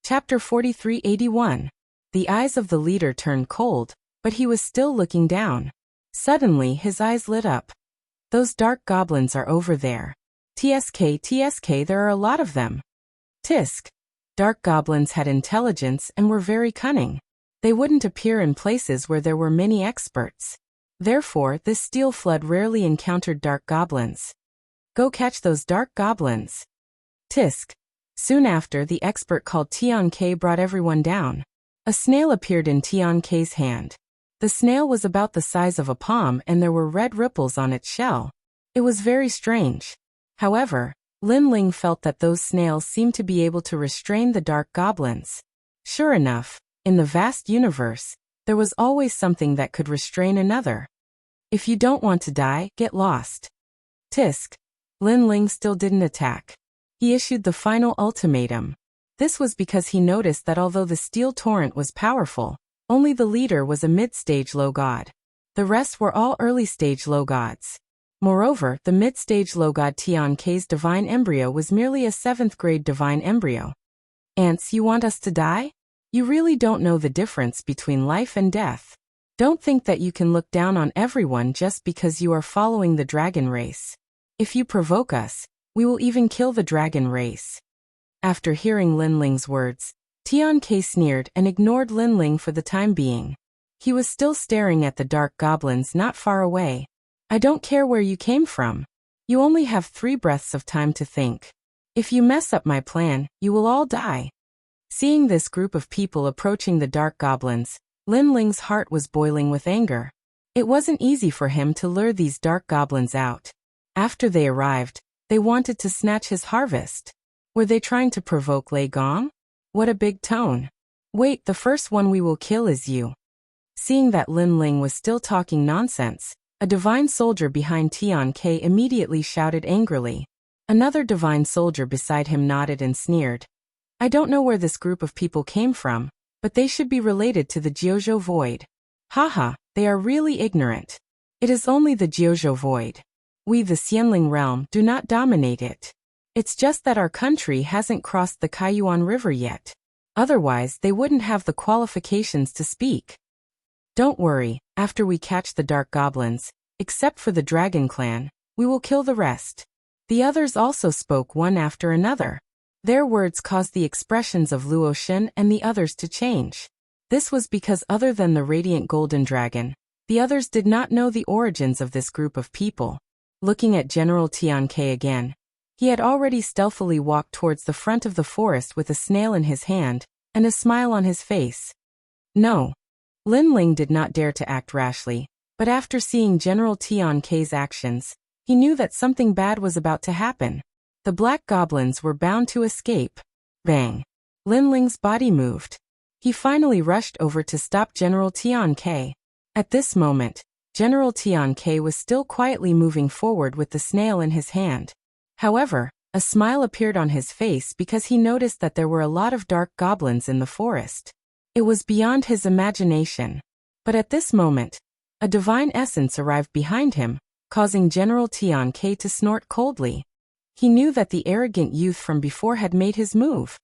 Chapter 4381. The eyes of the leader turned cold, but he was still looking down. Suddenly his eyes lit up. Those dark goblins are over there. TSK, there are a lot of them. Tisk. Dark goblins had intelligence and were very cunning. They wouldn't appear in places where there were many experts. Therefore, this steel flood rarely encountered dark goblins. Go catch those dark goblins. Tisk. Soon after, the expert called Tian-K brought everyone down. A snail appeared in Tian-K's hand. The snail was about the size of a palm and there were red ripples on its shell. It was very strange. However, Lin Ling felt that those snails seemed to be able to restrain the dark goblins. Sure enough, in the vast universe, there was always something that could restrain another. If you don't want to die, get lost. Tisk. Lin Ling still didn't attack. He issued the final ultimatum. This was because he noticed that although the steel torrent was powerful, only the leader was a mid-stage low god. The rest were all early-stage low gods. Moreover, the mid-stage low god Tian-K's divine embryo was merely a 7th-grade divine embryo. Ants, you want us to die? You really don't know the difference between life and death. Don't think that you can look down on everyone just because you are following the dragon race. If you provoke us, we will even kill the dragon race. After hearing Lin Ling's words, Tian-K sneered and ignored Lin Ling for the time being. He was still staring at the dark goblins not far away. I don't care where you came from. You only have 3 breaths of time to think. If you mess up my plan, you will all die. Seeing this group of people approaching the dark goblins, Lin Ling's heart was boiling with anger. It wasn't easy for him to lure these dark goblins out. After they arrived, they wanted to snatch his harvest. Were they trying to provoke Lei Gong? What a big tone. Wait, the first one we will kill is you. Seeing that Lin Ling was still talking nonsense, a divine soldier behind Tian-K immediately shouted angrily. Another divine soldier beside him nodded and sneered. I don't know where this group of people came from, but they should be related to the Jiuzhou Void. Haha, they are really ignorant. It is only the Jiuzhou Void. We, the Xianling realm, do not dominate it. It's just that our country hasn't crossed the Kaiyuan River yet. Otherwise, they wouldn't have the qualifications to speak. Don't worry, after we catch the dark goblins, except for the dragon clan, we will kill the rest. The others also spoke one after another. Their words caused the expressions of Luo Xin and the others to change. This was because other than the radiant golden dragon, the others did not know the origins of this group of people. Looking at General Tian-K again, he had already stealthily walked towards the front of the forest with a snail in his hand and a smile on his face. No. Lin Ling did not dare to act rashly, but after seeing General Tian-K's actions, he knew that something bad was about to happen. The black goblins were bound to escape. Bang! Lin Ling's body moved. He finally rushed over to stop General Tian-K. At this moment, General Tian-K was still quietly moving forward with the snail in his hand. However, a smile appeared on his face because he noticed that there were a lot of dark goblins in the forest. It was beyond his imagination. But at this moment, a divine essence arrived behind him, causing General Tian-K to snort coldly. He knew that the arrogant youth from before had made his move.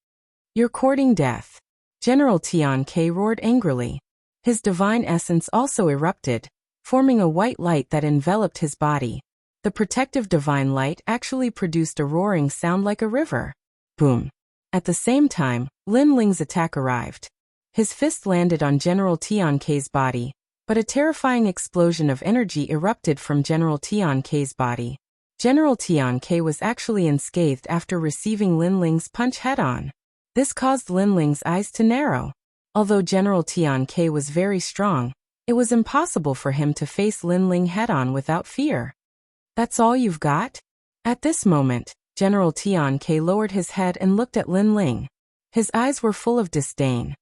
You're courting death. General Tian-K roared angrily. His divine essence also erupted, forming a white light that enveloped his body. The protective divine light actually produced a roaring sound like a river. Boom. At the same time, Lin Ling's attack arrived. His fist landed on General Tian-K's body, but a terrifying explosion of energy erupted from General Tian-K's body. General Tian-K was actually unscathed after receiving Lin Ling's punch head-on. This caused Lin Ling's eyes to narrow. Although General Tian-K was very strong, it was impossible for him to face Lin Ling head-on without fear. That's all you've got? At this moment, General Tian-K lowered his head and looked at Lin Ling. His eyes were full of disdain.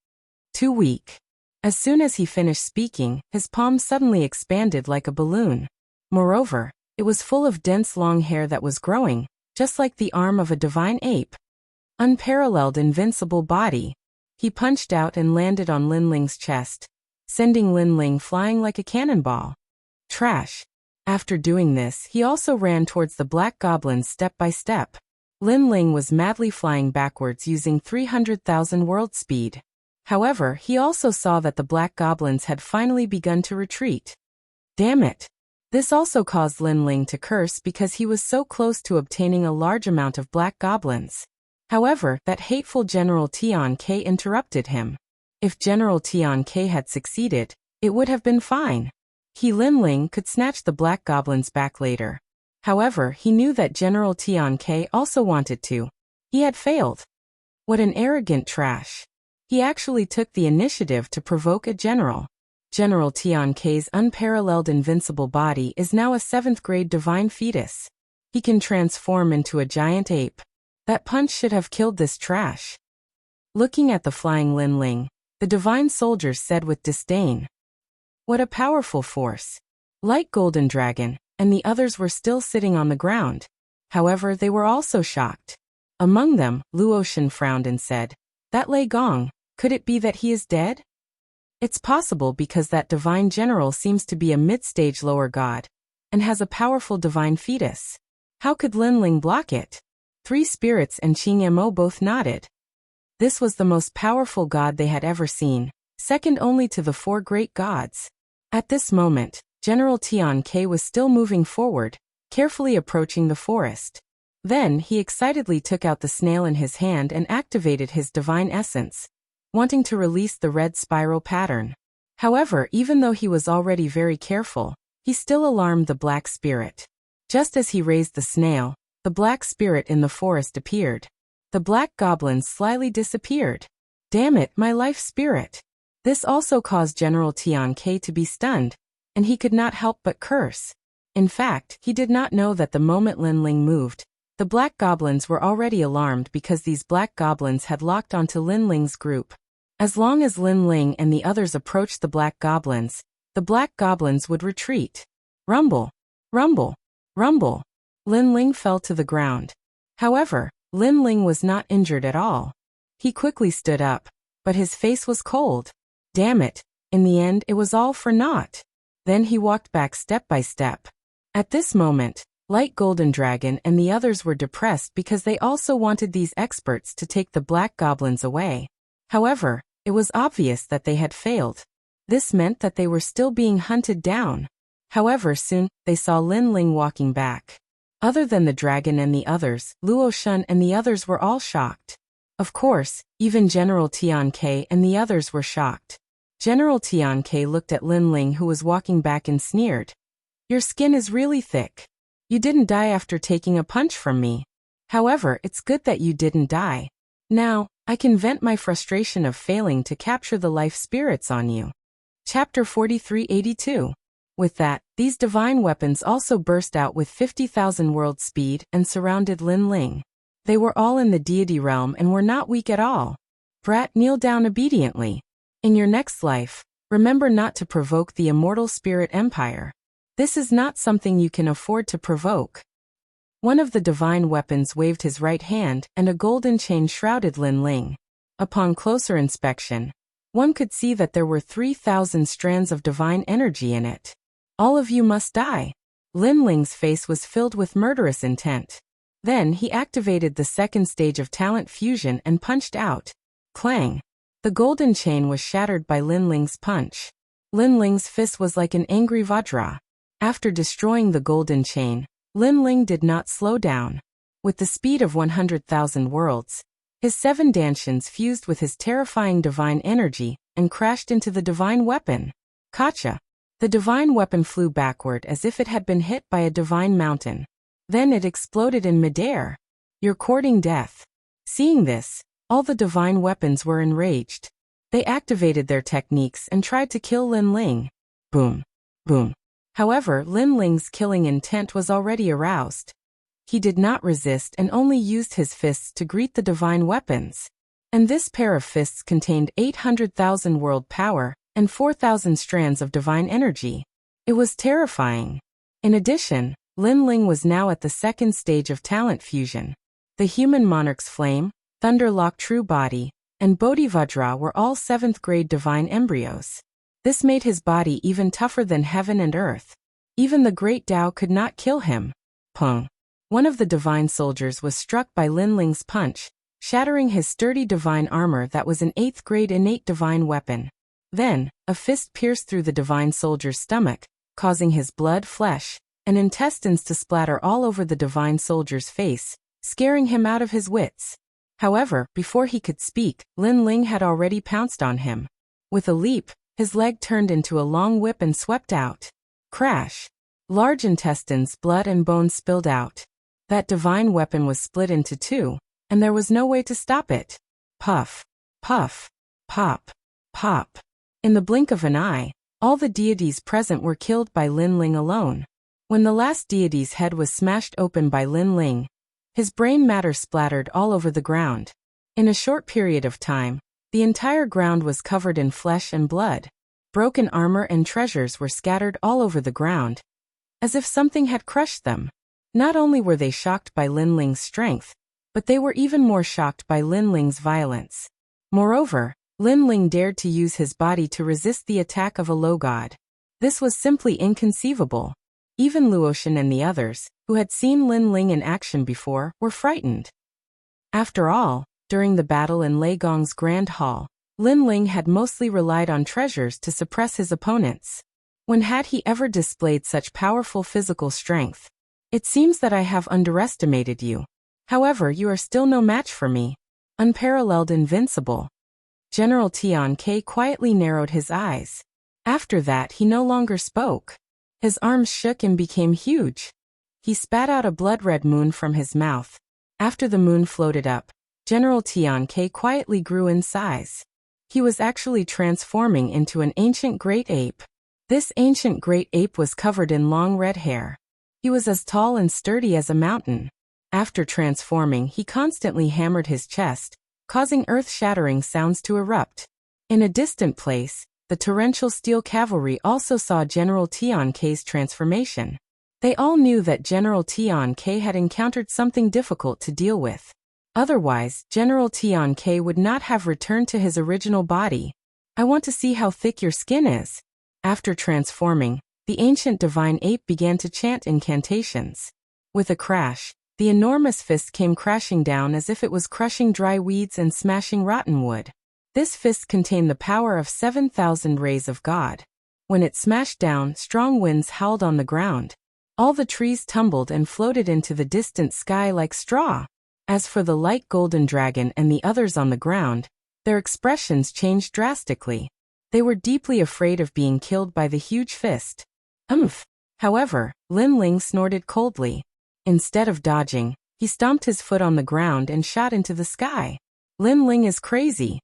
Too weak. As soon as he finished speaking, his palm suddenly expanded like a balloon. Moreover, it was full of dense long hair that was growing, just like the arm of a divine ape. Unparalleled invincible body. He punched out and landed on Lin Ling's chest, sending Lin Ling flying like a cannonball. Trash. After doing this, he also ran towards the black goblins step by step. Lin Ling was madly flying backwards using 300,000 world speed. However, he also saw that the black goblins had finally begun to retreat. Damn it! This also caused Lin Ling to curse because he was so close to obtaining a large amount of black goblins. However, that hateful General Tian Ke interrupted him. If General Tian Ke had succeeded, it would have been fine. He Lin Ling could snatch the black goblins back later. However, he knew that General Tian Ke also wanted to. He had failed. What an arrogant trash. He actually took the initiative to provoke a general. General Tian Ke's unparalleled invincible body is now a 7th grade divine fetus. He can transform into a giant ape. That punch should have killed this trash. Looking at the flying Lin Ling, the divine soldiers said with disdain. What a powerful force. Like Golden Dragon, and the others were still sitting on the ground. However, they were also shocked. Among them, Luotian frowned and said, "That Lei Gong, could it be that he is dead?" It's possible because that divine general seems to be a mid-stage lower god, and has a powerful divine fetus. How could Lin Ling block it? 3 spirits and Qing Mo both nodded. This was the most powerful god they had ever seen, second only to the 4 great gods. At this moment, General Tian Ke was still moving forward, carefully approaching the forest. Then he excitedly took out the snail in his hand and activated his divine essence, wanting to release the red spiral pattern. However, even though he was already very careful, he still alarmed the black spirit. Just as he raised the snail, the black spirit in the forest appeared. The black goblins slyly disappeared. Damn it, my life spirit! This also caused General Tian Ke to be stunned, and he could not help but curse. In fact, he did not know that the moment Lin Ling moved, the black goblins were already alarmed because these black goblins had locked onto Lin Ling's group. As long as Lin Ling and the others approached the black goblins would retreat. Rumble! Rumble! Rumble! Lin Ling fell to the ground. However, Lin Ling was not injured at all. He quickly stood up, but his face was cold. Damn it, in the end it was all for naught. Then he walked back step by step. At this moment, Light Golden Dragon and the others were depressed because they also wanted these experts to take the black goblins away. However, it was obvious that they had failed. This meant that they were still being hunted down. However, soon, they saw Lin Ling walking back. Other than the dragon and the others, Luo Shun and the others were all shocked. Of course, even General Tian Ke and the others were shocked. General Tian Ke looked at Lin Ling who was walking back and sneered. "Your skin is really thick. You didn't die after taking a punch from me. However, it's good that you didn't die. Now, I can vent my frustration of failing to capture the life spirits on you." Chapter 4382. With that, these divine weapons also burst out with 50,000 world speed and surrounded Lin Ling. They were all in the deity realm and were not weak at all. Brat, kneel down obediently. In your next life, remember not to provoke the immortal spirit empire. This is not something you can afford to provoke. One of the divine weapons waved his right hand and a golden chain shrouded Lin Ling. Upon closer inspection, one could see that there were 3,000 strands of divine energy in it. All of you must die. Lin Ling's face was filled with murderous intent. Then he activated the 2nd stage of talent fusion and punched out. Clang! The golden chain was shattered by Lin Ling's punch. Lin Ling's fist was like an angry Vajra. After destroying the golden chain, Lin Ling did not slow down. With the speed of 100,000 worlds, his 7 dantians fused with his terrifying divine energy and crashed into the divine weapon. Kacha! The divine weapon flew backward as if it had been hit by a divine mountain. Then it exploded in midair. You're courting death. Seeing this, all the divine weapons were enraged. They activated their techniques and tried to kill Lin Ling. Boom. Boom. However, Lin Ling's killing intent was already aroused. He did not resist and only used his fists to greet the divine weapons. And this pair of fists contained 800,000 world power and 4,000 strands of divine energy. It was terrifying. In addition, Lin Ling was now at the 2nd stage of talent fusion. The human monarch's flame, Thunderlock true body, and Bodhivajra were all 7th grade divine embryos. This made his body even tougher than heaven and earth. Even the great Tao could not kill him. Pung. One of the divine soldiers was struck by Lin Ling's punch, shattering his sturdy divine armor that was an 8th grade innate divine weapon. Then, a fist pierced through the divine soldier's stomach, causing his blood, flesh, and intestines to splatter all over the divine soldier's face, scaring him out of his wits. However, before he could speak, Lin Ling had already pounced on him. With a leap, his leg turned into a long whip and swept out. Crash! Large intestines, blood and bones spilled out. That divine weapon was split into two, and there was no way to stop it. Puff! Puff! Pop! Pop! In the blink of an eye, all the deities present were killed by Lin Ling alone. When the last deity's head was smashed open by Lin Ling, his brain matter splattered all over the ground. In a short period of time, the entire ground was covered in flesh and blood. Broken armor and treasures were scattered all over the ground, as if something had crushed them. Not only were they shocked by Lin Ling's strength, but they were even more shocked by Lin Ling's violence. Moreover, Lin Ling dared to use his body to resist the attack of a low god. This was simply inconceivable. Even Luotian and the others, who had seen Lin Ling in action before, were frightened. After all, during the battle in Lei Gong's Grand Hall, Lin Ling had mostly relied on treasures to suppress his opponents. When had he ever displayed such powerful physical strength? It seems that I have underestimated you. However, you are still no match for me. Unparalleled, invincible. General Tian Ke quietly narrowed his eyes. After that, he no longer spoke. His arms shook and became huge. He spat out a blood-red moon from his mouth. After the moon floated up, General Tian Ke quietly grew in size. He was actually transforming into an ancient great ape. This ancient great ape was covered in long red hair. He was as tall and sturdy as a mountain. After transforming, he constantly hammered his chest, causing earth-shattering sounds to erupt. In a distant place, the torrential steel cavalry also saw General Tian Ke's transformation. They all knew that General Tian Ke had encountered something difficult to deal with. Otherwise, General Tian Ke would not have returned to his original body. I want to see how thick your skin is. After transforming, the ancient divine ape began to chant incantations. With a crash, the enormous fist came crashing down as if it was crushing dry weeds and smashing rotten wood. This fist contained the power of 7,000 rays of God. When it smashed down, strong winds howled on the ground. All the trees tumbled and floated into the distant sky like straw. As for the light golden dragon and the others on the ground, their expressions changed drastically. They were deeply afraid of being killed by the huge fist. However, Lin Ling snorted coldly. Instead of dodging, he stomped his foot on the ground and shot into the sky. Lin Ling is crazy.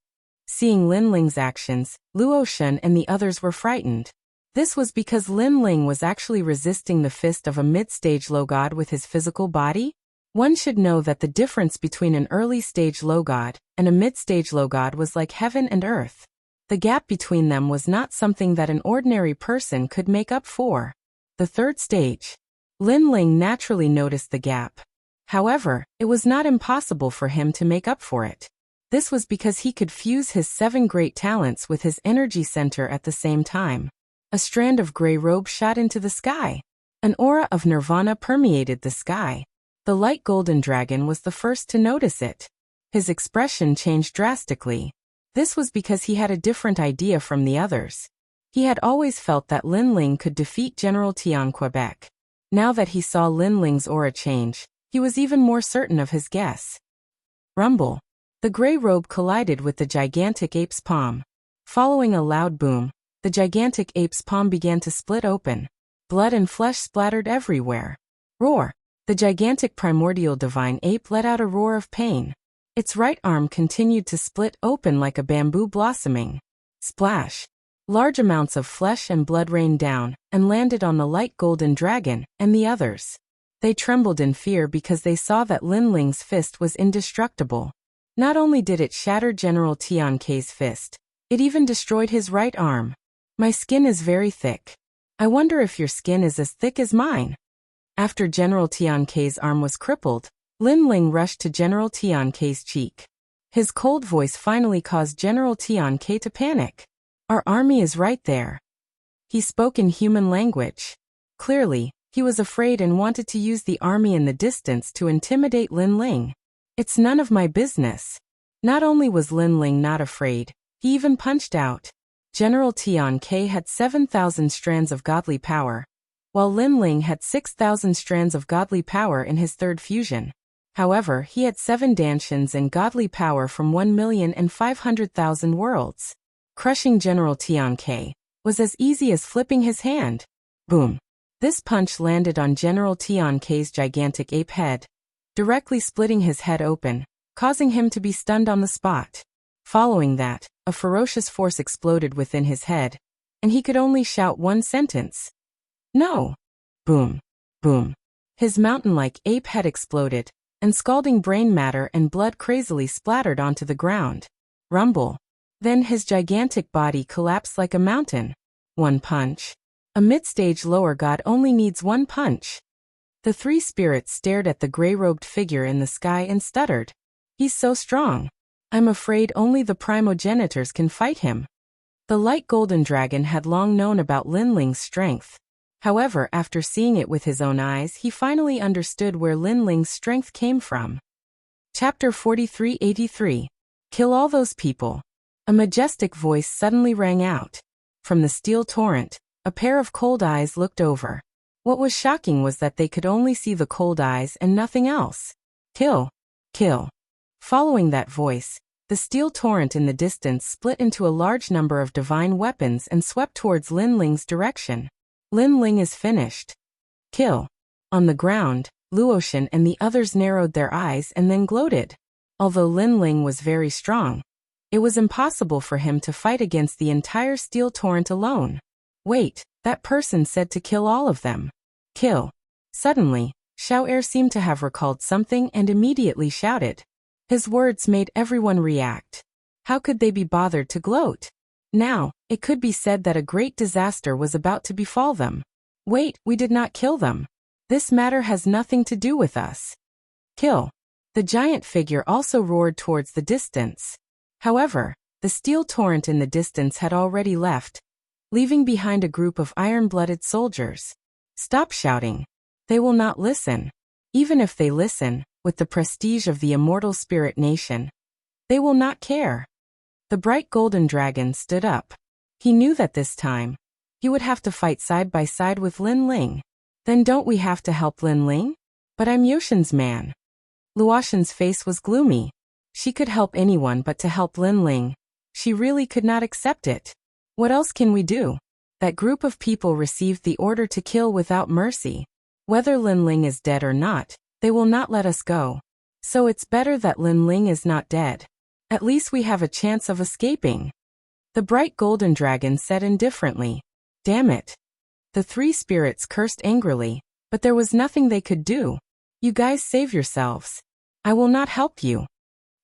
Seeing Lin Ling's actions, Luotian and the others were frightened. This was because Lin Ling was actually resisting the fist of a mid-stage low god with his physical body. One should know that the difference between an early-stage low god and a mid-stage low god was like heaven and earth. The gap between them was not something that an ordinary person could make up for. The third stage. Lin Ling naturally noticed the gap. However, it was not impossible for him to make up for it. This was because he could fuse his 7 great talents with his energy center at the same time. A strand of gray robe shot into the sky. An aura of nirvana permeated the sky. The light golden dragon was the first to notice it. His expression changed drastically. This was because he had a different idea from the others. He had always felt that Lin Ling could defeat General Tian Quebec. Now that he saw Lin Ling's aura change, he was even more certain of his guess. Rumble. The gray robe collided with the gigantic ape's palm. Following a loud boom, the gigantic ape's palm began to split open. Blood and flesh splattered everywhere. Roar. The gigantic primordial divine ape let out a roar of pain. Its right arm continued to split open like a bamboo blossoming. Splash! Large amounts of flesh and blood rained down and landed on the light golden dragon and the others. They trembled in fear because they saw that Lin Ling's fist was indestructible. Not only did it shatter General Tian Ke's fist, it even destroyed his right arm. My skin is very thick. I wonder if your skin is as thick as mine. After General Tian Ke's arm was crippled, Lin Ling rushed to General Tian Ke's cheek. His cold voice finally caused General Tian Ke to panic. Our army is right there. He spoke in human language. Clearly, He was afraid and wanted to use the army in the distance to intimidate Lin Ling. It's none of my business. Not only was Lin Ling not afraid, he even punched out. General Tian Ke had 7,000 strands of godly power, while Lin Ling had 6,000 strands of godly power in his third fusion. However, he had 7 danshans and godly power from 1,500,000 worlds. Crushing General Tian Ke was as easy as flipping his hand. Boom! This punch landed on General Tian Ke's gigantic ape head, directly splitting his head open, causing him to be stunned on the spot. Following that, a ferocious force exploded within his head, and he could only shout one sentence. No! Boom! Boom! His mountain-like ape head exploded, and scalding brain matter and blood crazily splattered onto the ground. Rumble! Then his gigantic body collapsed like a mountain. One punch. A mid-stage lower god only needs one punch. The 3 spirits stared at the gray-robed figure in the sky and stuttered. He's so strong. I'm afraid only the primogenitors can fight him. The light golden dragon had long known about Lin Ling's strength. However, after seeing it with his own eyes, he finally understood where Lin Ling's strength came from. Chapter 4383. Kill all those people. A majestic voice suddenly rang out. From the steel torrent, a pair of cold eyes looked over. What was shocking was that they could only see the cold eyes and nothing else. Kill! Kill! Following that voice, the steel torrent in the distance split into a large number of divine weapons and swept towards Lin Ling's direction. Lin Ling is finished. Kill! On the ground, Luotian and the others narrowed their eyes and then gloated. Although Lin Ling was very strong, it was impossible for him to fight against the entire steel torrent alone. Wait, that person said to kill all of them. Kill. Suddenly, Xiao Er seemed to have recalled something and immediately shouted. His words made everyone react. How could they be bothered to gloat? Now, it could be said that a great disaster was about to befall them. Wait, we did not kill them. This matter has nothing to do with us. Kill. The giant figure also roared towards the distance. However, the steel torrent in the distance had already left, leaving behind a group of iron-blooded soldiers. Stop shouting. They will not listen. Even if they listen, with the prestige of the immortal spirit nation, they will not care. The bright golden dragon stood up. He knew that this time, he would have to fight side by side with Lin Ling. Then don't we have to help Lin Ling? But I'm Yoshin's man. Luotian's face was gloomy. She could help anyone but to help Lin Ling. She really could not accept it. What else can we do? That group of people received the order to kill without mercy. Whether Lin Ling is dead or not, they will not let us go. So it's better that Lin Ling is not dead. At least we have a chance of escaping. The bright golden dragon said indifferently. Damn it. The 3 spirits cursed angrily, but there was nothing they could do. You guys save yourselves. I will not help you.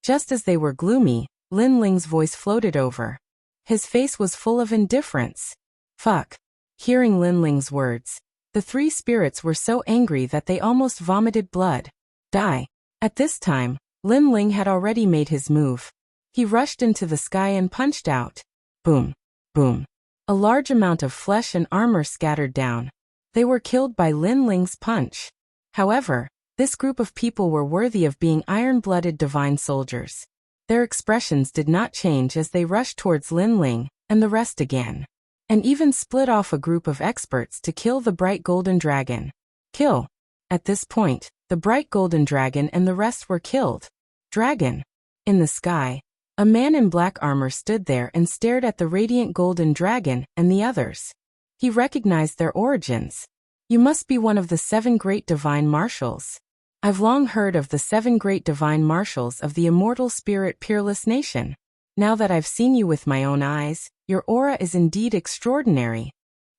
Just as they were gloomy, Lin Ling's voice floated over. His face was full of indifference. Fuck. Hearing Lin Ling's words, the 3 spirits were so angry that they almost vomited blood. Die. At this time, Lin Ling had already made his move. He rushed into the sky and punched out. Boom. Boom. A large amount of flesh and armor scattered down. They were killed by Lin Ling's punch. However, this group of people were worthy of being iron-blooded divine soldiers. Their expressions did not change as they rushed towards Lin Ling, and the rest again. And even split off a group of experts to kill the bright golden dragon. Kill. At this point, the bright golden dragon and the rest were killed. Dragon. In the sky, a man in black armor stood there and stared at the radiant golden dragon and the others. He recognized their origins. You must be one of the 7 great divine marshals. I've long heard of the 7 great divine marshals of the immortal spirit peerless nation. Now that I've seen you with my own eyes, your aura is indeed extraordinary.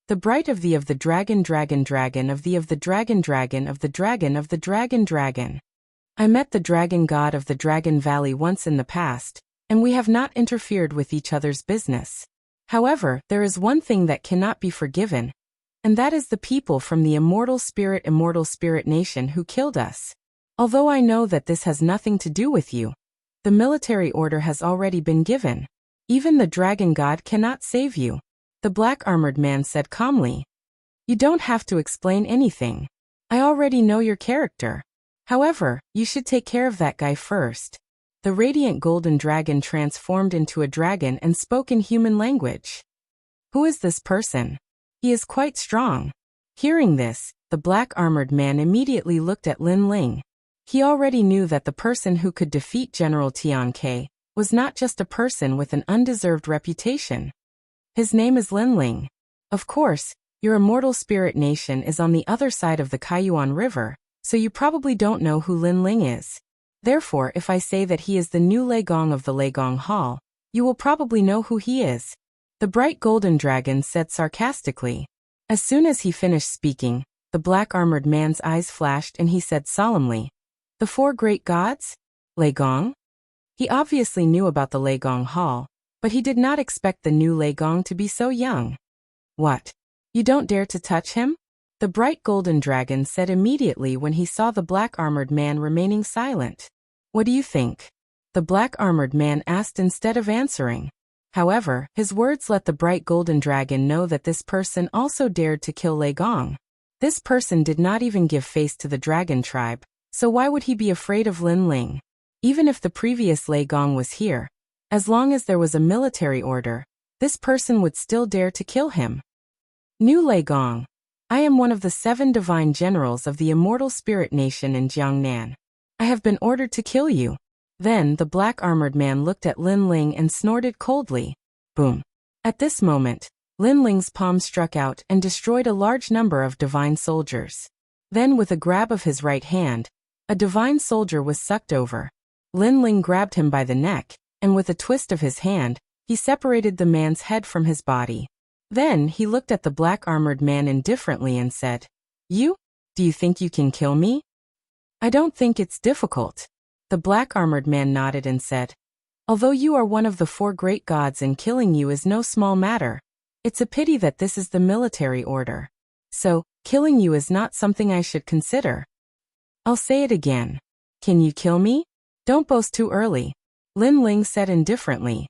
The bright of the dragon dragon dragon of the dragon dragon of the dragon of the dragon dragon. I met the dragon god of the Dragon Valley once in the past, and we have not interfered with each other's business. However, there is one thing that cannot be forgiven, and that is the people from the immortal spirit nation who killed us. Although I know that this has nothing to do with you, the military order has already been given. Even the dragon god cannot save you, the black-armored man said calmly. You don't have to explain anything. I already know your character. However, you should take care of that guy first. The radiant golden dragon transformed into a dragon and spoke in human language. Who is this person? He is quite strong. Hearing this, the black-armored man immediately looked at Lin Ling. He already knew that the person who could defeat General Tian Ke was not just a person with an undeserved reputation. His name is Lin Ling. Of course, your immortal spirit nation is on the other side of the Kaiyuan River, so you probably don't know who Lin Ling is. Therefore, if I say that he is the new Leigong of the Leigong Hall, you will probably know who he is. The bright golden dragon said sarcastically. As soon as he finished speaking, the black-armored man's eyes flashed and he said solemnly, "The four great gods? Leigong?" He obviously knew about the Leigong Hall, but he did not expect the new Leigong to be so young. What? You don't dare to touch him? The bright golden dragon said immediately when he saw the black-armored man remaining silent. What do you think? The black-armored man asked instead of answering. However, his words let the bright golden dragon know that this person also dared to kill Leigong. This person did not even give face to the dragon tribe, so why would he be afraid of Lin Ling? Even if the previous Leigong was here, as long as there was a military order, this person would still dare to kill him. New Leigong. I am one of the 7 divine generals of the immortal spirit nation in Jiangnan. I have been ordered to kill you. Then the black-armored man looked at Lin Ling and snorted coldly. Boom. At this moment, Lin Ling's palm struck out and destroyed a large number of divine soldiers. Then with a grab of his right hand, a divine soldier was sucked over. Lin Ling grabbed him by the neck, and with a twist of his hand, he separated the man's head from his body. Then he looked at the black-armored man indifferently and said, "You? Do you think you can kill me?" "I don't think it's difficult." The black-armored man nodded and said, "Although you are one of the 4 great gods and killing you is no small matter, it's a pity that this is the military order. So, killing you is not something I should consider." "I'll say it again. Can you kill me?" "Don't boast too early," Lin Ling said indifferently.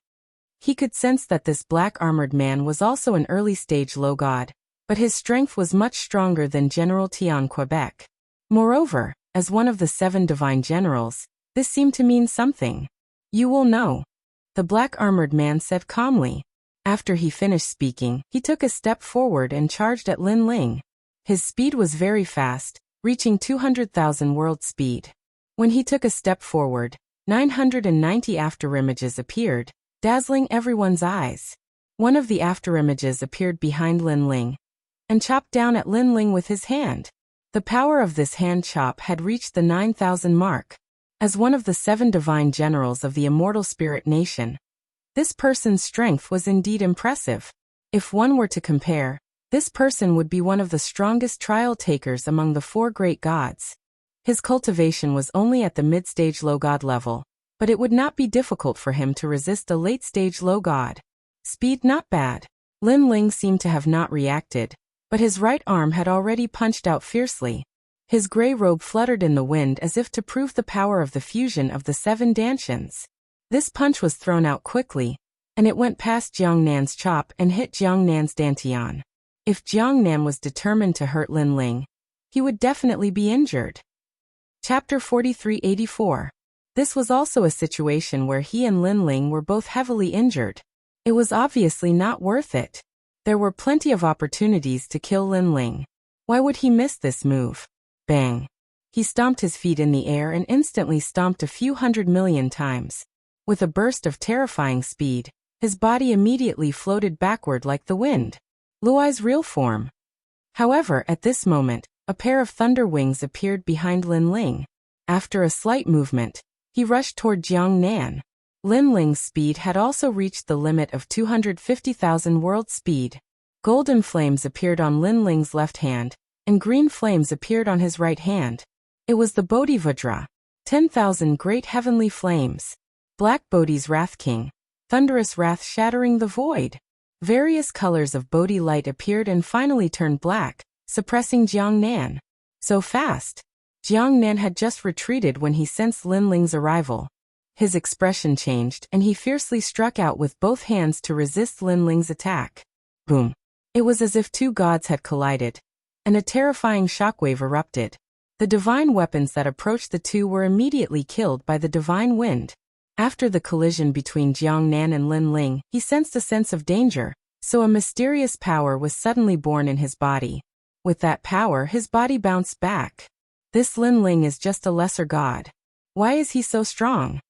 He could sense that this black-armored man was also an early-stage low god, but his strength was much stronger than General Tian Quebec. Moreover, as one of the 7 divine generals, this seemed to mean something. "You will know," the black-armored man said calmly. After he finished speaking, he took a step forward and charged at Lin Ling. His speed was very fast, reaching 200,000 world speed. When he took a step forward, 990 afterimages appeared, dazzling everyone's eyes. One of the afterimages appeared behind Lin Ling and chopped down at Lin Ling with his hand. The power of this hand chop had reached the 9,000 mark. As one of the 7 divine generals of the immortal spirit nation, this person's strength was indeed impressive. If one were to compare, this person would be one of the strongest trial takers among the 4 great gods. His cultivation was only at the mid-stage low god level, but it would not be difficult for him to resist a late-stage low god. Speed not bad. Lin Ling seemed to have not reacted, but his right arm had already punched out fiercely. His gray robe fluttered in the wind as if to prove the power of the fusion of the 7 dantians. This punch was thrown out quickly, and it went past Jiangnan's chop and hit Jiangnan's dantian. If Jiangnan was determined to hurt Lin Ling, he would definitely be injured. Chapter 4384. This was also a situation where he and Lin Ling were both heavily injured. It was obviously not worth it. There were plenty of opportunities to kill Lin Ling. Why would he miss this move? Bang. He stomped his feet in the air and instantly stomped a few 100 million times. With a burst of terrifying speed, his body immediately floated backward like the wind. Luai's real form. However, at this moment, a pair of thunder wings appeared behind Lin Ling. After a slight movement, he rushed toward Jiang Nan. Lin Ling's speed had also reached the limit of 250,000 world speed. Golden flames appeared on Lin Ling's left hand, and green flames appeared on his right hand. It was the Bodhivajra. 10,000 great heavenly flames. Black Bodhi's Wrath King. Thunderous wrath shattering the void. Various colors of Bodhi light appeared and finally turned black, suppressing Jiang Nan. So fast. Jiang Nan had just retreated when he sensed Lin Ling's arrival. His expression changed and he fiercely struck out with both hands to resist Lin Ling's attack. Boom. It was as if 2 gods had collided. and a terrifying shockwave erupted. The divine weapons that approached the two were immediately killed by the divine wind. After the collision between Jiang Nan and Lin Ling, he sensed a sense of danger, so a mysterious power was suddenly born in his body. With that power, his body bounced back. This Lin Ling is just a lesser god. Why is he so strong?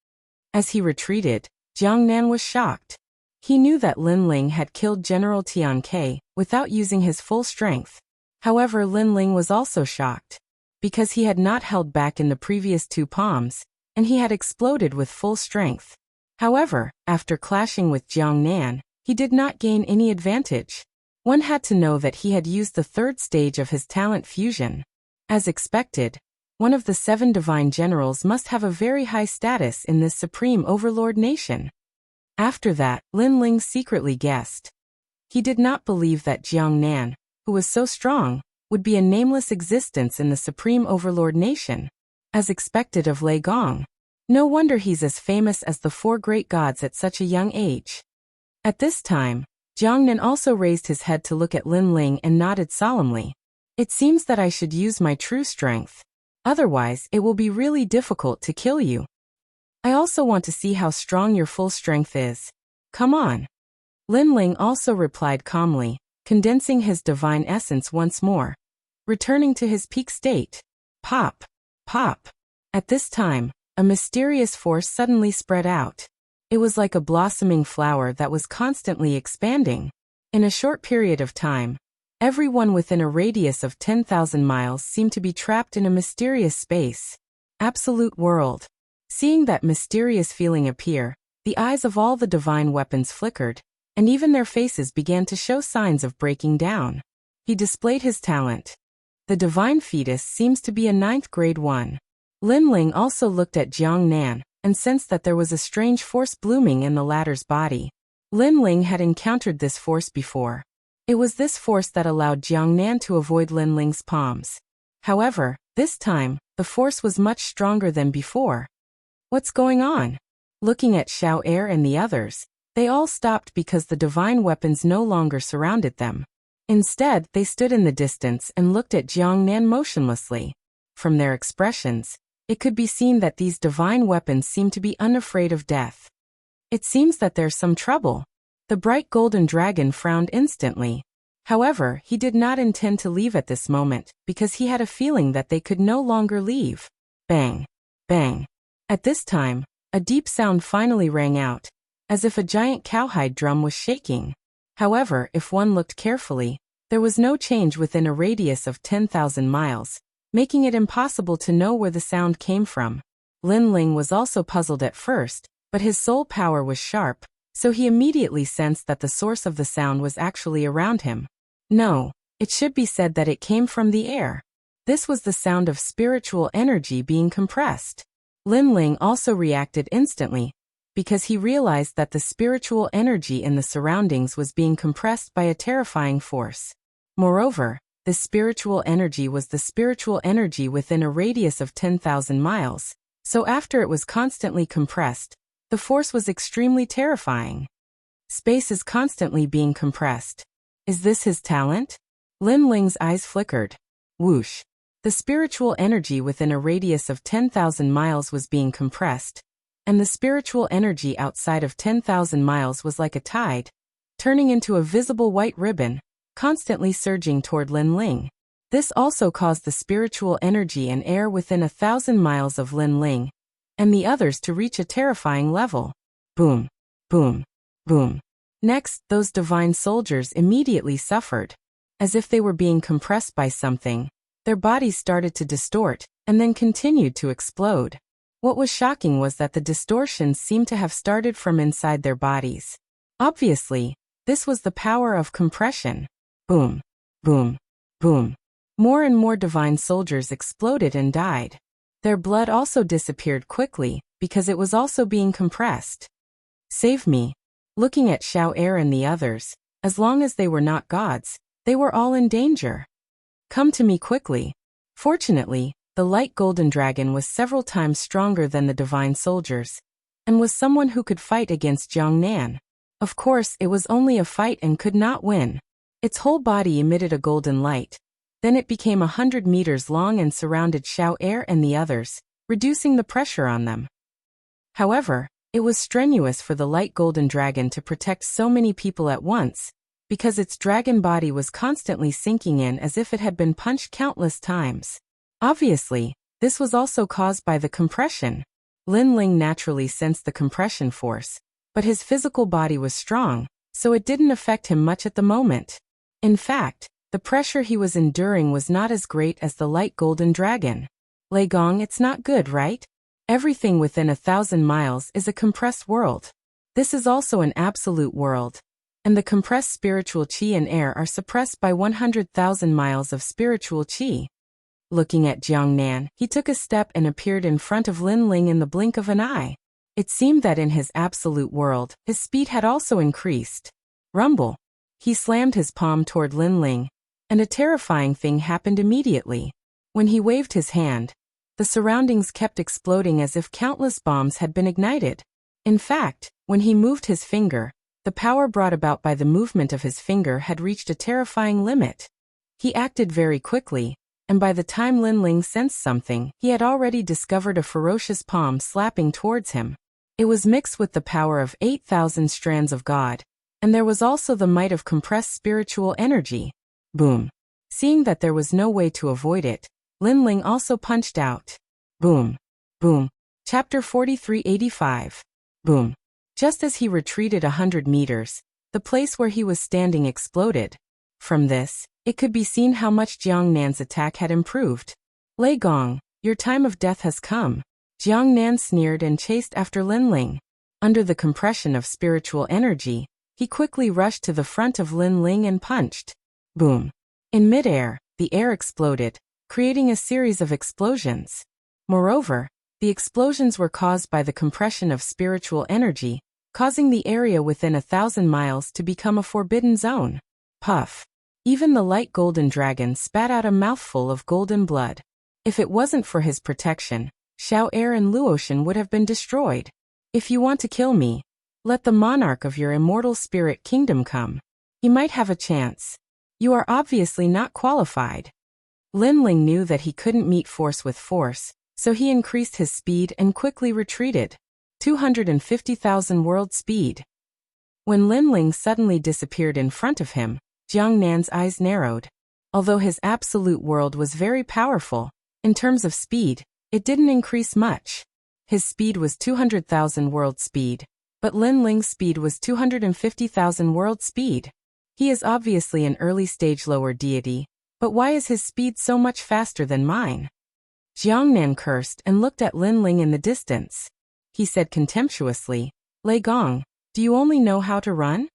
As he retreated, Jiang Nan was shocked. He knew that Lin Ling had killed General Tian Ke without using his full strength. However, Lin Ling was also shocked. Because he had not held back in the previous two palms, and he had exploded with full strength. However, after clashing with Jiang Nan, he did not gain any advantage. One had to know that he had used the third stage of his talent fusion. As expected, one of the 7 divine generals must have a very high status in this supreme overlord nation. After that, Lin Ling secretly guessed. He did not believe that Jiang Nan, who was so strong, would be a nameless existence in the supreme overlord nation. As expected of Lei Gong. No wonder he's as famous as the 4 great gods at such a young age. At this time, Jiang Nan also raised his head to look at Lin Ling and nodded solemnly. It seems that I should use my true strength. Otherwise, it will be really difficult to kill you. I also want to see how strong your full strength is. Come on. Lin Ling also replied calmly, condensing his divine essence once more. Returning to his peak state. Pop. Pop. At this time, a mysterious force suddenly spread out. It was like a blossoming flower that was constantly expanding. In a short period of time, everyone within a radius of 10,000 miles seemed to be trapped in a mysterious space. Absolute world. Seeing that mysterious feeling appear, the eyes of all the divine weapons flickered, and even their faces began to show signs of breaking down. He displayed his talent. The divine fetus seems to be a 9th grade one. Lin Ling also looked at Jiang Nan and sensed that there was a strange force blooming in the latter's body. Lin Ling had encountered this force before. It was this force that allowed Jiang Nan to avoid Lin Ling's palms. However, this time, the force was much stronger than before. What's going on? Looking at Xiao Er and the others, they all stopped because the divine weapons no longer surrounded them. Instead, they stood in the distance and looked at Jiang Nan motionlessly. From their expressions, it could be seen that these divine weapons seem to be unafraid of death. It seems that there's some trouble. The bright golden dragon frowned instantly. However, he did not intend to leave at this moment, because he had a feeling that they could no longer leave. Bang! Bang! At this time, a deep sound finally rang out, as if a giant cowhide drum was shaking. However, if one looked carefully, there was no change within a radius of 10,000 miles, making it impossible to know where the sound came from. Lin Ling was also puzzled at first, but his soul power was sharp, so he immediately sensed that the source of the sound was actually around him. No, it should be said that it came from the air. This was the sound of spiritual energy being compressed. Lin Ling also reacted instantly, because he realized that the spiritual energy in the surroundings was being compressed by a terrifying force. Moreover, this spiritual energy was the spiritual energy within a radius of 10,000 miles, so after it was constantly compressed, the force was extremely terrifying. Space is constantly being compressed. Is this his talent? Lin Ling's eyes flickered. Whoosh. The spiritual energy within a radius of 10,000 miles was being compressed, and the spiritual energy outside of 10,000 miles was like a tide, turning into a visible white ribbon, constantly surging toward Lin Ling. This also caused the spiritual energy and air within 1,000 miles of Lin Ling and the others to reach a terrifying level. Boom, boom, boom. Next, those divine soldiers immediately suffered. As if they were being compressed by something, their bodies started to distort and then continued to explode. What was shocking was that the distortions seemed to have started from inside their bodies. Obviously, this was the power of compression. Boom, boom, boom. More and more divine soldiers exploded and died. Their blood also disappeared quickly, because it was also being compressed. Save me. Looking at Xiao Er and the others, as long as they were not gods, they were all in danger. Come to me quickly. Fortunately, the light golden dragon was several times stronger than the divine soldiers, and was someone who could fight against Jiang Nan. Of course, it was only a fight and could not win. Its whole body emitted a golden light. Then it became 100 meters long and surrounded Xiao Er and the others, reducing the pressure on them. However, it was strenuous for the light golden dragon to protect so many people at once, because its dragon body was constantly sinking in as if it had been punched countless times. Obviously, this was also caused by the compression. Lin Ling naturally sensed the compression force, but his physical body was strong, so it didn't affect him much at the moment. In fact, the pressure he was enduring was not as great as the light golden dragon. Lei Gong, it's not good, right? Everything within 1,000 miles is a compressed world. This is also an absolute world, and the compressed spiritual qi and air are suppressed by 100,000 miles of spiritual qi. Looking at Jiang Nan, he took a step and appeared in front of Lin Ling in the blink of an eye. It seemed that in his absolute world, his speed had also increased. Rumble. He slammed his palm toward Lin Ling, and a terrifying thing happened immediately. When he waved his hand, the surroundings kept exploding as if countless bombs had been ignited. In fact, when he moved his finger, the power brought about by the movement of his finger had reached a terrifying limit. He acted very quickly, and by the time Lin Ling sensed something, he had already discovered a ferocious palm slapping towards him. It was mixed with the power of 8,000 strands of God, and there was also the might of compressed spiritual energy. Boom. Seeing that there was no way to avoid it, Lin Ling also punched out. Boom. Boom. Chapter 4385. Boom. Just as he retreated 100 meters, the place where he was standing exploded. From this, it could be seen how much Jiang Nan's attack had improved. Lei Gong, your time of death has come. Jiang Nan sneered and chased after Lin Ling. Under the compression of spiritual energy, he quickly rushed to the front of Lin Ling and punched. Boom. In midair, the air exploded, creating a series of explosions. Moreover, the explosions were caused by the compression of spiritual energy, causing the area within 1,000 miles to become a forbidden zone. Puff. Even the light golden dragon spat out a mouthful of golden blood. If it wasn't for his protection, Xiao Er and Luotian would have been destroyed. If you want to kill me, let the monarch of your immortal spirit kingdom come. He might have a chance. You are obviously not qualified. Lin Ling knew that he couldn't meet force with force, so he increased his speed and quickly retreated. 250,000 world speed. When Lin Ling suddenly disappeared in front of him, Jiang Nan's eyes narrowed. Although his absolute world was very powerful, in terms of speed, it didn't increase much. His speed was 200,000 world speed, but Lin Ling's speed was 250,000 world speed. He is obviously an early-stage lower deity, but why is his speed so much faster than mine? Jiang Nan cursed and looked at Lin Ling in the distance. He said contemptuously, Lei Gong, do you only know how to run?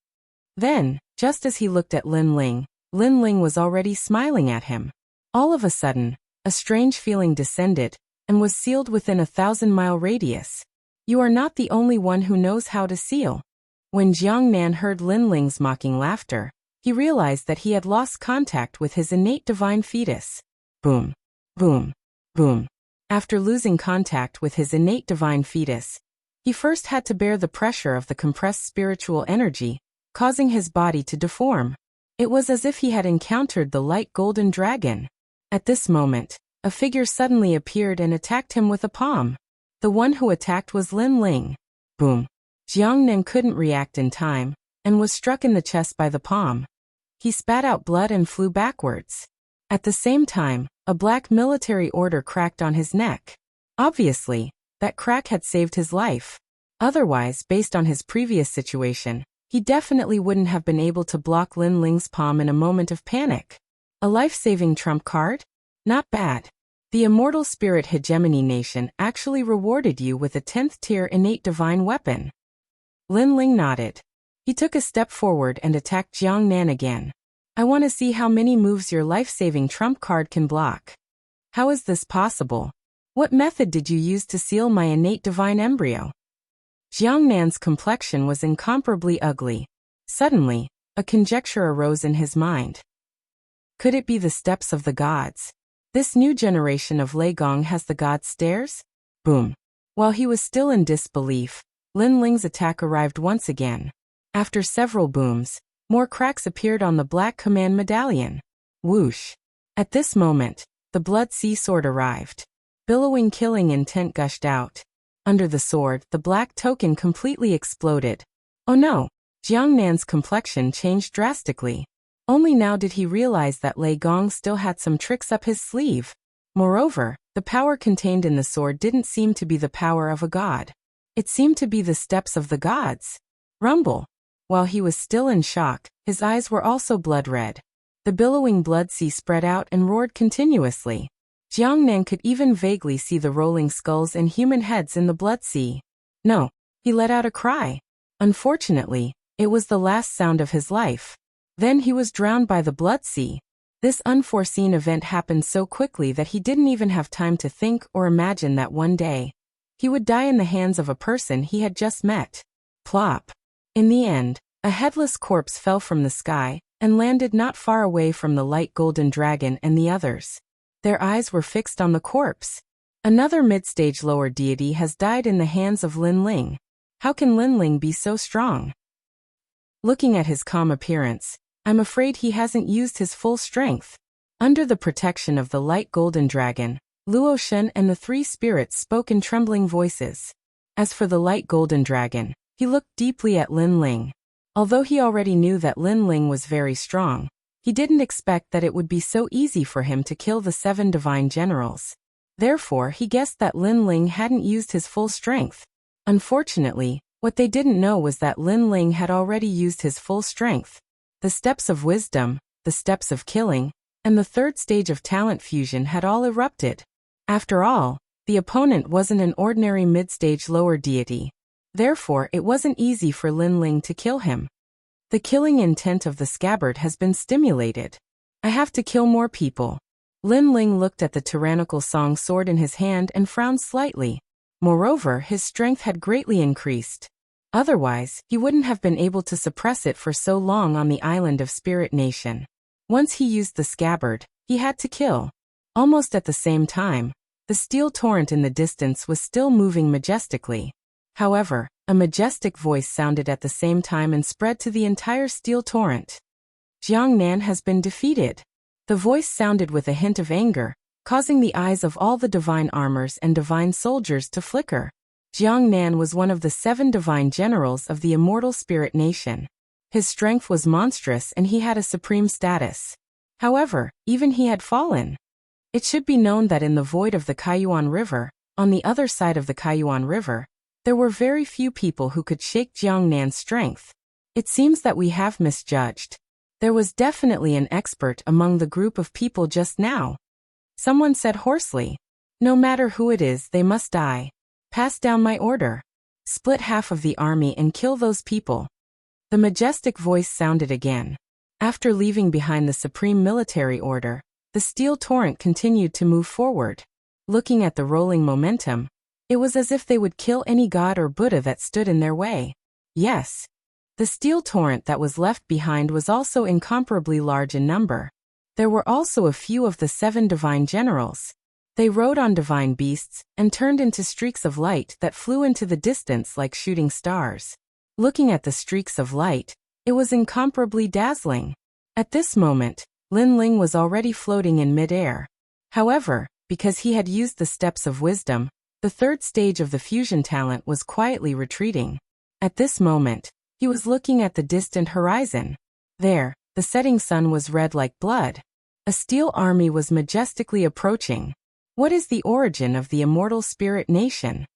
Then, just as he looked at Lin Ling was already smiling at him. All of a sudden, a strange feeling descended, and was sealed within 1,000-mile radius. You are not the only one who knows how to seal. When Jiang Nan heard Lin Ling's mocking laughter, he realized that he had lost contact with his innate divine fetus. Boom. Boom. Boom. After losing contact with his innate divine fetus, he first had to bear the pressure of the compressed spiritual energy, causing his body to deform. It was as if he had encountered the light golden dragon. At this moment, a figure suddenly appeared and attacked him with a palm. The one who attacked was Lin Ling. Boom. Jiang Nan couldn't react in time, and was struck in the chest by the palm. He spat out blood and flew backwards. At the same time, a black military order cracked on his neck. Obviously, that crack had saved his life. Otherwise, based on his previous situation, he definitely wouldn't have been able to block Lin Ling's palm in a moment of panic. A life-saving trump card? Not bad. The Immortal Spirit Hegemony Nation actually rewarded you with a 10th tier innate divine weapon. Lin Ling nodded. He took a step forward and attacked Jiang Nan again. I want to see how many moves your life-saving trump card can block. How is this possible? What method did you use to seal my innate divine embryo? Jiang Nan's complexion was incomparably ugly. Suddenly, a conjecture arose in his mind. Could it be the steps of the gods? This new generation of Lei Gong has the god stairs? Boom. While he was still in disbelief, Lin Ling's attack arrived once again. After several booms, more cracks appeared on the black command medallion. Whoosh. At this moment, the blood sea sword arrived. Billowing killing intent gushed out. Under the sword, the black token completely exploded. Oh no! Jiangnan's complexion changed drastically. Only now did he realize that Lei Gong still had some tricks up his sleeve. Moreover, the power contained in the sword didn't seem to be the power of a god. It seemed to be the steps of the gods. Rumble. While he was still in shock, his eyes were also blood red. The billowing blood sea spread out and roared continuously. Jiangnan could even vaguely see the rolling skulls and human heads in the blood sea. No, he let out a cry. Unfortunately, it was the last sound of his life. Then he was drowned by the blood sea. This unforeseen event happened so quickly that he didn't even have time to think or imagine that one day he would die in the hands of a person he had just met. Plop. In the end, a headless corpse fell from the sky and landed not far away from the light golden dragon and the others. Their eyes were fixed on the corpse. Another mid-stage lower deity has died in the hands of Lin Ling. How can Lin Ling be so strong? Looking at his calm appearance, I'm afraid he hasn't used his full strength. Under the protection of the light golden dragon, Luo Shen and the three spirits spoke in trembling voices. As for the light golden dragon, he looked deeply at Lin Ling. Although he already knew that Lin Ling was very strong, he didn't expect that it would be so easy for him to kill the 7 divine generals. Therefore, he guessed that Lin Ling hadn't used his full strength. Unfortunately, what they didn't know was that Lin Ling had already used his full strength. The steps of wisdom, the steps of killing, and the third stage of talent fusion had all erupted. After all, the opponent wasn't an ordinary mid-stage lower deity. Therefore, it wasn't easy for Lin Ling to kill him. The killing intent of the scabbard has been stimulated. I have to kill more people. Lin Ling looked at the tyrannical song sword in his hand and frowned slightly. Moreover, his strength had greatly increased. Otherwise, he wouldn't have been able to suppress it for so long on the island of Spirit Nation. Once he used the scabbard, he had to kill. Almost at the same time, the steel torrent in the distance was still moving majestically. However, a majestic voice sounded at the same time and spread to the entire steel torrent. Jiangnan has been defeated. The voice sounded with a hint of anger, causing the eyes of all the divine armors and divine soldiers to flicker. Jiangnan was one of the 7 divine generals of the immortal spirit nation. His strength was monstrous and he had a supreme status. However, even he had fallen. It should be known that in the void of the Kaiyuan River, on the other side of the Kaiyuan River, there were very few people who could shake Jiangnan's strength. It seems that we have misjudged. There was definitely an expert among the group of people just now. Someone said hoarsely, "No matter who it is, they must die. Pass down my order. Split half of the army and kill those people." The majestic voice sounded again. After leaving behind the supreme military order, the steel torrent continued to move forward. Looking at the rolling momentum, it was as if they would kill any god or Buddha that stood in their way. Yes. The steel torrent that was left behind was also incomparably large in number. There were also a few of the 7 divine generals. They rode on divine beasts and turned into streaks of light that flew into the distance like shooting stars. Looking at the streaks of light, it was incomparably dazzling. At this moment, Lin Ling was already floating in mid-air. However, because he had used the steps of wisdom, the third stage of the fusion talent was quietly retreating. At this moment, he was looking at the distant horizon. There, the setting sun was red like blood. A steel army was majestically approaching. What is the origin of the immortal spirit nation?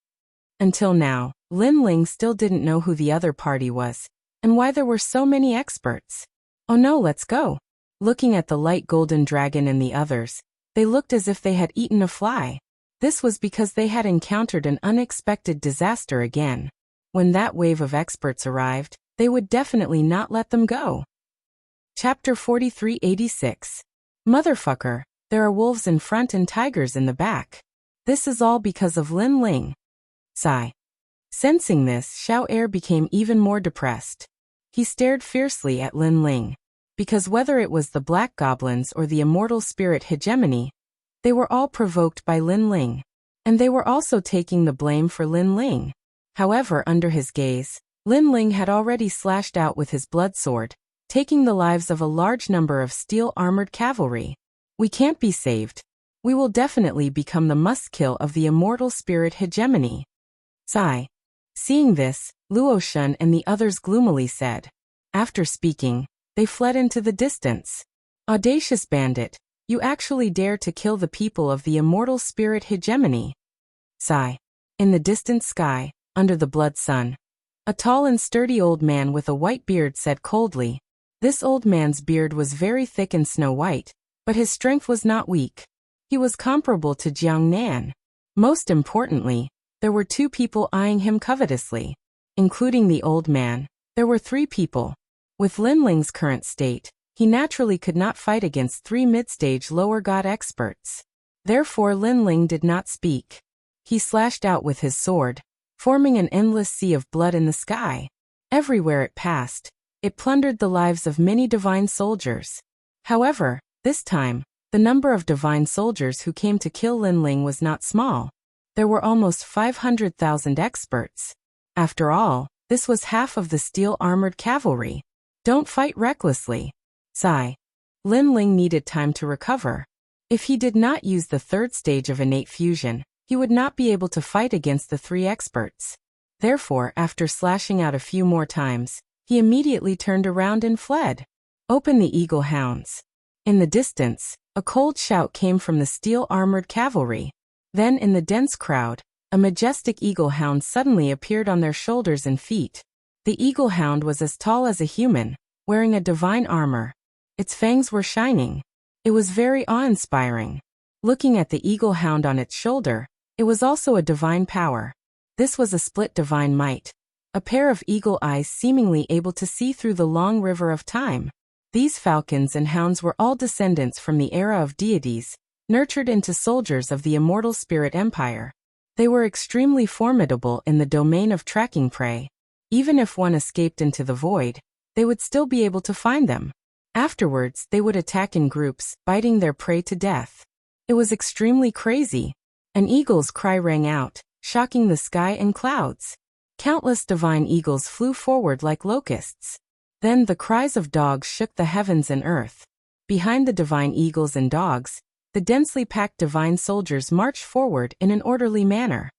Until now, Lin Ling still didn't know who the other party was, and why there were so many experts. Oh no, let's go. Looking at the light golden dragon and the others, they looked as if they had eaten a fly. This was because they had encountered an unexpected disaster again. When that wave of experts arrived, they would definitely not let them go. Chapter 4386. Motherfucker, there are wolves in front and tigers in the back. This is all because of Lin Ling. Sigh. Sensing this, Xiao Er became even more depressed. He stared fiercely at Lin Ling. Because whether it was the black goblins or the immortal spirit hegemony, they were all provoked by Lin Ling. And they were also taking the blame for Lin Ling. However, under his gaze, Lin Ling had already slashed out with his blood sword, taking the lives of a large number of steel-armored cavalry. We can't be saved. We will definitely become the must-kill of the immortal spirit hegemony. Sigh. Seeing this, Luo Shun and the others gloomily said. After speaking, they fled into the distance. Audacious bandit, you actually dare to kill the people of the immortal spirit hegemony. Sigh. In the distant sky, under the blood sun, a tall and sturdy old man with a white beard said coldly. This old man's beard was very thick and snow-white, but his strength was not weak. He was comparable to Jiang Nan. Most importantly, there were two people eyeing him covetously. Including the old man, there were three people. With Lin Ling's current state, he naturally could not fight against three mid-stage lower god experts. Therefore Lin Ling did not speak. He slashed out with his sword, forming an endless sea of blood in the sky. Everywhere it passed, it plundered the lives of many divine soldiers. However, this time, the number of divine soldiers who came to kill Lin Ling was not small. There were almost 500,000 experts. After all, this was half of the steel-armored cavalry. Don't fight recklessly. Sigh. Lin Ling needed time to recover. If he did not use the third stage of innate fusion, he would not be able to fight against the three experts. Therefore, after slashing out a few more times, he immediately turned around and fled. Open the eagle hounds. In the distance, a cold shout came from the steel-armored cavalry. Then in the dense crowd, a majestic eagle hound suddenly appeared on their shoulders and feet. The eagle hound was as tall as a human, wearing a divine armor. Its fangs were shining. It was very awe-inspiring. Looking at the eagle hound on its shoulder, it was also a divine power. This was a split divine might. A pair of eagle eyes seemingly able to see through the long river of time. These falcons and hounds were all descendants from the era of deities, nurtured into soldiers of the immortal spirit empire. They were extremely formidable in the domain of tracking prey. Even if one escaped into the void, they would still be able to find them. Afterwards, they would attack in groups, biting their prey to death. It was extremely crazy. An eagle's cry rang out, shocking the sky and clouds. Countless divine eagles flew forward like locusts. Then the cries of dogs shook the heavens and earth. Behind the divine eagles and dogs, the densely packed divine soldiers marched forward in an orderly manner.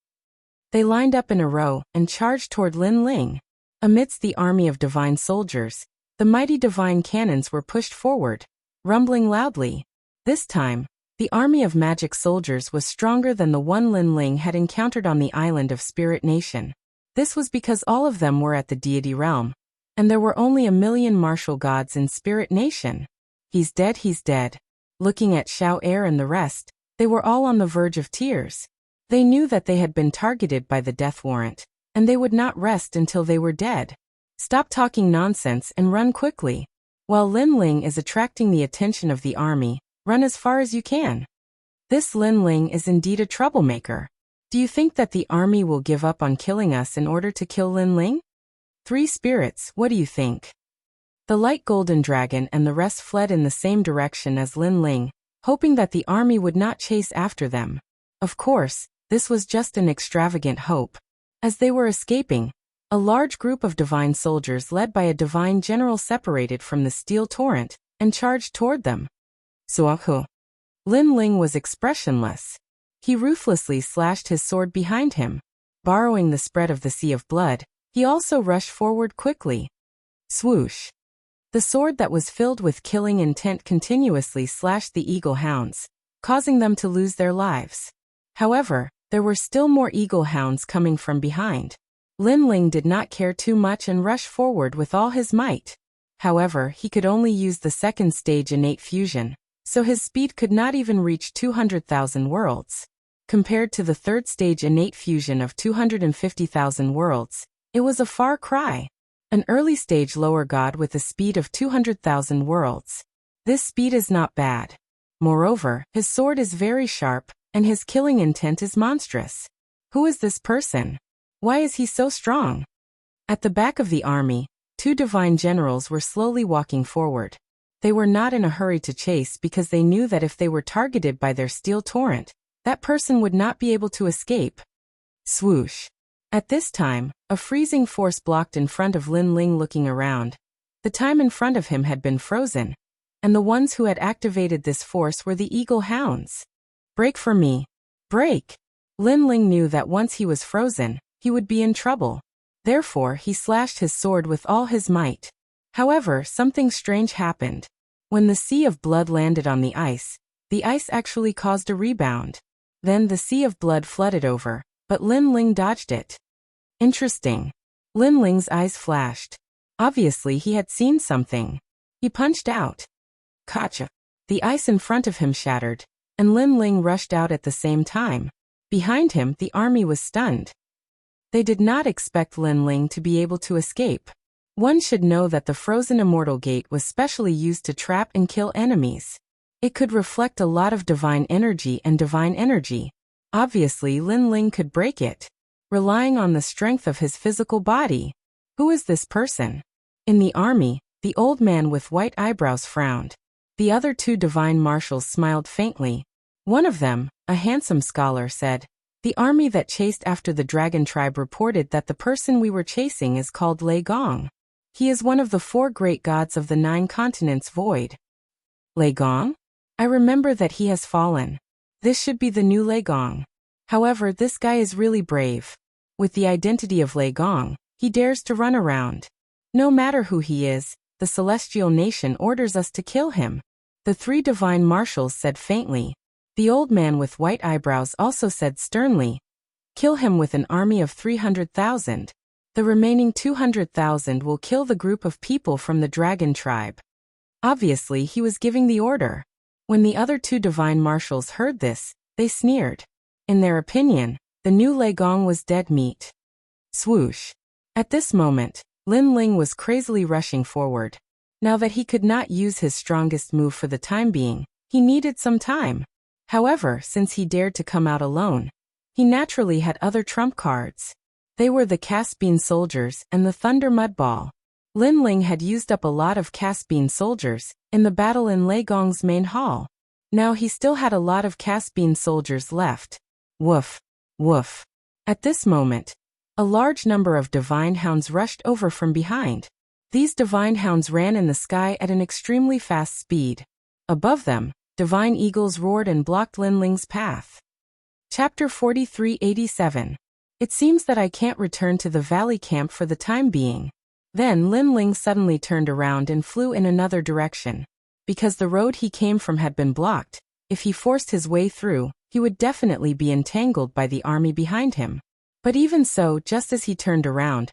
They lined up in a row and charged toward Lin Ling. Amidst the army of divine soldiers, the mighty divine cannons were pushed forward, rumbling loudly. This time, the army of magic soldiers was stronger than the one Lin Ling had encountered on the island of Spirit Nation. This was because all of them were at the deity realm, and there were only 1,000,000 martial gods in Spirit Nation. He's dead, he's dead. Looking at Xiao Er and the rest, they were all on the verge of tears. They knew that they had been targeted by the death warrant, and they would not rest until they were dead. Stop talking nonsense and run quickly. While Lin Ling is attracting the attention of the army, run as far as you can. This Lin Ling is indeed a troublemaker. Do you think that the army will give up on killing us in order to kill Lin Ling? 3 spirits, what do you think? The light golden dragon and the rest fled in the same direction as Lin Ling, hoping that the army would not chase after them. Of course, this was just an extravagant hope. As they were escaping, a large group of divine soldiers led by a divine general separated from the steel torrent and charged toward them. Suahu. Lin Ling was expressionless. He ruthlessly slashed his sword behind him. Borrowing the spread of the sea of blood, he also rushed forward quickly. Swoosh. The sword that was filled with killing intent continuously slashed the eagle hounds, causing them to lose their lives. However, there were still more eagle hounds coming from behind. Lin Ling did not care too much and rushed forward with all his might. However, he could only use the second stage innate fusion, so his speed could not even reach 200,000 worlds. Compared to the third stage innate fusion of 250,000 worlds, it was a far cry. An early stage lower god with a speed of 200,000 worlds. This speed is not bad. Moreover, his sword is very sharp, and his killing intent is monstrous. Who is this person? Why is he so strong? At the back of the army, 2 divine generals were slowly walking forward. They were not in a hurry to chase because they knew that if they were targeted by their steel torrent, that person would not be able to escape. Swoosh. At this time, a freezing force blocked in front of Lin Ling. Looking around, the time in front of him had been frozen, and the ones who had activated this force were the eagle hounds. Break for me. Break! Lin Ling knew that once he was frozen, he would be in trouble. Therefore, he slashed his sword with all his might. However, something strange happened. When the sea of blood landed on the ice actually caused a rebound. Then the sea of blood flooded over, but Lin Ling dodged it. Interesting. Lin Ling's eyes flashed. Obviously, he had seen something. He punched out. Gotcha. The ice in front of him shattered, and Lin Ling rushed out at the same time. Behind him, the army was stunned. They did not expect Lin Ling to be able to escape. One should know that the frozen immortal gate was specially used to trap and kill enemies. It could reflect a lot of divine energy and divine energy. Obviously, Lin Ling could break it, relying on the strength of his physical body. Who is this person? In the army, the old man with white eyebrows frowned. The other two divine marshals smiled faintly. One of them, a handsome scholar, said, "The army that chased after the dragon tribe reported that the person we were chasing is called Lei Gong. He is one of the 4 great gods of the 9 continents void." Lei Gong? I remember that he has fallen. This should be the new Lei Gong. However, this guy is really brave. With the identity of Lei Gong, he dares to run around. No matter who he is, the celestial nation orders us to kill him. The 3 divine marshals said faintly. The old man with white eyebrows also said sternly, "Kill him with an army of 300,000. The remaining 200,000 will kill the group of people from the dragon tribe." Obviously, he was giving the order. When the other 2 divine marshals heard this, they sneered. In their opinion, the new Lei Gong was dead meat. Swoosh. At this moment, Lin Ling was crazily rushing forward. Now that he could not use his strongest move for the time being, he needed some time. However, since he dared to come out alone, he naturally had other trump cards. They were the Caspian soldiers and the Thunder Mudball. Lin Ling had used up a lot of Caspian soldiers in the battle in Lei Gong's main hall. Now he still had a lot of Caspian soldiers left. Woof. Woof. At this moment, a large number of divine hounds rushed over from behind. These divine hounds ran in the sky at an extremely fast speed. Above them, divine eagles roared and blocked Lin Ling's path. Chapter 4387. It seems that I can't return to the valley camp for the time being. Then Lin Ling suddenly turned around and flew in another direction. Because the road he came from had been blocked, if he forced his way through, he would definitely be entangled by the army behind him. But even so, just as he turned around,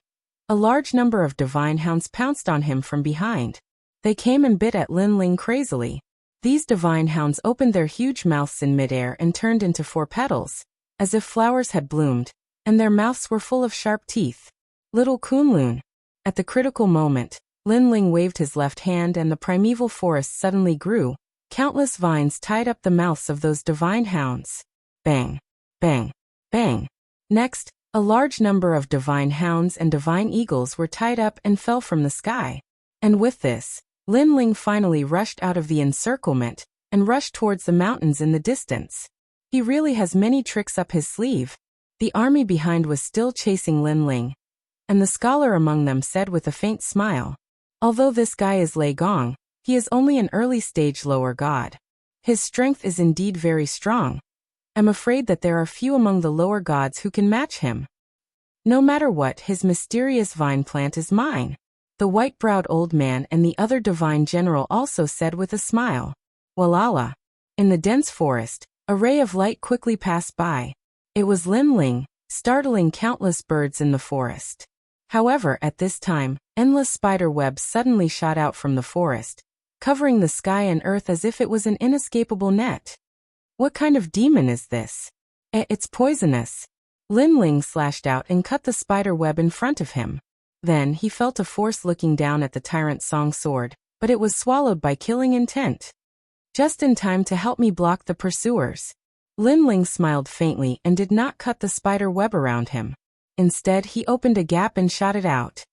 a large number of divine hounds pounced on him from behind. They came and bit at Lin Ling crazily. These divine hounds opened their huge mouths in midair and turned into 4 petals, as if flowers had bloomed, and their mouths were full of sharp teeth. Little Kunlun. At the critical moment, Lin Ling waved his left hand and the primeval forest suddenly grew. Countless vines tied up the mouths of those divine hounds. Bang. Bang. Bang. Next, a large number of divine hounds and divine eagles were tied up and fell from the sky. And with this, Lin Ling finally rushed out of the encirclement and rushed towards the mountains in the distance. He really has many tricks up his sleeve. The army behind was still chasing Lin Ling, and the scholar among them said with a faint smile, "Although this guy is Lei Gong, he is only an early-stage lower god. His strength is indeed very strong. I'm afraid that there are few among the lower gods who can match him. No matter what, his mysterious vine plant is mine." The white-browed old man and the other divine general also said with a smile. Walala. In the dense forest, a ray of light quickly passed by. It was Lin Ling, startling countless birds in the forest. However, at this time, endless spider webs suddenly shot out from the forest, covering the sky and earth as if it was an inescapable net. What kind of demon is this? It's poisonous. Lin Ling slashed out and cut the spider web in front of him. Then he felt a force looking down at the tyrant song sword, but it was swallowed by killing intent. Just in time to help me block the pursuers. Lin Ling smiled faintly and did not cut the spider web around him. Instead, he opened a gap and shot it out.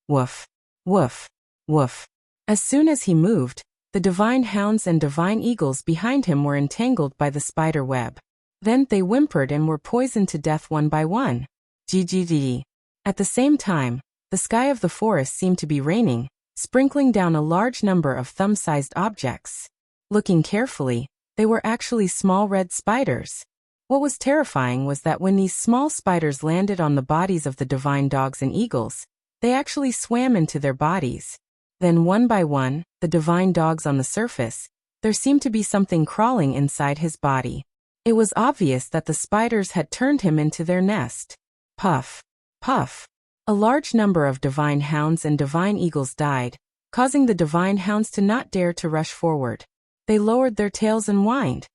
Woof. Woof. Woof. As soon as he moved, the divine hounds and divine eagles behind him were entangled by the spider web. Then they whimpered and were poisoned to death one by one. GGD. At the same time, the sky of the forest seemed to be raining, sprinkling down a large number of thumb-sized objects. Looking carefully, they were actually small red spiders. What was terrifying was that when these small spiders landed on the bodies of the divine dogs and eagles, they actually swam into their bodies. Then one by one, the divine dogs on the surface, there seemed to be something crawling inside his body. It was obvious that the spiders had turned him into their nest. Puff, puff. A large number of divine hounds and divine eagles died, causing the divine hounds to not dare to rush forward. They lowered their tails and whined.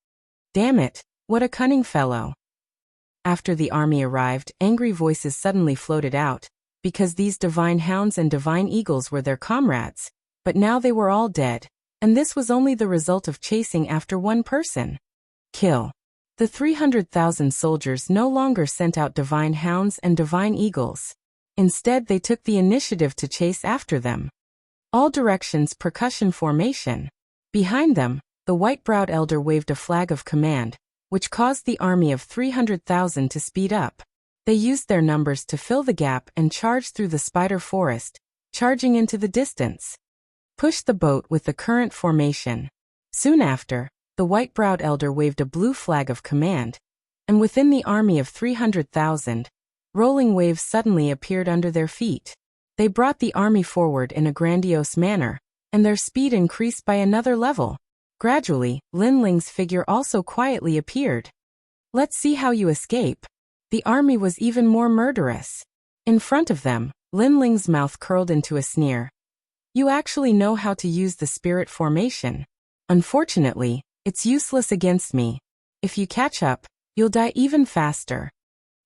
Damn it, what a cunning fellow. After the army arrived, angry voices suddenly floated out, because these divine hounds and divine eagles were their comrades, but now they were all dead, and this was only the result of chasing after one person. Kill. The 300,000 soldiers no longer sent out divine hounds and divine eagles. Instead, they took the initiative to chase after them. All directions percussion formation. Behind them, the white-browed elder waved a flag of command, which caused the army of 300,000 to speed up. They used their numbers to fill the gap and charged through the spider forest, charging into the distance. Push the boat with the current formation. Soon after, the white-browed elder waved a blue flag of command, and within the army of 300,000, rolling waves suddenly appeared under their feet. They brought the army forward in a grandiose manner, and their speed increased by another level. Gradually, Lin Ling's figure also quietly appeared. Let's see how you escape. The army was even more murderous. In front of them, Lin Ling's mouth curled into a sneer. You actually know how to use the spirit formation. Unfortunately, it's useless against me. If you catch up, you'll die even faster.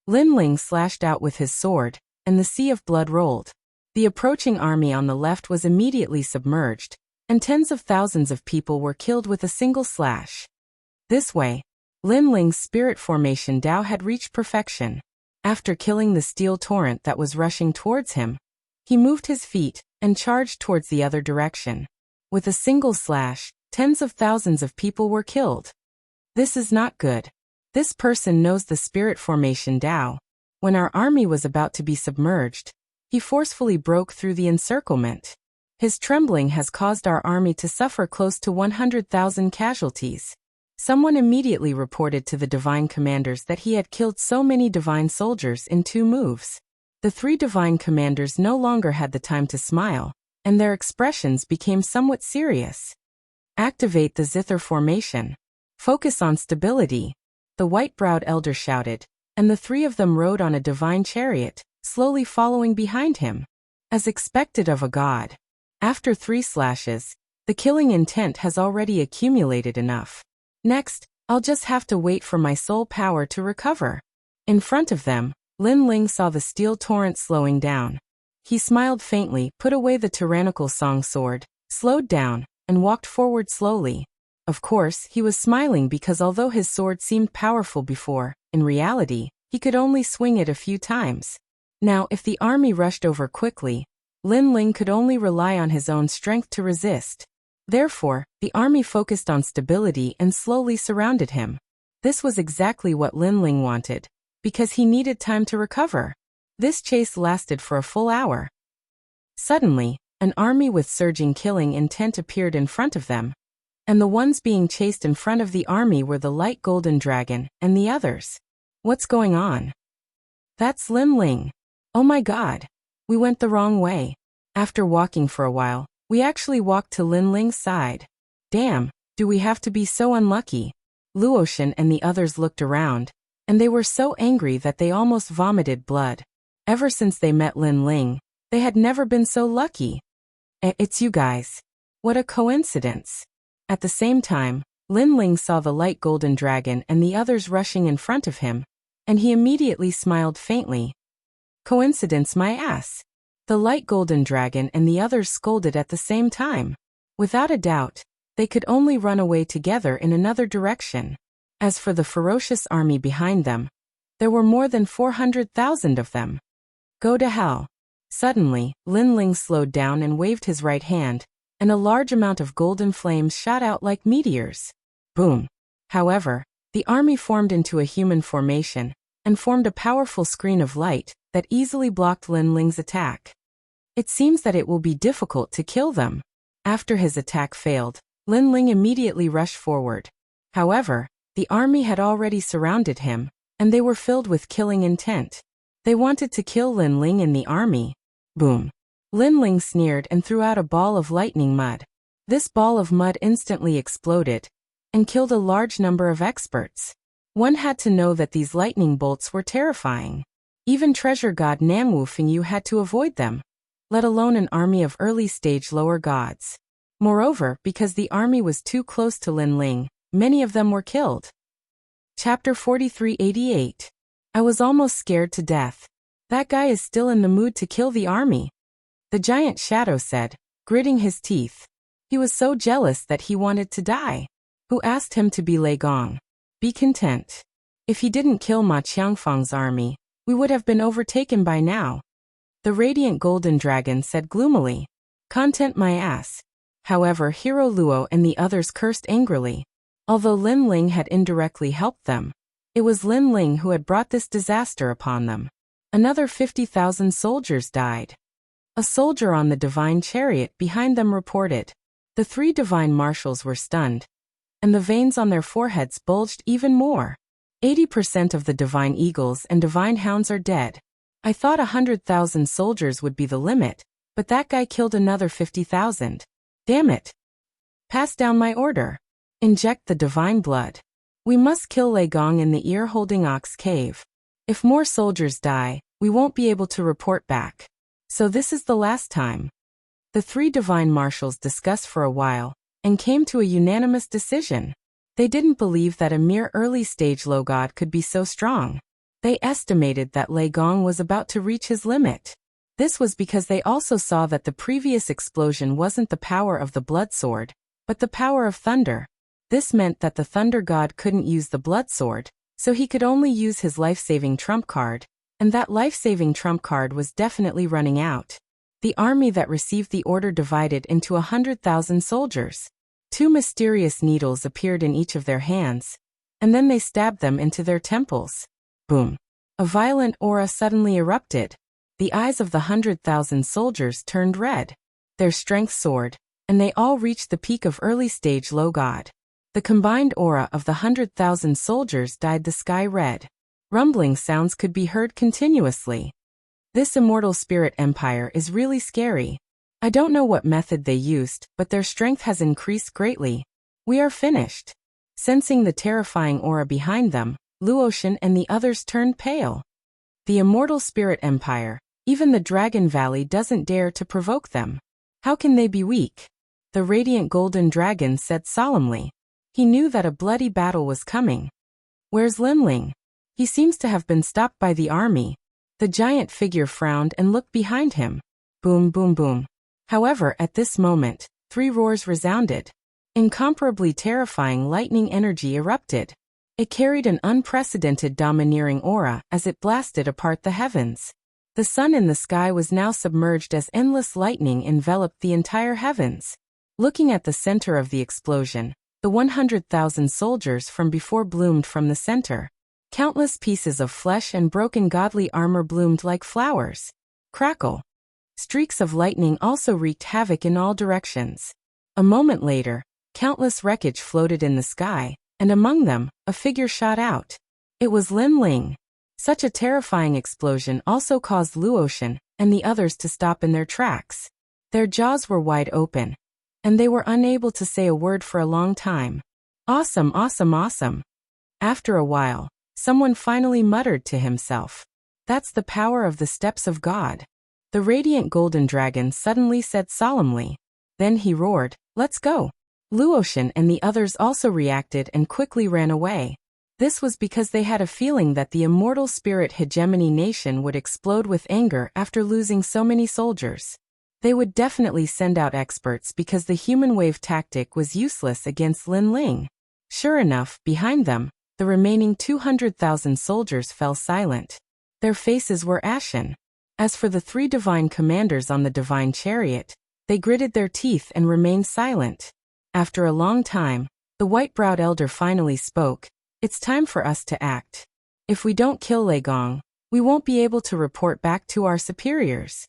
Lin Ling slashed out with his sword, and the sea of blood rolled. The approaching army on the left was immediately submerged, and tens of thousands of people were killed with a single slash. This way, Lin Ling's spirit formation Dao had reached perfection. After killing the steel torrent that was rushing towards him, he moved his feet and charged towards the other direction. With a single slash, tens of thousands of people were killed. This is not good. This person knows the spirit formation Dao. When our army was about to be submerged, he forcefully broke through the encirclement. His trembling has caused our army to suffer close to 100,000 casualties. Someone immediately reported to the divine commanders that he had killed so many divine soldiers in 2 moves. The 3 divine commanders no longer had the time to smile, and their expressions became somewhat serious. Activate the zither formation. Focus on stability. The white-browed elder shouted, and the 3 of them rode on a divine chariot, slowly following behind him. As expected of a god. After 3 slashes, the killing intent has already accumulated enough. Next, I'll just have to wait for my soul power to recover. In front of them, Lin Ling saw the steel torrent slowing down. He smiled faintly, put away the tyrannical song sword, slowed down, and walked forward slowly. Of course, he was smiling because although his sword seemed powerful before, in reality, he could only swing it a few times. Now, if the army rushed over quickly, Lin Ling could only rely on his own strength to resist. Therefore, the army focused on stability and slowly surrounded him. This was exactly what Lin Ling wanted, because he needed time to recover. This chase lasted for a full hour. Suddenly, an army with surging killing intent appeared in front of them, and the ones being chased in front of the army were the light golden dragon and the others. What's going on? That's Lin Ling. Oh my god. We went the wrong way. After walking for a while, we actually walked to Lin Ling's side. Damn, do we have to be so unlucky? Luotian and the others looked around, and they were so angry that they almost vomited blood. Ever since they met Lin Ling, they had never been so lucky. It's you guys. What a coincidence. At the same time, Lin Ling saw the light golden dragon and the others rushing in front of him, and he immediately smiled faintly. Coincidence my ass. The light golden dragon and the others scolded at the same time. Without a doubt, they could only run away together in another direction. As for the ferocious army behind them, there were more than 400,000 of them. Go to hell. Suddenly, Lin Ling slowed down and waved his right hand, and a large amount of golden flames shot out like meteors. Boom. However, the army formed into a human formation, and formed a powerful screen of light that easily blocked Lin Ling's attack. It seems that it will be difficult to kill them. After his attack failed, Lin Ling immediately rushed forward. However, the army had already surrounded him, and they were filled with killing intent. They wanted to kill Lin Ling and the army. Boom. Lin Ling sneered and threw out a ball of lightning mud. This ball of mud instantly exploded and killed a large number of experts. One had to know that these lightning bolts were terrifying. Even treasure god Nanwu Fengyu had to avoid them, let alone an army of early-stage lower gods. Moreover, because the army was too close to Lin Ling, many of them were killed. Chapter 4388. I was almost scared to death. That guy is still in the mood to kill the army. The giant shadow said, gritting his teeth. He was so jealous that he wanted to die. Who asked him to be Lei Gong? Be content. If he didn't kill Ma Qiangfang's army, we would have been overtaken by now. The radiant golden dragon said gloomily. Content my ass. However, Hero Luo and the others cursed angrily. Although Lin Ling had indirectly helped them, it was Lin Ling who had brought this disaster upon them. Another 50,000 soldiers died. A soldier on the divine chariot behind them reported. The 3 divine marshals were stunned, and the veins on their foreheads bulged even more. 80% of the divine eagles and divine hounds are dead. I thought 100,000 soldiers would be the limit, but that guy killed another 50,000. Damn it. Pass down my order. Inject the divine blood. We must kill Lei Gong in the ear-holding ox cave. If more soldiers die, we won't be able to report back. So this is the last time. The 3 divine marshals discussed for a while, and came to a unanimous decision. They didn't believe that a mere early-stage low god could be so strong. They estimated that Lei Gong was about to reach his limit. This was because they also saw that the previous explosion wasn't the power of the blood sword, but the power of thunder. This meant that the thunder god couldn't use the blood sword, so he could only use his life-saving trump card, and that life-saving trump card was definitely running out. The army that received the order divided into 100,000 soldiers. 2 mysterious needles appeared in each of their hands, and then they stabbed them into their temples. Boom. A violent aura suddenly erupted. The eyes of the 100,000 soldiers turned red. Their strength soared, and they all reached the peak of early-stage low god. The combined aura of the 100,000 soldiers dyed the sky red. Rumbling sounds could be heard continuously. This immortal spirit empire is really scary. I don't know what method they used, but their strength has increased greatly. We are finished. Sensing the terrifying aura behind them, Luotian and the others turned pale. The immortal spirit empire, even the Dragon Valley doesn't dare to provoke them. How can they be weak? The radiant golden dragon said solemnly. He knew that a bloody battle was coming. Where's Lin Ling? He seems to have been stopped by the army. The giant figure frowned and looked behind him. Boom, boom, boom. However, at this moment, 3 roars resounded. Incomparably terrifying lightning energy erupted. It carried an unprecedented domineering aura as it blasted apart the heavens. The sun in the sky was now submerged as endless lightning enveloped the entire heavens. Looking at the center of the explosion, the 100,000 soldiers from before bloomed from the center. Countless pieces of flesh and broken godly armor bloomed like flowers. Crackle. Streaks of lightning also wreaked havoc in all directions. A moment later, countless wreckage floated in the sky, and among them, a figure shot out. It was Lin Ling. Such a terrifying explosion also caused Luotian and the others to stop in their tracks. Their jaws were wide open, and they were unable to say a word for a long time. Awesome, awesome, awesome. After a while, someone finally muttered to himself. That's the power of the steps of God. The radiant golden dragon suddenly said solemnly. Then he roared, let's go. Luotian and the others also reacted and quickly ran away. This was because they had a feeling that the immortal spirit hegemony nation would explode with anger after losing so many soldiers. They would definitely send out experts because the human wave tactic was useless against Lin Ling. Sure enough, behind them, the remaining 200,000 soldiers fell silent. Their faces were ashen. As for the 3 divine commanders on the divine chariot, they gritted their teeth and remained silent. After a long time, the white-browed elder finally spoke. It's time for us to act. If we don't kill Lei Gong, we won't be able to report back to our superiors.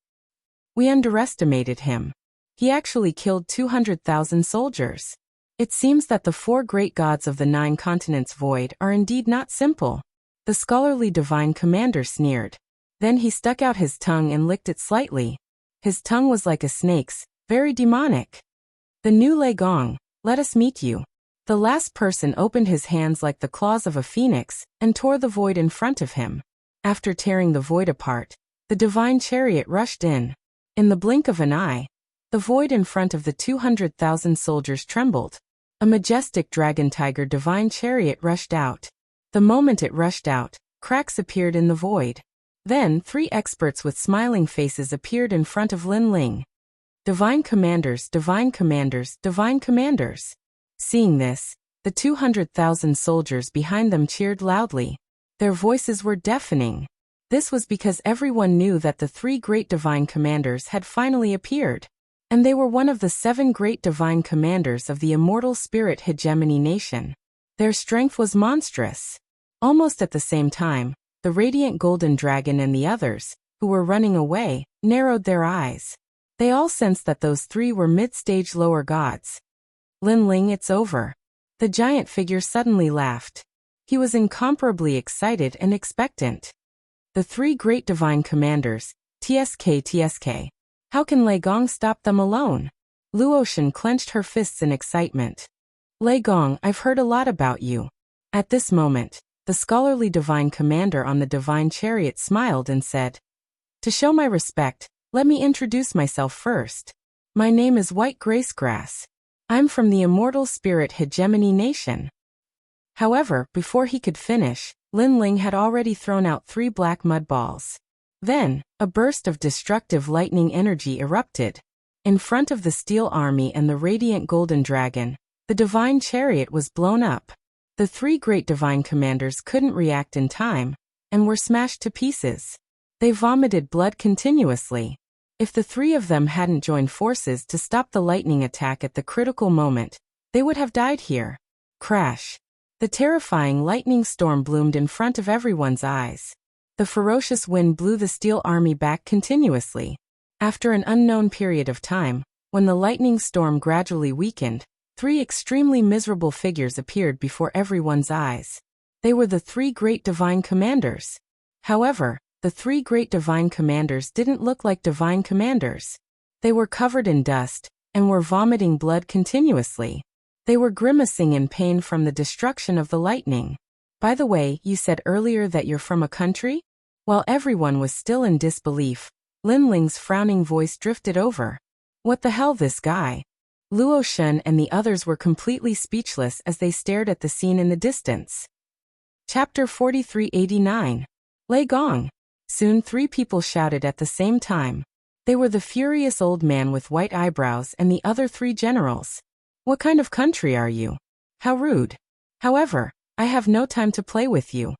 We underestimated him. He actually killed 200,000 soldiers. It seems that the 4 great gods of the 9 continents void are indeed not simple. The scholarly divine commander sneered. Then he stuck out his tongue and licked it slightly. His tongue was like a snake's, very demonic. The new Lei Gong, let us meet you. The last person opened his hands like the claws of a phoenix and tore the void in front of him. After tearing the void apart, the divine chariot rushed in. In the blink of an eye, the void in front of the 200,000 soldiers trembled. A majestic dragon tiger divine chariot rushed out. The moment it rushed out, cracks appeared in the void. Then 3 experts with smiling faces appeared in front of Lin Ling. Divine commanders, divine commanders, divine commanders. Seeing this, the 200,000 soldiers behind them cheered loudly. Their voices were deafening. This was because everyone knew that the 3 great divine commanders had finally appeared. And they were one of the 7 great divine commanders of the immortal spirit hegemony nation. Their strength was monstrous. Almost at the same time, the radiant golden dragon and the others, who were running away, narrowed their eyes. They all sensed that those 3 were mid-stage lower gods. Lin Ling, it's over. The giant figure suddenly laughed. He was incomparably excited and expectant. The 3 great divine commanders, TSK. How can Lei Gong stop them alone? Luotian clenched her fists in excitement. Lei Gong, I've heard a lot about you. At this moment, the scholarly divine commander on the divine chariot smiled and said, to show my respect, let me introduce myself first. My name is White Gracegrass. I'm from the immortal spirit hegemony nation. However, before he could finish, Lin Ling had already thrown out 3 black mud balls. Then, a burst of destructive lightning energy erupted. In front of the steel army and the radiant golden dragon, the divine chariot was blown up. The 3 great divine commanders couldn't react in time, and were smashed to pieces. They vomited blood continuously. If the 3 of them hadn't joined forces to stop the lightning attack at the critical moment, they would have died here. Crash. The terrifying lightning storm bloomed in front of everyone's eyes. The ferocious wind blew the steel army back continuously. After an unknown period of time, when the lightning storm gradually weakened, 3 extremely miserable figures appeared before everyone's eyes. They were the 3 great divine commanders. However, the 3 great divine commanders didn't look like divine commanders. They were covered in dust, and were vomiting blood continuously. They were grimacing in pain from the destruction of the lightning. By the way, you said earlier that you're from a country? While everyone was still in disbelief, Lin Ling's frowning voice drifted over. What the hell, this guy? Luotian and the others were completely speechless as they stared at the scene in the distance. Chapter 4389. Lei Gong. Soon 3 people shouted at the same time. They were the furious old man with white eyebrows and the other 3 generals. What kind of country are you? How rude. However, I have no time to play with you.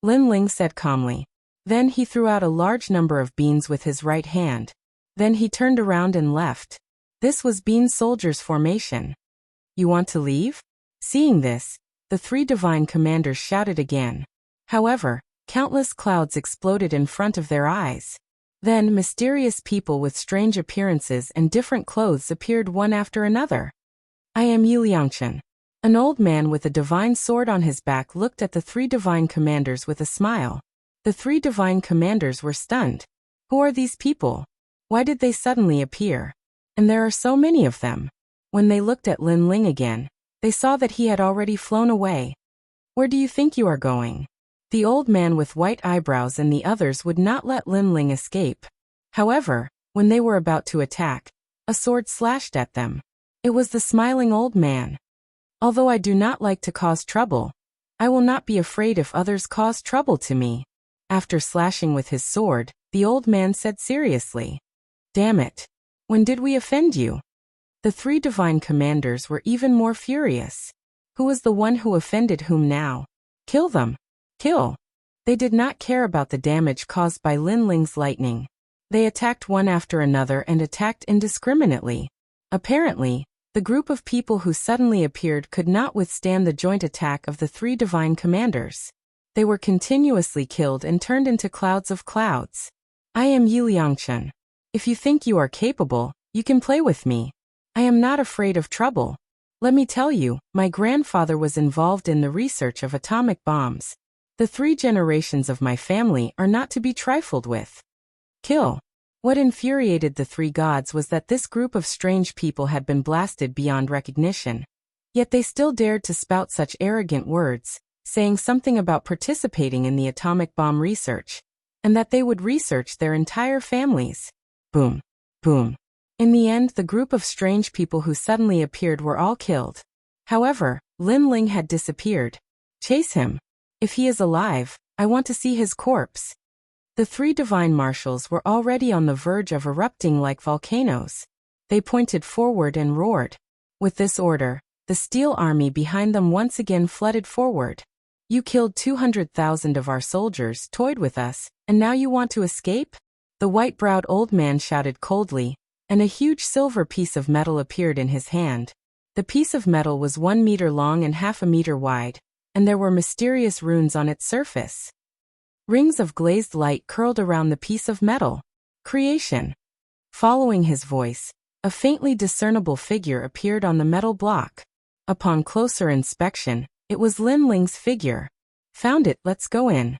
Lin Ling said calmly. Then he threw out a large number of beans with his right hand. Then he turned around and left. This was Bean Soldiers' formation. You want to leave? Seeing this, the 3 divine commanders shouted again. However, countless clouds exploded in front of their eyes. Then mysterious people with strange appearances and different clothes appeared one after another. I am Yi Liangchen. An old man with a divine sword on his back looked at the 3 divine commanders with a smile. The 3 divine commanders were stunned. Who are these people? Why did they suddenly appear? And there are so many of them. When they looked at Lin Ling again, they saw that he had already flown away. Where do you think you are going? The old man with white eyebrows and the others would not let Lin Ling escape. However, when they were about to attack, a sword slashed at them. It was the smiling old man. Although I do not like to cause trouble, I will not be afraid if others cause trouble to me. After slashing with his sword, the old man said seriously. Damn it. When did we offend you? The 3 divine commanders were even more furious. Who was the one who offended whom now? Kill them. Kill. They did not care about the damage caused by Lin Ling's lightning. They attacked one after another and attacked indiscriminately. Apparently, the group of people who suddenly appeared could not withstand the joint attack of the 3 divine commanders. They were continuously killed and turned into clouds of clouds. I am Yi Liangchen. If you think you are capable, you can play with me. I am not afraid of trouble. Let me tell you, my grandfather was involved in the research of atomic bombs. The 3 generations of my family are not to be trifled with. Kill. What infuriated the 3 gods was that this group of strange people had been blasted beyond recognition. Yet they still dared to spout such arrogant words, saying something about participating in the atomic bomb research, and that they would research their entire families. Boom. Boom. In the end, the group of strange people who suddenly appeared were all killed. However, Lin Ling had disappeared. Chase him. If he is alive, I want to see his corpse. The 3 divine marshals were already on the verge of erupting like volcanoes. They pointed forward and roared. With this order, the steel army behind them once again flooded forward. You killed 200,000 of our soldiers, toyed with us, and now you want to escape? The white-browed old man shouted coldly, and a huge silver piece of metal appeared in his hand. The piece of metal was 1 meter long and half a meter wide, and there were mysterious runes on its surface. Rings of glazed light curled around the piece of metal. Creation. Following his voice, a faintly discernible figure appeared on the metal block. Upon closer inspection, it was Lin Ling's figure. Found it, let's go in.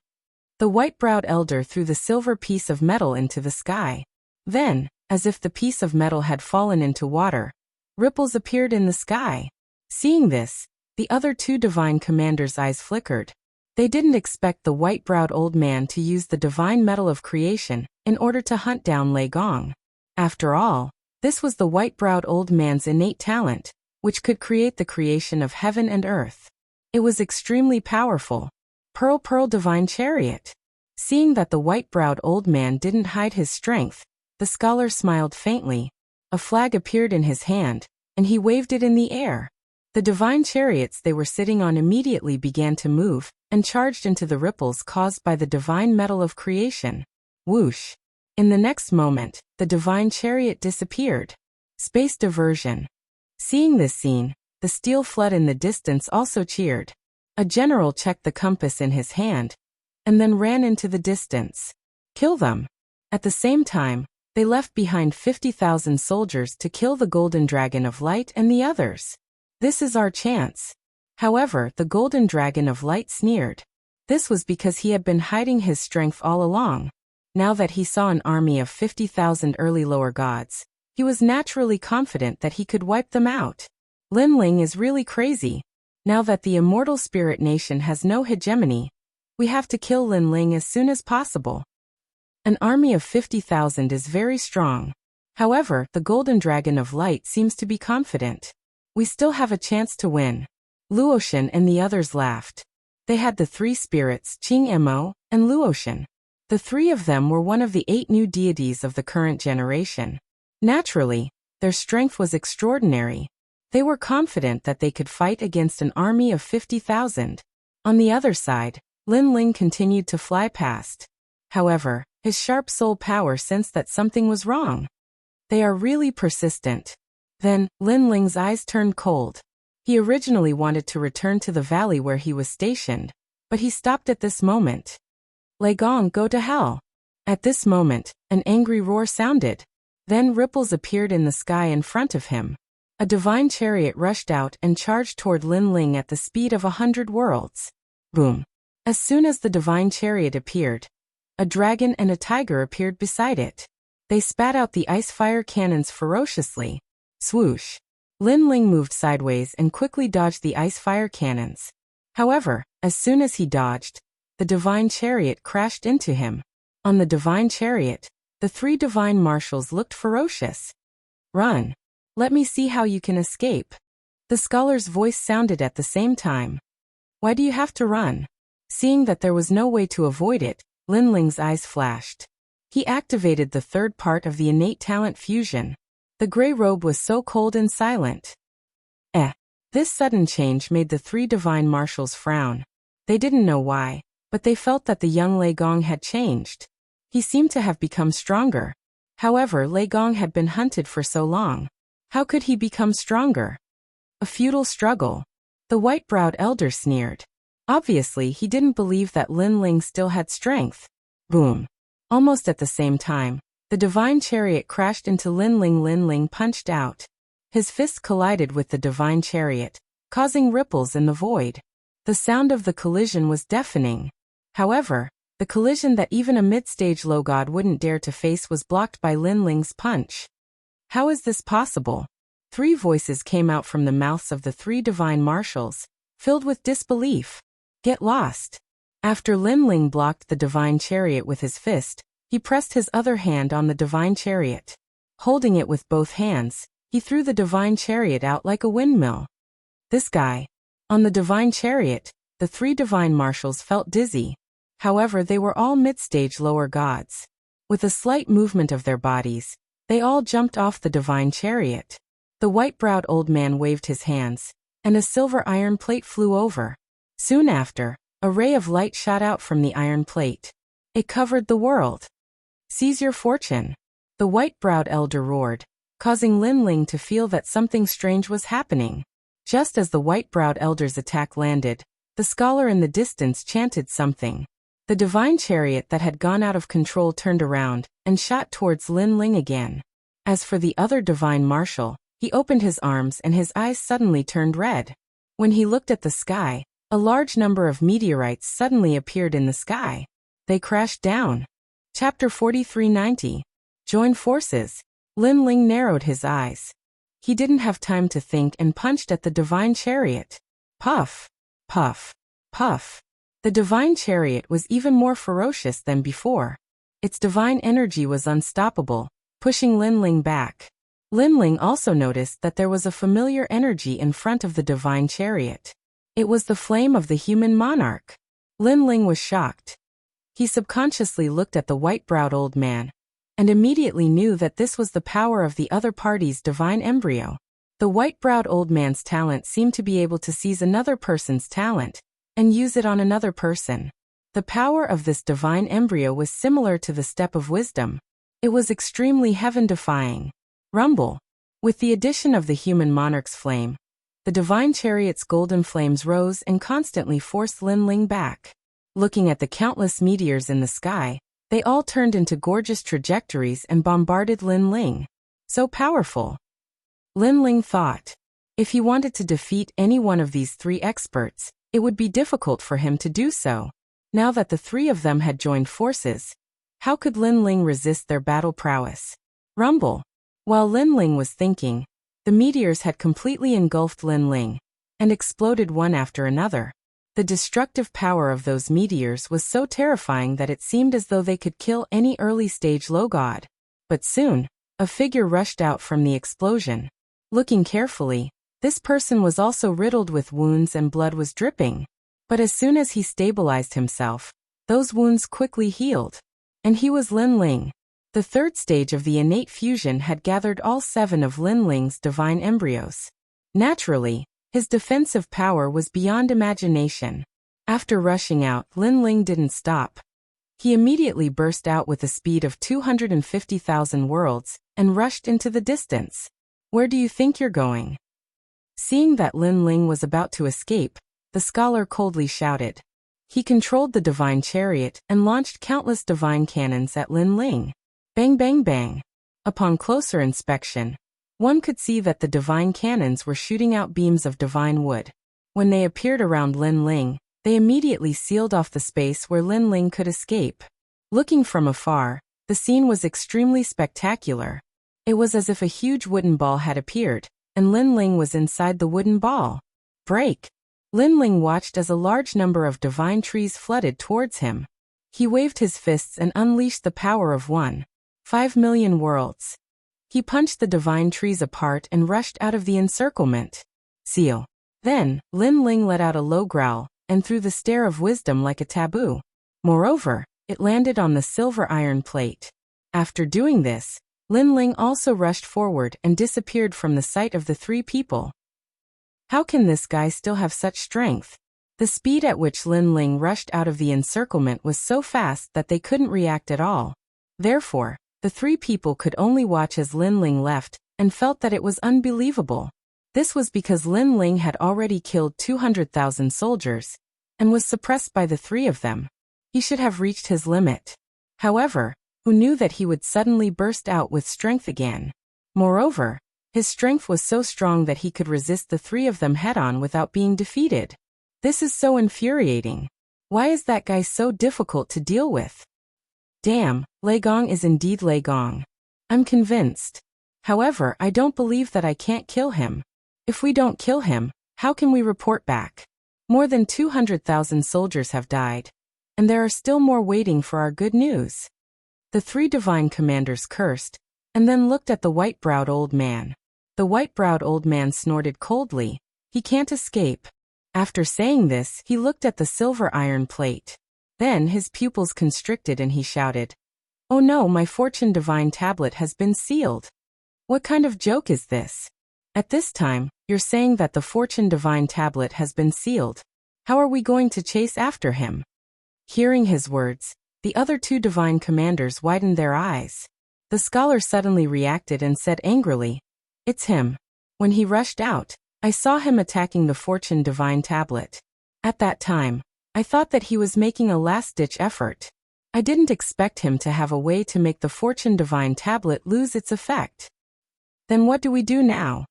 The white-browed elder threw the silver piece of metal into the sky. Then, as if the piece of metal had fallen into water, ripples appeared in the sky. Seeing this, the other 2 divine commanders' eyes flickered. They didn't expect the white-browed old man to use the divine metal of creation in order to hunt down Lei Gong. After all, this was the white-browed old man's innate talent, which could create the creation of heaven and earth. It was extremely powerful. Pearl divine chariot. Seeing that the white-browed old man didn't hide his strength, the scholar smiled faintly. A flag appeared in his hand, and he waved it in the air. The divine chariots they were sitting on immediately began to move, and charged into the ripples caused by the divine metal of creation. Whoosh! In the next moment, the divine chariot disappeared. Space diversion. Seeing this scene, the steel flood in the distance also cheered. A general checked the compass in his hand, and then ran into the distance. Kill them. At the same time, they left behind 50,000 soldiers to kill the Golden Dragon of Light and the others. This is our chance. However, the Golden Dragon of Light sneered. This was because he had been hiding his strength all along. Now that he saw an army of 50,000 early lower gods, he was naturally confident that he could wipe them out. Lin Ling is really crazy. Now that the immortal spirit nation has no hegemony, we have to kill Lin Ling as soon as possible. An army of 50,000 is very strong. However, the Golden Dragon of Light seems to be confident. We still have a chance to win. Luotian and the others laughed. They had the 3 spirits, Qing Mo and Luotian. The 3 of them were one of the 8 new deities of the current generation. Naturally, their strength was extraordinary. They were confident that they could fight against an army of 50,000. On the other side, Lin Ling continued to fly past. However, his sharp soul power sensed that something was wrong. They are really persistent. Then, Lin Ling's eyes turned cold. He originally wanted to return to the valley where he was stationed, but he stopped at this moment. Lei Gong, go to hell. At this moment, an angry roar sounded. Then ripples appeared in the sky in front of him. A divine chariot rushed out and charged toward Lin Ling at the speed of 100 worlds. Boom. As soon as the divine chariot appeared, a dragon and a tiger appeared beside it. They spat out the ice fire cannons ferociously. Swoosh. Lin Ling moved sideways and quickly dodged the ice fire cannons. However, as soon as he dodged, the divine chariot crashed into him. On the divine chariot, the 3 divine marshals looked ferocious. Run. Let me see how you can escape. The scholar's voice sounded at the same time. Why do you have to run? Seeing that there was no way to avoid it, Lin Ling's eyes flashed. He activated the 3rd part of the innate talent fusion. The gray robe was so cold and silent. This sudden change made the 3 divine marshals frown. They didn't know why, but they felt that the young Lei Gong had changed. He seemed to have become stronger. However, Lei Gong had been hunted for so long. How could he become stronger? A futile struggle. The white-browed elder sneered. Obviously, he didn't believe that Lin Ling still had strength. Boom. Almost at the same time, The divine chariot crashed into Lin Ling. Lin Ling punched out. His fist collided with the divine chariot, causing ripples in the void. The sound of the collision was deafening. However, the collision that even a mid-stage low god wouldn't dare to face was blocked by Lin Ling's punch. How is this possible? 3 voices came out from the mouths of the 3 divine marshals, filled with disbelief. Get lost. After Lin Ling blocked the divine chariot with his fist, he pressed his other hand on the divine chariot. Holding it with both hands, he threw the divine chariot out like a windmill. This guy. On the divine chariot, the 3 divine marshals felt dizzy. However, they were all mid-stage lower gods. With a slight movement of their bodies, they all jumped off the divine chariot. The white-browed old man waved his hands, and a silver iron plate flew over. Soon after, a ray of light shot out from the iron plate. It covered the world. Seize your fortune. The white-browed elder roared, causing Lin Ling to feel that something strange was happening. Just as the white-browed elder's attack landed, the scholar in the distance chanted something. The divine chariot that had gone out of control turned around and shot towards Lin Ling again. As for the other divine marshal, he opened his arms and his eyes suddenly turned red. When he looked at the sky, a large number of meteorites suddenly appeared in the sky. They crashed down. Chapter 4390. Join forces. Lin Ling narrowed his eyes. He didn't have time to think and punched at the divine chariot. Puff, puff, puff. The divine chariot was even more ferocious than before. Its divine energy was unstoppable, pushing Lin Ling back. Lin Ling also noticed that there was a familiar energy in front of the divine chariot. It was the flame of the human monarch. Lin Ling was shocked. He subconsciously looked at the white-browed old man, and immediately knew that this was the power of the other party's divine embryo. The white-browed old man's talent seemed to be able to seize another person's talent and use it on another person. The power of this divine embryo was similar to the step of wisdom. It was extremely heaven-defying. Rumble. With the addition of the human monarch's flame, the divine chariot's golden flames rose and constantly forced Lin Ling back. Looking at the countless meteors in the sky, they all turned into gorgeous trajectories and bombarded Lin Ling. So powerful. Lin Ling thought. If he wanted to defeat any one of these 3 experts, it would be difficult for him to do so. Now that the 3 of them had joined forces, how could Lin Ling resist their battle prowess? Rumble. While Lin Ling was thinking, the meteors had completely engulfed Lin Ling and exploded one after another. The destructive power of those meteors was so terrifying that it seemed as though they could kill any early-stage low god. But soon, a figure rushed out from the explosion. Looking carefully, this person was also riddled with wounds and blood was dripping. But as soon as he stabilized himself, those wounds quickly healed. And he was Lin Ling. The 3rd stage of the innate fusion had gathered all 7 of Lin Ling's divine embryos. Naturally, his defensive power was beyond imagination. After rushing out, Lin Ling didn't stop. He immediately burst out with a speed of 250,000 worlds and rushed into the distance. Where do you think you're going? Seeing that Lin Ling was about to escape, the scholar coldly shouted. He controlled the divine chariot and launched countless divine cannons at Lin Ling. Bang bang bang. Upon closer inspection, one could see that the divine cannons were shooting out beams of divine wood. When they appeared around Lin Ling, they immediately sealed off the space where Lin Ling could escape. Looking from afar, the scene was extremely spectacular. It was as if a huge wooden ball had appeared, and Lin Ling was inside the wooden ball. Break! Lin Ling watched as a large number of divine trees flooded towards him. He waved his fists and unleashed the power of 1.5 million worlds. He punched the divine trees apart and rushed out of the encirclement. Seal. Then, Lin Ling let out a low growl and threw the stare of wisdom like a taboo. Moreover, it landed on the silver iron plate. After doing this, Lin Ling also rushed forward and disappeared from the sight of the 3 people. How can this guy still have such strength? The speed at which Lin Ling rushed out of the encirclement was so fast that they couldn't react at all. Therefore, the 3 people could only watch as Lin Ling left and felt that it was unbelievable. This was because Lin Ling had already killed 200,000 soldiers and was suppressed by the 3 of them. He should have reached his limit. However, who knew that he would suddenly burst out with strength again. Moreover, his strength was so strong that he could resist the three of them head-on without being defeated. This is so infuriating. Why is that guy so difficult to deal with? Damn, Lei Gong is indeed Lei Gong. I'm convinced. However, I don't believe that I can't kill him. If we don't kill him, how can we report back? More than 200,000 soldiers have died. And there are still more waiting for our good news. The three divine commanders cursed, and then looked at the white-browed old man. The white-browed old man snorted coldly. He can't escape. After saying this, he looked at the silver iron plate. Then his pupils constricted and he shouted, "Oh no, my fortune divine tablet has been sealed. What kind of joke is this? At this time, you're saying that the fortune divine tablet has been sealed. How are we going to chase after him?" Hearing his words, the other two divine commanders widened their eyes. The scholar suddenly reacted and said angrily, "It's him. When he rushed out, I saw him attacking the fortune divine tablet. At that time, I thought that he was making a last-ditch effort. I didn't expect him to have a way to make the fortune divine tablet lose its effect. Then what do we do now?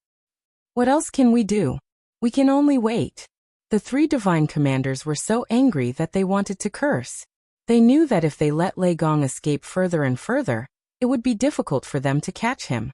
What else can we do? We can only wait." The three divine commanders were so angry that they wanted to curse. They knew that if they let Lei Gong escape further and further, it would be difficult for them to catch him.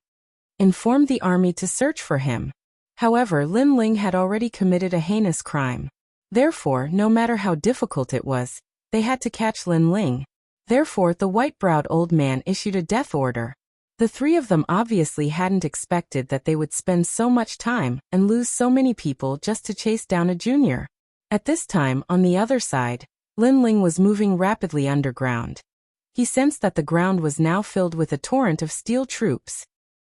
Inform the army to search for him. However, Lin Ling had already committed a heinous crime. Therefore, no matter how difficult it was, they had to catch Lin Ling. Therefore, the white-browed old man issued a death order. The three of them obviously hadn't expected that they would spend so much time and lose so many people just to chase down a junior. At this time, on the other side, Lin Ling was moving rapidly underground. He sensed that the ground was now filled with a torrent of steel troops.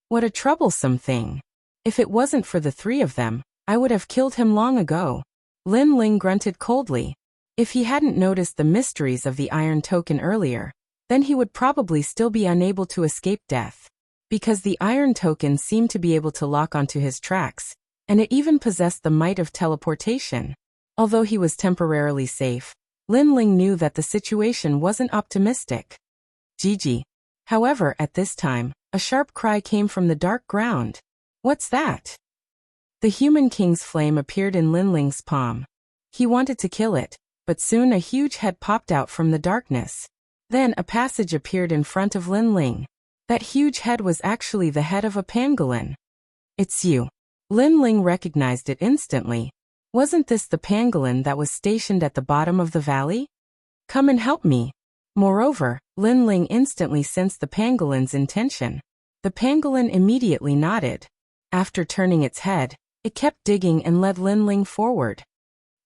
What a troublesome thing. If it wasn't for the three of them, I would have killed him long ago. Lin Ling grunted coldly. If he hadn't noticed the mysteries of the iron token earlier, then he would probably still be unable to escape death. Because the iron token seemed to be able to lock onto his tracks, and it even possessed the might of teleportation. Although he was temporarily safe, Lin Ling knew that the situation wasn't optimistic. GG. However, at this time, a sharp cry came from the dark ground. What's that? The human king's flame appeared in Lin Ling's palm. He wanted to kill it, but soon a huge head popped out from the darkness. Then a passage appeared in front of Lin Ling. That huge head was actually the head of a pangolin. "It's you." Lin Ling recognized it instantly. Wasn't this the pangolin that was stationed at the bottom of the valley? "Come and help me." Moreover, Lin Ling instantly sensed the pangolin's intention. The pangolin immediately nodded. After turning its head, it kept digging and led Lin Ling forward.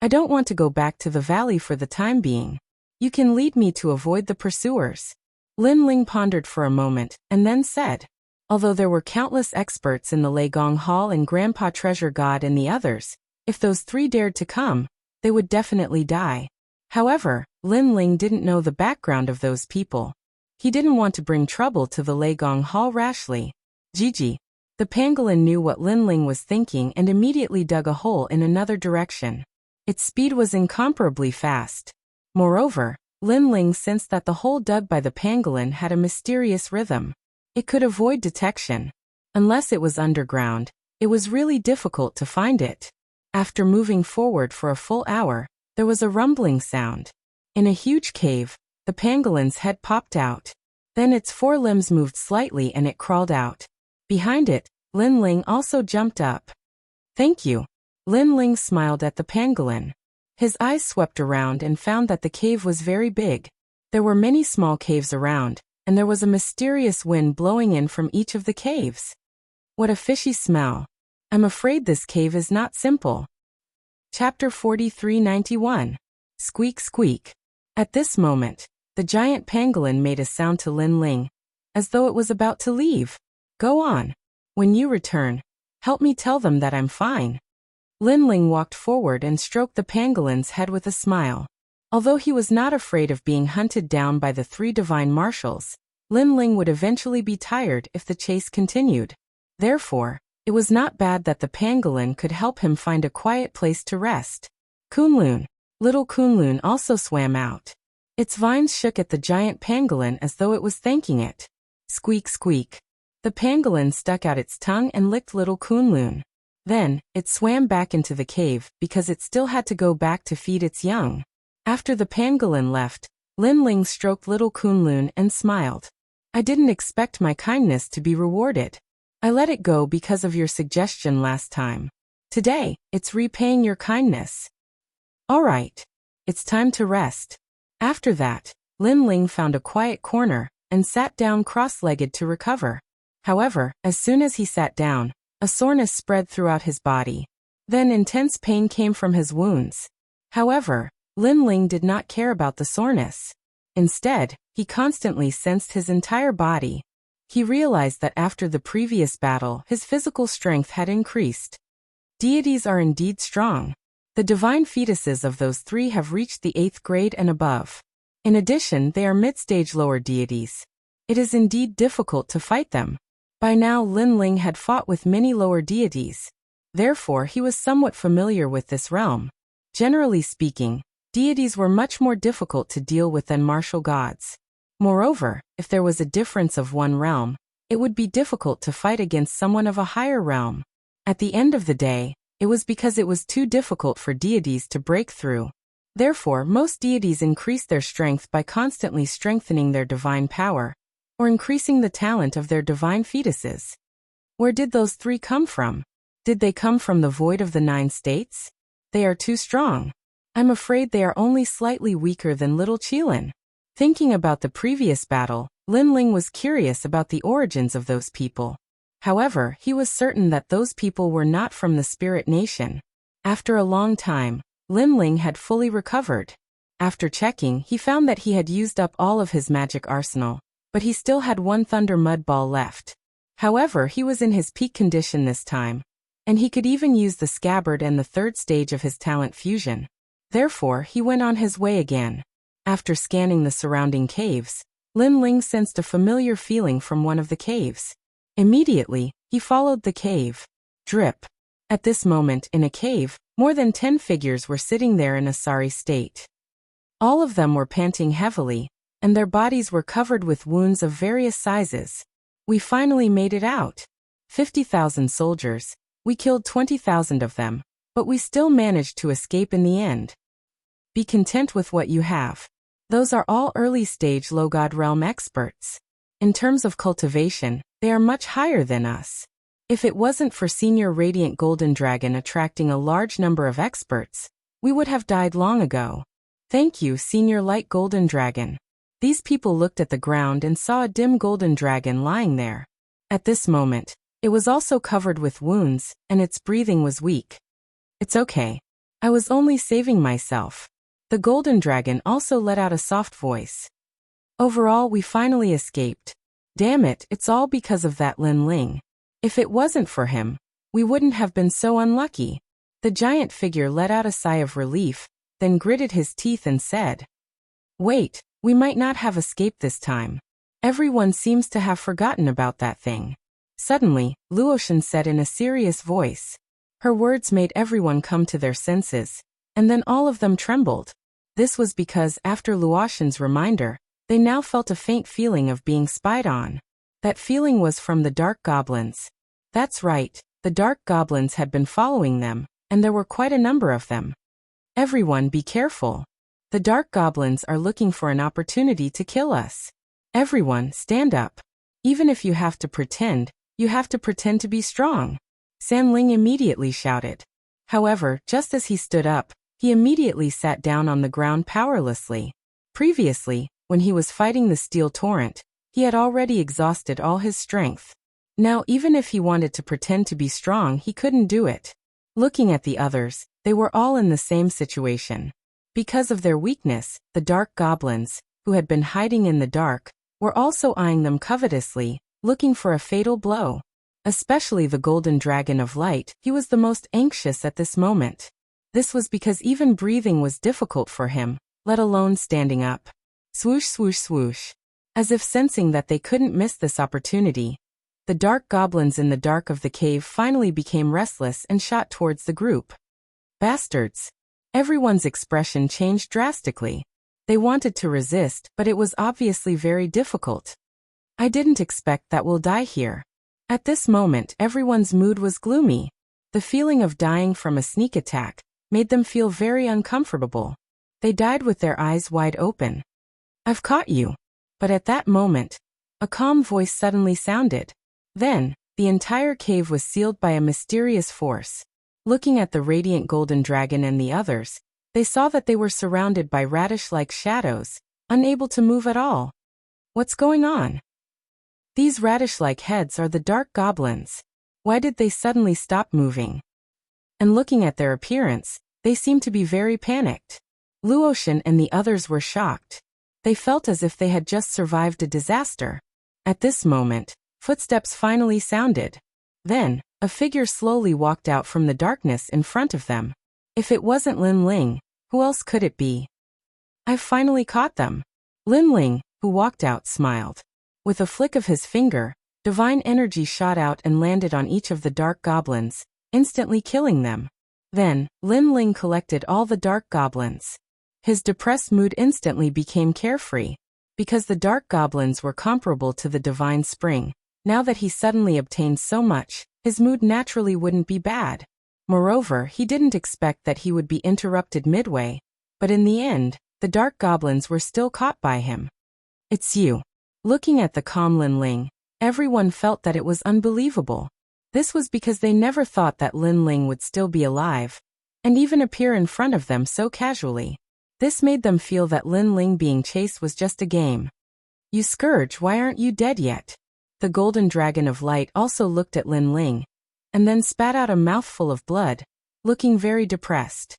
"I don't want to go back to the valley for the time being. You can lead me to avoid the pursuers." Lin Ling pondered for a moment, and then said, although there were countless experts in the Lei Gong Hall and Grandpa Treasure God and the others, if those three dared to come, they would definitely die. However, Lin Ling didn't know the background of those people. He didn't want to bring trouble to the Lei Gong Hall rashly. Gigi. The pangolin knew what Lin Ling was thinking and immediately dug a hole in another direction. Its speed was incomparably fast. Moreover, Lin Ling sensed that the hole dug by the pangolin had a mysterious rhythm. It could avoid detection. Unless it was underground, it was really difficult to find it. After moving forward for a full hour, there was a rumbling sound. In a huge cave, the pangolin's head popped out. Then its four limbs moved slightly and it crawled out. Behind it, Lin Ling also jumped up. "Thank you." Lin Ling smiled at the pangolin. His eyes swept around and found that the cave was very big. There were many small caves around, and there was a mysterious wind blowing in from each of the caves. What a fishy smell. I'm afraid this cave is not simple. Chapter 4391. Squeak squeak. At this moment, the giant pangolin made a sound to Lin Ling, as though it was about to leave. "Go on. When you return, help me tell them that I'm fine." Lin Ling walked forward and stroked the pangolin's head with a smile. Although he was not afraid of being hunted down by the three divine marshals, Lin Ling would eventually be tired if the chase continued. Therefore, it was not bad that the pangolin could help him find a quiet place to rest. Kunlun. Little Kunlun also swam out. Its vines shook at the giant pangolin as though it was thanking it. Squeak squeak. The pangolin stuck out its tongue and licked little Kunlun. Then, it swam back into the cave because it still had to go back to feed its young. After the pangolin left, Lin Ling stroked little Kunlun and smiled. I didn't expect my kindness to be rewarded. I let it go because of your suggestion last time. Today, it's repaying your kindness. All right. It's time to rest. After that, Lin Ling found a quiet corner and sat down cross-legged to recover. However, as soon as he sat down, a soreness spread throughout his body. Then intense pain came from his wounds. However, Lin Ling did not care about the soreness. Instead, he constantly sensed his entire body. He realized that after the previous battle, his physical strength had increased. Deities are indeed strong. The divine fetuses of those three have reached the 8th grade and above. In addition, they are mid-stage lower deities. It is indeed difficult to fight them. By now Lin Ling had fought with many lower deities. Therefore he was somewhat familiar with this realm. Generally speaking, deities were much more difficult to deal with than martial gods. Moreover, if there was a difference of one realm, it would be difficult to fight against someone of a higher realm. At the end of the day, it was because it was too difficult for deities to break through. Therefore, most deities increase their strength by constantly strengthening their divine power, or increasing the talent of their divine fetuses. Where did those three come from? Did they come from the void of the 9 states? They are too strong. I'm afraid they are only slightly weaker than little Qilin. Thinking about the previous battle, Lin Ling was curious about the origins of those people. However, he was certain that those people were not from the Spirit Nation. After a long time, Lin Ling had fully recovered. After checking, he found that he had used up all of his magic arsenal, but he still had one Thunder Mud Ball left. However, he was in his peak condition this time, and he could even use the scabbard and the 3rd stage of his talent fusion. Therefore, he went on his way again. After scanning the surrounding caves, Lin Ling sensed a familiar feeling from one of the caves. Immediately, he followed the cave. Drip. At this moment in a cave, more than 10 figures were sitting there in a sorry state. All of them were panting heavily, and their bodies were covered with wounds of various sizes. We finally made it out. 50,000 soldiers. We killed 20,000 of them, but we still managed to escape in the end. Be content with what you have. Those are all early-stage low-god realm experts. In terms of cultivation, they are much higher than us. If it wasn't for Senior Radiant Golden Dragon attracting a large number of experts, we would have died long ago. Thank you, Senior Light Golden Dragon. These people looked at the ground and saw a dim golden dragon lying there. At this moment, it was also covered with wounds, and its breathing was weak. It's okay. I was only saving myself. The golden dragon also let out a soft voice. Overall, we finally escaped. Damn it, it's all because of that Lin Ling. If it wasn't for him, we wouldn't have been so unlucky. The giant figure let out a sigh of relief, then gritted his teeth and said, Wait, we might not have escaped this time. Everyone seems to have forgotten about that thing. Suddenly, Luotian said in a serious voice. Her words made everyone come to their senses, and then all of them trembled. This was because after Luotian's reminder, they now felt a faint feeling of being spied on. That feeling was from the dark goblins. That's right, the dark goblins had been following them, and there were quite a number of them. Everyone be careful. The dark goblins are looking for an opportunity to kill us. Everyone, stand up. Even if you have to pretend to be strong. San Ling immediately shouted. However, just as he stood up, he immediately sat down on the ground powerlessly. Previously, when he was fighting the steel torrent, he had already exhausted all his strength. Now even if he wanted to pretend to be strong, he couldn't do it. Looking at the others, they were all in the same situation. Because of their weakness, the dark goblins, who had been hiding in the dark, were also eyeing them covetously, looking for a fatal blow. Especially the golden dragon of light, he was the most anxious at this moment. This was because even breathing was difficult for him, let alone standing up. Swoosh swoosh swoosh. As if sensing that they couldn't miss this opportunity, the dark goblins in the dark of the cave finally became restless and shot towards the group. Bastards. Everyone's expression changed drastically. They wanted to resist, but it was obviously very difficult. I didn't expect that we'll die here. At this moment, everyone's mood was gloomy. The feeling of dying from a sneak attack made them feel very uncomfortable. They died with their eyes wide open. I've caught you. But at that moment, a calm voice suddenly sounded. Then, the entire cave was sealed by a mysterious force. Looking at the radiant golden dragon and the others, they saw that they were surrounded by radish-like shadows, unable to move at all. What's going on? These radish-like heads are the dark goblins. Why did they suddenly stop moving? And looking at their appearance, they seemed to be very panicked. Luotian and the others were shocked. They felt as if they had just survived a disaster. At this moment, footsteps finally sounded. Then, a figure slowly walked out from the darkness in front of them. If it wasn't Lin Ling, who else could it be? I've finally caught them. Lin Ling, who walked out, smiled. With a flick of his finger, divine energy shot out and landed on each of the dark goblins, instantly killing them. Then, Lin Ling collected all the dark goblins. His depressed mood instantly became carefree. Because the dark goblins were comparable to the divine spring, now that he suddenly obtained so much, his mood naturally wouldn't be bad. Moreover, he didn't expect that he would be interrupted midway, but in the end, the dark goblins were still caught by him. It's you. Looking at the calm Lin Ling, everyone felt that it was unbelievable. This was because they never thought that Lin Ling would still be alive, and even appear in front of them so casually. This made them feel that Lin Ling being chased was just a game. You Scourge, why aren't you dead yet? The golden dragon of light also looked at Lin Ling, and then spat out a mouthful of blood, looking very depressed.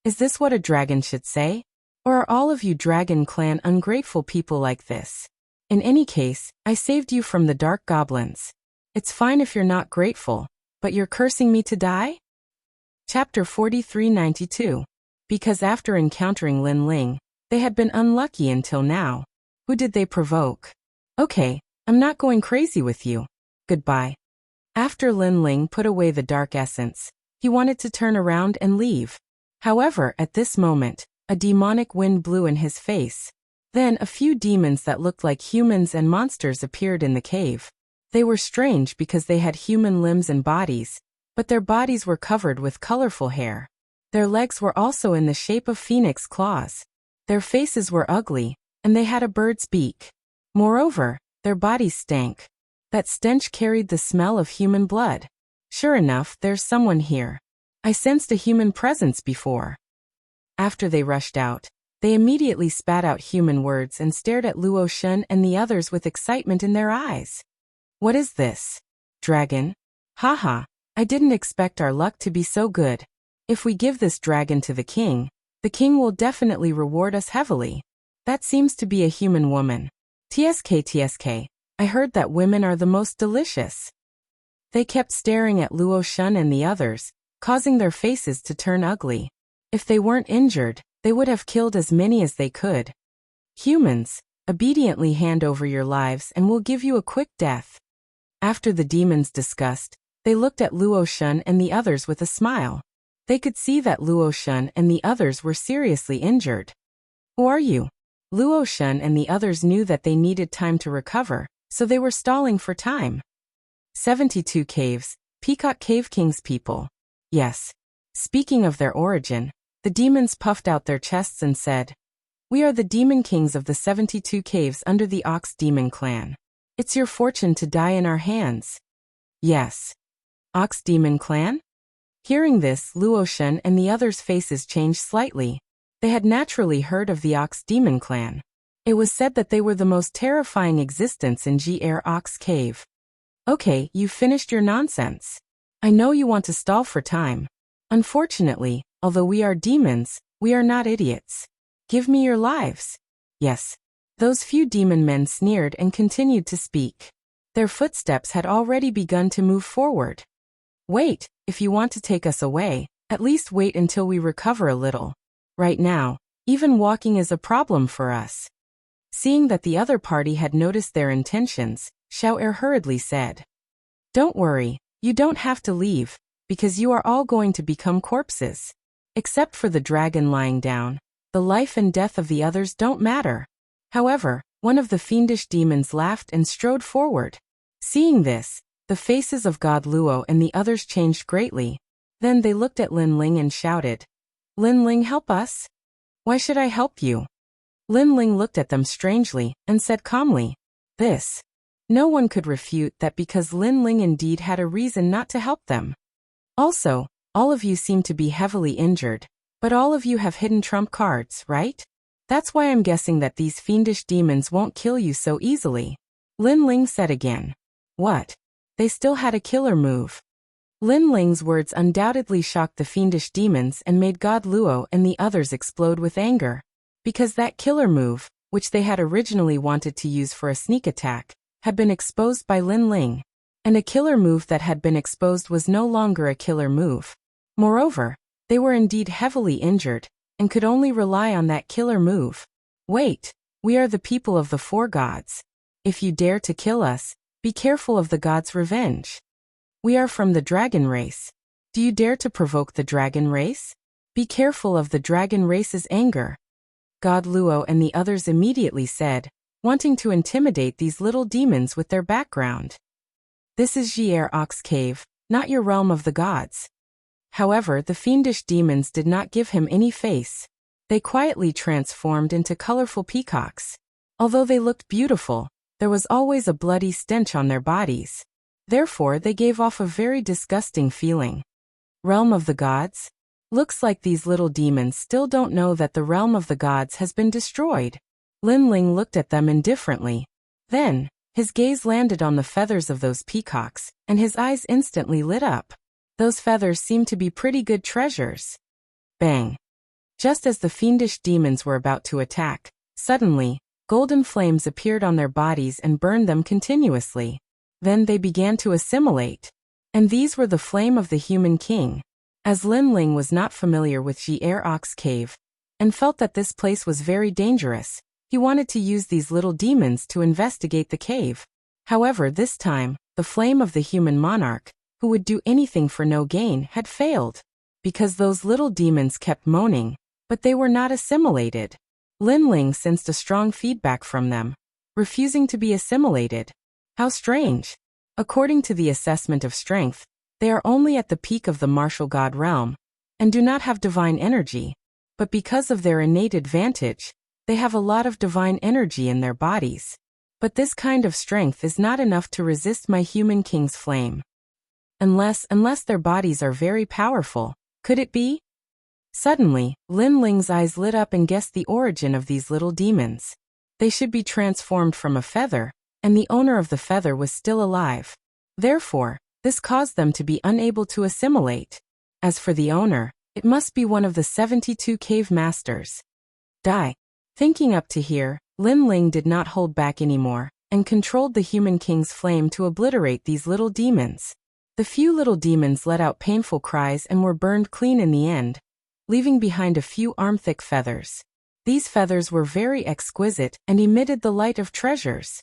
Is this what a dragon should say? Or are all of you Dragon Clan ungrateful people like this? In any case, I saved you from the dark goblins. It's fine if you're not grateful, but you're cursing me to die? Chapter 4392. Because after encountering Lin Ling, they had been unlucky until now. Who did they provoke? Okay, I'm not going crazy with you. Goodbye. After Lin Ling put away the dark essence, he wanted to turn around and leave. However, at this moment, a demonic wind blew in his face. Then a few demons that looked like humans and monsters appeared in the cave. They were strange because they had human limbs and bodies, but their bodies were covered with colorful hair. Their legs were also in the shape of phoenix claws. Their faces were ugly, and they had a bird's beak. Moreover, their bodies stank. That stench carried the smell of human blood. Sure enough, there's someone here. I sensed a human presence before. After they rushed out, they immediately spat out human words and stared at Luotian and the others with excitement in their eyes. What is this? Dragon? Haha, I didn't expect our luck to be so good. If we give this dragon to the king will definitely reward us heavily. That seems to be a human woman. TSK, I heard that women are the most delicious. They kept staring at Luotian and the others, causing their faces to turn ugly. If they weren't injured, they would have killed as many as they could. Humans, obediently hand over your lives and we'll give you a quick death. After the demons discussed, they looked at Luotian and the others with a smile. They could see that Luotian and the others were seriously injured. Who are you? Luotian and the others knew that they needed time to recover, so they were stalling for time. 72 Caves, Peacock Cave King's people. Yes. Speaking of their origin, the demons puffed out their chests and said, We are the demon kings of the 72 caves under the Ox Demon clan. It's your fortune to die in our hands. Yes. Ox Demon clan? Hearing this, Luotian and the others' faces changed slightly. They had naturally heard of the Ox Demon clan. It was said that they were the most terrifying existence in G-Air Ox Cave. Okay, you've finished your nonsense. I know you want to stall for time. Unfortunately, although we are demons, we are not idiots. Give me your lives. Yes. Those few demon men sneered and continued to speak. Their footsteps had already begun to move forward. Wait, if you want to take us away, at least wait until we recover a little. Right now, even walking is a problem for us. Seeing that the other party had noticed their intentions, Xiao hurriedly said, Don't worry, you don't have to leave, because you are all going to become corpses. Except for the dragon lying down. The life and death of the others don't matter. However, one of the fiendish demons laughed and strode forward. Seeing this, the faces of God Luo and the others changed greatly. Then they looked at Lin Ling and shouted, "Lin Ling, help us!" "Why should I help you?" Lin Ling looked at them strangely and said calmly, "This." No one could refute that because Lin Ling indeed had a reason not to help them. "Also, all of you seem to be heavily injured, but all of you have hidden trump cards, right? That's why I'm guessing that these fiendish demons won't kill you so easily." Lin Ling said again. What? They still had a killer move. Lin Ling's words undoubtedly shocked the fiendish demons and made God Luo and the others explode with anger. Because that killer move, which they had originally wanted to use for a sneak attack, had been exposed by Lin Ling. And a killer move that had been exposed was no longer a killer move. Moreover, they were indeed heavily injured, and could only rely on that killer move. "Wait, we are the people of the four gods. If you dare to kill us, be careful of the gods' revenge. We are from the dragon race. Do you dare to provoke the dragon race? Be careful of the dragon race's anger." God Luo and the others immediately said, wanting to intimidate these little demons with their background. "This is Jier Ox Cave, not your realm of the gods." However, the fiendish demons did not give him any face. They quietly transformed into colorful peacocks. Although they looked beautiful, there was always a bloody stench on their bodies. Therefore, they gave off a very disgusting feeling. Realm of the gods? Looks like these little demons still don't know that the realm of the gods has been destroyed. Lin Ling looked at them indifferently. Then, his gaze landed on the feathers of those peacocks, and his eyes instantly lit up. Those feathers seemed to be pretty good treasures. Bang! Just as the fiendish demons were about to attack, suddenly, golden flames appeared on their bodies and burned them continuously. Then they began to assimilate. And these were the flame of the human king. As Lin Ling was not familiar with Jier Ox Cave, and felt that this place was very dangerous, he wanted to use these little demons to investigate the cave. However, this time, the flame of the human monarch, who would do anything for no gain, had failed. Because those little demons kept moaning, but they were not assimilated. Lin Ling sensed a strong feedback from them, refusing to be assimilated. How strange. According to the assessment of strength, they are only at the peak of the martial god realm, and do not have divine energy. But because of their innate advantage, they have a lot of divine energy in their bodies. But this kind of strength is not enough to resist my human king's flame. Unless their bodies are very powerful. Could it be? Suddenly, Lin Ling's eyes lit up and guessed the origin of these little demons. They should be transformed from a feather, and the owner of the feather was still alive. Therefore, this caused them to be unable to assimilate. As for the owner, it must be one of the 72 cave masters. Die. Thinking up to here, Lin Ling did not hold back anymore, and controlled the human king's flame to obliterate these little demons. The few little demons let out painful cries and were burned clean in the end, leaving behind a few arm-thick feathers. These feathers were very exquisite and emitted the light of treasures.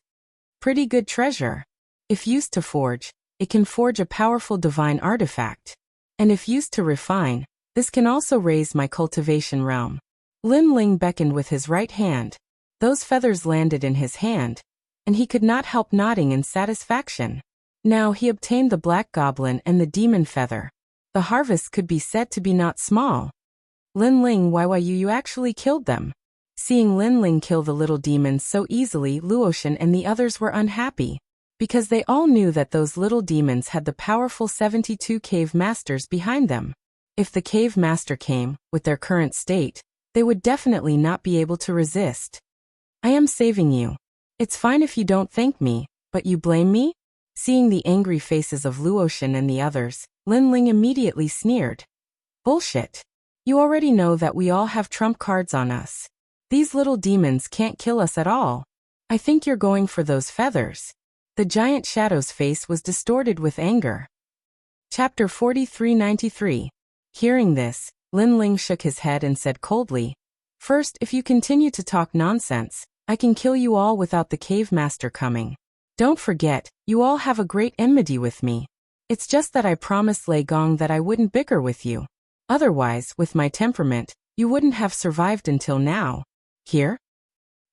Pretty good treasure. If used to forge, it can forge a powerful divine artifact. And if used to refine, this can also raise my cultivation realm. Lin Ling beckoned with his right hand. Those feathers landed in his hand, and he could not help nodding in satisfaction. Now he obtained the black goblin and the demon feather. The harvest could be said to be not small. Lin Ling, why you actually killed them. Seeing Lin Ling kill the little demons so easily, Luoshan and the others were unhappy, because they all knew that those little demons had the powerful 72 cave masters behind them. If the cave master came, with their current state, they would definitely not be able to resist. I am saving you. It's fine if you don't thank me, but you blame me? Seeing the angry faces of Luoshan and the others, Lin Ling immediately sneered. Bullshit. You already know that we all have trump cards on us. These little demons can't kill us at all. I think you're going for those feathers. The giant shadow's face was distorted with anger. Chapter 4393. Hearing this, Lin Ling shook his head and said coldly, First, if you continue to talk nonsense, I can kill you all without the cave master coming. Don't forget, you all have a great enmity with me. It's just that I promised Lei Gong that I wouldn't bicker with you. Otherwise, with my temperament, you wouldn't have survived until now. Here?"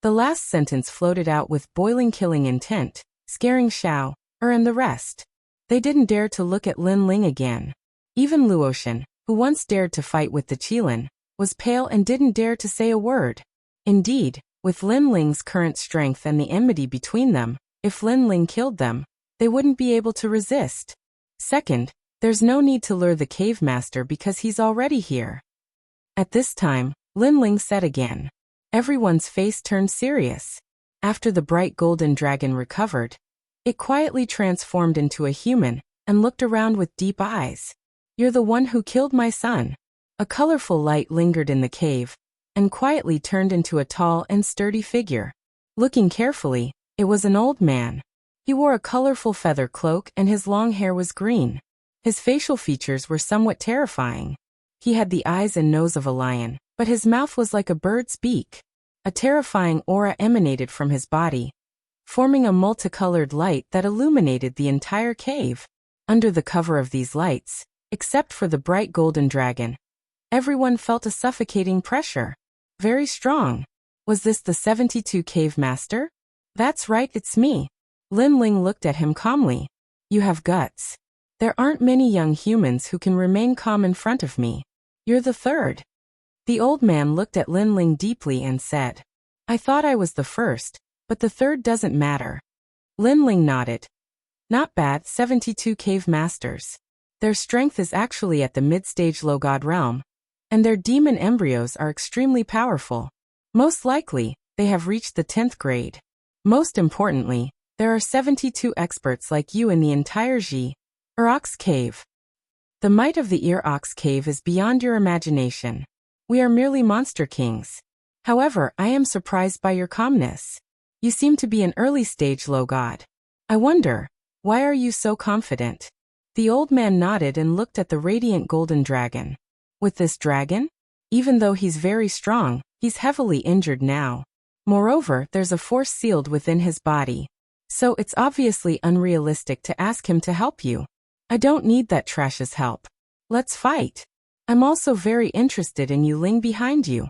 The last sentence floated out with boiling killing intent, scaring Xiao, and the rest. They didn't dare to look at Lin Ling again. Even Luotian, who once dared to fight with the Qilin, was pale and didn't dare to say a word. Indeed, with Lin Ling's current strength and the enmity between them, if Lin Ling killed them, they wouldn't be able to resist. Second, there's no need to lure the cave master because he's already here. At this time, Lin Ling said again. Everyone's face turned serious. After the bright golden dragon recovered, it quietly transformed into a human and looked around with deep eyes. "You're the one who killed my son." A colorful light lingered in the cave and quietly turned into a tall and sturdy figure. Looking carefully, it was an old man. He wore a colorful feather cloak and his long hair was green. His facial features were somewhat terrifying. He had the eyes and nose of a lion, but his mouth was like a bird's beak. A terrifying aura emanated from his body, forming a multicolored light that illuminated the entire cave. Under the cover of these lights, except for the bright golden dragon, everyone felt a suffocating pressure. Very strong. Was this the 72 cave master? "That's right, it's me." Lin Ling looked at him calmly. "You have guts. There aren't many young humans who can remain calm in front of me. You're the third." The old man looked at Lin Ling deeply and said, "I thought I was the first, but the third doesn't matter." Lin Ling nodded. "Not bad, 72 cave masters. Their strength is actually at the mid-stage low god realm, and their demon embryos are extremely powerful. Most likely, they have reached the 10th grade. Most importantly, there are 72 experts like you in the entire Ox cave. The might of the Ox cave is beyond your imagination. We are merely monster kings. However, I am surprised by your calmness. You seem to be an early-stage low god. I wonder, why are you so confident?" The old man nodded and looked at the radiant golden dragon. "With this dragon? Even though he's very strong, he's heavily injured now. Moreover, there's a force sealed within his body. So it's obviously unrealistic to ask him to help you. I don't need that trash's help. Let's fight. I'm also very interested in Yu Ling behind you."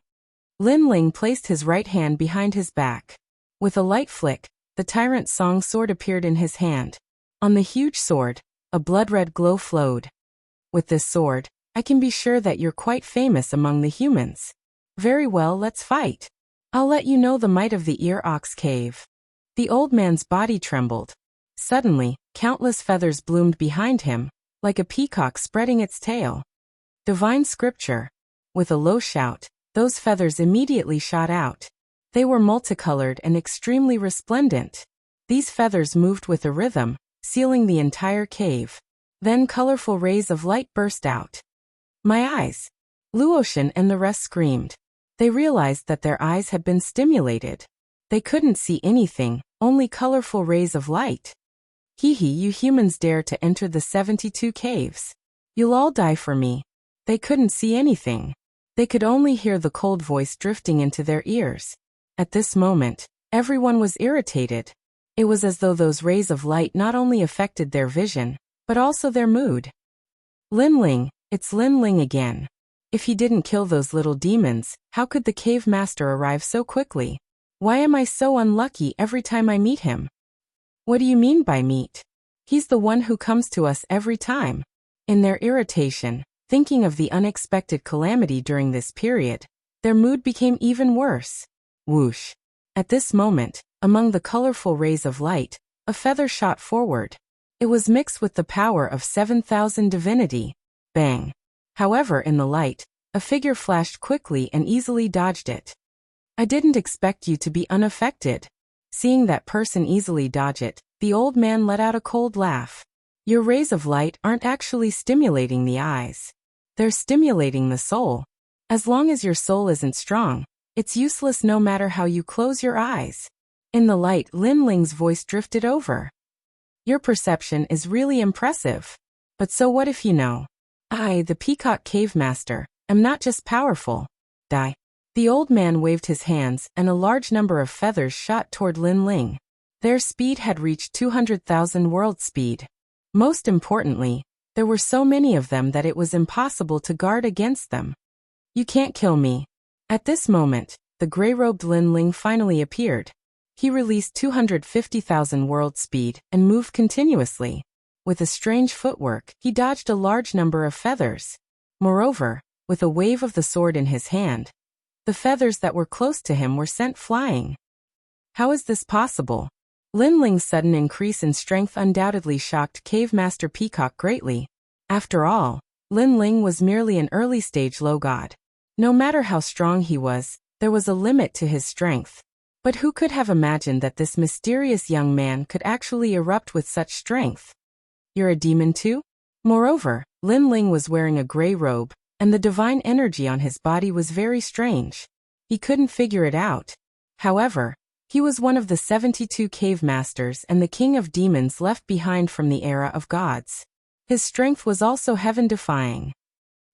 Lin Ling placed his right hand behind his back. With a light flick, the tyrant song sword appeared in his hand. On the huge sword, a blood-red glow flowed. "With this sword, I can be sure that you're quite famous among the humans." "Very well, let's fight. I'll let you know the might of the Ox cave." The old man's body trembled. Suddenly, countless feathers bloomed behind him, like a peacock spreading its tail. Divine scripture. With a low shout, those feathers immediately shot out. They were multicolored and extremely resplendent. These feathers moved with a rhythm, sealing the entire cave. Then colorful rays of light burst out. "My eyes!" Luotian and the rest screamed. They realized that their eyes had been stimulated. They couldn't see anything, only colorful rays of light. "Hee hee, you humans dare to enter the 72 caves. You'll all die for me." They couldn't see anything. They could only hear the cold voice drifting into their ears. At this moment, everyone was irritated. It was as though those rays of light not only affected their vision, but also their mood. "Lin Ling, it's Lin Ling again. If he didn't kill those little demons, how could the cave master arrive so quickly? Why am I so unlucky every time I meet him?" "What do you mean by meet? He's the one who comes to us every time." In their irritation, thinking of the unexpected calamity during this period, their mood became even worse. Whoosh. At this moment, among the colorful rays of light, a feather shot forward. It was mixed with the power of 7,000 divinity. Bang. However, in the light, a figure flashed quickly and easily dodged it. "I didn't expect you to be unaffected." Seeing that person easily dodge it, the old man let out a cold laugh. "Your rays of light aren't actually stimulating the eyes. They're stimulating the soul. As long as your soul isn't strong, it's useless no matter how you close your eyes." In the light, Lin Ling's voice drifted over. "Your perception is really impressive. But so what if you know? I, the Peacock Cave Master, am not just powerful. Die." The old man waved his hands and a large number of feathers shot toward Lin Ling. Their speed had reached 200,000 world speed. Most importantly, there were so many of them that it was impossible to guard against them. You can't kill me. At this moment, the gray-robed Lin Ling finally appeared. He released 250,000 world speed and moved continuously. With a strange footwork, he dodged a large number of feathers. Moreover, with a wave of the sword in his hand, the feathers that were close to him were sent flying. How is this possible? Lin Ling's sudden increase in strength undoubtedly shocked Cave Master Peacock greatly. After all, Lin Ling was merely an early-stage low god. No matter how strong he was, there was a limit to his strength. But who could have imagined that this mysterious young man could actually erupt with such strength? You're a demon too? Moreover, Lin Ling was wearing a gray robe, and the divine energy on his body was very strange. He couldn't figure it out. However, he was one of the 72 cave masters and the king of demons left behind from the era of gods. His strength was also heaven-defying.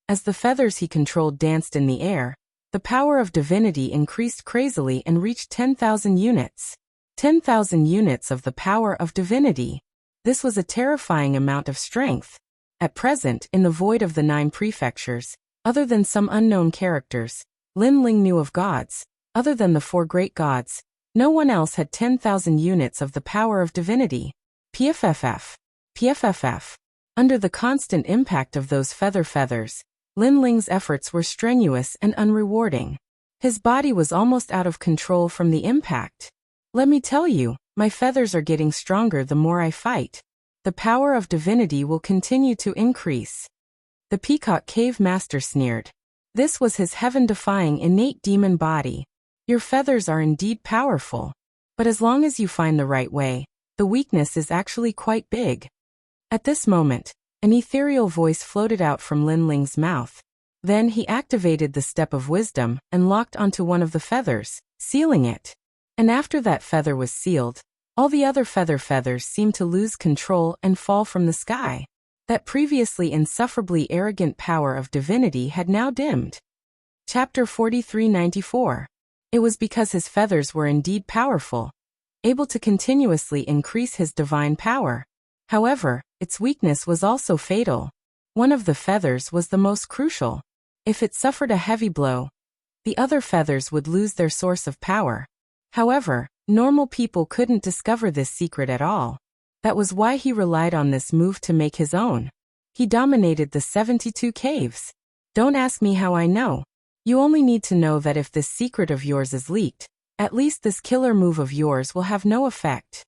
As the feathers he controlled danced in the air, the power of divinity increased crazily and reached 10,000 units. 10,000 units of the power of divinity. This was a terrifying amount of strength. At present, in the void of the 9 prefectures, other than some unknown characters, Lin Ling knew of gods. Other than the 4 great gods, no one else had 10,000 units of the power of divinity. PFFF. PFFF. Under the constant impact of those feathers, Lin Ling's efforts were strenuous and unrewarding. His body was almost out of control from the impact. Let me tell you, my feathers are getting stronger the more I fight. The power of divinity will continue to increase. The Peacock Cave Master sneered. This was his heaven-defying innate demon body. Your feathers are indeed powerful. But as long as you find the right way, the weakness is actually quite big. At this moment, an ethereal voice floated out from Lin Ling's mouth. Then he activated the Step of Wisdom and locked onto one of the feathers, sealing it. And after that feather was sealed, all the other feathers seemed to lose control and fall from the sky. That previously insufferably arrogant power of divinity had now dimmed. Chapter 4394. It was because his feathers were indeed powerful, able to continuously increase his divine power. However, its weakness was also fatal. One of the feathers was the most crucial. If it suffered a heavy blow, the other feathers would lose their source of power. However, normal people couldn't discover this secret at all. That was why he relied on this move to make his own. He dominated the 72 caves. Don't ask me how I know. You only need to know that if this secret of yours is leaked, at least this killer move of yours will have no effect.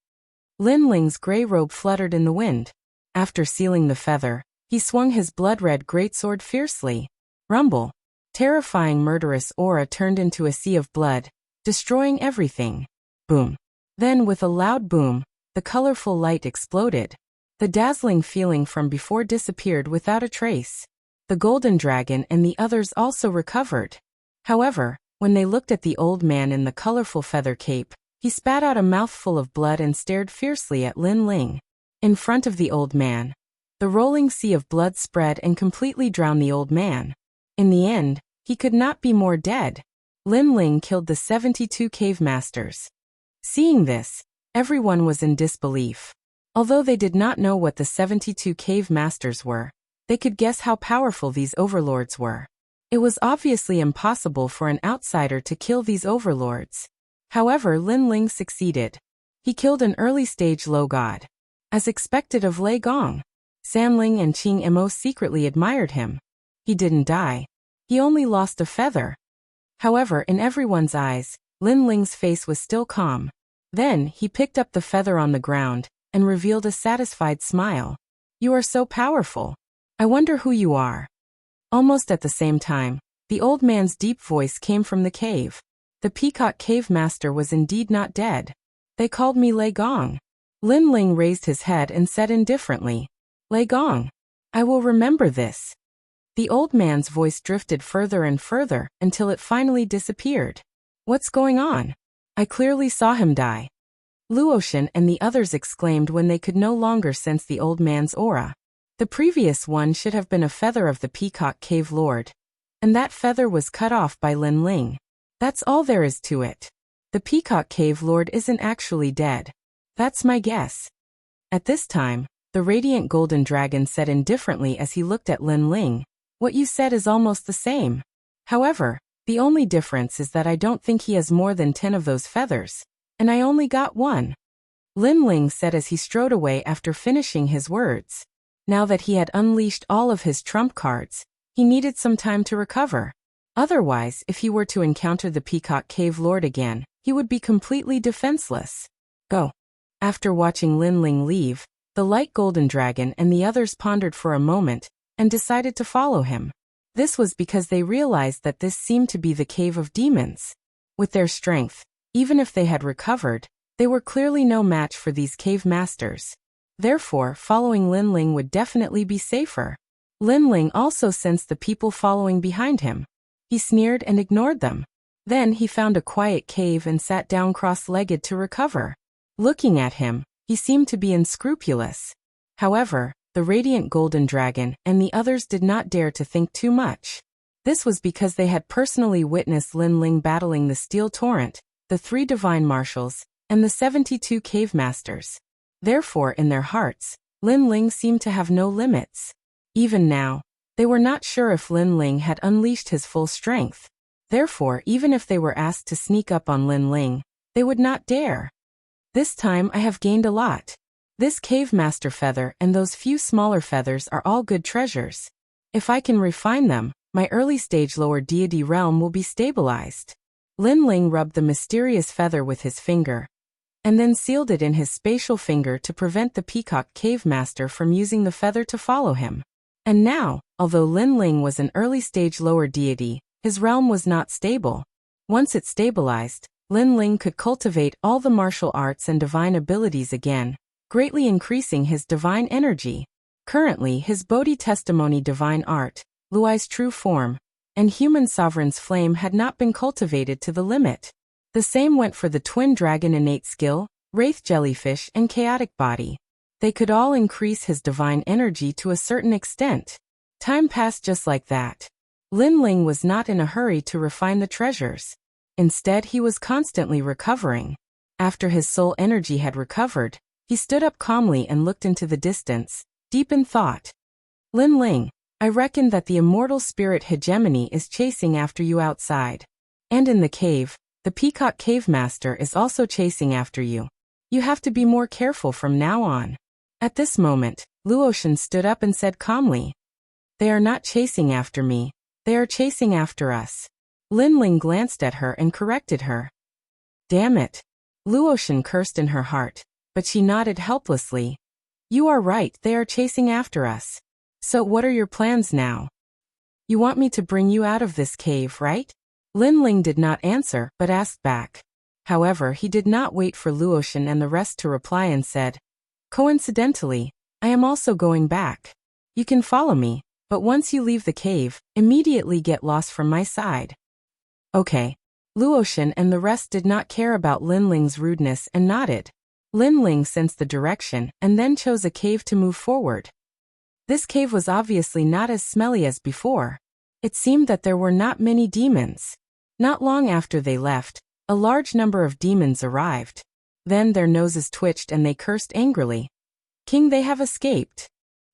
Lin Ling's gray robe fluttered in the wind. After sealing the feather, he swung his blood-red greatsword fiercely. Rumble. Terrifying murderous aura turned into a sea of blood, destroying everything. Boom. Then with a loud boom, the colorful light exploded. The dazzling feeling from before disappeared without a trace. The golden dragon and the others also recovered. However, when they looked at the old man in the colorful feather cape, he spat out a mouthful of blood and stared fiercely at Lin Ling. In front of the old man, the rolling sea of blood spread and completely drowned the old man. In the end, he could not be more dead. Lin Ling killed the 72 cave masters. Seeing this, everyone was in disbelief. Although they did not know what the 72 cave masters were, they could guess how powerful these overlords were. It was obviously impossible for an outsider to kill these overlords. However, Lin Ling succeeded. He killed an early-stage low god. As expected of Lei Gong, Sanling and Qing Mo secretly admired him. He didn't die. He only lost a feather. However, in everyone's eyes, Lin Ling's face was still calm. Then, he picked up the feather on the ground and revealed a satisfied smile. You are so powerful. I wonder who you are. Almost at the same time, the old man's deep voice came from the cave. The Peacock Cave Master was indeed not dead. They called me Lei Gong. Lin Ling raised his head and said indifferently, Lei Gong. I will remember this. The old man's voice drifted further and further until it finally disappeared. What's going on? I clearly saw him die. Luotian and the others exclaimed when they could no longer sense the old man's aura. The previous one should have been a feather of the Peacock Cave Lord. And that feather was cut off by Lin Ling. That's all there is to it. The Peacock Cave Lord isn't actually dead. That's my guess. At this time, the radiant golden dragon said indifferently as he looked at Lin Ling, what you said is almost the same. However, the only difference is that I don't think he has more than 10 of those feathers, and I only got one," Lin Ling said as he strode away after finishing his words. Now that he had unleashed all of his trump cards, he needed some time to recover. Otherwise, if he were to encounter the Peacock Cave Lord again, he would be completely defenseless. Go. After watching Lin Ling leave, the light golden dragon and the others pondered for a moment and decided to follow him. This was because they realized that this seemed to be the cave of demons. With their strength, even if they had recovered, they were clearly no match for these cave masters. Therefore, following Lin Ling would definitely be safer. Lin Ling also sensed the people following behind him. He sneered and ignored them. Then he found a quiet cave and sat down cross-legged to recover. Looking at him, he seemed to be unscrupulous. However, the radiant golden dragon and the others did not dare to think too much. This was because they had personally witnessed Lin Ling battling the Steel Torrent, the 3 divine marshals, and the 72 cave masters. Therefore, in their hearts, Lin Ling seemed to have no limits. Even now, they were not sure if Lin Ling had unleashed his full strength. Therefore, even if they were asked to sneak up on Lin Ling, they would not dare. This time I have gained a lot. This cave master feather and those few smaller feathers are all good treasures. If I can refine them, my early stage lower deity realm will be stabilized. Lin Ling rubbed the mysterious feather with his finger, and then sealed it in his spatial finger to prevent the Peacock Cave Master from using the feather to follow him. And now, although Lin Ling was an early stage lower deity, his realm was not stable. Once it stabilized, Lin Ling could cultivate all the martial arts and divine abilities again, greatly increasing his divine energy. Currently, his Bodhi Testimony divine art, Luai's true form, and human sovereign's flame had not been cultivated to the limit. The same went for the twin dragon innate skill, wraith jellyfish, and chaotic body. They could all increase his divine energy to a certain extent. Time passed just like that. Lin Ling was not in a hurry to refine the treasures. Instead, he was constantly recovering. After his soul energy had recovered, he stood up calmly and looked into the distance, deep in thought. Lin Ling, I reckon that the immortal spirit hegemony is chasing after you outside. And in the cave, the Peacock Cave Master is also chasing after you. You have to be more careful from now on. At this moment, Luotian stood up and said calmly, "They are not chasing after me. They are chasing after us." Lin Ling glanced at her and corrected her. "Damn it." Luotian cursed in her heart, but she nodded helplessly. "You are right, they are chasing after us. So what are your plans now? You want me to bring you out of this cave, right?" Lin Ling did not answer but asked back. However, he did not wait for Luotian and the rest to reply and said, "Coincidentally, I am also going back. You can follow me, but once you leave the cave, immediately get lost from my side." Okay. Luotian and the rest did not care about Lin Ling's rudeness and nodded. Lin Ling sensed the direction and then chose a cave to move forward. This cave was obviously not as smelly as before. It seemed that there were not many demons. Not long after they left, a large number of demons arrived. Then their noses twitched and they cursed angrily. "King, they have escaped.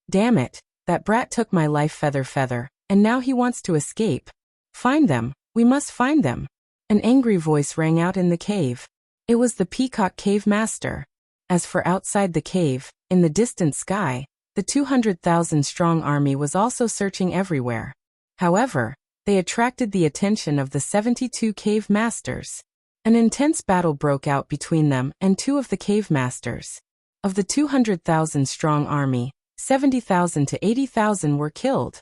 Damn it, that brat took my life feather, and now he wants to escape. Find them, we must find them." An angry voice rang out in the cave. It was the Peacock Cave Master. As for outside the cave, in the distant sky, the 200,000 strong army was also searching everywhere. However, they attracted the attention of the 72 cave masters. An intense battle broke out between them and 2 of the cave masters. Of the 200,000 strong army, 70,000 to 80,000 were killed.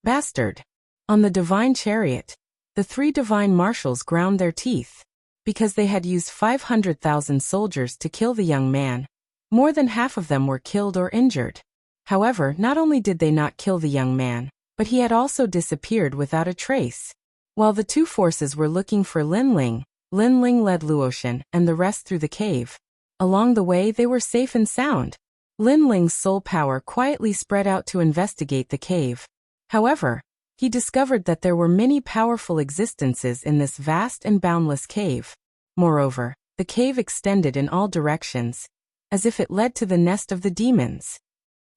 Bastard! On the divine chariot, the 3 divine marshals ground their teeth. Because they had used 500,000 soldiers to kill the young man, more than half of them were killed or injured. However, not only did they not kill the young man, but he had also disappeared without a trace. While the 2 forces were looking for Lin Ling led Luotian and the rest through the cave. Along the way they were safe and sound. Lin Ling's soul power quietly spread out to investigate the cave. However, he discovered that there were many powerful existences in this vast and boundless cave. Moreover, the cave extended in all directions, as if it led to the nest of the demons.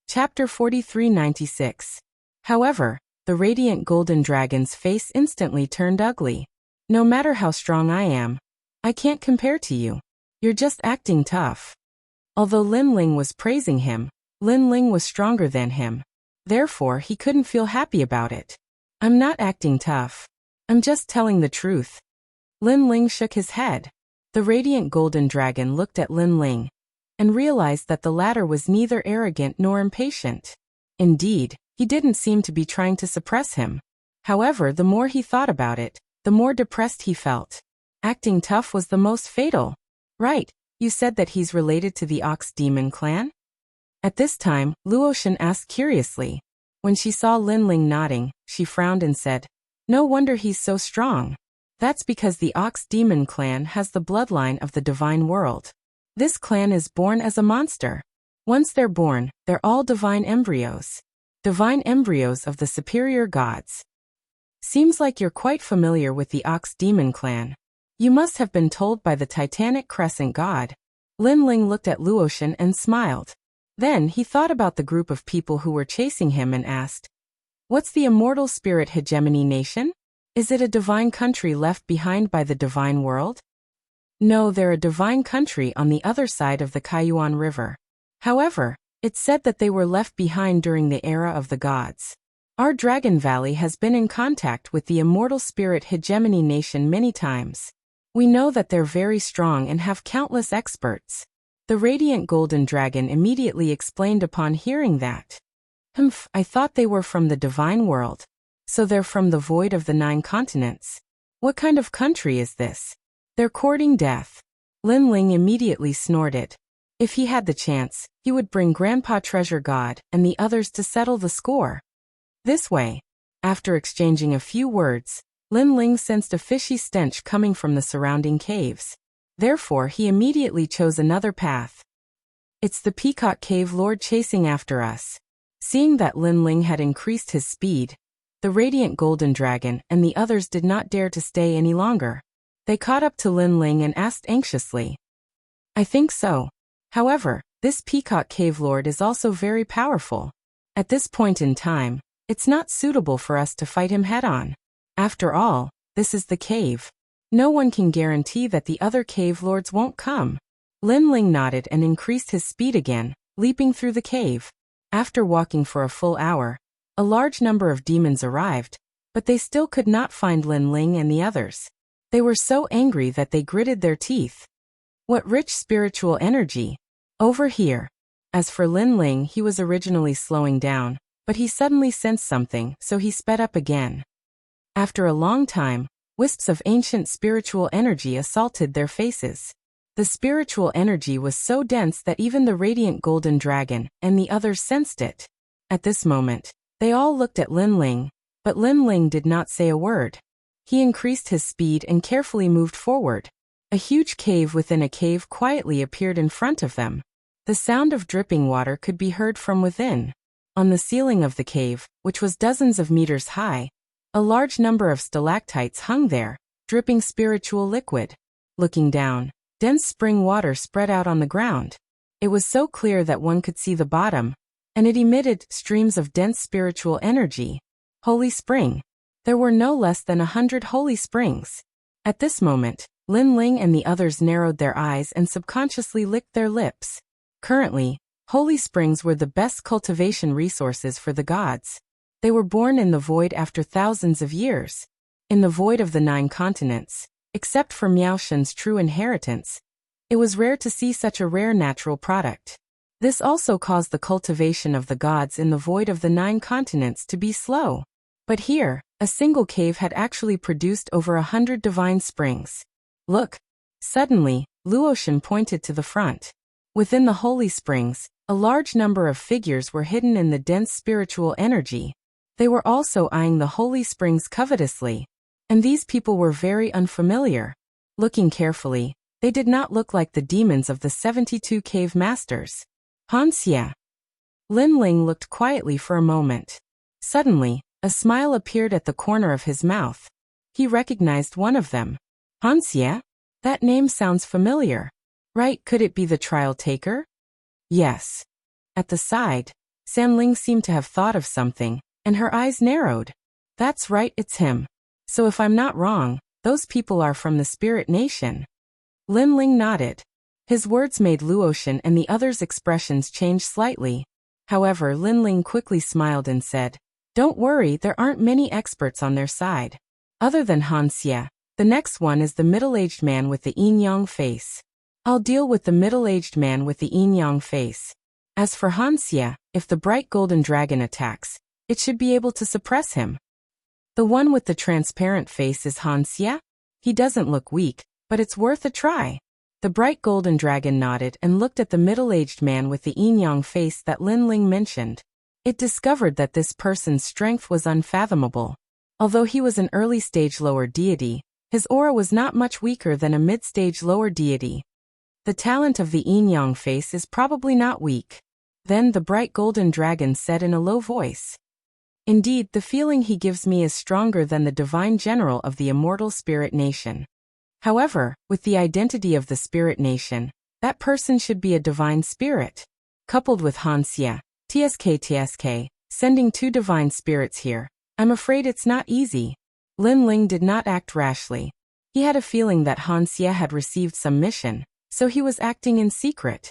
Chapter 4396. However, The radiant golden dragon's face instantly turned ugly. No matter how strong I am, I can't compare to you. You're just acting tough. Although Lin Ling was praising him, Lin Ling was stronger than him. Therefore, he couldn't feel happy about it. I'm not acting tough. I'm just telling the truth. Lin Ling shook his head. The radiant golden dragon looked at Lin Ling and realized that the latter was neither arrogant nor impatient. Indeed, he didn't seem to be trying to suppress him. However, the more he thought about it, the more depressed he felt. Acting tough was the most fatal. Right, you said that he's related to the Ox Demon clan? At this time, Luotian asked curiously. When she saw Lin Ling nodding, she frowned and said, "No wonder he's so strong. That's because the Ox Demon clan has the bloodline of the divine world. This clan is born as a monster. Once they're born, they're all divine embryos. Divine embryos of the superior gods. Seems like you're quite familiar with the Ox Demon clan. You must have been told by the Titanic Crescent god." Lin Ling looked at Luotian and smiled. Then he thought about the group of people who were chasing him and asked, "What's the immortal spirit hegemony nation? Is it a divine country left behind by the divine world?" "No, they're a divine country on the other side of the Kaiyuan River. However, it's said that they were left behind during the era of the gods. Our Dragon Valley has been in contact with the immortal spirit hegemony nation many times. We know that they're very strong and have countless experts." The radiant golden dragon immediately explained upon hearing that. I thought they were from the divine world. So they're from the void of the 9 continents. What kind of country is this? They're courting death. Lin Ling immediately snorted. If he had the chance, he would bring Grandpa Treasure God and the others to settle the score. This way. After exchanging a few words, Lin Ling sensed a fishy stench coming from the surrounding caves. Therefore, he immediately chose another path. "It's the Peacock Cave Lord chasing after us." Seeing that Lin Ling had increased his speed, the radiant golden dragon and the others did not dare to stay any longer. They caught up to Lin Ling and asked anxiously, "I think so. However, this Peacock Cave Lord is also very powerful. At this point in time, it's not suitable for us to fight him head-on. After all, this is the cave. No one can guarantee that the other cave lords won't come." Lin Ling nodded and increased his speed again, leaping through the cave. After walking for a full hour, a large number of demons arrived, but they still could not find Lin Ling and the others. They were so angry that they gritted their teeth. What rich spiritual energy! Over here. As for Lin Ling, he was originally slowing down, but he suddenly sensed something, so he sped up again. After a long time, wisps of ancient spiritual energy assaulted their faces. The spiritual energy was so dense that even the radiant golden dragon and the others sensed it. At this moment, they all looked at Lin Ling, but Lin Ling did not say a word. He increased his speed and carefully moved forward. A huge cave within a cave quietly appeared in front of them. The sound of dripping water could be heard from within. On the ceiling of the cave, which was dozens of meters high, a large number of stalactites hung there, dripping spiritual liquid. Looking down, dense spring water spread out on the ground. It was so clear that one could see the bottom, and it emitted streams of dense spiritual energy. Holy spring. There were no less than 100 holy springs. At this moment, Lin Ling and the others narrowed their eyes and subconsciously licked their lips. Currently, holy springs were the best cultivation resources for the gods. They were born in the void after thousands of years. In the void of the 9 continents, except for Miaoshen's true inheritance, it was rare to see such a rare natural product. This also caused the cultivation of the gods in the void of the 9 continents to be slow. But here, a single cave had actually produced over 100 divine springs. Look! Suddenly, Luotian pointed to the front. Within the holy springs, a large number of figures were hidden in the dense spiritual energy. They were also eyeing the holy springs covetously. And these people were very unfamiliar. Looking carefully, they did not look like the demons of the 72 cave masters. Hanxia. Lin Ling looked quietly for a moment. Suddenly, a smile appeared at the corner of his mouth. He recognized one of them. Hanxia? That name sounds familiar. Right, could it be the trial taker? Yes. At the side, Sanling seemed to have thought of something, and her eyes narrowed. That's right, it's him. So if I'm not wrong, those people are from the Spirit Nation. Lin Ling nodded. His words made Luotian and the others' expressions change slightly. However, Lin Ling quickly smiled and said, "Don't worry, there aren't many experts on their side. Other than Han Xie, the next one is the middle-aged man with the yin-yang face. I'll deal with the middle-aged man with the yin-yang face. As for Han Xie, if the bright golden dragon attacks, it should be able to suppress him." The one with the transparent face is Han Xie? He doesn't look weak, but it's worth a try. The bright golden dragon nodded and looked at the middle-aged man with the yin-yang face that Lin Ling mentioned. It discovered that this person's strength was unfathomable. Although he was an early-stage lower deity, his aura was not much weaker than a mid-stage lower deity. The talent of the yin-yang face is probably not weak. Then the bright golden dragon said in a low voice. Indeed, the feeling he gives me is stronger than the divine general of the immortal Spirit Nation. However, with the identity of the Spirit Nation, that person should be a divine spirit. Coupled with Han Xie, TSK, sending 2 divine spirits here, I'm afraid it's not easy. Lin Ling did not act rashly. He had a feeling that Han Xie had received some mission, so he was acting in secret.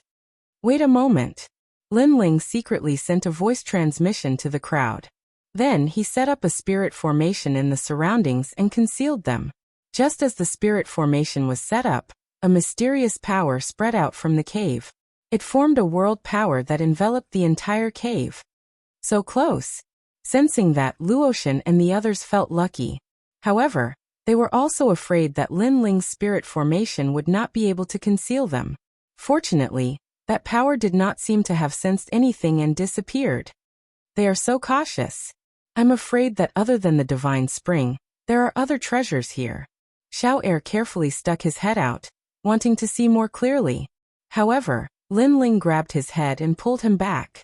Wait a moment. Lin Ling secretly sent a voice transmission to the crowd. Then he set up a spirit formation in the surroundings and concealed them. Just as the spirit formation was set up, a mysterious power spread out from the cave. It formed a world power that enveloped the entire cave. So close. Sensing that, Luotian and the others felt lucky. However, they were also afraid that Lin Ling's spirit formation would not be able to conceal them. Fortunately, that power did not seem to have sensed anything and disappeared. They are so cautious. I'm afraid that other than the divine spring, there are other treasures here. Xiao Er carefully stuck his head out, wanting to see more clearly. However, Lin Ling grabbed his head and pulled him back.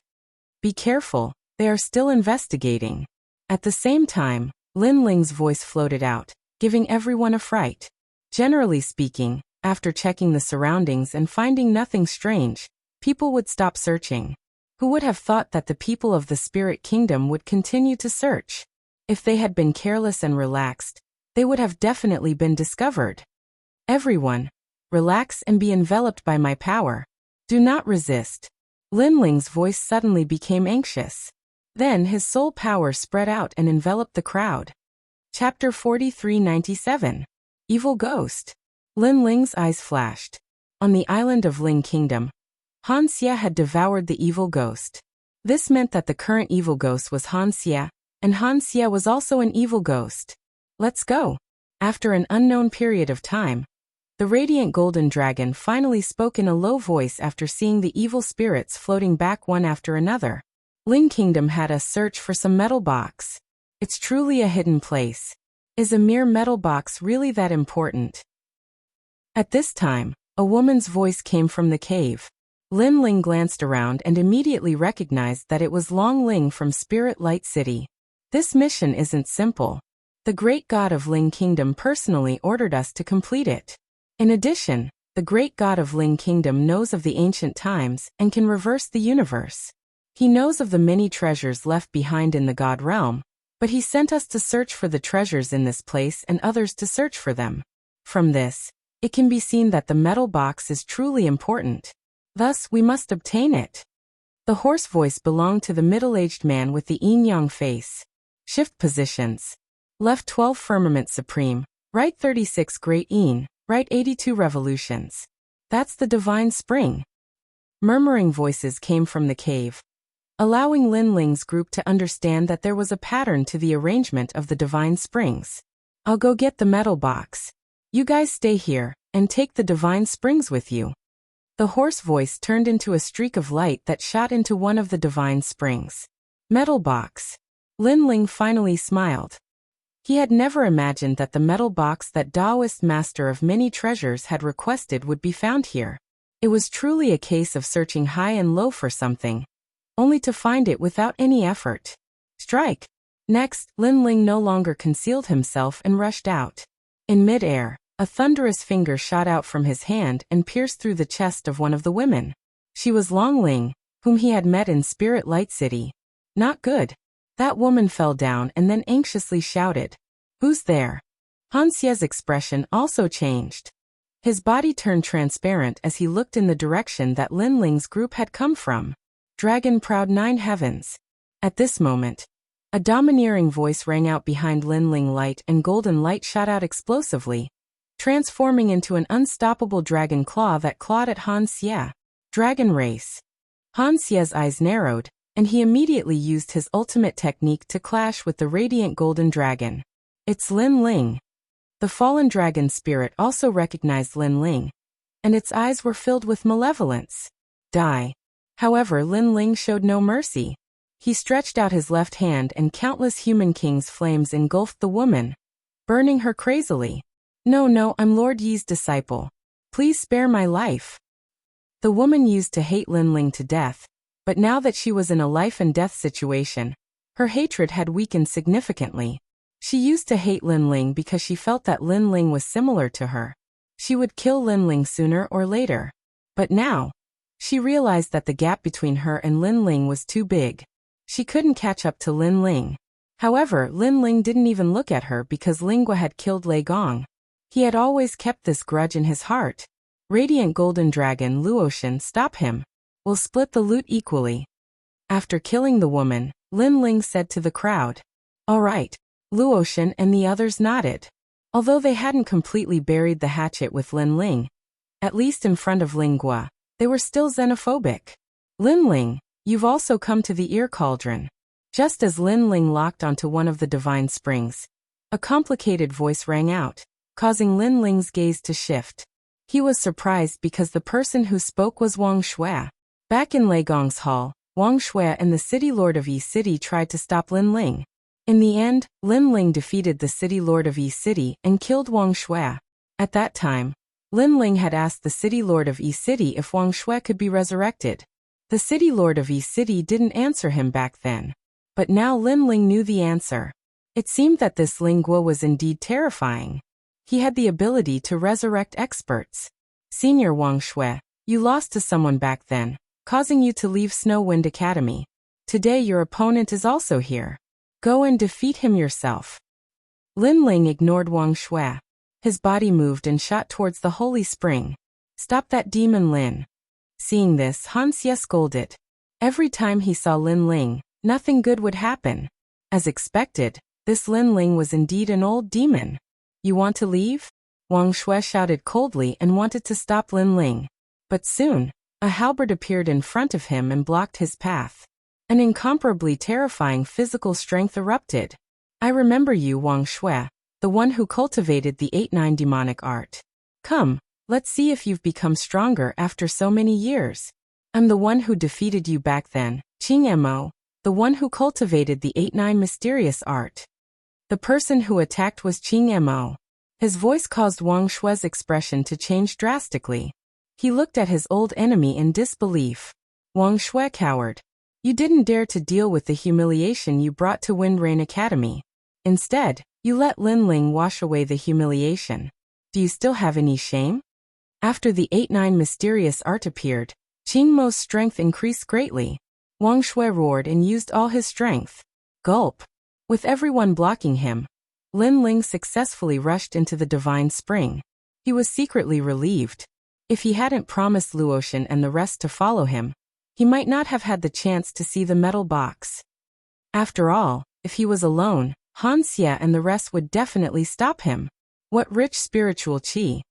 Be careful, they are still investigating. At the same time, Lin Ling's voice floated out, giving everyone a fright. Generally speaking, after checking the surroundings and finding nothing strange, people would stop searching. Who would have thought that the people of the Spirit Kingdom would continue to search? If they had been careless and relaxed, they would have definitely been discovered. Everyone, relax and be enveloped by my power. Do not resist. Lin Ling's voice suddenly became anxious. Then his soul power spread out and enveloped the crowd. Chapter 4397. Evil Ghost. Lin Ling's eyes flashed. On the island of Ling Kingdom, Han Xie had devoured the evil ghost. This meant that the current evil ghost was Han Xie, and Han Xie was also an evil ghost. Let's go. After an unknown period of time, the radiant golden dragon finally spoke in a low voice after seeing the evil spirits floating back one after another. Ling Kingdom had us search for some metal box. It's truly a hidden place. Is a mere metal box really that important? At this time, a woman's voice came from the cave. Lin Ling glanced around and immediately recognized that it was Long Ling from Spirit Light City. This mission isn't simple. The great god of Ling Kingdom personally ordered us to complete it. In addition, the great god of Ling Kingdom knows of the ancient times and can reverse the universe. He knows of the many treasures left behind in the god realm, but he sent us to search for the treasures in this place and others to search for them. From this, it can be seen that the metal box is truly important. Thus, we must obtain it. The hoarse voice belonged to the middle-aged man with the yin-yang face. Shift positions. Left 12 firmament supreme, right 36 great yin, right 82 revolutions. That's the divine spring. Murmuring voices came from the cave, allowing Lin Ling's group to understand that there was a pattern to the arrangement of the divine springs. I'll go get the metal box. You guys stay here, and take the divine springs with you. The hoarse voice turned into a streak of light that shot into one of the divine springs. Metal box. Lin Ling finally smiled. He had never imagined that the metal box that Taoist master of many treasures had requested would be found here. It was truly a case of searching high and low for something, only to find it without any effort. Strike! Next, Lin Ling no longer concealed himself and rushed out. In mid-air, a thunderous finger shot out from his hand and pierced through the chest of one of the women. She was Long Ling, whom he had met in Spirit Light City. Not good. That woman fell down and then anxiously shouted, "Who's there?" Han Xie's expression also changed. His body turned transparent as he looked in the direction that Lin Ling's group had come from. Dragon proud 9 heavens. At this moment, a domineering voice rang out behind Lin Ling. Light and golden light shot out explosively, transforming into an unstoppable dragon claw that clawed at Han Xie. Dragon race. Han Xie's eyes narrowed, and he immediately used his ultimate technique to clash with the radiant golden dragon. It's Lin Ling. The fallen dragon spirit also recognized Lin Ling, and its eyes were filled with malevolence. Die. However, Lin Ling showed no mercy. He stretched out his left hand and countless human king's flames engulfed the woman, burning her crazily. No, I'm Lord Yi's disciple. Please spare my life. The woman used to hate Lin Ling to death, but now that she was in a life and death situation, her hatred had weakened significantly. She used to hate Lin Ling because she felt that Lin Ling was similar to her. She would kill Lin Ling sooner or later. But now, she realized that the gap between her and Lin Ling was too big. She couldn't catch up to Lin Ling. However, Lin Ling didn't even look at her because Lingua had killed Lei Gong. He had always kept this grudge in his heart. Radiant Golden Dragon Luotian, stop him. We'll split the loot equally. After killing the woman, Lin Ling said to the crowd, "All right." Luotian and the others nodded. Although they hadn't completely buried the hatchet with Lin Ling, at least in front of Lingua, they were still xenophobic. "Lin Ling, you've also come to the ear cauldron." Just as Lin Ling locked onto one of the divine springs, a complicated voice rang out, causing Lin Ling's gaze to shift. He was surprised because the person who spoke was Wang Shui. Back in Lei Gong's hall, Wang Shui and the city lord of Yi City tried to stop Lin Ling. In the end, Lin Ling defeated the city lord of Yi City and killed Wang Shui. At that time, Lin Ling had asked the city lord of Yi City if Wang Shui could be resurrected. The city lord of Yi City didn't answer him back then. But now Lin Ling knew the answer. It seemed that this Lingua was indeed terrifying. He had the ability to resurrect experts. Senior Wang Shui, you lost to someone back then, causing you to leave Snow Wind Academy. Today your opponent is also here. Go and defeat him yourself. Lin Ling ignored Wang Shui. His body moved and shot towards the holy spring. Stop that demon, Lin. Seeing this, Han Xie scolded. Every time he saw Lin Ling, nothing good would happen. As expected, this Lin Ling was indeed an old demon. You want to leave? Wang Shui shouted coldly and wanted to stop Lin Ling. But soon, a halberd appeared in front of him and blocked his path. An incomparably terrifying physical strength erupted. I remember you, Wang Shui, the one who cultivated the 8-9 demonic art. Come, let's see if you've become stronger after so many years. I'm the one who defeated you back then, Qing Mo, the one who cultivated the 8-9 mysterious art. The person who attacked was Qing Mo. His voice caused Wang Shui's expression to change drastically. He looked at his old enemy in disbelief. Wang Shui cowered. You didn't dare to deal with the humiliation you brought to Wind Rain Academy. Instead, you let Lin Ling wash away the humiliation. Do you still have any shame? After the 8-9 mysterious art appeared, Qing Mo's strength increased greatly. Wang Shui roared and used all his strength. Gulp. With everyone blocking him, Lin Ling successfully rushed into the divine spring. He was secretly relieved. If he hadn't promised Luotian and the rest to follow him, he might not have had the chance to see the metal box. After all, if he was alone, Han Xie and the rest would definitely stop him. What rich spiritual qi.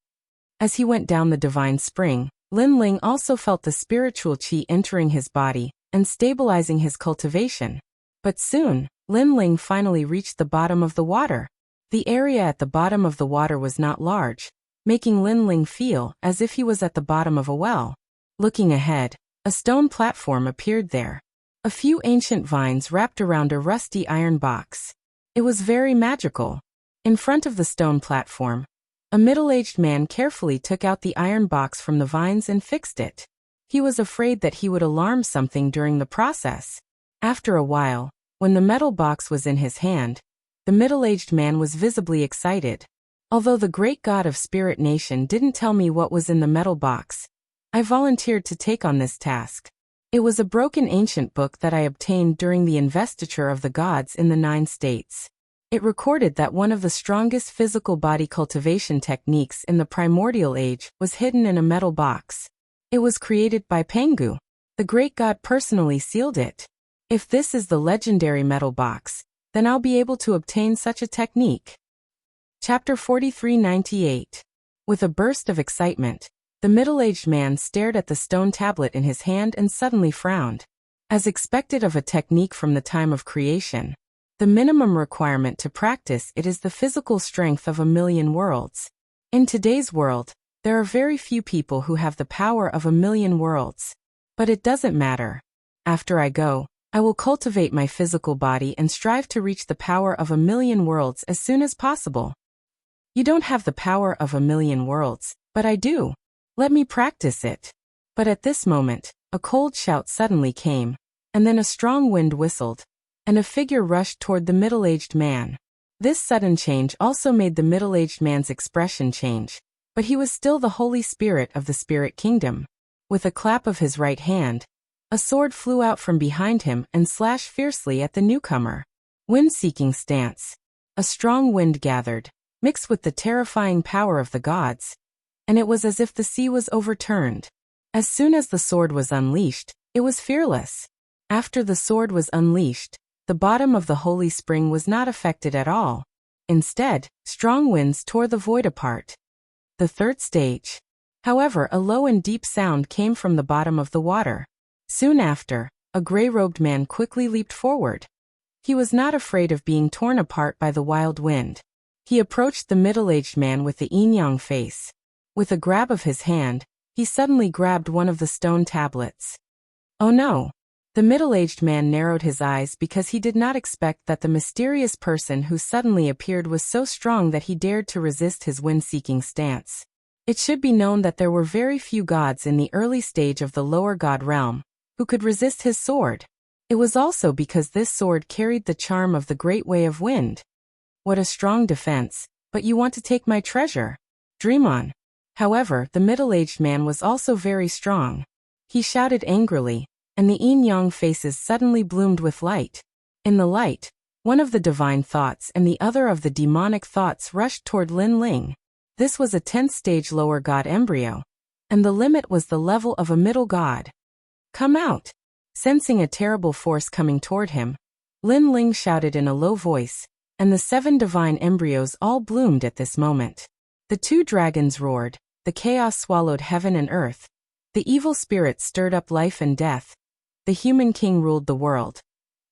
As he went down the divine spring, Lin Ling also felt the spiritual qi entering his body and stabilizing his cultivation. But soon, Lin Ling finally reached the bottom of the water. The area at the bottom of the water was not large, making Lin Ling feel as if he was at the bottom of a well. Looking ahead, a stone platform appeared there. A few ancient vines wrapped around a rusty iron box. It was very magical. In front of the stone platform, a middle-aged man carefully took out the iron box from the vines and fixed it. He was afraid that he would alarm something during the process. After a while, when the metal box was in his hand, the middle-aged man was visibly excited. Although the great god of Spirit Nation didn't tell me what was in the metal box, I volunteered to take on this task. It was a broken ancient book that I obtained during the investiture of the gods in the 9 states. It recorded that one of the strongest physical body cultivation techniques in the primordial age was hidden in a metal box. It was created by Pengu. The great god personally sealed it. If this is the legendary metal box, then I'll be able to obtain such a technique. Chapter 4398. With a burst of excitement, the middle-aged man stared at the stone tablet in his hand and suddenly frowned. As expected of a technique from the time of creation, the minimum requirement to practice it is the physical strength of 1,000,000 worlds. In today's world, there are very few people who have the power of 1,000,000 worlds. But it doesn't matter. After I go, I will cultivate my physical body and strive to reach the power of 1,000,000 worlds as soon as possible. You don't have the power of 1,000,000 worlds, but I do. Let me practice it. But at this moment, a cold shout suddenly came, and then a strong wind whistled, and a figure rushed toward the middle-aged man. This sudden change also made the middle-aged man's expression change, but he was still the Holy Spirit of the Spirit Kingdom. With a clap of his right hand, a sword flew out from behind him and slashed fiercely at the newcomer. Wind-seeking stance. A strong wind gathered, mixed with the terrifying power of the gods, and it was as if the sea was overturned. As soon as the sword was unleashed, it was fearless. After the sword was unleashed, the bottom of the holy spring was not affected at all. Instead, strong winds tore the void apart. The 3rd stage. However, a low and deep sound came from the bottom of the water. Soon after, a gray-robed man quickly leaped forward. He was not afraid of being torn apart by the wild wind. He approached the middle-aged man with the yin-yang face. With a grab of his hand, he suddenly grabbed one of the stone tablets. Oh no! The middle-aged man narrowed his eyes because he did not expect that the mysterious person who suddenly appeared was so strong that he dared to resist his wind-seeking stance. It should be known that there were very few gods in the early stage of the lower god realm who could resist his sword. It was also because this sword carried the charm of the great way of wind. What a strong defense, but you want to take my treasure? Dream on. However, the middle-aged man was also very strong. He shouted angrily, and the yin-yang faces suddenly bloomed with light. In the light, one of the divine thoughts and the other of the demonic thoughts rushed toward Lin Ling. This was a 10th stage lower god embryo, and the limit was the level of a middle god. Come out! Sensing a terrible force coming toward him, Lin Ling shouted in a low voice, and the 7 divine embryos all bloomed at this moment. The 2 dragons roared, the chaos swallowed heaven and earth, the evil spirits stirred up life and death, the human king ruled the world,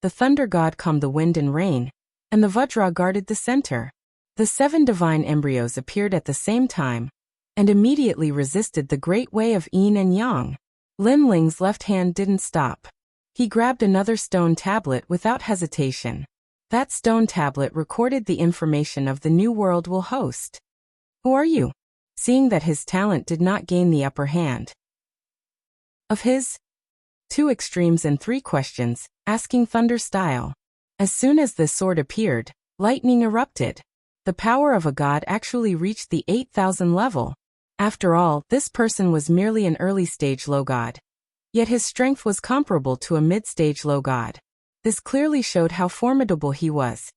the thunder god calmed the wind and rain, and the Vajra guarded the center. The 7 divine embryos appeared at the same time, and immediately resisted the great way of yin and yang. Lin Ling's left hand didn't stop. He grabbed another stone tablet without hesitation. That stone tablet recorded the information of the new world will host. Who are you? Seeing that his talent did not gain the upper hand. Of his 2 extremes and 3 questions, asking thunder style. As soon as this sword appeared, lightning erupted. The power of a god actually reached the 8,000 level. After all, this person was merely an early-stage low god. Yet his strength was comparable to a mid-stage low god. This clearly showed how formidable he was.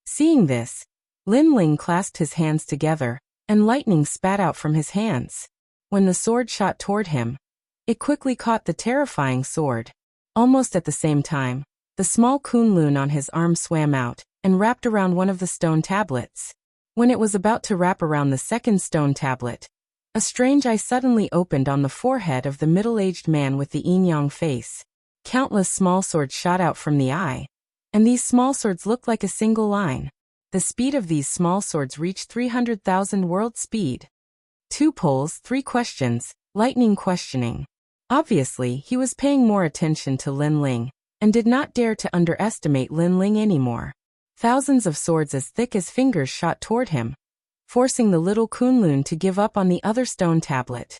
Seeing this, Lin Ling clasped his hands together, and lightning spat out from his hands. When the sword shot toward him, it quickly caught the terrifying sword. Almost at the same time, the small kunlun on his arm swam out, and wrapped around one of the stone tablets. When it was about to wrap around the second stone tablet, a strange eye suddenly opened on the forehead of the middle-aged man with the yin-yang face. Countless small swords shot out from the eye, and these small swords looked like a single line. The speed of these small swords reached 300,000 world speed. 2 polls, 3 questions, lightning questioning. Obviously, he was paying more attention to Lin Ling, and did not dare to underestimate Lin Ling anymore. Thousands of swords as thick as fingers shot toward him, forcing the little kunlun to give up on the other stone tablet.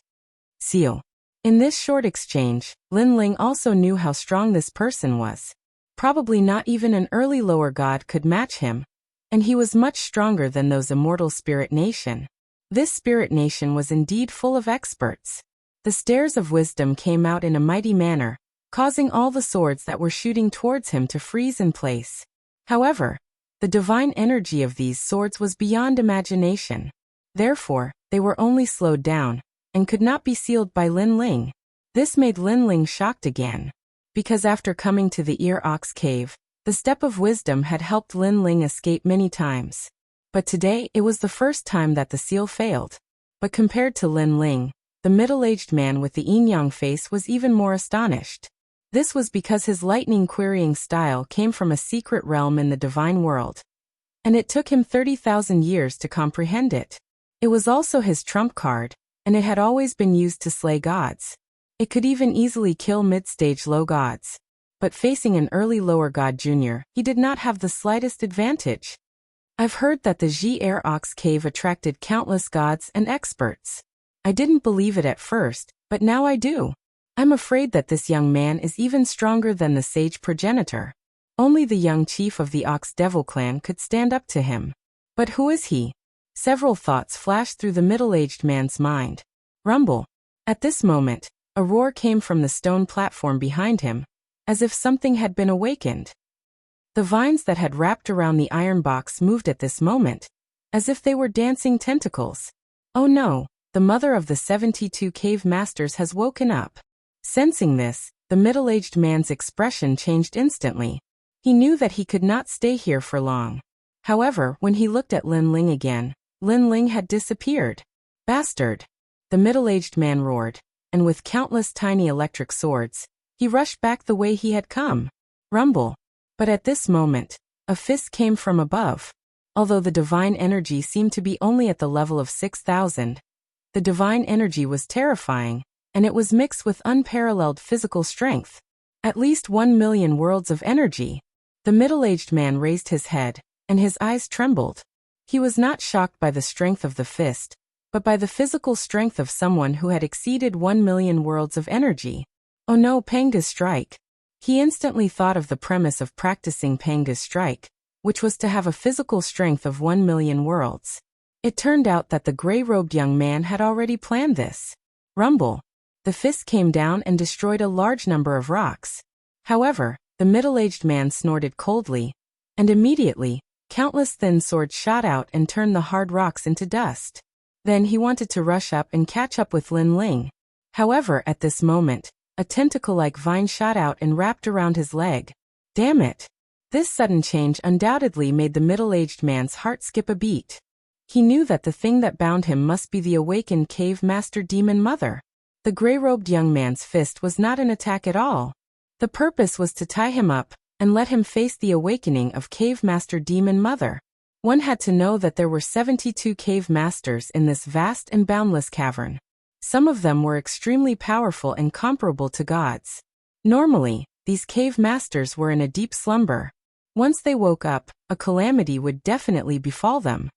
Seal. In this short exchange, Lin Ling also knew how strong this person was. Probably not even an early lower god could match him, and he was much stronger than those immortal spirit nation. This spirit nation was indeed full of experts. The stairs of wisdom came out in a mighty manner, causing all the swords that were shooting towards him to freeze in place. However, the divine energy of these swords was beyond imagination. Therefore, they were only slowed down, and could not be sealed by Lin Ling. This made Lin Ling shocked again. Because after coming to the Ear Ox Cave, the Step of Wisdom had helped Lin Ling escape many times. But today it was the first time that the seal failed. But compared to Lin Ling, the middle-aged man with the yin-yang face was even more astonished. This was because his lightning querying style came from a secret realm in the divine world. And it took him 30,000 years to comprehend it. It was also his trump card, and it had always been used to slay gods. It could even easily kill mid-stage low gods. But facing an early lower god junior, he did not have the slightest advantage. I've heard that the Ji Air Ox Cave attracted countless gods and experts. I didn't believe it at first, but now I do. I'm afraid that this young man is even stronger than the sage progenitor. Only the young chief of the Ox Devil clan could stand up to him. But who is he? Several thoughts flashed through the middle-aged man's mind. Rumble. At this moment, a roar came from the stone platform behind him, as if something had been awakened. The vines that had wrapped around the iron box moved at this moment, as if they were dancing tentacles. Oh no, the mother of the 72 cave masters has woken up. Sensing this, the middle-aged man's expression changed instantly. He knew that he could not stay here for long. However, when he looked at Lin Ling again, Lin Ling had disappeared. Bastard! The middle-aged man roared, and with countless tiny electric swords, he rushed back the way he had come. Rumble! But at this moment, a fist came from above. Although the divine energy seemed to be only at the level of 6,000, the divine energy was terrifying, and it was mixed with unparalleled physical strength. At least 1,000,000 worlds of energy. The middle-aged man raised his head, and his eyes trembled. He was not shocked by the strength of the fist, but by the physical strength of someone who had exceeded 1,000,000 worlds of energy. Oh no, Panga's strike. He instantly thought of the premise of practicing Panga's strike, which was to have a physical strength of 1,000,000 worlds. It turned out that the gray-robed young man had already planned this. Rumble. The fist came down and destroyed a large number of rocks. However, the middle-aged man snorted coldly, and immediately, countless thin swords shot out and turned the hard rocks into dust. Then he wanted to rush up and catch up with Lin Ling. However, at this moment, a tentacle-like vine shot out and wrapped around his leg. Damn it! This sudden change undoubtedly made the middle-aged man's heart skip a beat. He knew that the thing that bound him must be the awakened cave master demon mother. The gray-robed young man's fist was not an attack at all. The purpose was to tie him up and let him face the awakening of cave master demon mother. One had to know that there were 72 cave masters in this vast and boundless cavern. Some of them were extremely powerful and comparable to gods. Normally, these cave masters were in a deep slumber. Once they woke up, a calamity would definitely befall them.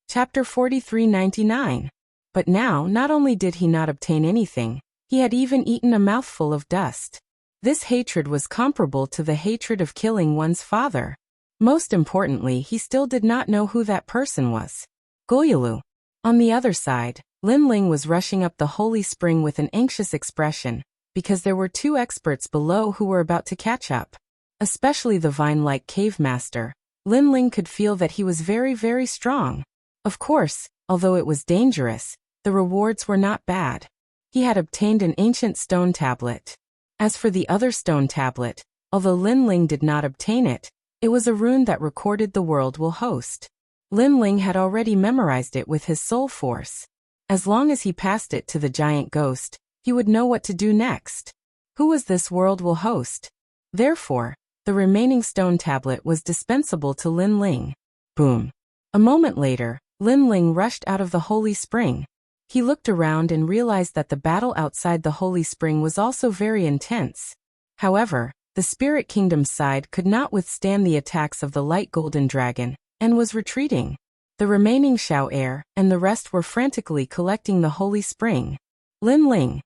Chapter 4399. But now, not only did he not obtain anything, he had even eaten a mouthful of dust. This hatred was comparable to the hatred of killing one's father. Most importantly, he still did not know who that person was. Goyalu. On the other side, Lin Ling was rushing up the holy spring with an anxious expression, because there were 2 experts below who were about to catch up. Especially the vine-like cave master. Lin Ling could feel that he was very, very strong. Of course, although it was dangerous, the rewards were not bad. He had obtained an ancient stone tablet. As for the other stone tablet, although Lin Ling did not obtain it, it was a rune that recorded the world will host. Lin Ling had already memorized it with his soul force. As long as he passed it to the giant ghost, he would know what to do next. Who was this world will host? Therefore, the remaining stone tablet was dispensable to Lin Ling. Boom. A moment later, Lin Ling rushed out of the holy spring. He looked around and realized that the battle outside the holy spring was also very intense. However, the spirit kingdom's side could not withstand the attacks of the light golden dragon, and was retreating. The remaining Xiao Air and the rest were frantically collecting the holy spring. Lin Ling.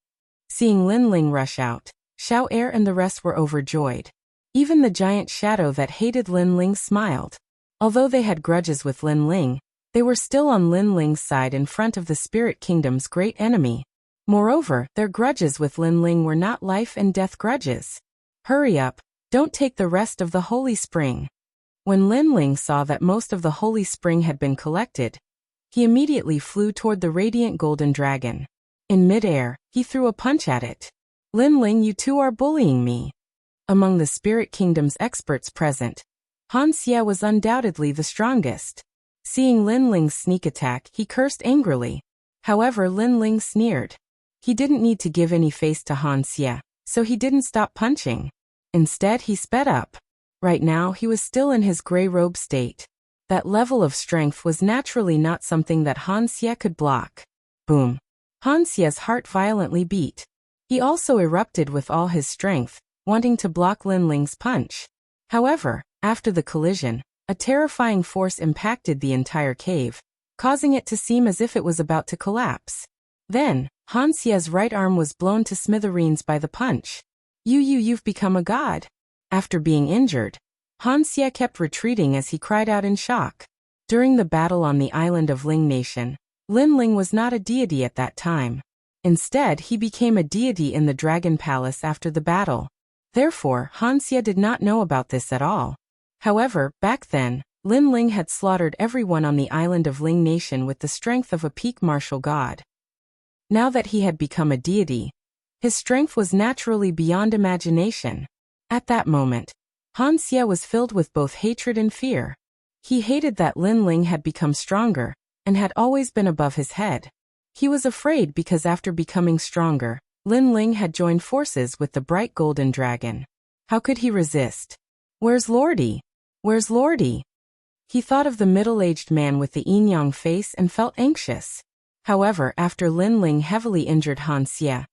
Seeing Lin Ling rush out, Xiao Air and the rest were overjoyed. Even the giant shadow that hated Lin Ling smiled. Although they had grudges with Lin Ling, they were still on Lin Ling's side in front of the spirit kingdom's great enemy. Moreover, their grudges with Lin Ling were not life and death grudges. Hurry up, don't take the rest of the holy spring. When Lin Ling saw that most of the holy spring had been collected, he immediately flew toward the radiant golden dragon. In midair, he threw a punch at it. Lin Ling, you two are bullying me. Among the Spirit Kingdom's experts present, Han Xie was undoubtedly the strongest. Seeing Lin Ling's sneak attack, he cursed angrily. However, Lin Ling sneered. He didn't need to give any face to Han Xie, so he didn't stop punching. Instead, he sped up. Right now, he was still in his gray robe state. That level of strength was naturally not something that Han Xie could block. Boom. Han Xie's heart violently beat. He also erupted with all his strength, wanting to block Lin Ling's punch. However, after the collision, a terrifying force impacted the entire cave, causing it to seem as if it was about to collapse. Then, Han Xie's right arm was blown to smithereens by the punch. You've become a god. After being injured, Han Xie kept retreating as he cried out in shock. During the battle on the island of Ling Nation, Lin Ling was not a deity at that time. Instead, he became a deity in the Dragon Palace after the battle. Therefore, Han Xie did not know about this at all. However, back then, Lin Ling had slaughtered everyone on the island of Ling Nation with the strength of a peak martial god. Now that he had become a deity, his strength was naturally beyond imagination. At that moment, Han Xie was filled with both hatred and fear. He hated that Lin Ling had become stronger, and had always been above his head. He was afraid because after becoming stronger, Lin Ling had joined forces with the bright golden dragon. How could he resist? Where's Lordy? Where's Lordy? He thought of the middle-aged man with the yin-yang face and felt anxious. However, after Lin Ling heavily injured Han Xie,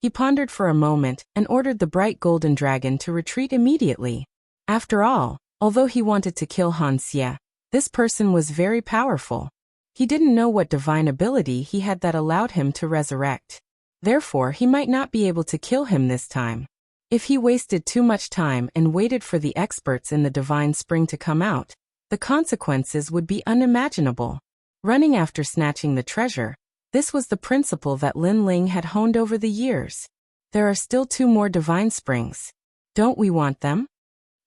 he pondered for a moment and ordered the bright golden dragon to retreat immediately. After all, although he wanted to kill Han Xie, this person was very powerful. He didn't know what divine ability he had that allowed him to resurrect. Therefore, he might not be able to kill him this time. If he wasted too much time and waited for the experts in the divine spring to come out, the consequences would be unimaginable. Running after snatching the treasure, this was the principle that Lin Ling had honed over the years. There are still 2 more divine springs. Don't we want them?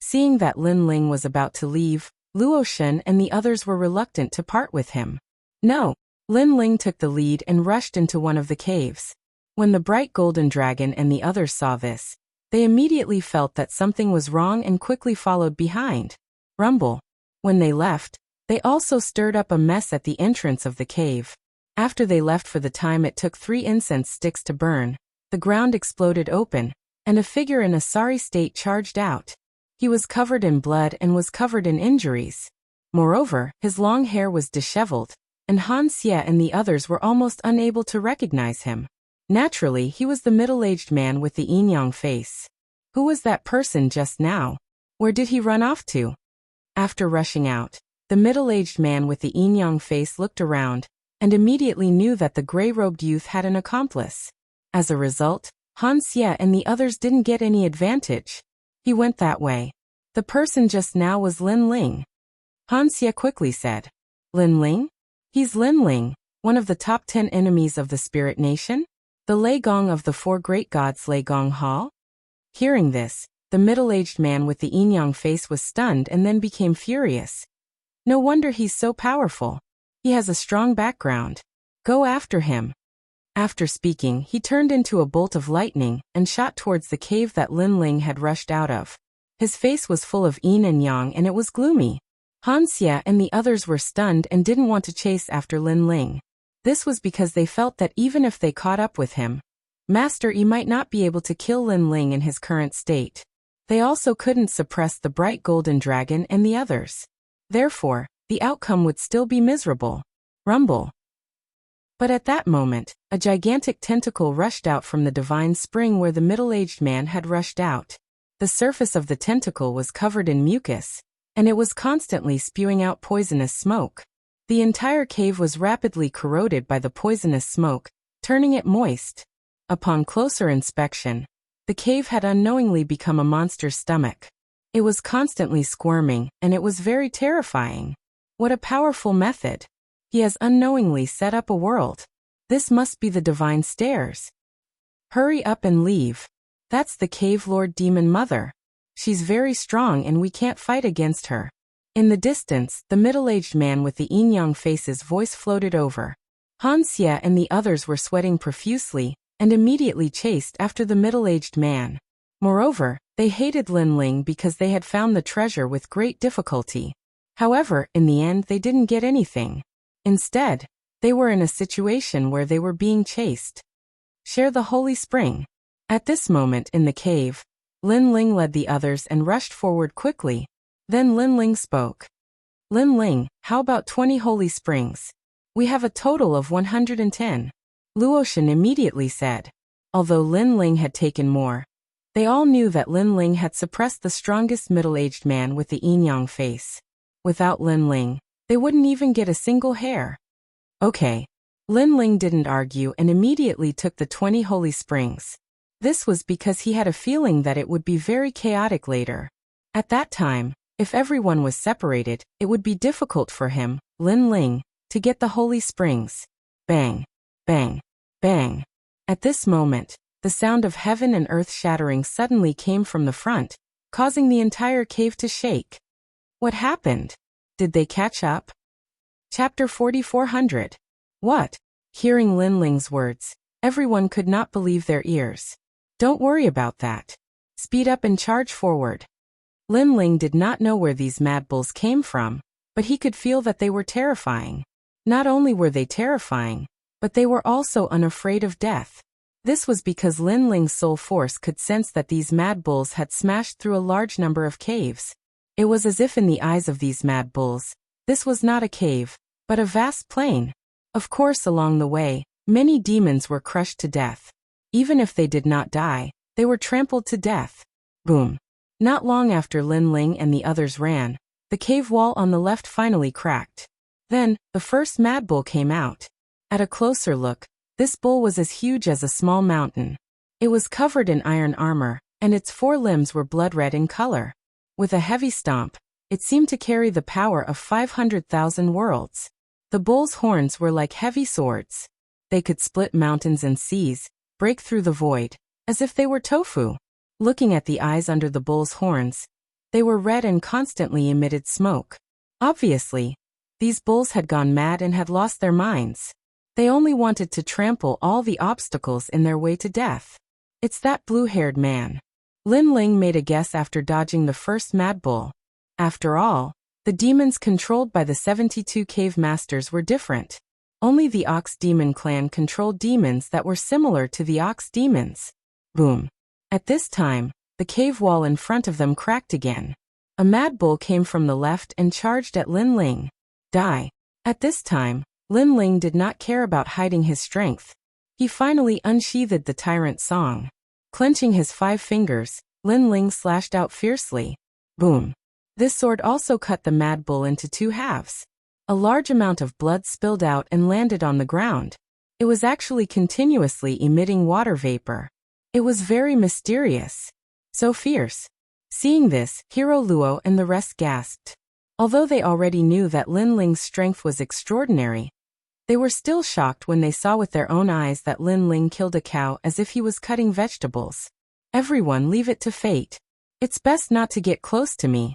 Seeing that Lin Ling was about to leave, Luo Shen and the others were reluctant to part with him. No, Lin Ling took the lead and rushed into one of the caves. When the bright golden dragon and the others saw this, they immediately felt that something was wrong and quickly followed behind. Rumble. When they left, they also stirred up a mess at the entrance of the cave. After they left for the time it took 3 incense sticks to burn, the ground exploded open, and a figure in a sorry state charged out. He was covered in blood and was covered in injuries. Moreover, his long hair was disheveled, and Han Xie and the others were almost unable to recognize him. Naturally, he was the middle-aged man with the yin-yang face. Who was that person just now? Where did he run off to? After rushing out, the middle-aged man with the yin-yang face looked around, and immediately knew that the gray-robed youth had an accomplice. As a result, Han Xie and the others didn't get any advantage. He went that way. The person just now was Lin Ling. Han Xie quickly said, Lin Ling? He's Lin Ling, one of the top 10 enemies of the Spirit Nation? The Lei Gong of the 4 great gods Lei Gong Hall? Hearing this, the middle-aged man with the yin-yang face was stunned and then became furious. No wonder he's so powerful. He has a strong background. Go after him. After speaking, he turned into a bolt of lightning and shot towards the cave that Lin Ling had rushed out of. His face was full of yin and yang and it was gloomy. Han Xie and the others were stunned and didn't want to chase after Lin Ling. This was because they felt that even if they caught up with him, Master Yi might not be able to kill Lin Ling in his current state. They also couldn't suppress the bright golden dragon and the others. Therefore, the outcome would still be miserable. Rumble. But at that moment, a gigantic tentacle rushed out from the divine spring where the middle-aged man had rushed out. The surface of the tentacle was covered in mucus, and it was constantly spewing out poisonous smoke. The entire cave was rapidly corroded by the poisonous smoke, turning it moist. Upon closer inspection, the cave had unknowingly become a monster's stomach. It was constantly squirming, and it was very terrifying. What a powerful method. He has unknowingly set up a world. This must be the divine stairs. Hurry up and leave. That's the cave lord demon mother. She's very strong and we can't fight against her. In the distance, the middle-aged man with the yin-yang face's voice floated over. Hanxia and the others were sweating profusely, and immediately chased after the middle-aged man. Moreover, they hated Lin Ling because they had found the treasure with great difficulty. However, in the end they didn't get anything. Instead, they were in a situation where they were being chased. Share the holy spring. At this moment in the cave, Lin Ling led the others and rushed forward quickly. Then Lin Ling spoke. Lin Ling, how about 20 holy springs? We have a total of 110. Luotian immediately said. Although Lin Ling had taken more, they all knew that Lin Ling had suppressed the strongest middle-aged man with the yin-yang face. Without Lin Ling, they wouldn't even get a single hair. Okay. Lin Ling didn't argue and immediately took the 20 holy springs. This was because he had a feeling that it would be very chaotic later. At that time, if everyone was separated, it would be difficult for him, Lin Ling, to get the holy springs. Bang, bang, bang. At this moment, the sound of heaven and earth shattering suddenly came from the front, causing the entire cave to shake. What happened? Did they catch up? Chapter 4400. What? Hearing Lin Ling's words, everyone could not believe their ears. Don't worry about that. Speed up and charge forward. Lin Ling did not know where these mad bulls came from, but he could feel that they were terrifying. Not only were they terrifying, but they were also unafraid of death. This was because Lin Ling's soul force could sense that these mad bulls had smashed through a large number of caves. It was as if in the eyes of these mad bulls, this was not a cave, but a vast plain. Of course, along the way, many demons were crushed to death. Even if they did not die, they were trampled to death. Boom. Not long after Lin Ling and the others ran, the cave wall on the left finally cracked. Then, the first mad bull came out. At a closer look, this bull was as huge as a small mountain. It was covered in iron armor, and its 4 limbs were blood red in color. With a heavy stomp, it seemed to carry the power of 500,000 worlds. The bull's horns were like heavy swords. They could split mountains and seas, break through the void, as if they were tofu. Looking at the eyes under the bull's horns, they were red and constantly emitted smoke. Obviously, these bulls had gone mad and had lost their minds. They only wanted to trample all the obstacles in their way to death. It's that blue-haired man. Lin Ling made a guess after dodging the first mad bull. After all, the demons controlled by the 72 cave masters were different. Only the Ox Demon clan controlled demons that were similar to the Ox Demons. Boom. At this time, the cave wall in front of them cracked again. A mad bull came from the left and charged at Lin Ling. Die. At this time, Lin Ling did not care about hiding his strength. He finally unsheathed the tyrant song. Clenching his 5 fingers, Lin Ling slashed out fiercely. Boom. This sword also cut the mad bull into 2 halves. A large amount of blood spilled out and landed on the ground. It was actually continuously emitting water vapor. It was very mysterious. So fierce. Seeing this, Hero Luo and the rest gasped. Although they already knew that Lin Ling's strength was extraordinary, they were still shocked when they saw with their own eyes that Lin Ling killed a cow as if he was cutting vegetables. Everyone leave it to fate. It's best not to get close to me.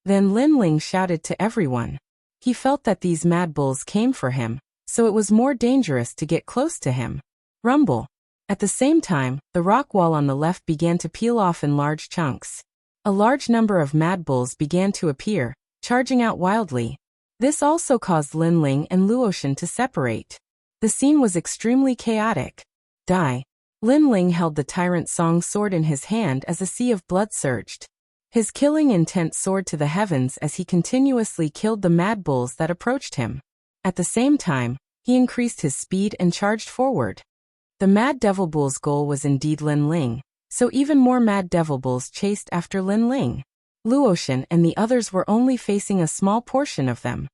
Then Lin Ling shouted to everyone. He felt that these mad bulls came for him, so it was more dangerous to get close to him. Rumble. At the same time, the rock wall on the left began to peel off in large chunks. A large number of mad bulls began to appear, charging out wildly. This also caused Lin Ling and Luotian to separate. The scene was extremely chaotic. Die. Lin Ling held the Tyrant Song sword in his hand as a sea of blood surged. His killing intent soared to the heavens as he continuously killed the mad bulls that approached him. At the same time, he increased his speed and charged forward. The mad devil bull's goal was indeed Lin Ling, so even more mad devil bulls chased after Lin Ling. Luotian and the others were only facing a small portion of them.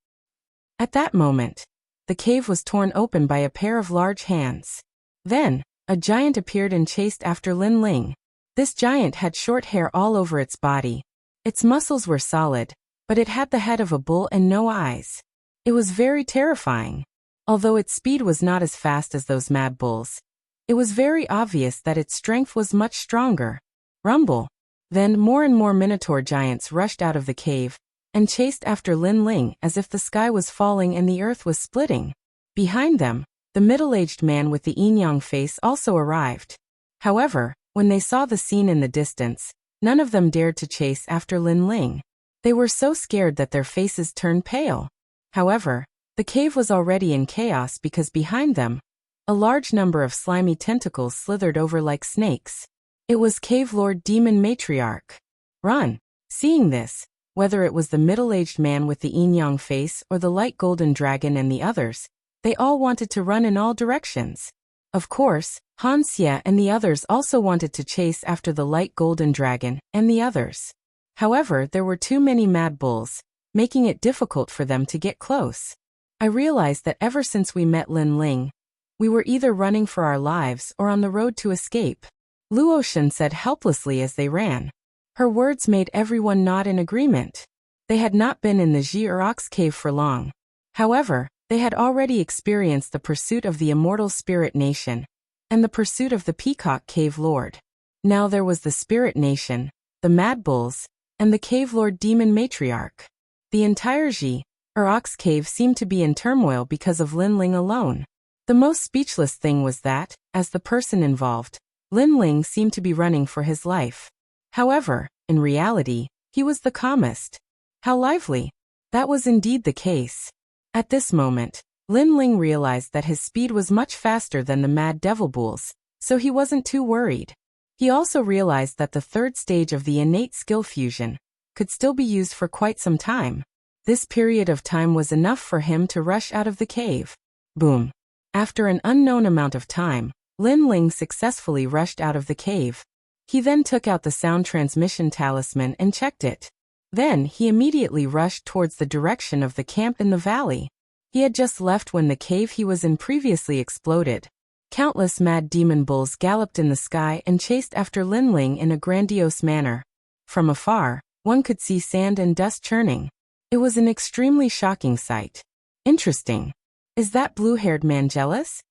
At that moment, the cave was torn open by a pair of large hands. Then, a giant appeared and chased after Lin Ling. This giant had short hair all over its body. Its muscles were solid, but it had the head of a bull and no eyes. It was very terrifying. Although its speed was not as fast as those mad bulls, it was very obvious that its strength was much stronger. Rumble. Then more and more minotaur giants rushed out of the cave and chased after Lin Ling as if the sky was falling and the earth was splitting. Behind them, the middle-aged man with the yin-yang face also arrived. However, when they saw the scene in the distance, none of them dared to chase after Lin Ling. They were so scared that their faces turned pale. However, the cave was already in chaos because behind them, a large number of slimy tentacles slithered over like snakes. It was Cave Lord Demon Matriarch. Run! Seeing this, whether it was the middle-aged man with the yin-yang face or the light golden dragon and the others, they all wanted to run in all directions. Of course, Han Xie and the others also wanted to chase after the light golden dragon and the others. However, there were too many mad bulls, making it difficult for them to get close. I realized that ever since we met Lin Ling, we were either running for our lives or on the road to escape. Luoshan said helplessly as they ran. Her words made everyone nod in agreement. They had not been in the Ji or Ox cave for long. However, they had already experienced the pursuit of the immortal spirit nation and the pursuit of the peacock cave lord. Now there was the spirit nation, the mad bulls, and the cave lord demon matriarch. The entire Ji or Ox cave seemed to be in turmoil because of Lin Ling alone. The most speechless thing was that, as the person involved, Lin Ling seemed to be running for his life. However, in reality, he was the calmest. How lively! That was indeed the case. At this moment, Lin Ling realized that his speed was much faster than the mad devil bulls, so he wasn't too worried. He also realized that the third stage of the innate skill fusion could still be used for quite some time. This period of time was enough for him to rush out of the cave. Boom! After an unknown amount of time, Lin Ling successfully rushed out of the cave. He then took out the sound transmission talisman and checked it. Then he immediately rushed towards the direction of the camp in the valley. He had just left when the cave he was in previously exploded. Countless mad demon bulls galloped in the sky and chased after Lin Ling in a grandiose manner. From afar, one could see sand and dust churning. It was an extremely shocking sight. Interesting. Is that blue-haired man jealous?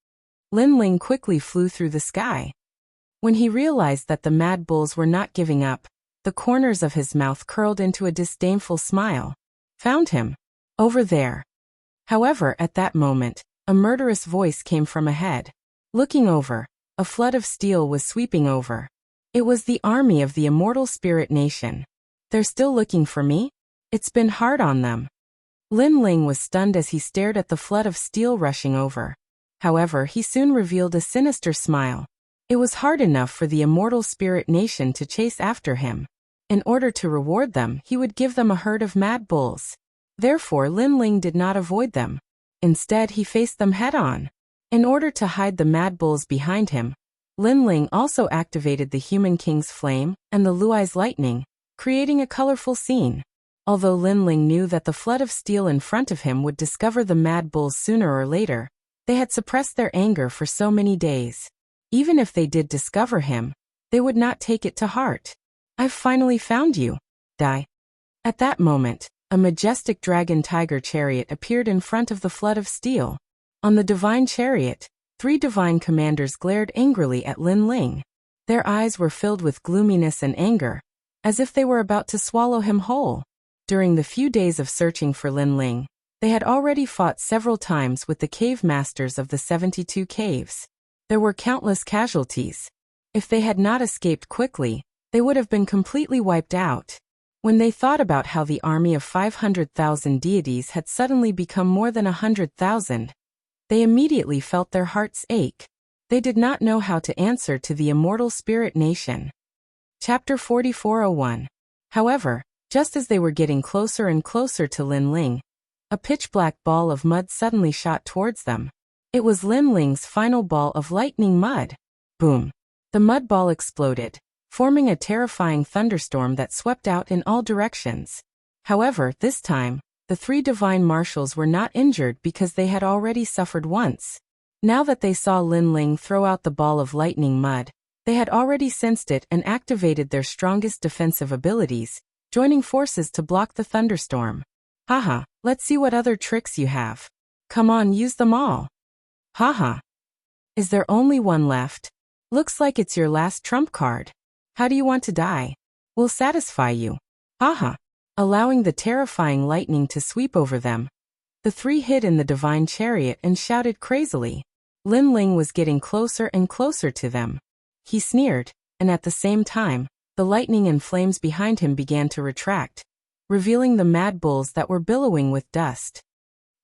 Lin Ling quickly flew through the sky. When he realized that the mad bulls were not giving up, the corners of his mouth curled into a disdainful smile. Found him. Over there. However, at that moment, a murderous voice came from ahead. Looking over, a flood of steel was sweeping over. It was the army of the immortal spirit nation. They're still looking for me? It's been hard on them. Lin Ling was stunned as he stared at the flood of steel rushing over. However, he soon revealed a sinister smile. It was hard enough for the immortal spirit nation to chase after him. In order to reward them, he would give them a herd of mad bulls. Therefore, Lin Ling did not avoid them. Instead, he faced them head-on. In order to hide the mad bulls behind him, Lin Ling also activated the Human King's flame and the Luai's lightning, creating a colorful scene. Although Lin Ling knew that the flood of steel in front of him would discover the mad bulls sooner or later, they had suppressed their anger for so many days. Even if they did discover him, they would not take it to heart. I've finally found you. Die. At that moment, a majestic dragon tiger chariot appeared in front of the flood of steel. On the divine chariot, 3 divine commanders glared angrily at Lin Ling. Their eyes were filled with gloominess and anger, as if they were about to swallow him whole. During the few days of searching for Lin Ling, they had already fought several times with the cave masters of the 72 caves. There were countless casualties. If they had not escaped quickly, they would have been completely wiped out. When they thought about how the army of 500,000 deities had suddenly become more than 100,000, they immediately felt their hearts ache. They did not know how to answer to the immortal spirit nation. Chapter 4401. However, just as they were getting closer and closer to Lin Ling, a pitch-black ball of mud suddenly shot towards them. It was Lin Ling's final ball of lightning mud. Boom! The mud ball exploded, forming a terrifying thunderstorm that swept out in all directions. However, this time, the 3 divine marshals were not injured because they had already suffered once. Now that they saw Lin Ling throw out the ball of lightning mud, they had already sensed it and activated their strongest defensive abilities, joining forces to block the thunderstorm. Haha, let's see what other tricks you have. Come on, use them all. Haha. Is there only one left? Looks like it's your last trump card. How do you want to die? We'll satisfy you. Haha. Allowing the terrifying lightning to sweep over them, the three hid in the divine chariot and shouted crazily. Lin Ling was getting closer and closer to them. He sneered, and at the same time, the lightning and flames behind him began to retract, revealing the mad bulls that were billowing with dust.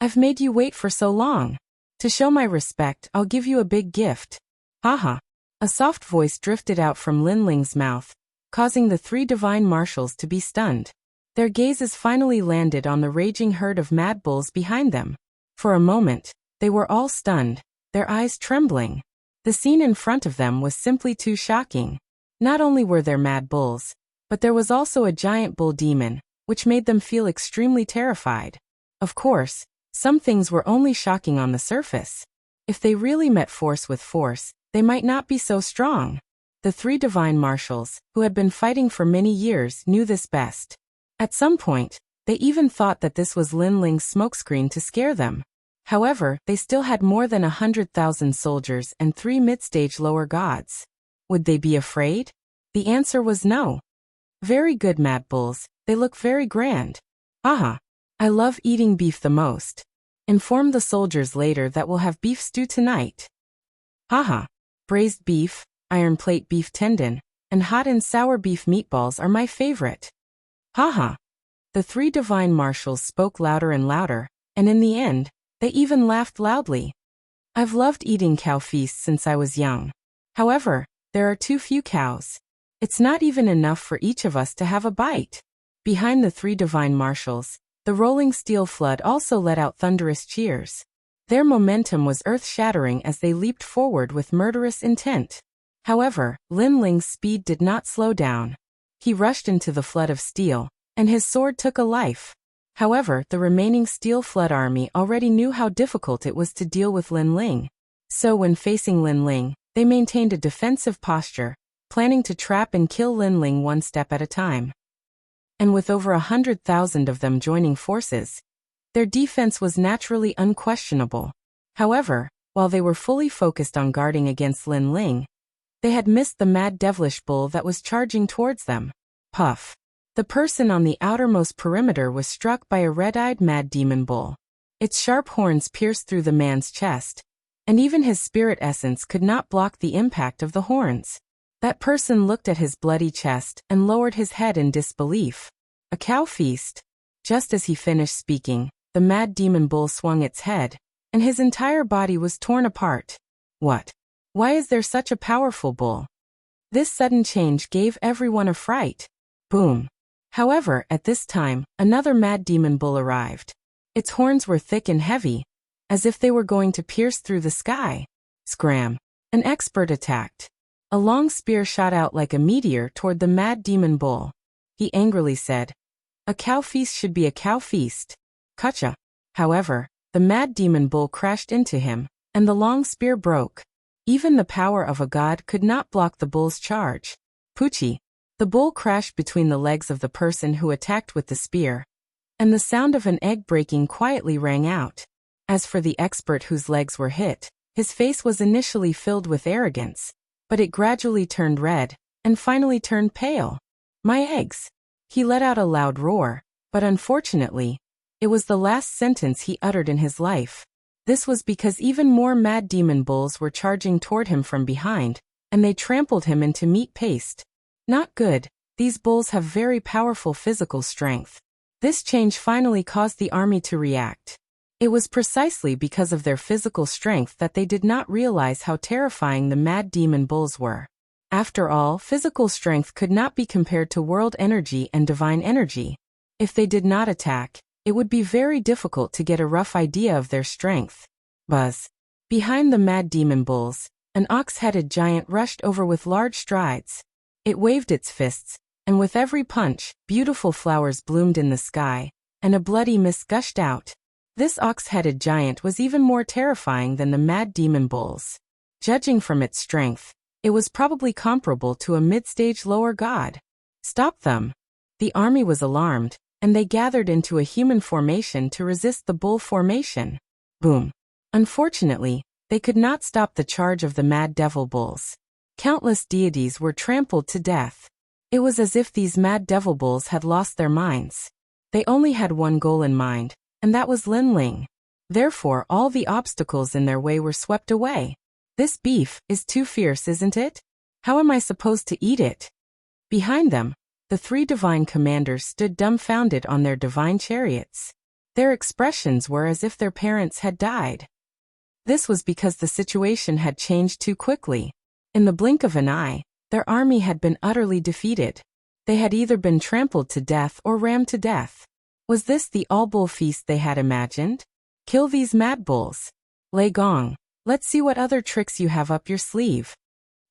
I've made you wait for so long. To show my respect, I'll give you a big gift. Haha. A soft voice drifted out from Lin Ling's mouth, causing the three divine marshals to be stunned. Their gazes finally landed on the raging herd of mad bulls behind them. For a moment, they were all stunned, their eyes trembling. The scene in front of them was simply too shocking. Not only were there mad bulls, but there was also a giant bull demon, which made them feel extremely terrified. Of course, some things were only shocking on the surface. If they really met force with force, they might not be so strong. The three divine marshals, who had been fighting for many years, knew this best. At some point, they even thought that this was Lin Ling's smokescreen to scare them. However, they still had more than 100,000 soldiers and 3 mid-stage lower gods. Would they be afraid? The answer was no. Very good, mad bulls, they look very grand. Haha. I love eating beef the most. Inform the soldiers later that we'll have beef stew tonight. Haha. Braised beef, iron plate beef tendon, and hot and sour beef meatballs are my favorite. Haha. The three divine marshals spoke louder and louder, and in the end, they even laughed loudly. I've loved eating cow feasts since I was young. However, there are too few cows. It's not even enough for each of us to have a bite. Behind the three divine marshals, the rolling steel flood also let out thunderous cheers. Their momentum was earth-shattering as they leaped forward with murderous intent. However, Lin Ling's speed did not slow down. He rushed into the flood of steel, and his sword took a life. However, the remaining steel flood army already knew how difficult it was to deal with Lin Ling. So when facing Lin Ling, they maintained a defensive posture, planning to trap and kill Lin Ling one step at a time. And with over 100,000 of them joining forces, their defense was naturally unquestionable. However, while they were fully focused on guarding against Lin Ling, they had missed the mad devilish bull that was charging towards them. Puff. The person on the outermost perimeter was struck by a red-eyed mad demon bull. Its sharp horns pierced through the man's chest, and even his spirit essence could not block the impact of the horns. That person looked at his bloody chest and lowered his head in disbelief. A cow feast? Just as he finished speaking, the mad demon bull swung its head, and his entire body was torn apart. What? Why is there such a powerful bull? This sudden change gave everyone a fright. Boom. However, at this time, another mad demon bull arrived. Its horns were thick and heavy, as if they were going to pierce through the sky. Scram. An expert attacked. A long spear shot out like a meteor toward the mad demon bull. He angrily said, "A cow feast should be a cow feast." Gotcha. However, the mad demon bull crashed into him, and the long spear broke. Even the power of a god could not block the bull's charge. Poochie. The bull crashed between the legs of the person who attacked with the spear, and the sound of an egg breaking quietly rang out. As for the expert whose legs were hit, his face was initially filled with arrogance, but it gradually turned red, and finally turned pale. My eggs! He let out a loud roar, but unfortunately, it was the last sentence he uttered in his life. This was because even more mad demon bulls were charging toward him from behind, and they trampled him into meat paste. Not good. These bulls have very powerful physical strength. This change finally caused the army to react. It was precisely because of their physical strength that they did not realize how terrifying the mad demon bulls were. After all, physical strength could not be compared to world energy and divine energy. If they did not attack, it would be very difficult to get a rough idea of their strength. Buzz. Behind the mad demon bulls, an ox-headed giant rushed over with large strides. It waved its fists, and with every punch, beautiful flowers bloomed in the sky, and a bloody mist gushed out. This ox-headed giant was even more terrifying than the mad demon bulls. Judging from its strength, it was probably comparable to a mid-stage lower god. Stop them! The army was alarmed, and they gathered into a human formation to resist the bull formation. boom. Unfortunately, they could not stop the charge of the mad devil bulls. Countless deities were trampled to death. It was as if these mad devil bulls had lost their minds. They only had one goal in mind, and that was Lin Ling. Therefore, all the obstacles in their way were swept away. This beef is too fierce, isn't it? How am I supposed to eat it? Behind them, the three divine commanders stood dumbfounded on their divine chariots. Their expressions were as if their parents had died. This was because the situation had changed too quickly. In the blink of an eye, their army had been utterly defeated. They had either been trampled to death or rammed to death. Was this the all-bull feast they had imagined? Kill these mad bulls. Lei Gong, let's see what other tricks you have up your sleeve.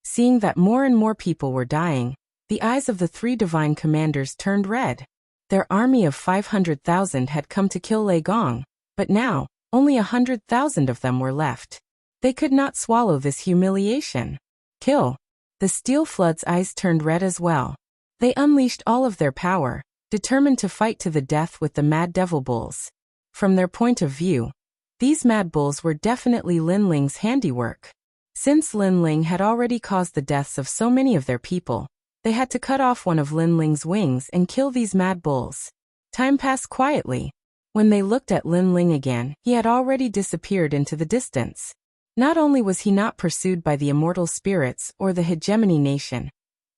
Seeing that more and more people were dying, the eyes of the three divine commanders turned red. Their army of 500,000 had come to kill Lei Gong, but now, only 100,000 of them were left. They could not swallow this humiliation. Kill. The Steel Flood's eyes turned red as well. They unleashed all of their power, determined to fight to the death with the mad devil bulls. From their point of view, these mad bulls were definitely Lin Ling's handiwork. Since Lin Ling had already caused the deaths of so many of their people, they had to cut off one of Lin Ling's wings and kill these mad bulls. Time passed quietly. When they looked at Lin Ling again, he had already disappeared into the distance. Not only was he not pursued by the immortal spirits or the hegemony nation,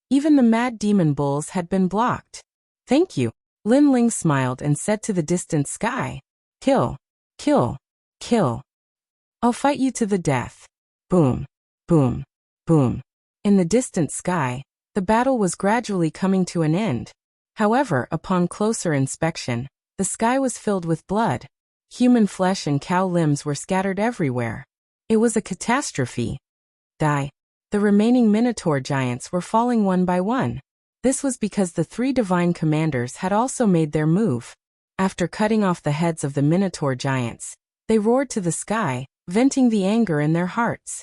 even the mad demon bulls had been blocked. Thank you. Lin Ling smiled and said to the distant sky, kill, kill, kill. I'll fight you to the death. Boom, boom, boom. In the distant sky, the battle was gradually coming to an end. However, upon closer inspection, the sky was filled with blood. Human flesh and cow limbs were scattered everywhere. It was a catastrophe. Die. The remaining Minotaur giants were falling one by one. This was because the three divine commanders had also made their move. After cutting off the heads of the Minotaur giants, they roared to the sky, venting the anger in their hearts.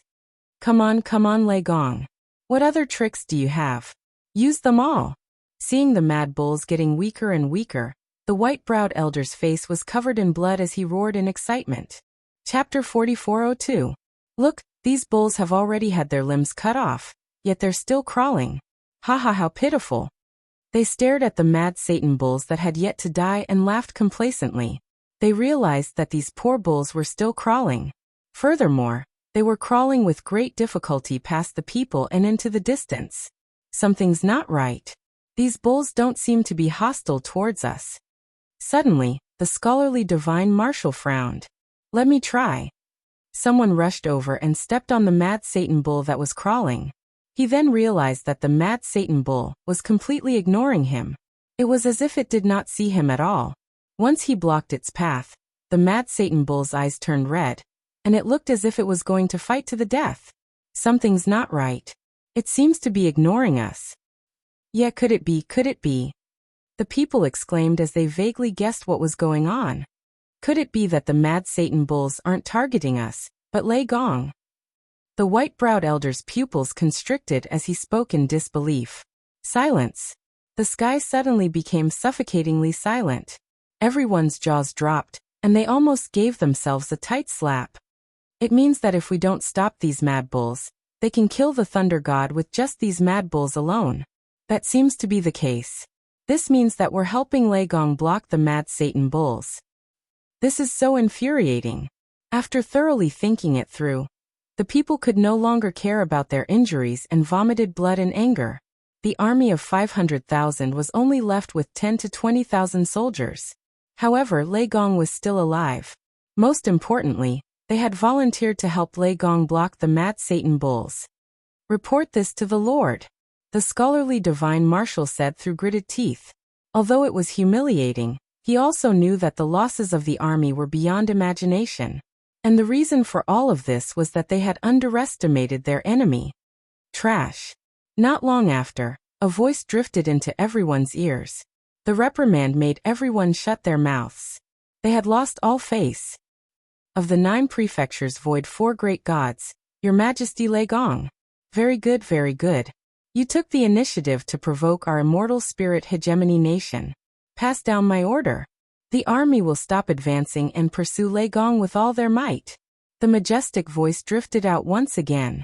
Come on, Lei Gong. What other tricks do you have? Use them all. Seeing the mad bulls getting weaker and weaker, the white-browed elder's face was covered in blood as he roared in excitement. Chapter 4402. Look, these bulls have already had their limbs cut off, yet they're still crawling. Haha, how pitiful. They stared at the mad Satan bulls that had yet to die and laughed complacently. They realized that these poor bulls were still crawling. Furthermore, they were crawling with great difficulty past the people and into the distance. Something's not right. These bulls don't seem to be hostile towards us. Suddenly, the scholarly divine marshal frowned. Let me try. Someone rushed over and stepped on the mad Satan bull that was crawling. He then realized that the mad Satan bull was completely ignoring him. It was as if it did not see him at all. Once he blocked its path, the mad Satan bull's eyes turned red, and it looked as if it was going to fight to the death. Something's not right. It seems to be ignoring us. Yeah, could it be? The people exclaimed as they vaguely guessed what was going on. Could it be that the mad Satan bulls aren't targeting us, but Lei Gong? The white-browed elder's pupils constricted as he spoke in disbelief. Silence. The sky suddenly became suffocatingly silent. Everyone's jaws dropped, and they almost gave themselves a tight slap. It means that if we don't stop these mad bulls, they can kill the thunder god with just these mad bulls alone. That seems to be the case. This means that we're helping Lei Gong block the mad Satan bulls. This is so infuriating. After thoroughly thinking it through, the people could no longer care about their injuries and vomited blood in anger. The army of 500,000 was only left with 10 to 20,000 soldiers. However, Lei Gong was still alive. Most importantly, they had volunteered to help Lei Gong block the mad Satan bulls. Report this to the Lord. The scholarly divine marshal said through gritted teeth. Although it was humiliating, he also knew that the losses of the army were beyond imagination. And the reason for all of this was that they had underestimated their enemy. Trash. Not long after, a voice drifted into everyone's ears. The reprimand made everyone shut their mouths. They had lost all face. Of the 9 prefectures void 4 great gods, Your Majesty Lei Gong. Very good, very good. You took the initiative to provoke our immortal spirit hegemony nation. Pass down my order. The army will stop advancing and pursue Lei Gong with all their might. The majestic voice drifted out once again.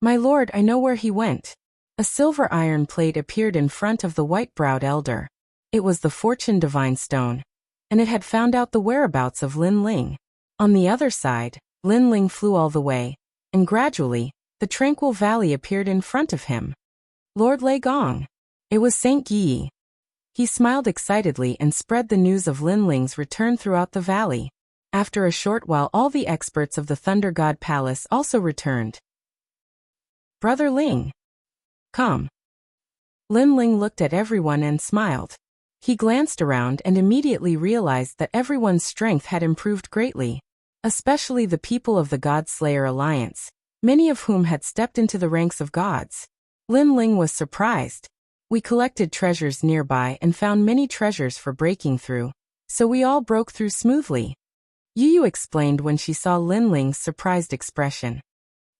My lord, I know where he went. A silver iron plate appeared in front of the white-browed elder. It was the Fortune Divine Stone, and it had found out the whereabouts of Lin Ling. On the other side, Lin Ling flew all the way, and gradually, the tranquil valley appeared in front of him. Lord Lei Gong. It was Saint Yi. He smiled excitedly and spread the news of Lin Ling's return throughout the valley. After a short while, all the experts of the Thunder God Palace also returned. Brother Ling. Come. Lin Ling looked at everyone and smiled. He glanced around and immediately realized that everyone's strength had improved greatly, especially the people of the God Slayer Alliance, many of whom had stepped into the ranks of gods. Lin Ling was surprised. We collected treasures nearby and found many treasures for breaking through, so we all broke through smoothly. Yu explained when she saw Lin Ling's surprised expression.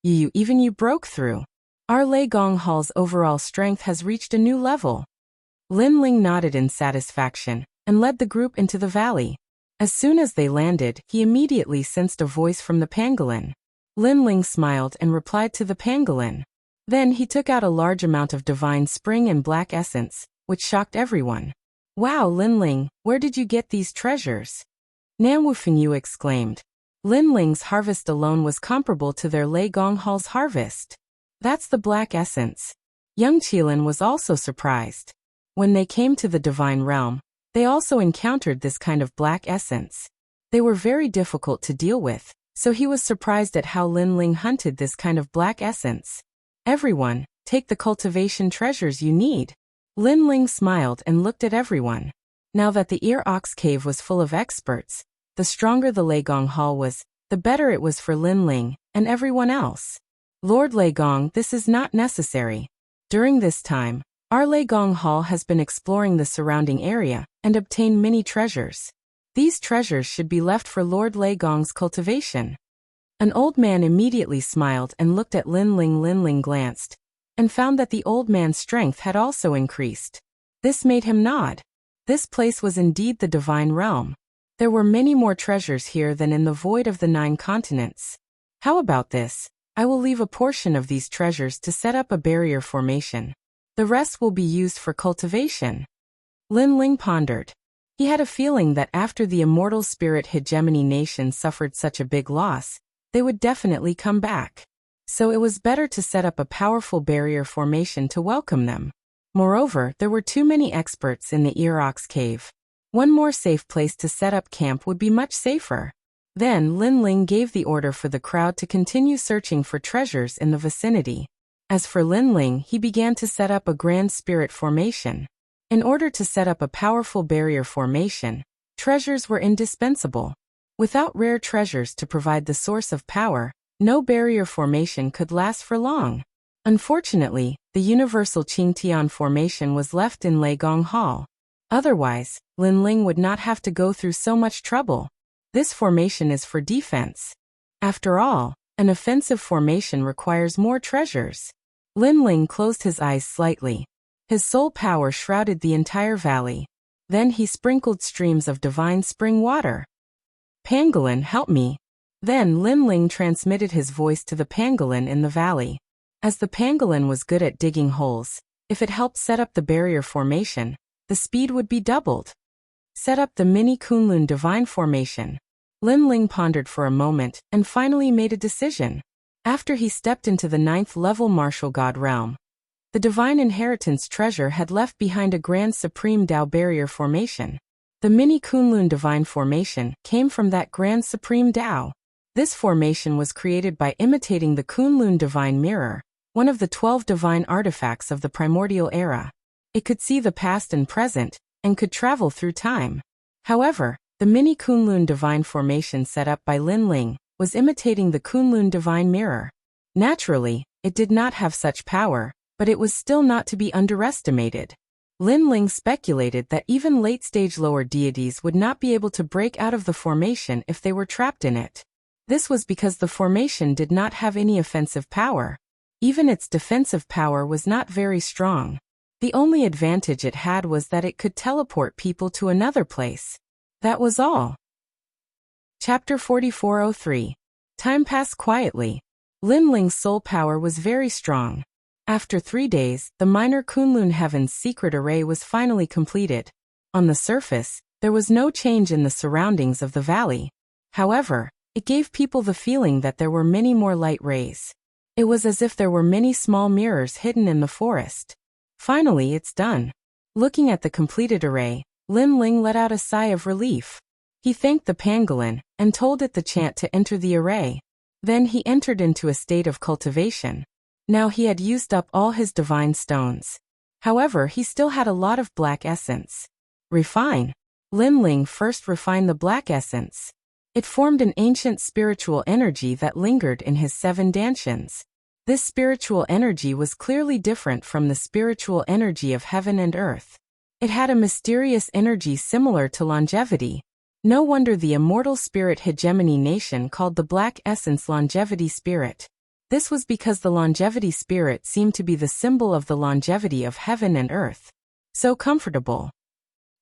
Even you broke through. Our Lei Gong Hall's overall strength has reached a new level. Lin Ling nodded in satisfaction and led the group into the valley. As soon as they landed, he immediately sensed a voice from the pangolin. Lin Ling smiled and replied to the pangolin. Then he took out a large amount of divine spring and black essence, which shocked everyone. Wow, Lin Ling, where did you get these treasures? Nan Wufengyu exclaimed. Lin Ling's harvest alone was comparable to their Lei Gong Hall's harvest. That's the black essence. Young Qilin was also surprised. When they came to the divine realm, they also encountered this kind of black essence. They were very difficult to deal with, so he was surprised at how Lin Ling hunted this kind of black essence. Everyone, take the cultivation treasures you need. Lin Ling smiled and looked at everyone. Now that the Ear Ox Cave was full of experts, the stronger the Lei Gong Hall was, the better it was for Lin Ling and everyone else. Lord Lei Gong, this is not necessary. During this time, our Lei Gong Hall has been exploring the surrounding area and obtained many treasures. These treasures should be left for Lord Lei Gong's cultivation. An old man immediately smiled and looked at Lin Ling. Lin Ling glanced and found that the old man's strength had also increased. This made him nod. This place was indeed the divine realm. There were many more treasures here than in the void of the 9 continents. How about this? I will leave a portion of these treasures to set up a barrier formation. The rest will be used for cultivation. Lin Ling pondered. He had a feeling that after the immortal spirit hegemony nation suffered such a big loss, they would definitely come back. So it was better to set up a powerful barrier formation to welcome them. Moreover, there were too many experts in the Ear Ox Cave. One more safe place to set up camp would be much safer. Then Lin Ling gave the order for the crowd to continue searching for treasures in the vicinity. As for Lin Ling, he began to set up a grand spirit formation. In order to set up a powerful barrier formation, treasures were indispensable. Without rare treasures to provide the source of power, no barrier formation could last for long. Unfortunately, the universal Qingtian formation was left in Lei Gong Hall. Otherwise, Lin Ling would not have to go through so much trouble. This formation is for defense. After all, an offensive formation requires more treasures. Lin Ling closed his eyes slightly. His soul power shrouded the entire valley. Then he sprinkled streams of divine spring water. Pangolin, help me. Then Lin Ling transmitted his voice to the pangolin in the valley. As the pangolin was good at digging holes, if it helped set up the barrier formation, the speed would be doubled. Set up the mini Kunlun divine formation. Lin Ling pondered for a moment and finally made a decision. After he stepped into the 9th level martial god realm, the divine inheritance treasure had left behind a grand supreme Dao barrier formation. The mini Kunlun divine formation came from that grand supreme Dao. This formation was created by imitating the Kunlun divine mirror, one of the 12 divine artifacts of the primordial era. It could see the past and present, and could travel through time. However, the mini Kunlun divine formation set up by Lin Ling was imitating the Kunlun divine mirror. Naturally, it did not have such power, but it was still not to be underestimated. Lin Ling speculated that even late-stage lower deities would not be able to break out of the formation if they were trapped in it. This was because the formation did not have any offensive power. Even its defensive power was not very strong. The only advantage it had was that it could teleport people to another place. That was all. Chapter 4403. Time passed quietly. Lin Ling's soul power was very strong. After 3 days, the minor Kunlun Heaven's secret array was finally completed. On the surface, there was no change in the surroundings of the valley. However, it gave people the feeling that there were many more light rays. It was as if there were many small mirrors hidden in the forest. Finally, it's done. Looking at the completed array, Lin Ling let out a sigh of relief. He thanked the pangolin and told it the chant to enter the array. Then he entered into a state of cultivation. Now he had used up all his divine stones. However, he still had a lot of black essence. Refine. Lin Ling first refined the black essence. It formed an ancient spiritual energy that lingered in his 7 dantians. This spiritual energy was clearly different from the spiritual energy of heaven and earth. It had a mysterious energy similar to longevity. No wonder the immortal spirit hegemony nation called the black essence longevity spirit. This was because the longevity spirit seemed to be the symbol of the longevity of heaven and earth. So comfortable.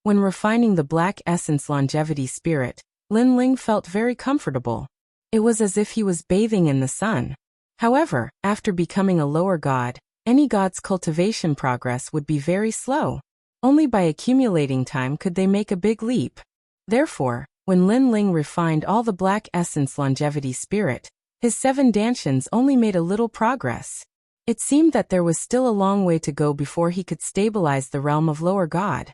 When refining the black essence longevity spirit, Lin Ling felt very comfortable. It was as if he was bathing in the sun. However, after becoming a lower god, any god's cultivation progress would be very slow. Only by accumulating time could they make a big leap. Therefore, when Lin Ling refined all the black essence longevity spirit, his 7 dantians only made a little progress. It seemed that there was still a long way to go before he could stabilize the realm of lower god.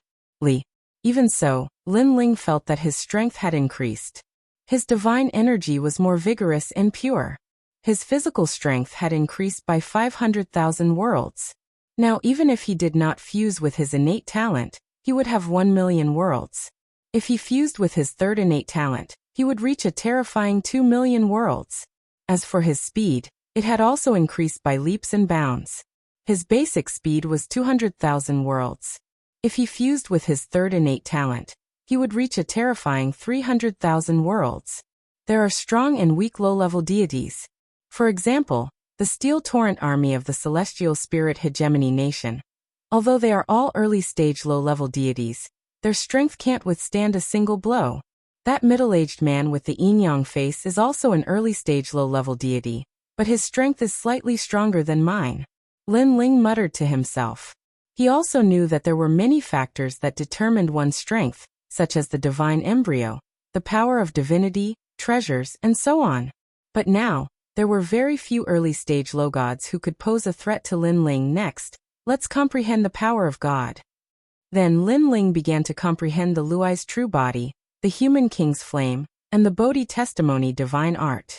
Even so, Lin Ling felt that his strength had increased. His divine energy was more vigorous and pure. His physical strength had increased by 500,000 worlds. Now even if he did not fuse with his innate talent, he would have 1 million worlds. If he fused with his 3rd innate talent, he would reach a terrifying 2 million worlds. As for his speed, it had also increased by leaps and bounds. His basic speed was 200,000 worlds. If he fused with his 3rd innate talent, he would reach a terrifying 300,000 worlds. There are strong and weak low-level deities. For example, the Steel Torrent army of the Celestial Spirit Hegemony Nation. Although they are all early-stage low-level deities, their strength can't withstand a single blow. That middle-aged man with the yin-yang face is also an early-stage low-level deity, but his strength is slightly stronger than mine. Lin Ling muttered to himself. He also knew that there were many factors that determined one's strength, such as the divine embryo, the power of divinity, treasures, and so on. But now, there were very few early-stage low gods who could pose a threat to Lin Ling. Next, let's comprehend the power of God. Then Lin Ling began to comprehend the Luai's true body, the human king's flame, and the Bodhi testimony divine art.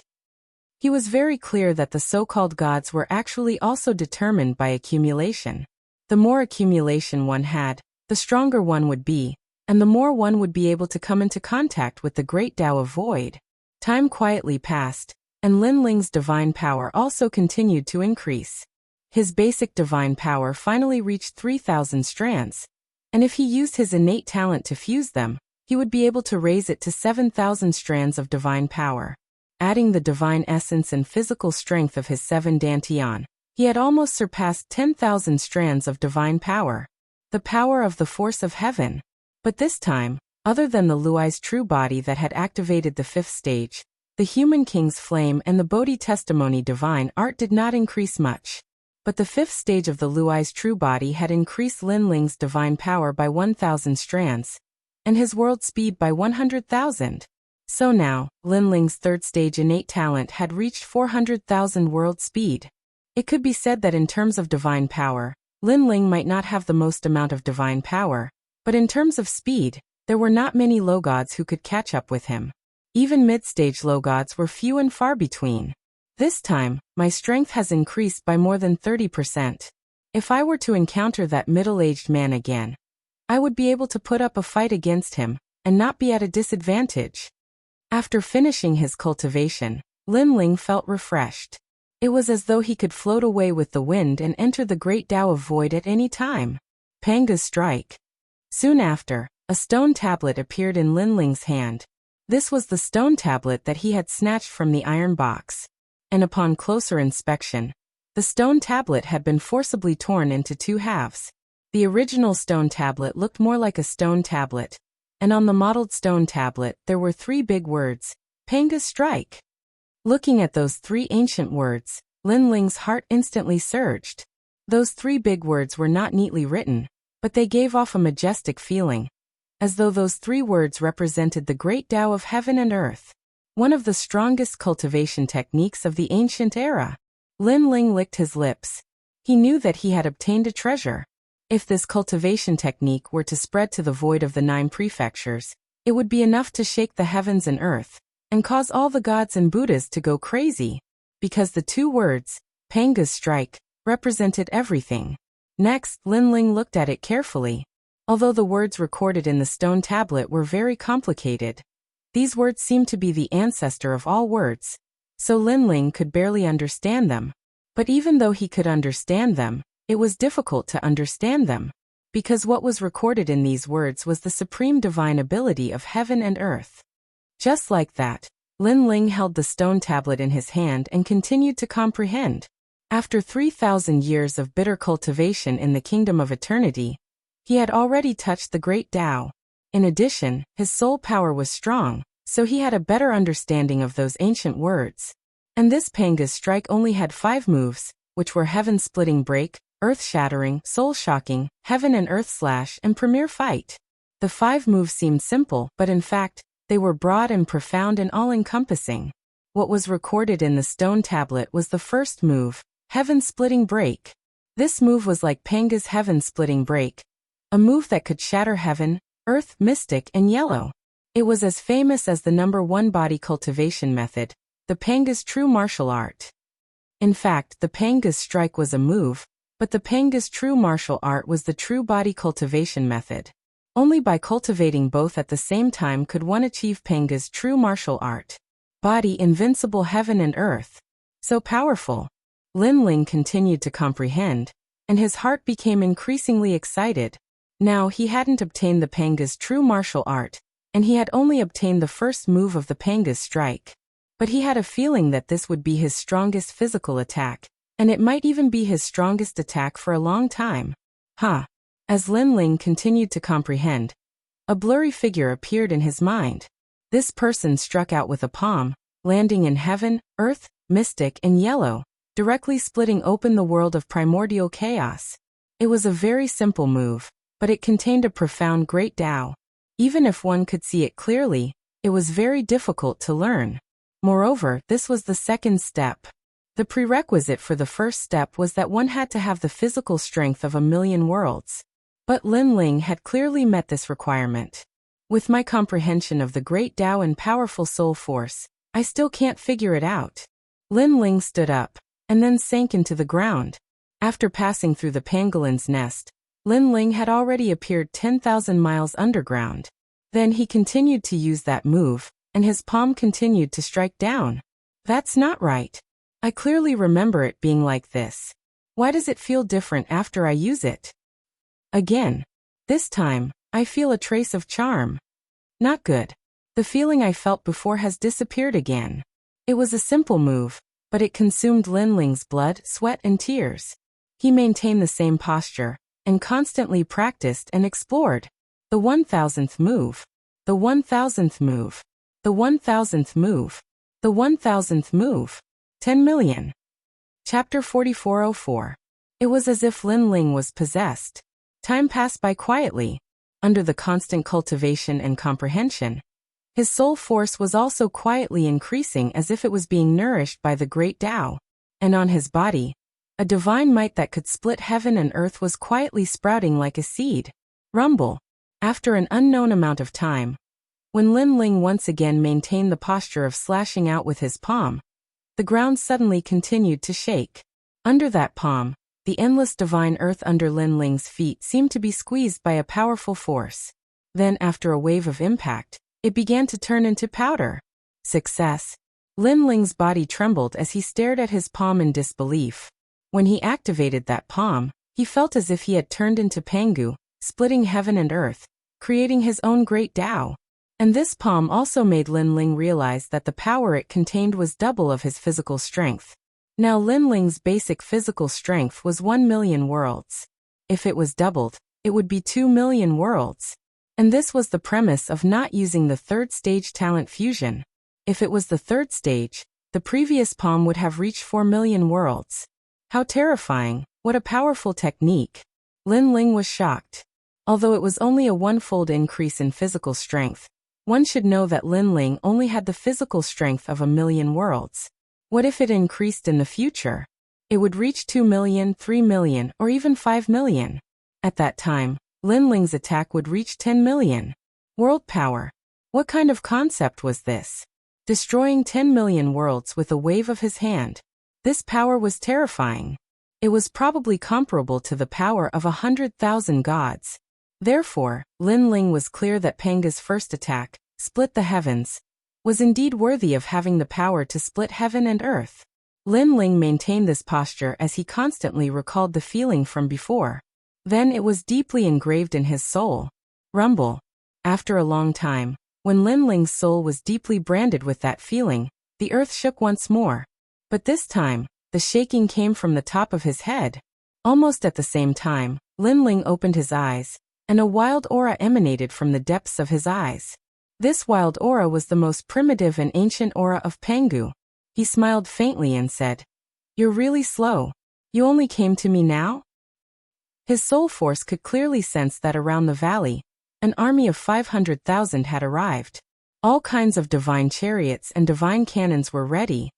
He was very clear that the so-called gods were actually also determined by accumulation. The more accumulation one had, the stronger one would be, and the more one would be able to come into contact with the great Tao of Void. Time quietly passed, and Lin Ling's divine power also continued to increase. His basic divine power finally reached 3,000 strands, and if he used his innate talent to fuse them, he would be able to raise it to 7,000 strands of divine power. Adding the divine essence and physical strength of his 7 dantian, he had almost surpassed 10,000 strands of divine power. The power of the force of heaven. But this time, other than the Luai's true body that had activated the 5th stage, the human king's flame and the Bodhi testimony divine art did not increase much. But the 5th stage of the Luai's true body had increased Lin Ling's divine power by 1,000 strands, and his world speed by 100,000. So now, Lin Ling's 3rd stage innate talent had reached 400,000 world speed. It could be said that in terms of divine power, Lin Ling might not have the most amount of divine power, but in terms of speed, there were not many low gods who could catch up with him. Even mid-stage low gods were few and far between. This time, my strength has increased by more than 30%. If I were to encounter that middle-aged man again, I would be able to put up a fight against him, and not be at a disadvantage. After finishing his cultivation, Lin Ling felt refreshed. It was as though he could float away with the wind and enter the great Tao of Void at any time. Panga's strike. Soon after, a stone tablet appeared in Lin Ling's hand. This was the stone tablet that he had snatched from the iron box. And upon closer inspection, the stone tablet had been forcibly torn into 2 halves. The original stone tablet looked more like a stone tablet, and on the mottled stone tablet there were 3 big words, Panga's strike. Looking at those 3 ancient words, Lin Ling's heart instantly surged. Those 3 big words were not neatly written, but they gave off a majestic feeling, as though those 3 words represented the great Tao of heaven and earth, one of the strongest cultivation techniques of the ancient era. Lin Ling licked his lips. He knew that he had obtained a treasure. If this cultivation technique were to spread to the void of the 9 prefectures, it would be enough to shake the heavens and earth, and cause all the gods and Buddhas to go crazy, because the 2 words, Panga's strike, represented everything. Next, Lin Ling looked at it carefully. Although the words recorded in the stone tablet were very complicated, these words seemed to be the ancestor of all words, so Lin Ling could barely understand them. But even though he could understand them, it was difficult to understand them, because what was recorded in these words was the supreme divine ability of heaven and earth. Just like that, Lin Ling held the stone tablet in his hand and continued to comprehend. After 3,000 years of bitter cultivation in the kingdom of eternity, he had already touched the great Tao. In addition, his soul power was strong, so he had a better understanding of those ancient words. And this Panga's strike only had 5 moves, which were heaven-splitting break, earth-shattering, soul-shocking, heaven and earth slash, and premier fight. The 5 moves seemed simple, but in fact, they were broad and profound and all-encompassing. What was recorded in the stone tablet was the first move, heaven-splitting break. This move was like Panga's heaven-splitting break, a move that could shatter heaven, earth, mystic, and yellow. It was as famous as the #1 body cultivation method, the Panga's true martial art. In fact, the Panga's strike was a move, but the Panga's true martial art was the true body cultivation method. Only by cultivating both at the same time could one achieve Panga's true martial art. Body invincible heaven and earth. So powerful. Lin Ling continued to comprehend, and his heart became increasingly excited. Now he hadn't obtained the Panga's true martial art, and he had only obtained the first move of the Panga's strike. But he had a feeling that this would be his strongest physical attack, and it might even be his strongest attack for a long time. As Lin Ling continued to comprehend, a blurry figure appeared in his mind. This person struck out with a palm, landing in heaven, earth, mystic, and yellow, directly splitting open the world of primordial chaos. It was a very simple move, but it contained a profound great Tao. Even if one could see it clearly, it was very difficult to learn. Moreover, this was the second step. The prerequisite for the first step was that one had to have the physical strength of 1,000,000 worlds. But Lin Ling had clearly met this requirement. With my comprehension of the great Tao and powerful soul force, I still can't figure it out. Lin Ling stood up, and then sank into the ground. After passing through the pangolin's nest, Lin Ling had already appeared 10,000 miles underground. Then he continued to use that move, and his palm continued to strike down. That's not right. I clearly remember it being like this. Why does it feel different after I use it? Again. This time, I feel a trace of charm. Not good. The feeling I felt before has disappeared again. It was a simple move, but it consumed Lin Ling's blood, sweat, and tears. He maintained the same posture, and constantly practiced and explored. The 1,000th move. The 1,000th move. The 1,000th move. The 1,000th move. 10 million. Chapter 4404. It was as if Lin Ling was possessed. Time passed by quietly. Under the constant cultivation and comprehension, his soul force was also quietly increasing as if it was being nourished by the great Tao. And on his body, a divine might that could split heaven and earth was quietly sprouting like a seed. Rumble. After an unknown amount of time, when Lin Ling once again maintained the posture of slashing out with his palm, the ground suddenly continued to shake. Under that palm, the endless divine earth under Lin Ling's feet seemed to be squeezed by a powerful force. Then, after a wave of impact, it began to turn into powder. Success. Lin Ling's body trembled as he stared at his palm in disbelief. When he activated that palm, he felt as if he had turned into Pangu, splitting heaven and earth, creating his own great Tao. And this palm also made Lin Ling realize that the power it contained was double of his physical strength. Now Lin Ling's basic physical strength was 1,000,000 worlds. If it was doubled, it would be 2,000,000 worlds. And this was the premise of not using the third stage talent fusion. If it was the third stage, the previous palm would have reached 4 million worlds. How terrifying, what a powerful technique. Lin Ling was shocked. Although it was only a one-fold increase in physical strength, one should know that Lin Ling only had the physical strength of 1 million worlds. What if it increased in the future? It would reach 2 million, 3 million, or even 5 million. At that time, Lin Ling's attack would reach 10 million. World power. What kind of concept was this? Destroying 10 million worlds with a wave of his hand. This power was terrifying. It was probably comparable to the power of 100,000 gods. Therefore, Lin Ling was clear that Panga's first attack, Split the Heavens, was indeed worthy of having the power to split heaven and earth. Lin Ling maintained this posture as he constantly recalled the feeling from before. Then it was deeply engraved in his soul. Rumble. After a long time, when Lin Ling's soul was deeply branded with that feeling, the earth shook once more. But this time, the shaking came from the top of his head. Almost at the same time, Lin Ling opened his eyes, and a wild aura emanated from the depths of his eyes. This wild aura was the most primitive and ancient aura of Pangu. He smiled faintly and said, "You're really slow. You only came to me now?" His soul force could clearly sense that around the valley, an army of 500,000 had arrived. All kinds of divine chariots and divine cannons were ready,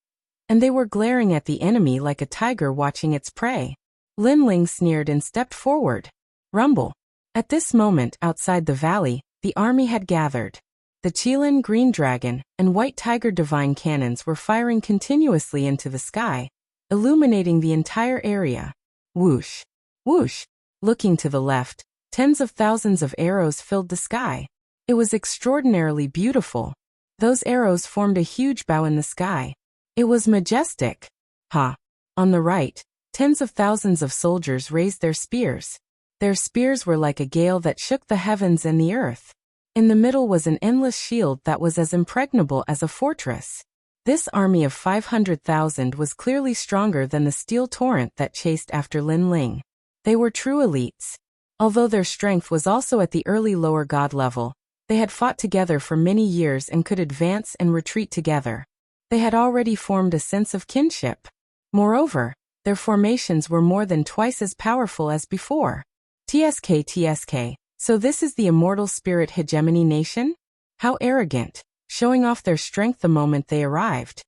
and they were glaring at the enemy like a tiger watching its prey. Lin Ling sneered and stepped forward. Rumble. At this moment outside the valley, the army had gathered. The Qilin Green Dragon and White Tiger divine cannons were firing continuously into the sky, illuminating the entire area. Whoosh! Whoosh! Looking to the left, tens of thousands of arrows filled the sky. It was extraordinarily beautiful. Those arrows formed a huge bow in the sky. It was majestic. Ha! On the right, tens of thousands of soldiers raised their spears. Their spears were like a gale that shook the heavens and the earth. In the middle was an endless shield that was as impregnable as a fortress. This army of 500,000 was clearly stronger than the steel torrent that chased after Lin Ling. They were true elites. Although their strength was also at the early lower god level, they had fought together for many years and could advance and retreat together. They had already formed a sense of kinship. Moreover, their formations were more than twice as powerful as before. TSK, so this is the immortal spirit hegemony nation? How arrogant, showing off their strength the moment they arrived.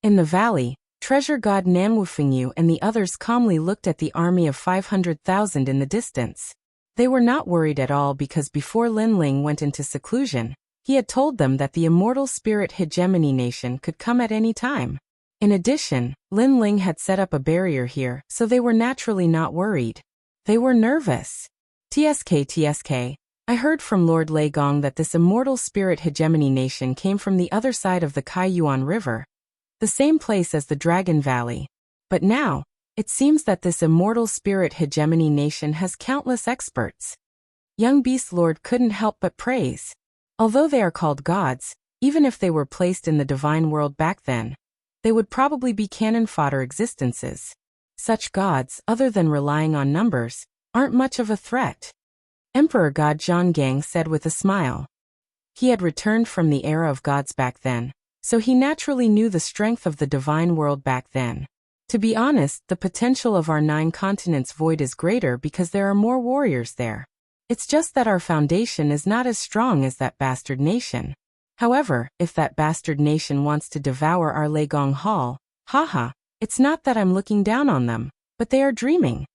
In the valley, treasure god Nanwufengyu and the others calmly looked at the army of 500,000 in the distance. They were not worried at all because before Lin Ling went into seclusion, he had told them that the immortal spirit hegemony nation could come at any time. In addition, Lin Ling had set up a barrier here, so they were naturally not worried. They were nervous. TSK, I heard from Lord Lei Gong that this immortal spirit hegemony nation came from the other side of the Kaiyuan River, the same place as the Dragon Valley. But now, it seems that this immortal spirit hegemony nation has countless experts. Young Beast Lord couldn't help but praise. Although they are called gods, even if they were placed in the divine world back then, they would probably be cannon fodder existences. Such gods, other than relying on numbers, aren't much of a threat. Emperor God Zhonggang said with a smile. He had returned from the era of gods back then, so he naturally knew the strength of the divine world back then. To be honest, the potential of our 9 continents void is greater because there are more warriors there. It's just that our foundation is not as strong as that bastard nation. However, if that bastard nation wants to devour our Leigong Hall, haha, it's not that I'm looking down on them, but they are dreaming.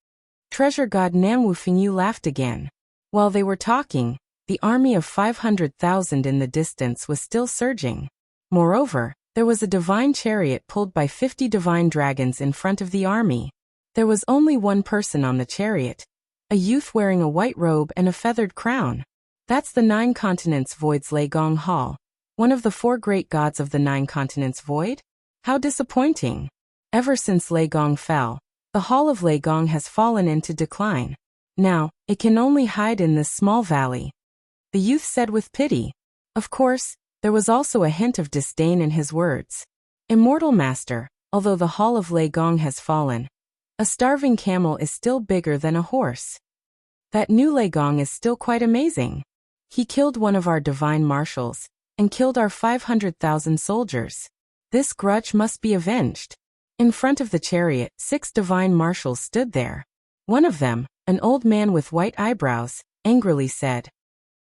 Treasure god Nanwufengyu laughed again. While they were talking, the army of 500,000 in the distance was still surging. Moreover, there was a divine chariot pulled by 50 divine dragons in front of the army. There was only one person on the chariot, a youth wearing a white robe and a feathered crown. That's the 9 continents void's Leigong Hall, one of the 4 great gods of the 9 continents void? How disappointing. Ever since Leigong fell, the Hall of Leigong has fallen into decline. Now, it can only hide in this small valley. The youth said with pity. Of course, there was also a hint of disdain in his words. Immortal Master, although the Hall of Leigong has fallen, a starving camel is still bigger than a horse. That new Leigong is still quite amazing. He killed one of our divine marshals, and killed our 500,000 soldiers. This grudge must be avenged. In front of the chariot, 6 divine marshals stood there. One of them, an old man with white eyebrows, angrily said,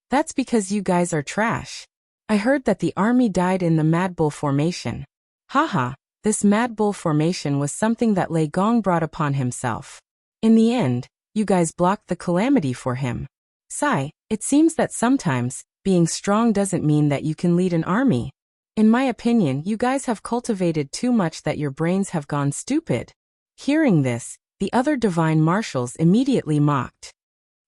"That's because you guys are trash. I heard that the army died in the Mad Bull formation." Haha, this Mad Bull formation was something that Lei Gong brought upon himself. In the end, you guys blocked the calamity for him. Sigh, it seems that sometimes, being strong doesn't mean that you can lead an army. In my opinion, you guys have cultivated too much that your brains have gone stupid. Hearing this, the other divine marshals immediately mocked.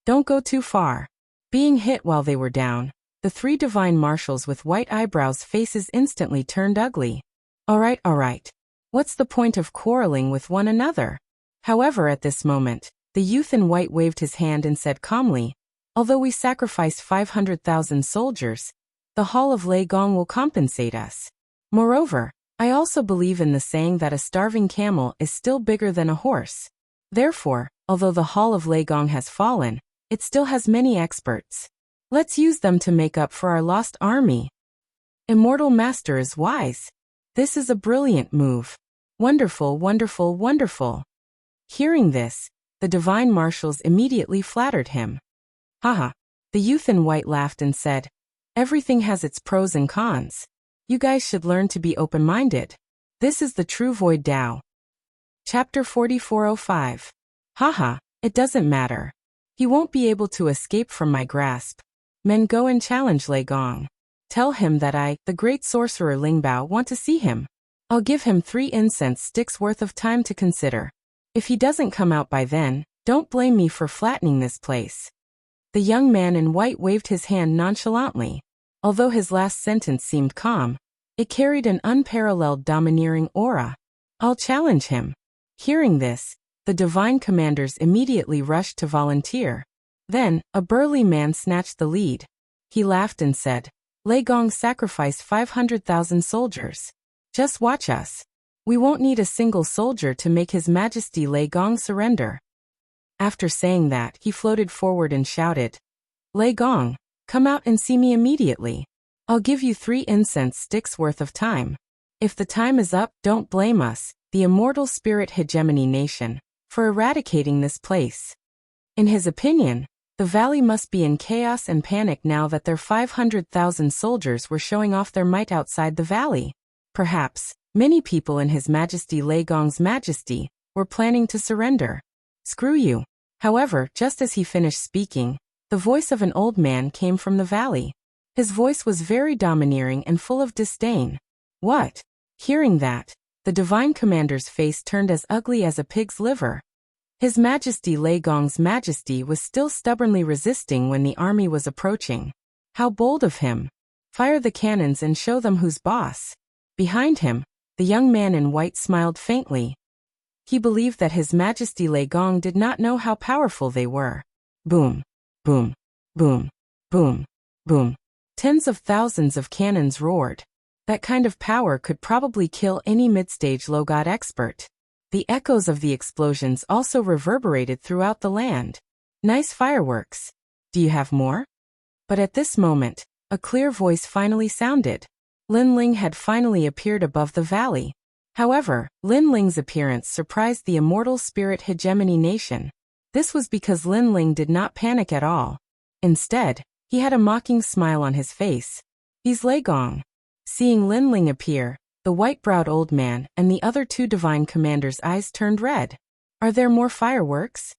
Don't go too far. Being hit while they were down, the 3 divine marshals with white eyebrows' faces instantly turned ugly. Alright. What's the point of quarreling with one another? However, at this moment, the youth in white waved his hand and said calmly, "Although we sacrificed 500,000 soldiers, the Hall of Lei Gong will compensate us. Moreover, I also believe in the saying that a starving camel is still bigger than a horse. Therefore, although the Hall of Lei Gong has fallen, it still has many experts. Let's use them to make up for our lost army." Immortal Master is wise. This is a brilliant move. Wonderful. Hearing this, the divine marshals immediately flattered him. Haha. The youth in white laughed and said, "Everything has its pros and cons. You guys should learn to be open-minded. This is the true Void Tao." Chapter 4405. Haha, it doesn't matter. He won't be able to escape from my grasp. Men, go and challenge Lei Gong. Tell him that I, the great sorcerer Lingbao, want to see him. I'll give him 3 incense sticks worth of time to consider. If he doesn't come out by then, don't blame me for flattening this place. The young man in white waved his hand nonchalantly. Although his last sentence seemed calm, it carried an unparalleled domineering aura. I'll challenge him. Hearing this, the divine commanders immediately rushed to volunteer. Then, a burly man snatched the lead. He laughed and said, "Lei Gong sacrificed 500,000 soldiers. Just watch us. We won't need a single soldier to make His Majesty Lei Gong surrender." After saying that, he floated forward and shouted, "Lei Gong, come out and see me immediately. I'll give you 3 incense sticks worth of time. If the time is up, don't blame us, the immortal spirit hegemony nation, for eradicating this place." In his opinion, the valley must be in chaos and panic now that their 500,000 soldiers were showing off their might outside the valley. Perhaps, many people in His Majesty Lei Gong's majesty were planning to surrender. Screw you. However, just as he finished speaking, the voice of an old man came from the valley. His voice was very domineering and full of disdain. What? Hearing that, the divine commander's face turned as ugly as a pig's liver. His Majesty Lei Gong's majesty was still stubbornly resisting when the army was approaching. How bold of him! Fire the cannons and show them who's boss. Behind him, the young man in white smiled faintly. He believed that His Majesty Lei Gong did not know how powerful they were. Boom, boom, boom, boom, boom. Tens of thousands of cannons roared. That kind of power could probably kill any mid-stage low-god expert. The echoes of the explosions also reverberated throughout the land. Nice fireworks. Do you have more? But at this moment, a clear voice finally sounded. Lin Ling had finally appeared above the valley. However, Lin Ling's appearance surprised the immortal spirit hegemony nation. This was because Lin Ling did not panic at all. Instead, he had a mocking smile on his face. He's Lei Gong. Seeing Lin Ling appear, the white-browed old man and the other 2 divine commanders' eyes turned red. Are there more fireworks?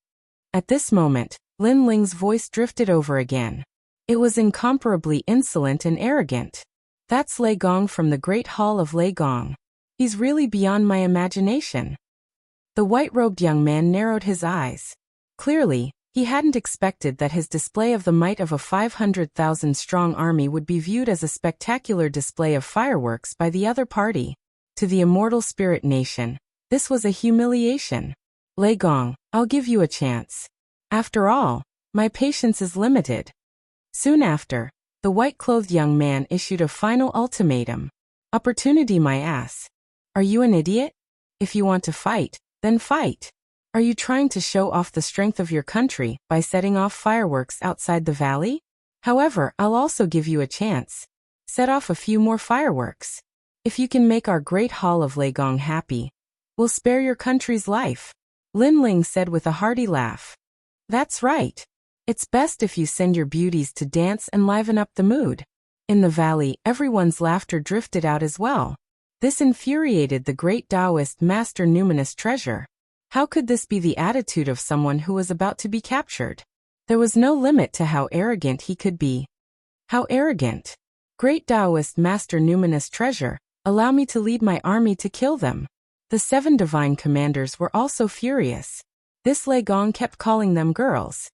At this moment, Lin Ling's voice drifted over again. It was incomparably insolent and arrogant. That's Lei Gong from the Great Hall of Lei Gong. He's really beyond my imagination. The white-robed young man narrowed his eyes. Clearly, he hadn't expected that his display of the might of a 500,000-strong army would be viewed as a spectacular display of fireworks by the other party. To the immortal spirit nation, this was a humiliation. Lei Gong, I'll give you a chance. After all, my patience is limited. Soon after, the white-clothed young man issued a final ultimatum. Opportunity, my ass. Are you an idiot? If you want to fight, then fight. Are you trying to show off the strength of your country by setting off fireworks outside the valley? However, I'll also give you a chance. Set off a few more fireworks. If you can make our great Hall of Leigong happy, we'll spare your country's life. Lin Ling said with a hearty laugh. That's right. It's best if you send your beauties to dance and liven up the mood. In the valley, everyone's laughter drifted out as well. This infuriated the great Taoist master Numinous Treasure. How could this be the attitude of someone who was about to be captured? There was no limit to how arrogant he could be. How arrogant! Great Taoist master Numinous Treasure, allow me to lead my army to kill them. The 7 divine commanders were also furious. This Leigong kept calling them girls.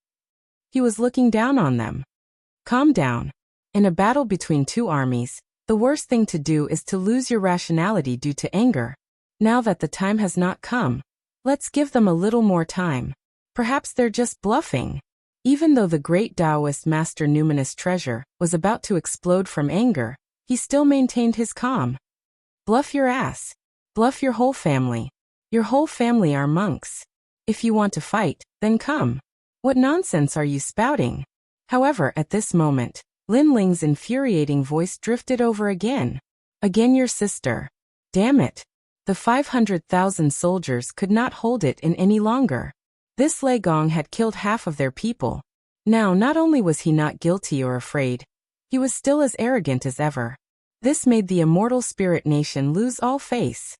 He was looking down on them. Calm down. In a battle between 2 armies, the worst thing to do is to lose your rationality due to anger. Now that the time has not come, let's give them a little more time. Perhaps they're just bluffing. Even though the great Taoist master Numinous Treasure was about to explode from anger, he still maintained his calm. Bluff your ass. Bluff your whole family. Your whole family are monks. If you want to fight, then come. What nonsense are you spouting? However, at this moment, Lin Ling's infuriating voice drifted over again. Again your sister. Damn it. The 500,000 soldiers could not hold it in any longer. This Leigong had killed half of their people. Now not only was he not guilty or afraid, he was still as arrogant as ever. This made the immortal spirit nation lose all face.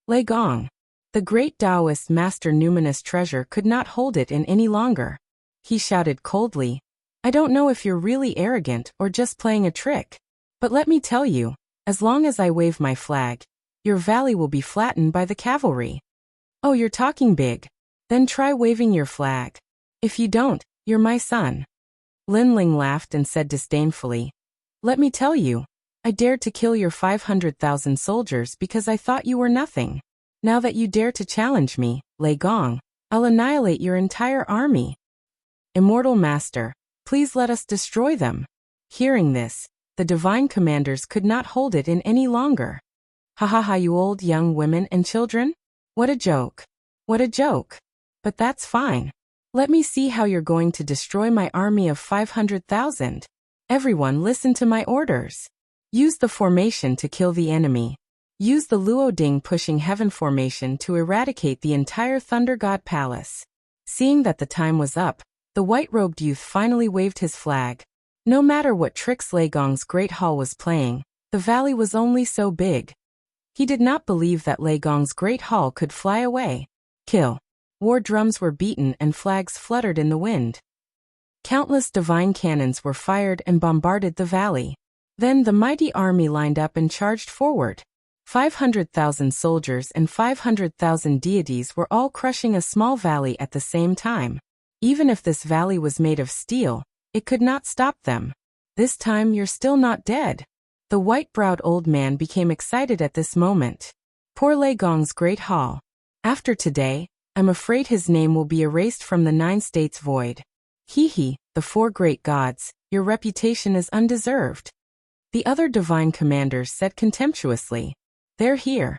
Leigong. The great Taoist master Numinous Treasure could not hold it in any longer. He shouted coldly, I don't know if you're really arrogant or just playing a trick. But let me tell you, as long as I wave my flag, your valley will be flattened by the cavalry. Oh, you're talking big. Then try waving your flag. If you don't, you're my son. Lin Ling laughed and said disdainfully, let me tell you, I dared to kill your 500,000 soldiers because I thought you were nothing. Now that you dare to challenge me, Leigong, I'll annihilate your entire army. Immortal Master, please let us destroy them. Hearing this, the divine commanders could not hold it in any longer. Ha ha ha, you old young women and children? What a joke. What a joke. But that's fine. Let me see how you're going to destroy my army of 500,000. Everyone listen to my orders. Use the formation to kill the enemy. Use the Luo Ding pushing heaven formation to eradicate the entire Thunder God Palace. Seeing that the time was up, the white-robed youth finally waved his flag. No matter what tricks Leigong's Great Hall was playing, the valley was only so big. He did not believe that Leigong's Great Hall could fly away. Kill. War drums were beaten and flags fluttered in the wind. Countless divine cannons were fired and bombarded the valley. Then the mighty army lined up and charged forward. 500,000 soldiers and 500,000 deities were all crushing a small valley at the same time. Even if this valley was made of steel, it could not stop them. This time you're still not dead. The white-browed old man became excited at this moment. Poor Leigong's Great Hall. After today, I'm afraid his name will be erased from the 9 states void. Hee, the 4 great gods, your reputation is undeserved. The other divine commanders said contemptuously. They're here.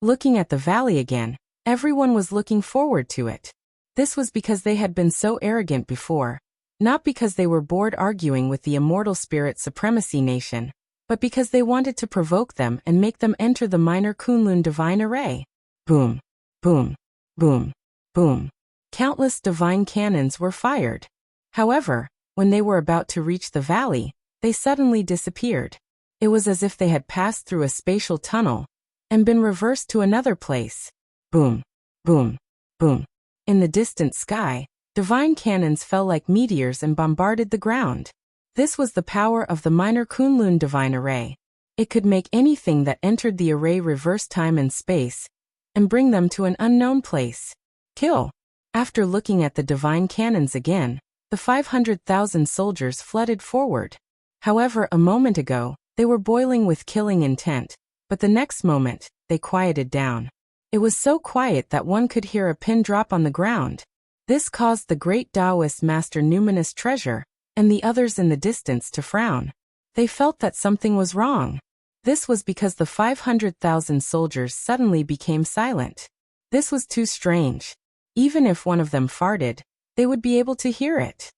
Looking at the valley again, everyone was looking forward to it. This was because they had been so arrogant before, not because they were bored arguing with the immortal spirit supremacy nation, but because they wanted to provoke them and make them enter the minor Kunlun divine array. Boom, boom, boom, boom. Countless divine cannons were fired. However, when they were about to reach the valley, they suddenly disappeared. It was as if they had passed through a spatial tunnel and been reversed to another place. Boom, boom, boom. In the distant sky, divine cannons fell like meteors and bombarded the ground. This was the power of the minor Kunlun divine array. It could make anything that entered the array reverse time and space and bring them to an unknown place. Kill. After looking at the divine cannons again, the 500,000 soldiers flooded forward. However, a moment ago, they were boiling with killing intent, but the next moment, they quieted down. It was so quiet that one could hear a pin drop on the ground. This caused the great Taoist master Numinous Treasure and the others in the distance to frown. They felt that something was wrong. This was because the 500,000 soldiers suddenly became silent. This was too strange. Even if one of them farted, they would be able to hear it.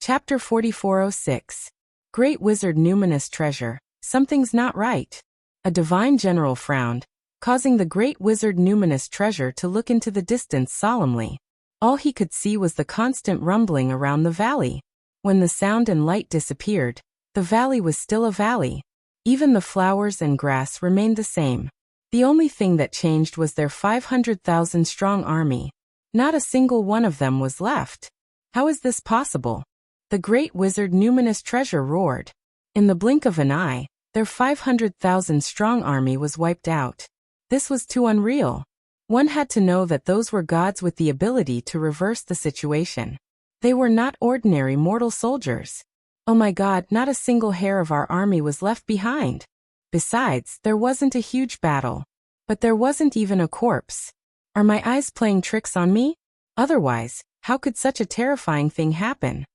Chapter 4406. Great Wizard Numinous Treasure. Something's not right. A divine general frowned, causing the Great Wizard Numinous Treasure to look into the distance solemnly. All he could see was the constant rumbling around the valley. When the sound and light disappeared, the valley was still a valley. Even the flowers and grass remained the same. The only thing that changed was their 500,000-strong army. Not a single one of them was left. How is this possible? The Great Wizard Numinous Treasure roared. In the blink of an eye, their 500,000-strong army was wiped out. This was too unreal. One had to know that those were gods with the ability to reverse the situation. They were not ordinary mortal soldiers. Oh my God, not a single hair of our army was left behind. Besides, there wasn't a huge battle. But there wasn't even a corpse. Are my eyes playing tricks on me? Otherwise, how could such a terrifying thing happen?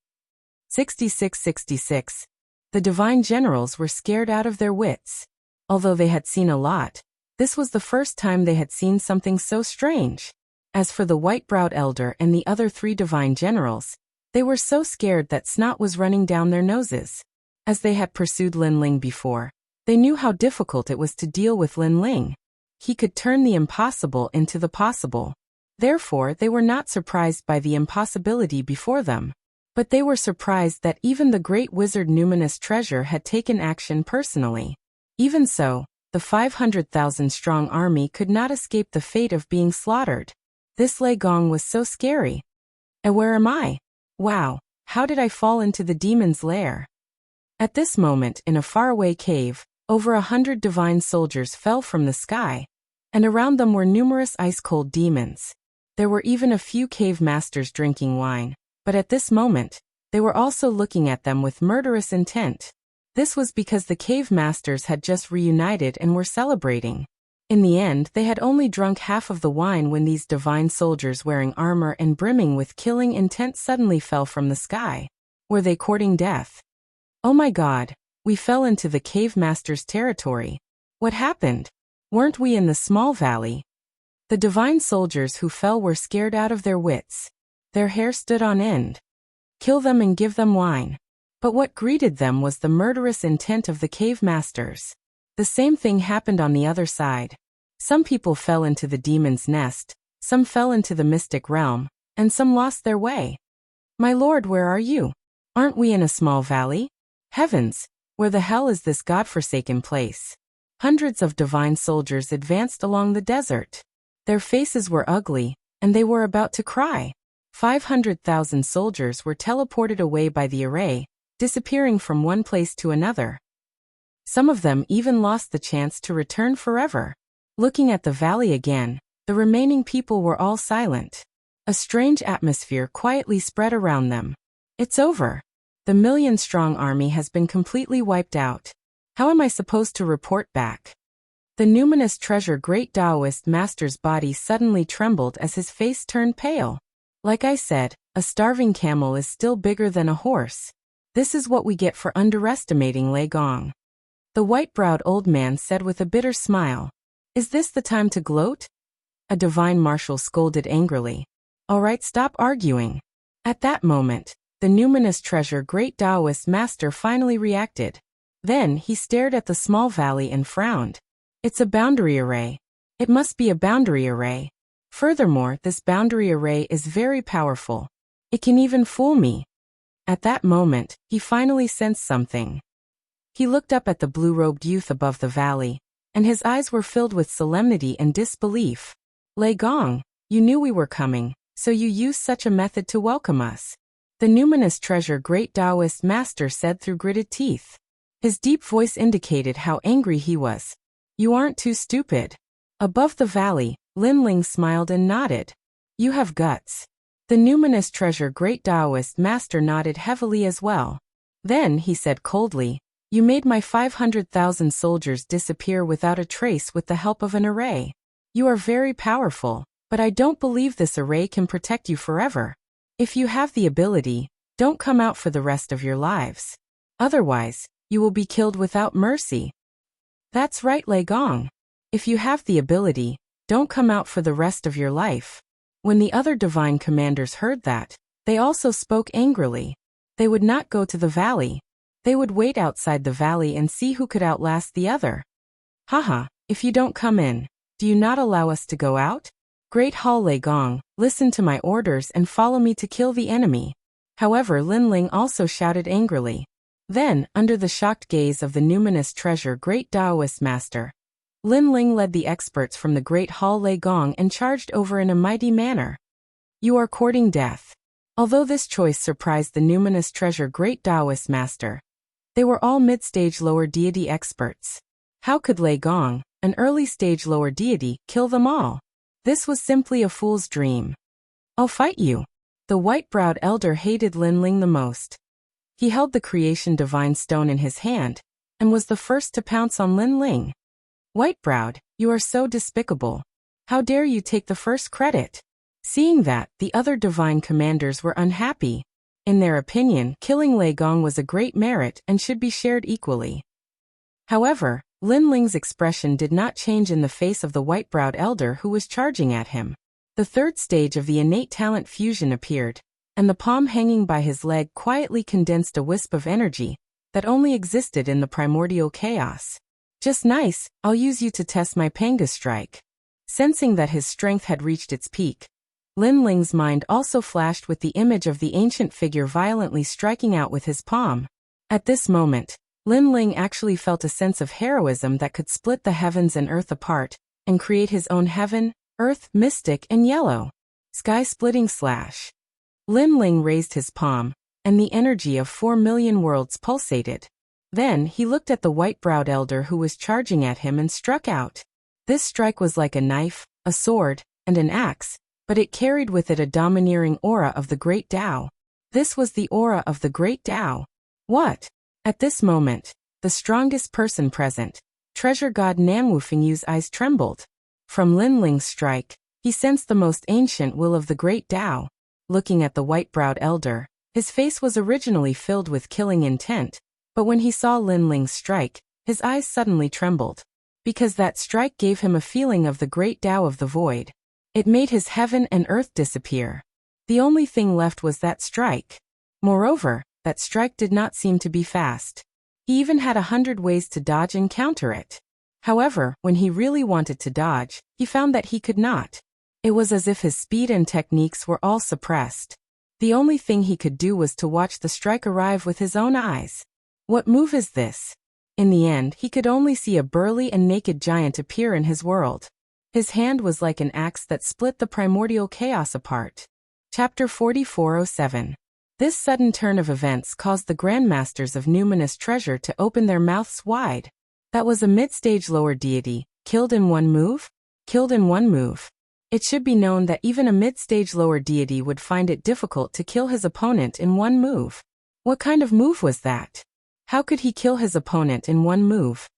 6666. The divine generals were scared out of their wits. Although they had seen a lot, this was the first time they had seen something so strange. As for the white-browed elder and the other 3 divine generals, they were so scared that snot was running down their noses. As they had pursued Lin Ling before, they knew how difficult it was to deal with Lin Ling. He could turn the impossible into the possible. Therefore, they were not surprised by the impossibility before them. But they were surprised that even the Great Wizard Numinous Treasure had taken action personally. Even so, the 500,000-strong army could not escape the fate of being slaughtered. This Lei Gong was so scary. And where am I? Wow, how did I fall into the demon's lair? At this moment, in a faraway cave, over 100 divine soldiers fell from the sky, and around them were numerous ice-cold demons. There were even a few cave masters drinking wine, but at this moment, they were also looking at them with murderous intent. This was because the cave masters had just reunited and were celebrating. In the end, they had only drunk half of the wine when these divine soldiers wearing armor and brimming with killing intent suddenly fell from the sky. Were they courting death? Oh my God, we fell into the cave master's territory. What happened? Weren't we in the small valley? The divine soldiers who fell were scared out of their wits. Their hair stood on end. Kill them and give them wine. But what greeted them was the murderous intent of the cave masters. The same thing happened on the other side. Some people fell into the demon's nest, some fell into the mystic realm, and some lost their way. My lord, where are you? Aren't we in a small valley? Heavens, where the hell is this godforsaken place? Hundreds of divine soldiers advanced along the desert. Their faces were ugly, and they were about to cry. 500,000 soldiers were teleported away by the array, disappearing from one place to another. Some of them even lost the chance to return forever. Looking at the valley again, the remaining people were all silent. A strange atmosphere quietly spread around them. It's over. The million-strong army has been completely wiped out. How am I supposed to report back? The Numinous Treasure Great Taoist Master's body suddenly trembled as his face turned pale. Like I said, a starving camel is still bigger than a horse. This is what we get for underestimating Lei Gong. The white-browed old man said with a bitter smile. Is this the time to gloat? A divine marshal scolded angrily. All right, stop arguing. At that moment, the Numinous Treasure Great Taoist Master finally reacted. Then he stared at the small valley and frowned. It's a boundary array. It must be a boundary array. Furthermore, this boundary array is very powerful. It can even fool me. At that moment, he finally sensed something. He looked up at the blue-robed youth above the valley, and his eyes were filled with solemnity and disbelief. Lei Gong, you knew we were coming, so you used such a method to welcome us. The Numinous Treasure Great Taoist Master said through gritted teeth. His deep voice indicated how angry he was. You aren't too stupid. Above the valley, Lin Ling smiled and nodded. You have guts. The Numinous Treasure Great Taoist Master nodded heavily as well. Then he said coldly, you made my 500,000 soldiers disappear without a trace with the help of an array. You are very powerful, but I don't believe this array can protect you forever. If you have the ability, don't come out for the rest of your lives. Otherwise, you will be killed without mercy. That's right, Lei Gong. If you have the ability, don't come out for the rest of your life. When the other divine commanders heard that, they also spoke angrily. They would not go to the valley. They would wait outside the valley and see who could outlast the other. Haha, if you don't come in, do you not allow us to go out? Great Hall Lei Gong, listen to my orders and follow me to kill the enemy. However, Lin Ling also shouted angrily. Then, under the shocked gaze of the numinous treasure great Taoist master, Lin Ling led the experts from the Great Hall Lei Gong and charged over in a mighty manner. You are courting death. Although this choice surprised the numinous treasure great Taoist master, they were all mid-stage lower deity experts. How could Lei Gong, an early-stage lower deity, kill them all? This was simply a fool's dream. I'll fight you. The white-browed elder hated Lin Ling the most. He held the creation divine stone in his hand, and was the first to pounce on Lin Ling. White-browed, you are so despicable. How dare you take the first credit? Seeing that, the other divine commanders were unhappy. In their opinion, killing Lei Gong was a great merit and should be shared equally. However, Lin Ling's expression did not change in the face of the white-browed elder who was charging at him. The third stage of the innate talent fusion appeared, and the palm hanging by his leg quietly condensed a wisp of energy that only existed in the primordial chaos. Just nice, I'll use you to test my Panga strike. Sensing that his strength had reached its peak, Lin Ling's mind also flashed with the image of the ancient figure violently striking out with his palm. At this moment, Lin Ling actually felt a sense of heroism that could split the heavens and earth apart, and create his own heaven, earth, mystic, and yellow. Sky-splitting slash. Lin Ling raised his palm, and the energy of 4 million worlds pulsated. Then he looked at the white-browed elder who was charging at him and struck out. This strike was like a knife, a sword, and an axe, but it carried with it a domineering aura of the Great Tao. This was the aura of the Great Tao. What? At this moment, the strongest person present, treasure god Nanwu Fengyu's eyes trembled. From Lin Ling's strike, he sensed the most ancient will of the Great Tao. Looking at the white-browed elder, his face was originally filled with killing intent, but when he saw Lin Ling's strike, his eyes suddenly trembled. Because that strike gave him a feeling of the Great Tao of the Void. It made his heaven and earth disappear. The only thing left was that strike. Moreover, that strike did not seem to be fast. He even had 100 ways to dodge and counter it. However, when he really wanted to dodge, he found that he could not. It was as if his speed and techniques were all suppressed. The only thing he could do was to watch the strike arrive with his own eyes. What move is this? In the end, he could only see a burly and naked giant appear in his world. His hand was like an axe that split the primordial chaos apart. Chapter 4407. This sudden turn of events caused the Grandmasters of Numinous Treasure to open their mouths wide. That was a mid-stage lower deity, killed in one move? Killed in one move. It should be known that even a mid-stage lower deity would find it difficult to kill his opponent in one move. What kind of move was that? How could he kill his opponent in one move?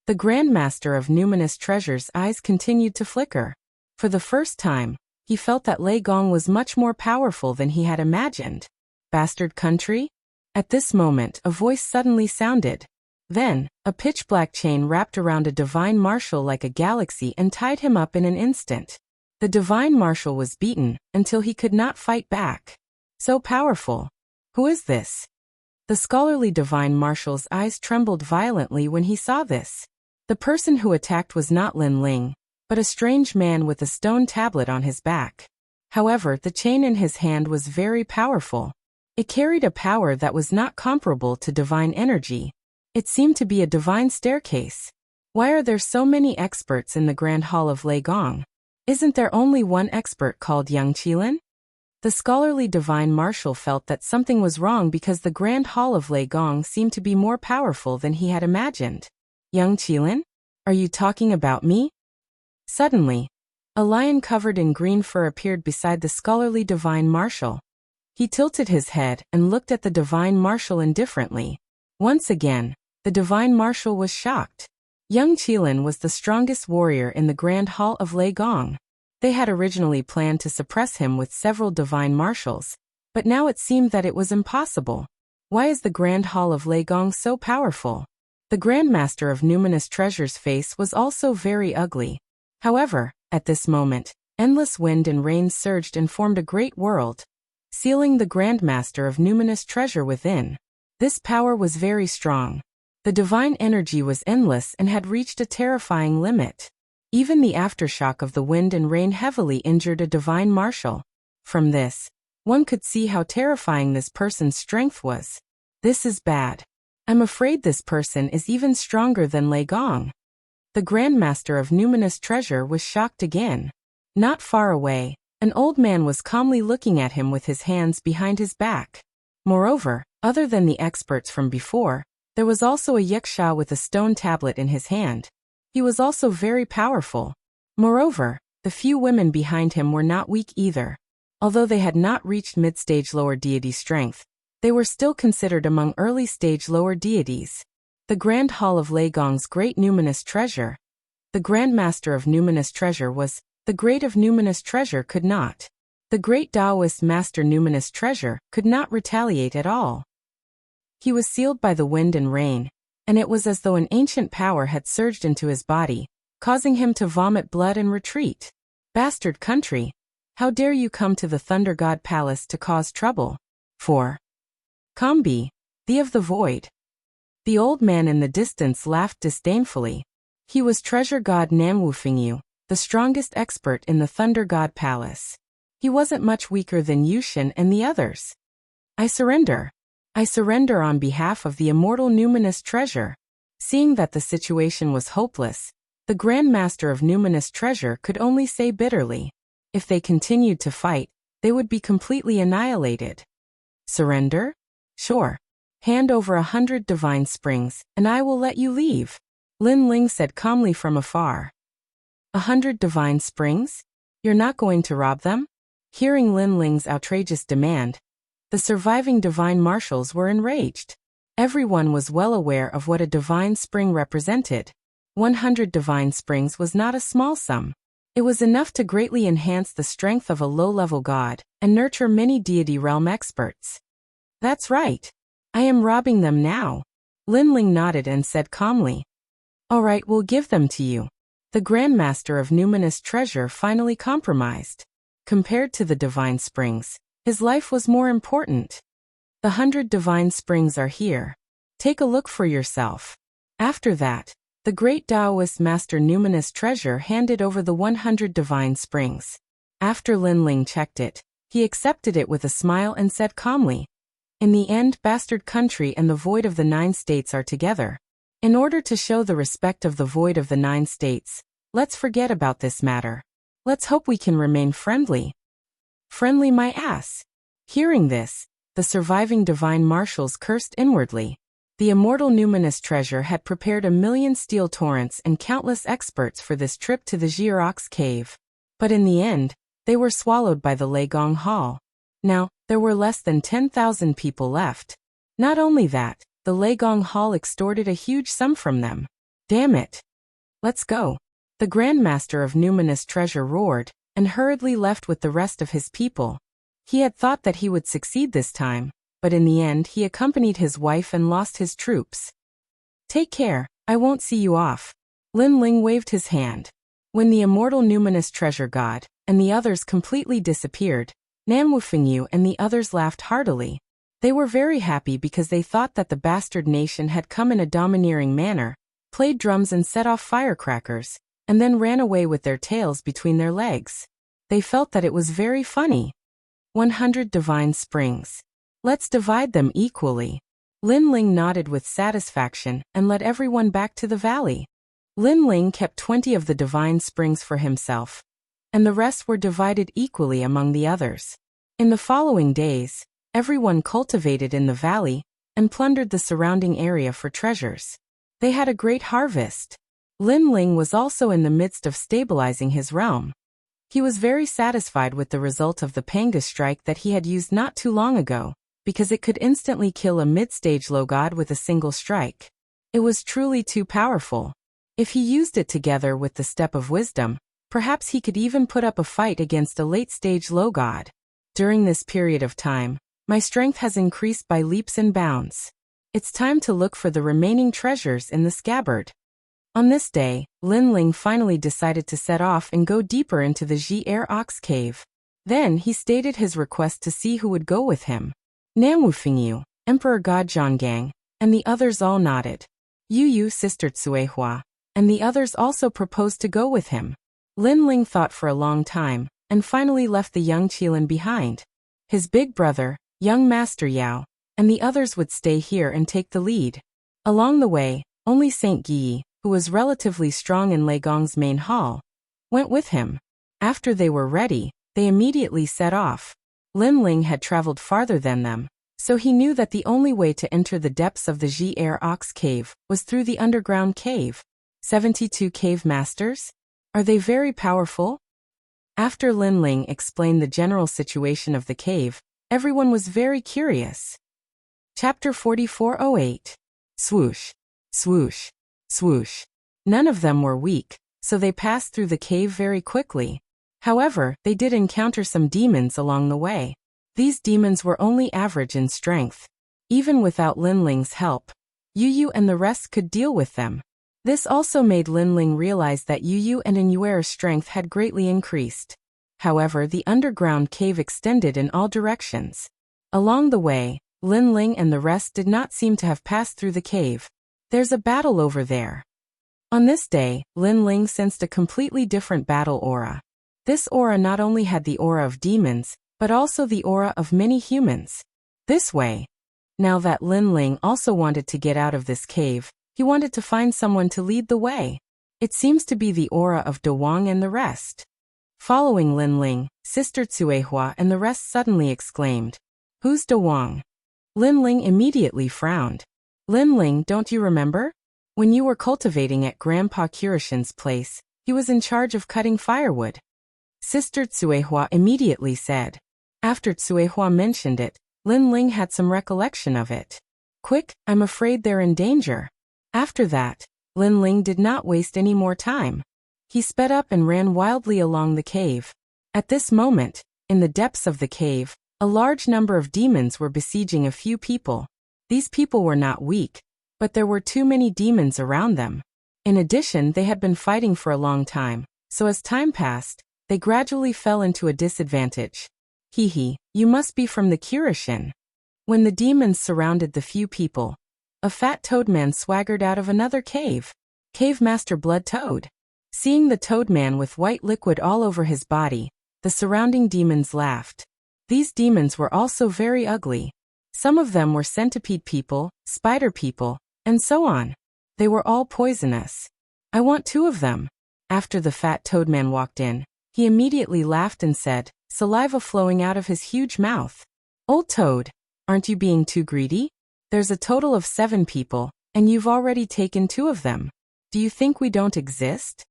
The Grandmaster of Numinous Treasure's eyes continued to flicker. For the first time, he felt that Lei Gong was much more powerful than he had imagined. Bastard country? At this moment, a voice suddenly sounded. Then, a pitch-black chain wrapped around a divine marshal like a galaxy and tied him up in an instant. The divine marshal was beaten, until he could not fight back. So powerful. Who is this? The scholarly divine marshal's eyes trembled violently when he saw this. The person who attacked was not Lin Ling, but a strange man with a stone tablet on his back. However, the chain in his hand was very powerful. It carried a power that was not comparable to divine energy. It seemed to be a divine staircase. Why are there so many experts in the Grand Hall of Lei Gong? Isn't there only one expert called Yang Qilin? The scholarly divine marshal felt that something was wrong because the Grand Hall of Lei Gong seemed to be more powerful than he had imagined. Yang Qilin? Are you talking about me? Suddenly, a lion covered in green fur appeared beside the scholarly divine marshal. He tilted his head and looked at the divine marshal indifferently. Once again, the divine marshal was shocked. Yang Qilin was the strongest warrior in the Grand Hall of Lei Gong. They had originally planned to suppress him with several divine marshals, but now it seemed that it was impossible. Why is the Grand Hall of Lei Gong so powerful? The Grandmaster of Numinous Treasure's face was also very ugly. However, at this moment, endless wind and rain surged and formed a great world. sealing the Grandmaster of Numinous treasure within. This power was very strong. The divine energy was endless and had reached a terrifying limit. Even the aftershock of the wind and rain heavily injured a divine marshal. From this, one could see how terrifying this person's strength was. This is bad. I'm afraid this person is even stronger than Lei Gong. The Grandmaster of Numinous treasure was shocked again. Not far away, an old man was calmly looking at him with his hands behind his back. Moreover, other than the experts from before, there was also a yaksha with a stone tablet in his hand. He was also very powerful. Moreover, the few women behind him were not weak either. Although they had not reached mid-stage lower deity strength, they were still considered among early-stage lower deities. The Grand Hall of Lei Gong's Great Numinous Treasure. The Grandmaster of Numinous Treasure was, the Great of Numinous Treasure could not. The Great Taoist Master Numinous Treasure could not retaliate at all. He was sealed by the wind and rain, and it was as though an ancient power had surged into his body, causing him to vomit blood and retreat. Bastard country! How dare you come to the Thunder God Palace to cause trouble? 4. Kambi, the of the void. The old man in the distance laughed disdainfully. He was Treasure God Namwufingyu, the strongest expert in the Thunder God Palace. He wasn't much weaker than Yushin and the others. I surrender. I surrender on behalf of the immortal Numinous treasure. Seeing that the situation was hopeless, the Grandmaster of Numinous treasure could only say bitterly, if they continued to fight, they would be completely annihilated. Surrender? Sure. Hand over 100 divine springs, and I will let you leave, Lin Ling said calmly from afar. 100 divine springs? You're not going to rob them? Hearing Lin Ling's outrageous demand, the surviving divine marshals were enraged. Everyone was well aware of what a divine spring represented. 100 divine springs was not a small sum. It was enough to greatly enhance the strength of a low-level god and nurture many deity realm experts. That's right. I am robbing them now. Lin Ling nodded and said calmly. All right, we'll give them to you. The Grandmaster of Numinous treasure finally compromised. Compared to the divine springs, his life was more important. The 100 divine springs are here. Take a look for yourself. After that, the great Taoist Master Numinous treasure handed over the 100 divine springs. After Lin Ling checked it, he accepted it with a smile and said calmly, in the end, Bastard Country and the Void of the 9 States are together. In order to show the respect of the Void of the 9 States, let's forget about this matter. Let's hope we can remain friendly. Friendly my ass. Hearing this, the surviving divine marshals cursed inwardly. The immortal Numinous treasure had prepared 1,000,000 steel torrents and countless experts for this trip to the Xirox cave. But in the end, they were swallowed by the Lei Gong Hall. Now, there were less than 10,000 people left. Not only that, the Lei Gong Hall extorted a huge sum from them. Damn it. Let's go. The Grandmaster of Numinous treasure roared, and hurriedly left with the rest of his people. He had thought that he would succeed this time, but in the end he accompanied his wife and lost his troops. Take care, I won't see you off. Lin Ling waved his hand. When the immortal Numinous treasure god, and the others completely disappeared, Namwufingyu and the others laughed heartily. They were very happy because they thought that the bastard nation had come in a domineering manner, played drums and set off firecrackers, and then ran away with their tails between their legs. They felt that it was very funny. 100 divine springs. Let's divide them equally. Lin Ling nodded with satisfaction and led everyone back to the valley. Lin Ling kept 20 of the divine springs for himself, and the rest were divided equally among the others. In the following days, everyone cultivated in the valley and plundered the surrounding area for treasures. They had a great harvest. Lin Ling was also in the midst of stabilizing his realm. He was very satisfied with the result of the Panga strike that he had used not too long ago, because it could instantly kill a mid-stage low god with a single strike. It was truly too powerful. If he used it together with the Step of Wisdom, perhaps he could even put up a fight against a late-stage low god. During this period of time, my strength has increased by leaps and bounds. It's time to look for the remaining treasures in the scabbard. On this day, Lin Ling finally decided to set off and go deeper into the Xirox cave. Then he stated his request to see who would go with him. Namwu Fingyu, Emperor God Zhonggang, and the others all nodded. Yu Yu, Sister Tsuehua, and the others also proposed to go with him. Lin Ling thought for a long time, and finally left the young Qilin behind. His big brother, young Master Yao, and the others would stay here and take the lead. Along the way, only Saint Guyi, who was relatively strong in Lei Gong's main hall, went with him. After they were ready, they immediately set off. Lin Ling had traveled farther than them, so he knew that the only way to enter the depths of the Ji-Er Ox Cave was through the underground cave. 72 cave masters? Are they very powerful? After Lin Ling explained the general situation of the cave, everyone was very curious. Chapter 4408. Swoosh, swoosh, swoosh. None of them were weak, so they passed through the cave very quickly. However, they did encounter some demons along the way. These demons were only average in strength. Even without Lin Ling's help, Yu Yu and the rest could deal with them. This also made Lin Ling realize that Yu Yu and Inuera's strength had greatly increased. However, the underground cave extended in all directions. Along the way, Lin Ling and the rest did not seem to have passed through the cave. There's a battle over there. On this day, Lin Ling sensed a completely different battle aura. This aura not only had the aura of demons, but also the aura of many humans. This way. Now that Lin Ling also wanted to get out of this cave, he wanted to find someone to lead the way. It seems to be the aura of De Wang and the rest. Following Lin Ling, Sister Tsuehua and the rest suddenly exclaimed, "Who's De Wang?" Lin Ling immediately frowned. "Lin Ling, don't you remember? When you were cultivating at Grandpa Kirishin's place, he was in charge of cutting firewood." Sister Tsuehua immediately said. After Tsuehua mentioned it, Lin Ling had some recollection of it. "Quick, I'm afraid they're in danger." After that, Lin Ling did not waste any more time. He sped up and ran wildly along the cave. At this moment, in the depths of the cave, a large number of demons were besieging a few people. These people were not weak, but there were too many demons around them. In addition, they had been fighting for a long time, so as time passed, they gradually fell into a disadvantage. "Hee, you must be from the Kirishin." When the demons surrounded the few people, a fat toadman swaggered out of another cave. Cave Master Blood Toad. Seeing the toadman with white liquid all over his body, the surrounding demons laughed. These demons were also very ugly. Some of them were centipede people, spider people, and so on. They were all poisonous. "I want 2 of them." After the fat toadman walked in, he immediately laughed and said, saliva flowing out of his huge mouth, "Old Toad, aren't you being too greedy? There's a total of 7 people, and you've already taken 2 of them. Do you think we don't exist?"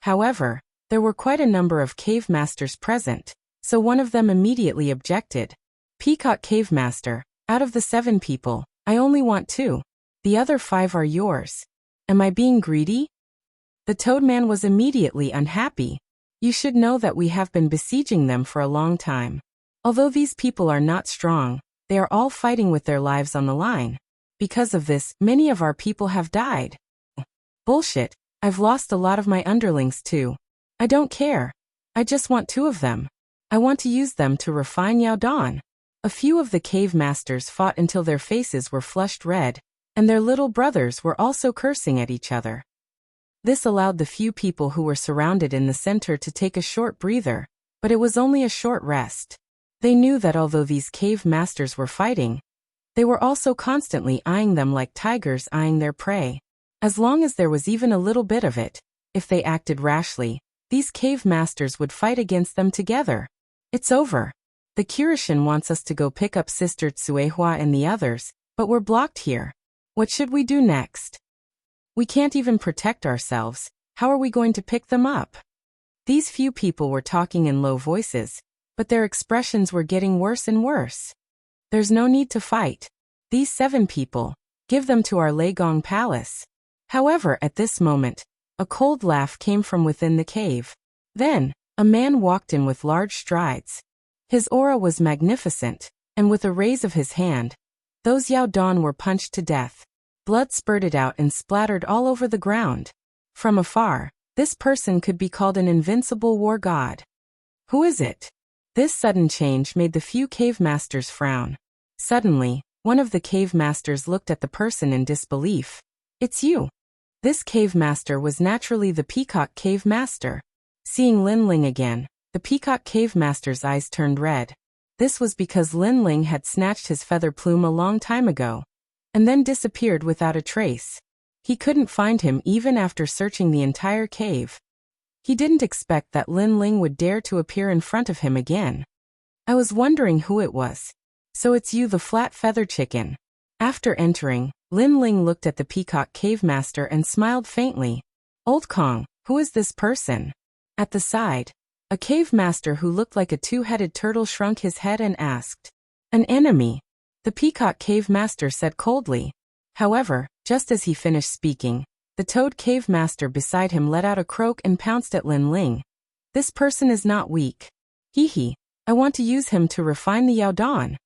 However, there were quite a number of cave masters present, so one of them immediately objected. "Peacock Cave Master, out of the 7 people, I only want 2. The other 5 are yours. Am I being greedy?" The Toadman was immediately unhappy. "You should know that we have been besieging them for a long time. Although these people are not strong, they are all fighting with their lives on the line. Because of this, many of our people have died." "Bullshit, I've lost a lot of my underlings too. I don't care. I just want 2 of them. I want to use them to refine Yao Dan." A few of the cave masters fought until their faces were flushed red, and their little brothers were also cursing at each other. This allowed the few people who were surrounded in the center to take a short breather, but it was only a short rest. They knew that although these cave masters were fighting, they were also constantly eyeing them like tigers eyeing their prey. As long as there was even a little bit of it, if they acted rashly, these cave masters would fight against them together. "It's over. The Kirishin wants us to go pick up Sister Tsuehua and the others, but we're blocked here. What should we do next? We can't even protect ourselves. How are we going to pick them up?" These few people were talking in low voices, but their expressions were getting worse and worse. "There's no need to fight. These 7 people, give them to our Leigong Palace." However, at this moment, a cold laugh came from within the cave. Then, a man walked in with large strides. His aura was magnificent, and with a raise of his hand, those Yao Dan were punched to death. Blood spurted out and splattered all over the ground. From afar, this person could be called an invincible war god. "Who is it?" This sudden change made the few cave masters frown. Suddenly, one of the cave masters looked at the person in disbelief. "It's you." This cave master was naturally the peacock cave master. Seeing Lin Ling again, the peacock cave master's eyes turned red. This was because Lin Ling had snatched his feather plume a long time ago, and then disappeared without a trace. He couldn't find him even after searching the entire cave. He didn't expect that Lin Ling would dare to appear in front of him again. "I was wondering who it was. So it's you, the flat feather chicken." After entering, Lin Ling looked at the peacock cave master and smiled faintly. "Old Kong, who is this person?" At the side, a cave master who looked like a two-headed turtle shrunk his head and asked. "An enemy," the peacock cave master said coldly. However, just as he finished speaking, the toad cave master beside him let out a croak and pounced at Lin Ling. "This person is not weak. Hee, I want to use him to refine the Yaodon."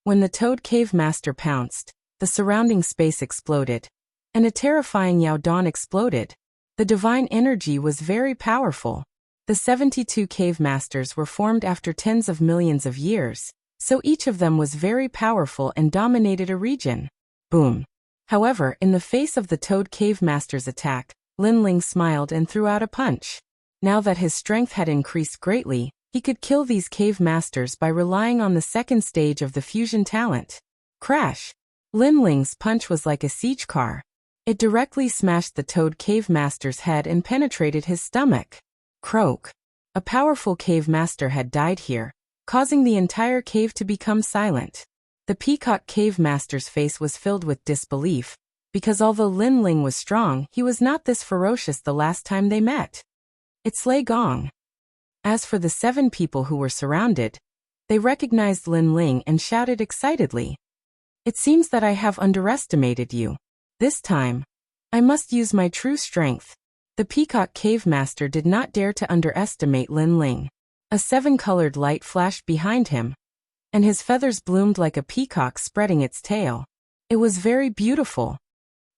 When the toad cave master pounced, the surrounding space exploded, and a terrifying Yaodon exploded. The divine energy was very powerful. The 72 cave masters were formed after tens of millions of years, so each of them was very powerful and dominated a region. Boom. However, in the face of the toad cave master's attack, Lin Ling smiled and threw out a punch. Now that his strength had increased greatly, he could kill these cave masters by relying on the second stage of the fusion talent. Crash! Lin Ling's punch was like a siege car. It directly smashed the toad cave master's head and penetrated his stomach. Croak! A powerful cave master had died here, causing the entire cave to become silent. The peacock cave master's face was filled with disbelief, because although Lin Ling was strong, he was not this ferocious the last time they met. It's Lei Gong. As for the 7 people who were surrounded, they recognized Lin Ling and shouted excitedly. "It seems that I have underestimated you. This time, I must use my true strength." The peacock cave master did not dare to underestimate Lin Ling. A 7-colored light flashed behind him, and his feathers bloomed like a peacock spreading its tail. It was very beautiful.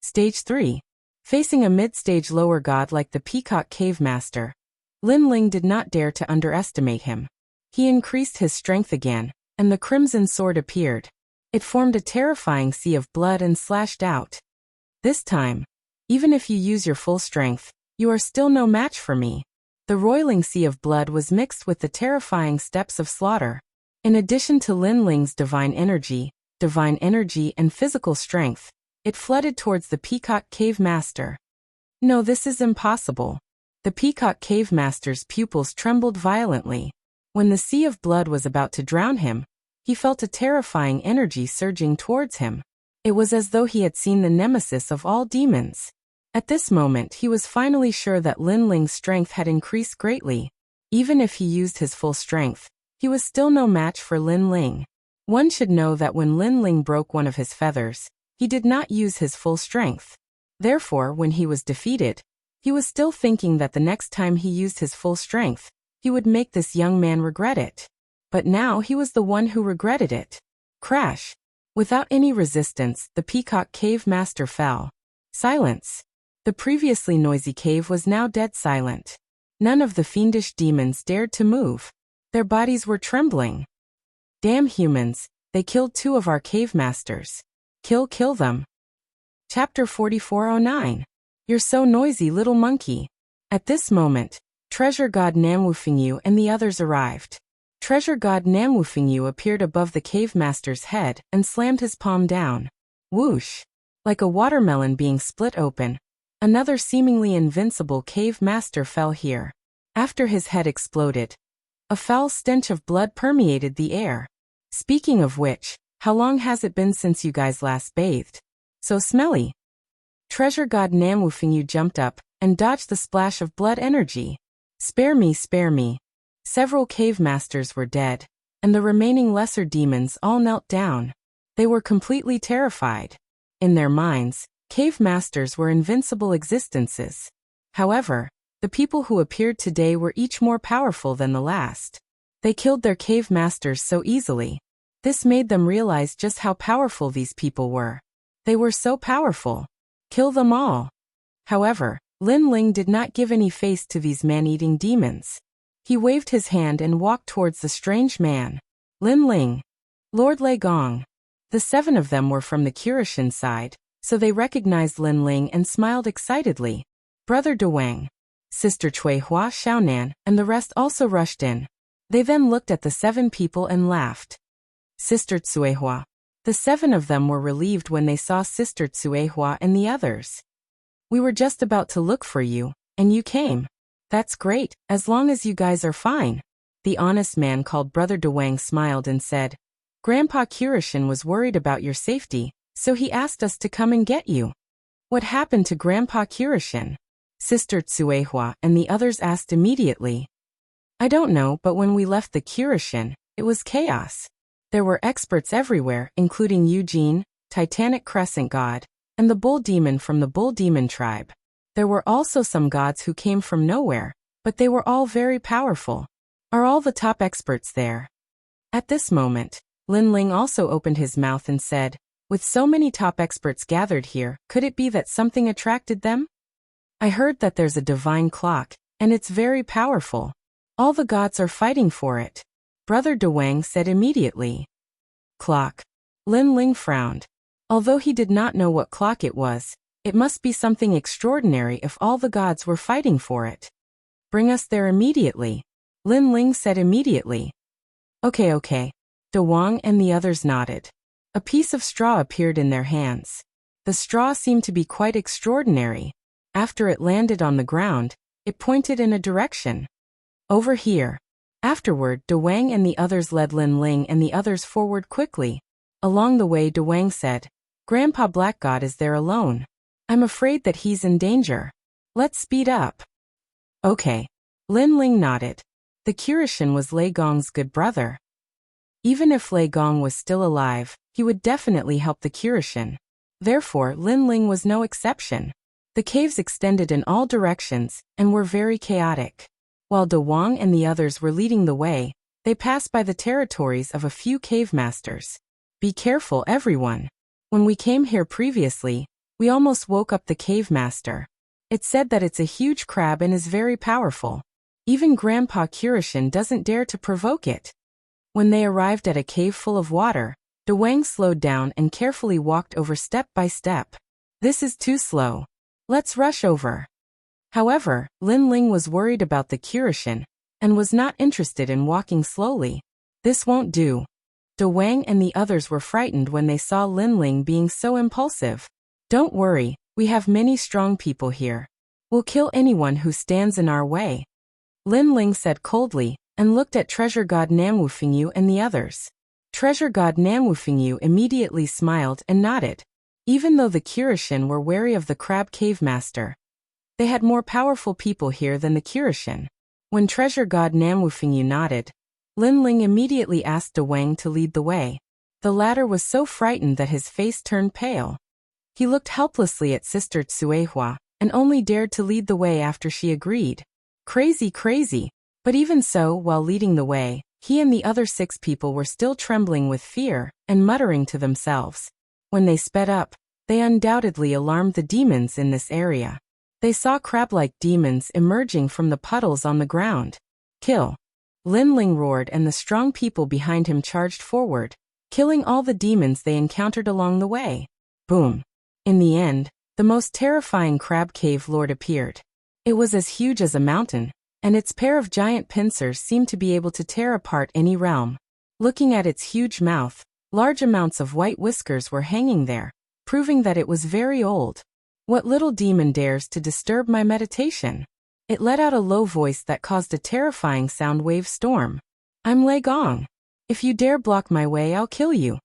Stage 3. Facing a mid-stage lower god like the peacock cave master, Lin Ling did not dare to underestimate him. He increased his strength again, and the crimson sword appeared. It formed a terrifying sea of blood and slashed out. "This time, even if you use your full strength, you are still no match for me." The roiling sea of blood was mixed with the terrifying steps of slaughter. In addition to Lin Ling's divine energy and physical strength, it flooded towards the peacock cave master. "No, this is impossible." The peacock cave master's pupils trembled violently. When the sea of blood was about to drown him, he felt a terrifying energy surging towards him. It was as though he had seen the nemesis of all demons. At this moment he was finally sure that Lin Ling's strength had increased greatly. Even if he used his full strength, he was still no match for Lin Ling. One should know that when Lin Ling broke one of his feathers, he did not use his full strength. Therefore, when he was defeated, he was still thinking that the next time he used his full strength, he would make this young man regret it. But now he was the one who regretted it. Crash! Without any resistance, the peacock cave master fell. Silence! The previously noisy cave was now dead silent. None of the fiendish demons dared to move. Their bodies were trembling. "Damn humans, they killed 2 of our cave masters. Kill them." Chapter 4409. You're so noisy, little monkey. At this moment, Treasure God Namwufingyu and the others arrived. Treasure God Namwufingyu appeared above the cave master's head and slammed his palm down. Whoosh! Like a watermelon being split open, another seemingly invincible cave master fell here. After his head exploded, a foul stench of blood permeated the air. Speaking of which, how long has it been since you guys last bathed? So smelly. Treasure God Namwufingyu jumped up and dodged the splash of blood energy. Spare me, spare me. Several cave masters were dead, and the remaining lesser demons all knelt down. They were completely terrified. In their minds, cave masters were invincible existences. However, the people who appeared today were each more powerful than the last. They killed their cave masters so easily. This made them realize just how powerful these people were. They were so powerful. Kill them all. However, Lin Ling did not give any face to these man-eating demons. He waved his hand and walked towards the strange man. Lin Ling. Lord Lei Gong. The 7 of them were from the Kirishan side, so they recognized Lin Ling and smiled excitedly. Brother De Wang, Sister Cui Hua Xiaonan, and the rest also rushed in. They then looked at the 7 people and laughed. Sister Tsuehua. The 7 of them were relieved when they saw Sister Tsuehua and the others. We were just about to look for you, and you came. That's great, as long as you guys are fine. The honest man called Brother De Wang smiled and said, Grandpa Kirishan was worried about your safety, so he asked us to come and get you. What happened to Grandpa Kirishan? Sister Tsuehua and the others asked immediately. I don't know, but when we left the Kirishan, it was chaos. There were experts everywhere, including Eugene, Titanic Crescent God, and the Bull Demon from the Bull Demon tribe. There were also some gods who came from nowhere, but they were all very powerful. Are all the top experts there? At this moment, Lin Ling also opened his mouth and said, with so many top experts gathered here, could it be that something attracted them? I heard that there's a divine clock, and it's very powerful. All the gods are fighting for it. Brother De Wang said immediately. Clock. Lin Ling frowned. Although he did not know what clock it was, it must be something extraordinary if all the gods were fighting for it. Bring us there immediately. Lin Ling said immediately. Okay. De Wang and the others nodded. A piece of straw appeared in their hands. The straw seemed to be quite extraordinary. After it landed on the ground, it pointed in a direction. Over here. Afterward, De Wang and the others led Lin Ling and the others forward quickly. Along the way, De Wang said, Grandpa Black God is there alone. I'm afraid that he's in danger. Let's speed up. Okay. Lin Ling nodded. The Kirishan was Lei Gong's good brother. Even if Lei Gong was still alive, he would definitely help the Kirishan. Therefore, Lin Ling was no exception. The caves extended in all directions and were very chaotic. While De Wang and the others were leading the way, they passed by the territories of a few cave masters. Be careful, everyone. When we came here previously, we almost woke up the cave master. It said that it's a huge crab and is very powerful. Even Grandpa Kirishan doesn't dare to provoke it. When they arrived at a cave full of water, De Wang slowed down and carefully walked over step by step. This is too slow. Let's rush over. However, Lin Ling was worried about the Kirishan and was not interested in walking slowly. This won't do. De Wang and the others were frightened when they saw Lin Ling being so impulsive. Don't worry, we have many strong people here. We'll kill anyone who stands in our way. Lin Ling said coldly and looked at Treasure God Namwufingyu and the others. Treasure God Namwufingyu immediately smiled and nodded. Even though the Kirishan were wary of the crab cave master, they had more powerful people here than the Kirishan. When Treasure God Namwufingyu nodded, Lin Ling immediately asked De Wang to lead the way. The latter was so frightened that his face turned pale. He looked helplessly at Sister Tsuehua and only dared to lead the way after she agreed. Crazy. But even so, while leading the way, he and the other 6 people were still trembling with fear and muttering to themselves. When they sped up, they undoubtedly alarmed the demons in this area. They saw crab-like demons emerging from the puddles on the ground. Kill! Lin Ling roared and the strong people behind him charged forward, killing all the demons they encountered along the way. Boom! In the end, the most terrifying crab cave lord appeared. It was as huge as a mountain, and its pair of giant pincers seemed to be able to tear apart any realm. Looking at its huge mouth, large amounts of white whiskers were hanging there, proving that it was very old. What little demon dares to disturb my meditation? It let out a low voice that caused a terrifying sound wave storm. I'm Lei Gong. If you dare block my way, I'll kill you.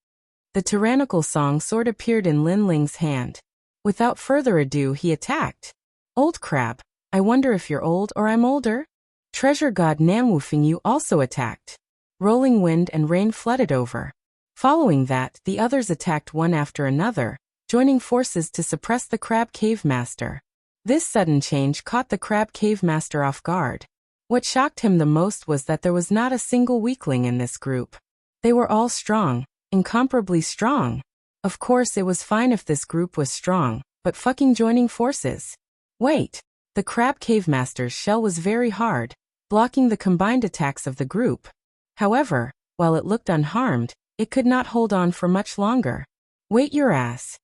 The tyrannical song sword appeared in Lin Ling's hand. Without further ado, he attacked. Old crab, I wonder if you're old or I'm older? Treasure God Namwufingyu also attacked. Rolling wind and rain flooded over. Following that, the others attacked one after another, joining forces to suppress the crab cave master. This sudden change caught the crab cave master off guard. What shocked him the most was that there was not a single weakling in this group. They were all strong, incomparably strong. Of course, it was fine if this group was strong, but fucking joining forces. Wait, the crab cave master's shell was very hard. blocking the combined attacks of the group. However, while it looked unharmed, it could not hold on for much longer. Wait your ass.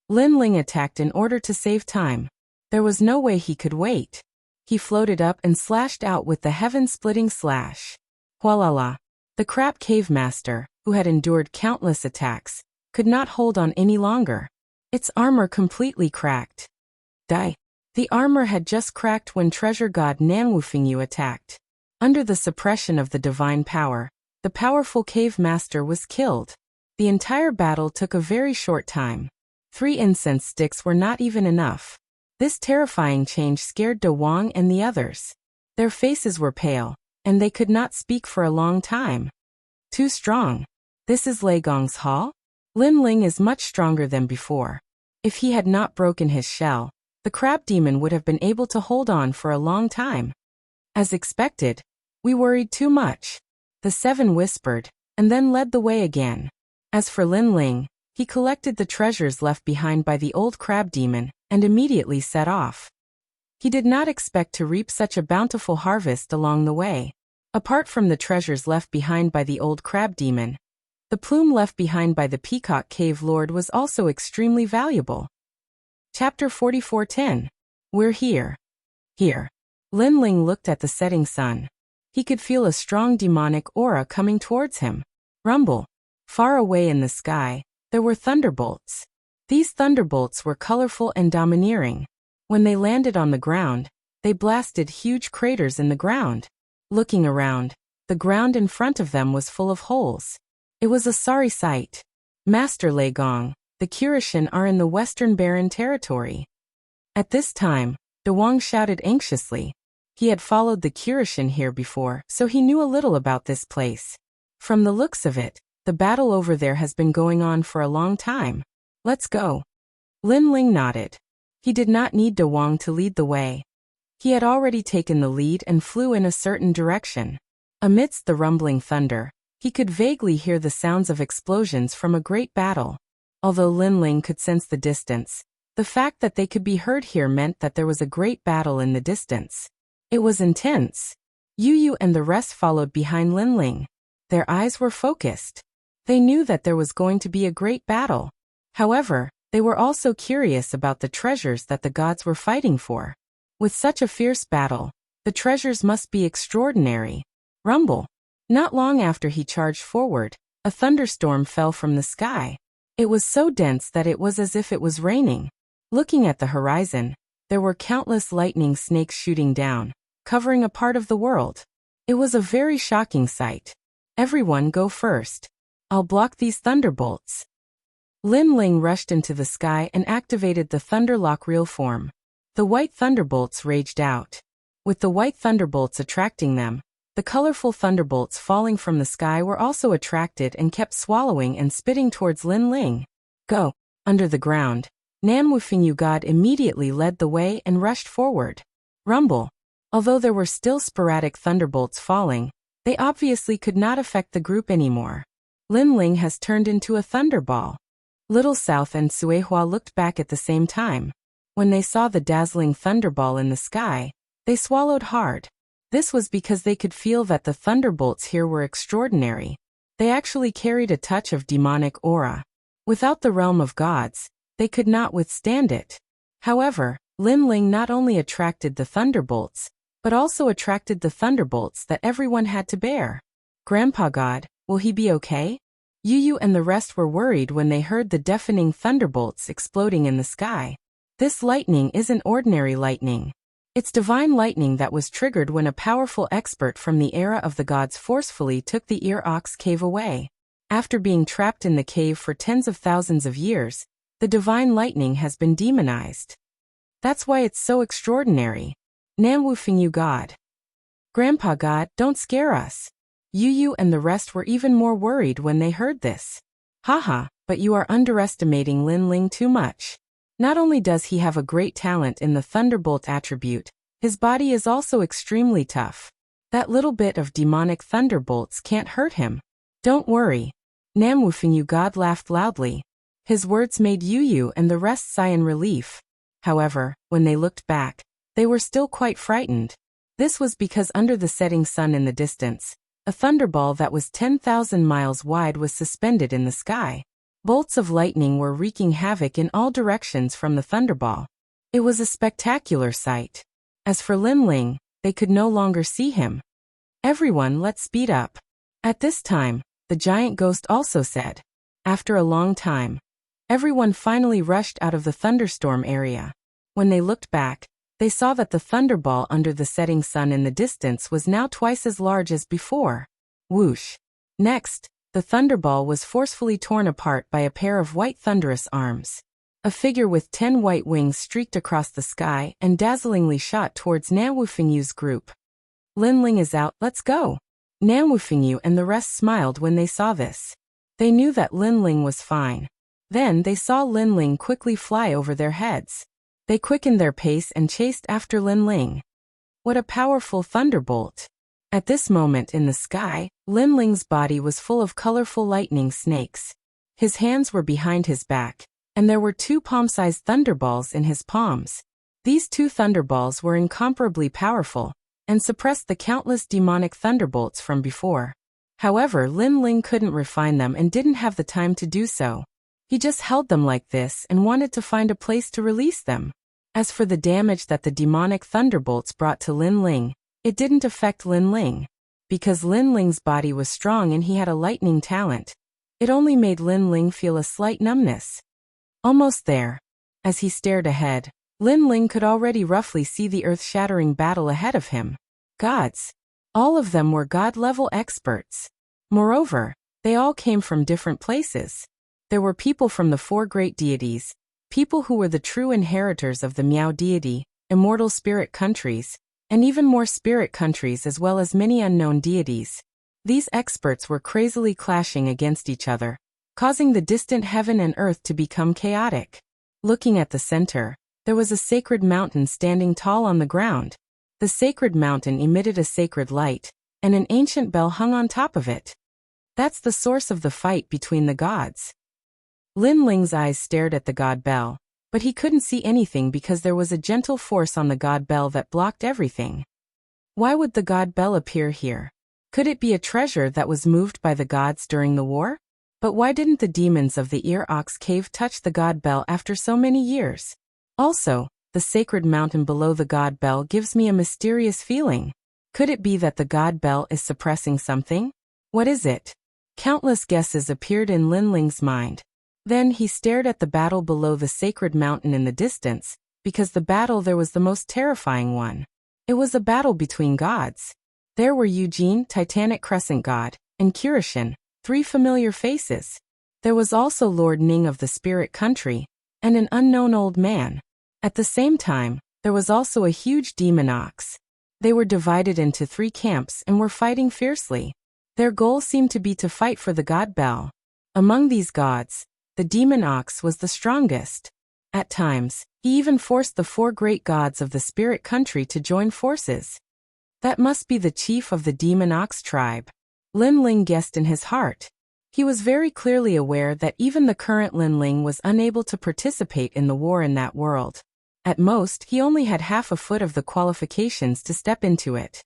Lin Ling attacked in order to save time. There was no way he could wait. He floated up and slashed out with the heaven-splitting slash. Hualala. The crab cave master, who had endured countless attacks, could not hold on any longer. Its armor completely cracked. Die. The armor had just cracked when treasure god Nanwufingyu attacked. Under the suppression of the divine power, the powerful cave master was killed. The entire battle took a very short time. 3 incense sticks were not even enough. This terrifying change scared De Wang and the others. Their faces were pale, and they could not speak for a long time. Too strong. This is Lei Gong's hall? Lin Ling is much stronger than before. If he had not broken his shell, the crab demon would have been able to hold on for a long time. As expected, we worried too much. The 7 whispered, and then led the way again. As for Lin Ling, he collected the treasures left behind by the old crab demon, and immediately set off. He did not expect to reap such a bountiful harvest along the way. Apart from the treasures left behind by the old crab demon, the plume left behind by the peacock cave lord was also extremely valuable. Chapter 44:10. We're here. Here. Lin Ling looked at the setting sun. He could feel a strong demonic aura coming towards him. Rumble. Far away in the sky, there were thunderbolts. These thunderbolts were colorful and domineering. When they landed on the ground, they blasted huge craters in the ground. Looking around, the ground in front of them was full of holes. It was a sorry sight. Master Lei Gong, the Kirishin are in the Western Barren territory. At this time, De Wang shouted anxiously. He had followed the Kirishin here before, so he knew a little about this place. From the looks of it, the battle over there has been going on for a long time. Let's go. Lin Ling nodded. He did not need De Wang to lead the way. He had already taken the lead and flew in a certain direction. Amidst the rumbling thunder, he could vaguely hear the sounds of explosions from a great battle. Although Lin Ling could sense the distance, the fact that they could be heard here meant that there was a great battle in the distance. It was intense. Yu Yu and the rest followed behind Lin Ling. Their eyes were focused. They knew that there was going to be a great battle. However, they were also curious about the treasures that the gods were fighting for. With such a fierce battle, the treasures must be extraordinary. Rumble. Not long after he charged forward, a thunderstorm fell from the sky. It was so dense that it was as if it was raining. Looking at the horizon, there were countless lightning snakes shooting down, covering a part of the world. It was a very shocking sight. Everyone go first. I'll block these thunderbolts. Lin Ling rushed into the sky and activated the Thunderlock real form. The white thunderbolts raged out. With the white thunderbolts attracting them, the colorful thunderbolts falling from the sky were also attracted and kept swallowing and spitting towards Lin Ling. Go. Under the ground, Nanwufingyu God immediately led the way and rushed forward. Rumble. Although there were still sporadic thunderbolts falling, they obviously could not affect the group anymore. Lin Ling has turned into a thunderball. Little South and Suehua looked back at the same time. When they saw the dazzling thunderball in the sky, they swallowed hard. This was because they could feel that the thunderbolts here were extraordinary. They actually carried a touch of demonic aura. Without the realm of gods, they could not withstand it. However, Lin Ling not only attracted the thunderbolts, but also attracted the thunderbolts that everyone had to bear. Grandpa God, will he be okay? Yu Yu and the rest were worried when they heard the deafening thunderbolts exploding in the sky. This lightning isn't ordinary lightning. It's divine lightning that was triggered when a powerful expert from the era of the gods forcefully took the Ear Ox cave away. After being trapped in the cave for tens of thousands of years, the divine lightning has been demonized. That's why it's so extraordinary. Nanwufingyu God. Grandpa God, don't scare us. Yu Yu and the rest were even more worried when they heard this. Haha, but you are underestimating Lin Ling too much. Not only does he have a great talent in the Thunderbolt attribute, his body is also extremely tough. That little bit of demonic thunderbolts can't hurt him. Don't worry. Nanwufingyu God laughed loudly. His words made Yu Yu and the rest sigh in relief. However, when they looked back, they were still quite frightened. This was because under the setting sun in the distance, a thunderball that was 10,000 miles wide was suspended in the sky. Bolts of lightning were wreaking havoc in all directions from the thunderball. It was a spectacular sight. As for Lin Ling, they could no longer see him. Everyone, let's speed up. At this time, the giant ghost also said. After a long time, everyone finally rushed out of the thunderstorm area. When they looked back, they saw that the thunderball under the setting sun in the distance was now twice as large as before. Whoosh! Next, the thunderball was forcefully torn apart by a pair of white thunderous arms. A figure with 10 white wings streaked across the sky and dazzlingly shot towards Nan Wufengyu's group. Lin Ling is out, let's go! Nan Wufengyu and the rest smiled when they saw this. They knew that Lin Ling was fine. Then they saw Lin Ling quickly fly over their heads. They quickened their pace and chased after Lin Ling. What a powerful thunderbolt! At this moment in the sky, Lin Ling's body was full of colorful lightning snakes. His hands were behind his back, and there were 2 palm-sized thunderballs in his palms. These 2 thunderballs were incomparably powerful, and suppressed the countless demonic thunderbolts from before. However, Lin Ling couldn't refine them and didn't have the time to do so. He just held them like this and wanted to find a place to release them. As for the damage that the demonic thunderbolts brought to Lin Ling, it didn't affect Lin Ling. Because Lin Ling's body was strong and he had a lightning talent, it only made Lin Ling feel a slight numbness. Almost there. As he stared ahead, Lin Ling could already roughly see the earth-shattering battle ahead of him. Gods. All of them were god-level experts. Moreover, they all came from different places. There were people from the 4 great deities, people who were the true inheritors of the Miao deity, immortal spirit countries, and even more spirit countries as well as many unknown deities. These experts were crazily clashing against each other, causing the distant heaven and earth to become chaotic. Looking at the center, there was a sacred mountain standing tall on the ground. The sacred mountain emitted a sacred light, and an ancient bell hung on top of it. That's the source of the fight between the gods. Lin Ling's eyes stared at the god bell, but he couldn't see anything because there was a gentle force on the god bell that blocked everything. Why would the god bell appear here? Could it be a treasure that was moved by the gods during the war? But why didn't the demons of the Ear Ox Cave touch the god bell after so many years? Also, the sacred mountain below the god bell gives me a mysterious feeling. Could it be that the god bell is suppressing something? What is it? Countless guesses appeared in Lin Ling's mind. Then he stared at the battle below the sacred mountain in the distance, because the battle there was the most terrifying one. It was a battle between gods. There were Eugene, Titanic Crescent God, and Kirishin, 3 familiar faces. There was also Lord Ning of the Spirit Country, and an unknown old man. At the same time, there was also a huge demon ox. They were divided into 3 camps and were fighting fiercely. Their goal seemed to be to fight for the god bell. Among these gods, the demon ox was the strongest. At times, he even forced the 4 great gods of the spirit country to join forces. That must be the chief of the demon ox tribe. Lin Ling guessed in his heart. He was very clearly aware that even the current Lin Ling was unable to participate in the war in that world. At most, he only had half a foot of the qualifications to step into it.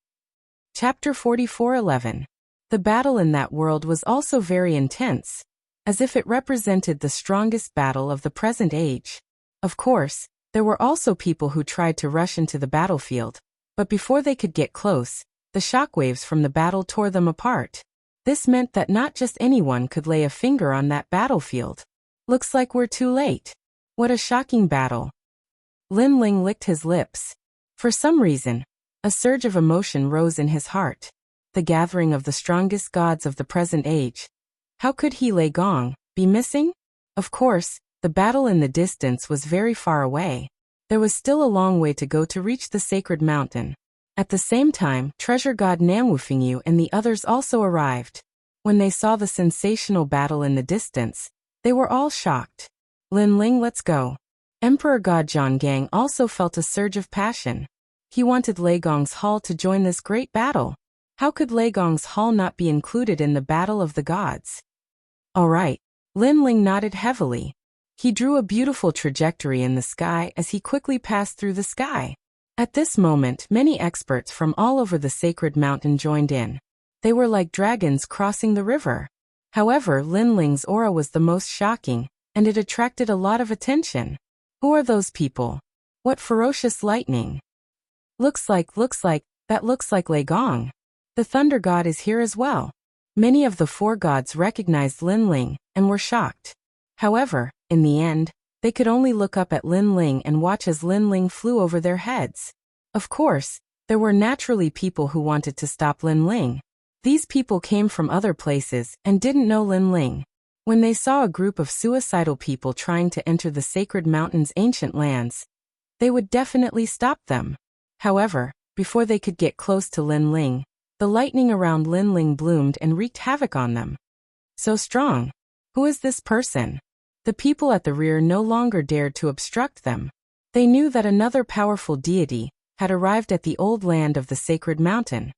Chapter 44:11. The battle in that world was also very intense, as if it represented the strongest battle of the present age. Of course, there were also people who tried to rush into the battlefield, but before they could get close, the shockwaves from the battle tore them apart. This meant that not just anyone could lay a finger on that battlefield. Looks like we're too late. What a shocking battle. Lin Ling licked his lips. For some reason, a surge of emotion rose in his heart. The gathering of the strongest gods of the present age. How could he, Lei Gong, be missing? Of course, the battle in the distance was very far away. There was still a long way to go to reach the sacred mountain. At the same time, treasure god Nan Wufengyu and the others also arrived. When they saw the sensational battle in the distance, they were all shocked. Lin Ling, let's go. Emperor God Zhonggang also felt a surge of passion. He wanted Lei Gong's hall to join this great battle. How could Lei Gong's hall not be included in the battle of the gods? All right. Lin Ling nodded heavily. He drew a beautiful trajectory in the sky as he quickly passed through the sky. At this moment, many experts from all over the sacred mountain joined in. They were like dragons crossing the river. However, Lin Ling's aura was the most shocking, and it attracted a lot of attention. Who are those people? What ferocious lightning? Looks like Lei Gong. The thunder god is here as well. Many of the four gods recognized Lin Ling, and were shocked. However, in the end, they could only look up at Lin Ling and watch as Lin Ling flew over their heads. Of course, there were naturally people who wanted to stop Lin Ling. These people came from other places and didn't know Lin Ling. When they saw a group of suicidal people trying to enter the sacred mountain's ancient lands, they would definitely stop them. However, before they could get close to Lin Ling, the lightning around Lin Ling bloomed and wreaked havoc on them. So strong. Who is this person? The people at the rear no longer dared to obstruct them. They knew that another powerful deity had arrived at the old land of the sacred mountain.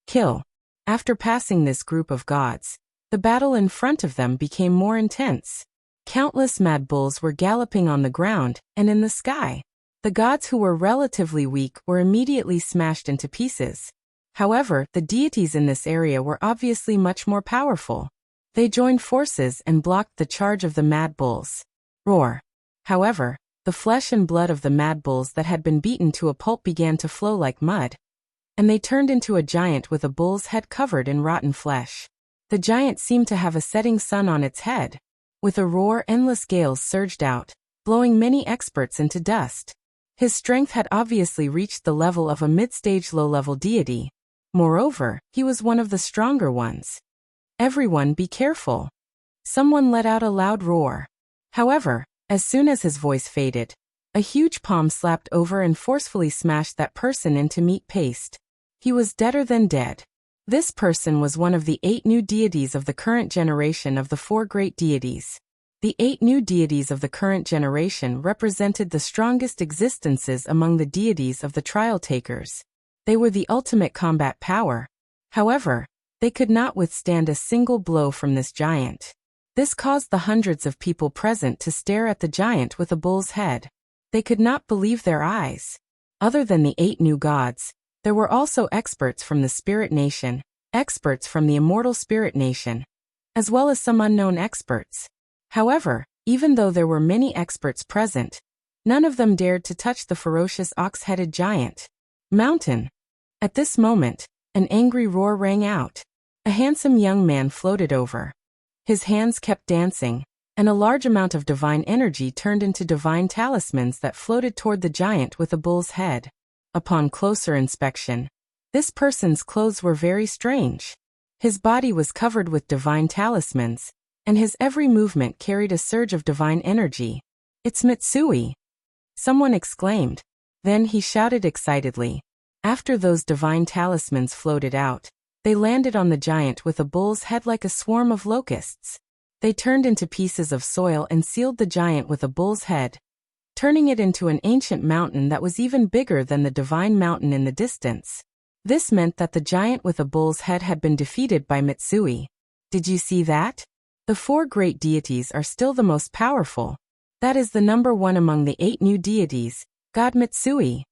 Kill. After passing this group of gods, the battle in front of them became more intense. Countless mad bulls were galloping on the ground and in the sky. The gods who were relatively weak were immediately smashed into pieces. However, the deities in this area were obviously much more powerful. They joined forces and blocked the charge of the mad bulls. Roar. However, the flesh and blood of the mad bulls that had been beaten to a pulp began to flow like mud, and they turned into a giant with a bull's head covered in rotten flesh. The giant seemed to have a setting sun on its head. With a roar, endless gales surged out, blowing many experts into dust. His strength had obviously reached the level of a mid-stage low-level deity. Moreover, he was one of the stronger ones. Everyone be careful. Someone let out a loud roar. However, as soon as his voice faded, a huge palm slapped over and forcefully smashed that person into meat paste. He was deader than dead. This person was one of the 8 new deities of the current generation of the 4 great deities. The 8 new deities of the current generation represented the strongest existences among the deities of the trial takers. They were the ultimate combat power. However, they could not withstand a single blow from this giant. This caused the hundreds of people present to stare at the giant with a bull's head. They could not believe their eyes. Other than the 8 new gods, there were also experts from the Spirit Nation, experts from the Immortal Spirit Nation, as well as some unknown experts. However, even though there were many experts present, none of them dared to touch the ferocious ox-headed giant. Mountain. At this moment, an angry roar rang out. A handsome young man floated over. His hands kept dancing, and a large amount of divine energy turned into divine talismans that floated toward the giant with a bull's head. Upon closer inspection, this person's clothes were very strange. His body was covered with divine talismans, and his every movement carried a surge of divine energy. It's Mitsui! Someone exclaimed. Then he shouted excitedly. After those divine talismans floated out, they landed on the giant with a bull's head like a swarm of locusts. They turned into pieces of soil and sealed the giant with a bull's head, turning it into an ancient mountain that was even bigger than the divine mountain in the distance. This meant that the giant with a bull's head had been defeated by Mitsui. Did you see that? The 4 great deities are still the most powerful. That is the number 1 among the 8 new deities, God Mitsui.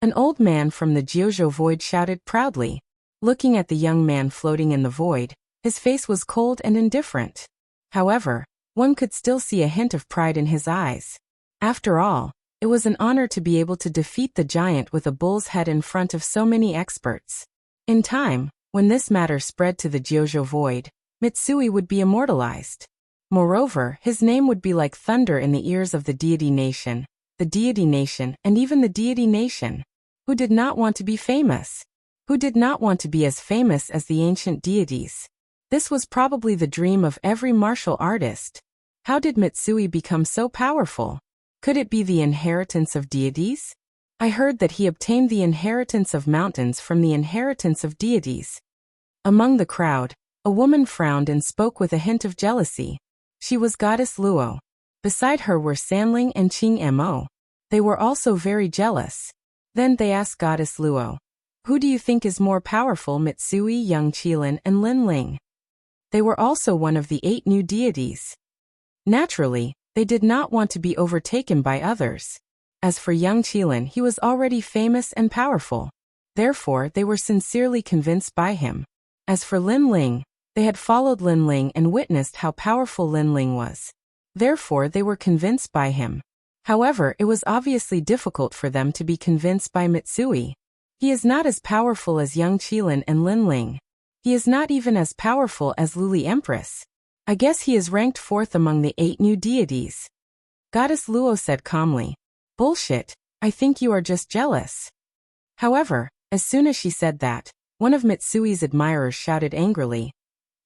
An old man from the Jiuzhou void shouted proudly. Looking at the young man floating in the void, his face was cold and indifferent. However, one could still see a hint of pride in his eyes. After all, it was an honor to be able to defeat the giant with a bull's head in front of so many experts. In time, when this matter spread to the Jiuzhou void, Mitsui would be immortalized. Moreover, his name would be like thunder in the ears of the deity nation, and even the deity nation. Who did not want to be famous? Who did not want to be as famous as the ancient deities? This was probably the dream of every martial artist. How did Mitsui become so powerful? Could it be the inheritance of deities? I heard that he obtained the inheritance of mountains from the inheritance of deities. Among the crowd, a woman frowned and spoke with a hint of jealousy. She was Goddess Luo. Beside her were Sanling and Qing Mo. They were also very jealous. Then they asked Goddess Luo, "Who do you think is more powerful, Mitsui, Yang Qilin, and Lin Ling?" They were also one of the 8 new deities. Naturally, they did not want to be overtaken by others. As for young Qilin, he was already famous and powerful. Therefore, they were sincerely convinced by him. As for Lin Ling, they had followed Lin Ling and witnessed how powerful Lin Ling was. Therefore, they were convinced by him. However, it was obviously difficult for them to be convinced by Mitsui. He is not as powerful as young Qilin and Lin Ling. He is not even as powerful as Luli Empress. I guess he is ranked 4th among the 8 new deities. Goddess Luo said calmly. Bullshit, I think you are just jealous. However, as soon as she said that, one of Mitsui's admirers shouted angrily.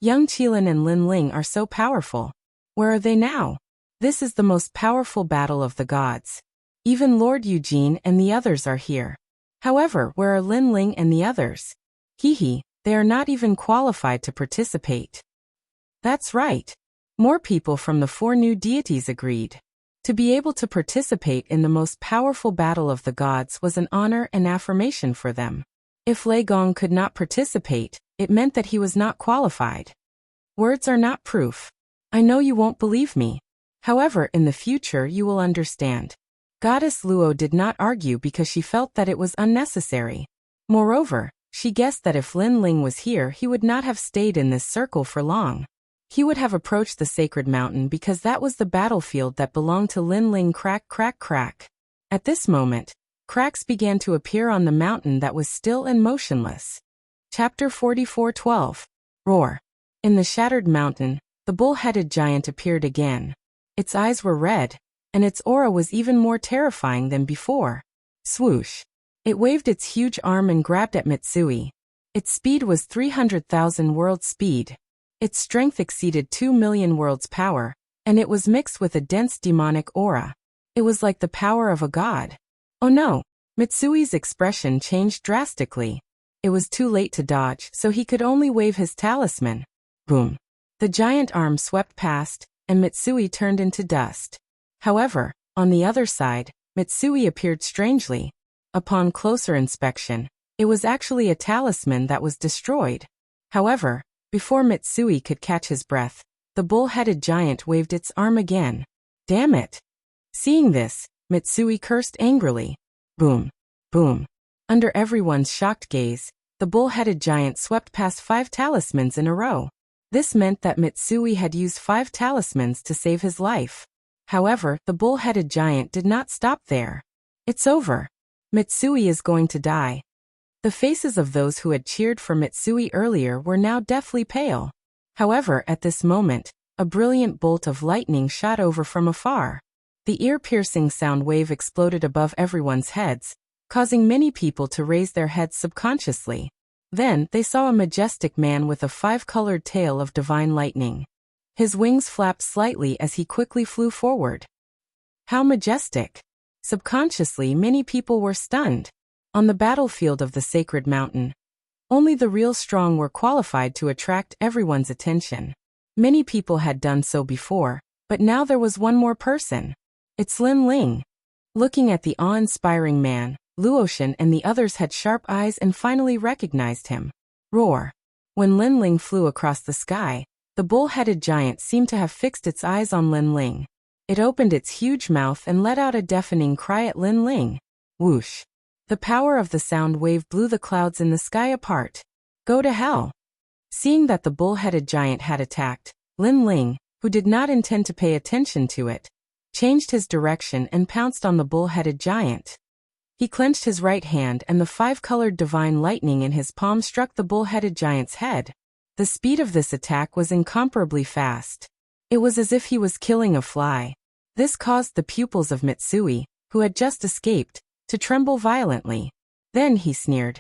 Young Qilin and Lin Ling are so powerful. Where are they now? This is the most powerful battle of the gods. Even Lord Eugene and the others are here. However, where are Lin Ling and the others? Hehe, they are not even qualified to participate. That's right. More people from the 4 new deities agreed. To be able to participate in the most powerful battle of the gods was an honor and affirmation for them. If Lei Gong could not participate, it meant that he was not qualified. Words are not proof. I know you won't believe me. However, in the future you will understand. Goddess Luo did not argue because she felt that it was unnecessary. Moreover, she guessed that if Lin Ling was here he would not have stayed in this circle for long. He would have approached the sacred mountain because that was the battlefield that belonged to Lin Ling. Crack, crack, crack. At this moment, cracks began to appear on the mountain that was still and motionless. Chapter 44:12. Roar. In the shattered mountain, the bull-headed giant appeared again. Its eyes were red, and its aura was even more terrifying than before. Swoosh. It waved its huge arm and grabbed at Mitsui. Its speed was 300,000 world speed. Its strength exceeded 2 million worlds power, and it was mixed with a dense demonic aura. It was like the power of a god. Oh no! Mitsui's expression changed drastically. It was too late to dodge, so he could only wave his talisman. Boom. The giant arm swept past, and Mitsui turned into dust. However, on the other side, Mitsui appeared strangely. Upon closer inspection, it was actually a talisman that was destroyed. However, before Mitsui could catch his breath, the bull-headed giant waved its arm again. Damn it! Seeing this, Mitsui cursed angrily. Boom. Boom. Under everyone's shocked gaze, the bull-headed giant swept past 5 talismans in a row. This meant that Mitsui had used 5 talismans to save his life. However, the bull-headed giant did not stop there. It's over. Mitsui is going to die. The faces of those who had cheered for Mitsui earlier were now deathly pale. However, at this moment, a brilliant bolt of lightning shot over from afar. The ear-piercing sound wave exploded above everyone's heads, causing many people to raise their heads subconsciously. Then, they saw a majestic man with a 5-colored tail of divine lightning. His wings flapped slightly as he quickly flew forward. How majestic! Subconsciously, many people were stunned. On the battlefield of the sacred mountain, only the real strong were qualified to attract everyone's attention. Many people had done so before, but now there was one more person. It's Lin Ling. Looking at the awe-inspiring man, Luoshan and the others had sharp eyes and finally recognized him. Roar. When Lin Ling flew across the sky, the bull-headed giant seemed to have fixed its eyes on Lin Ling. It opened its huge mouth and let out a deafening cry at Lin Ling. Whoosh. The power of the sound wave blew the clouds in the sky apart. Go to hell. Seeing that the bull-headed giant had attacked, Lin Ling, who did not intend to pay attention to it, changed his direction and pounced on the bull-headed giant. He clenched his right hand and the 5-colored divine lightning in his palm struck the bull-headed giant's head. The speed of this attack was incomparably fast. It was as if he was killing a fly. This caused the pupils of Mitsui, who had just escaped, to tremble violently. Then he sneered.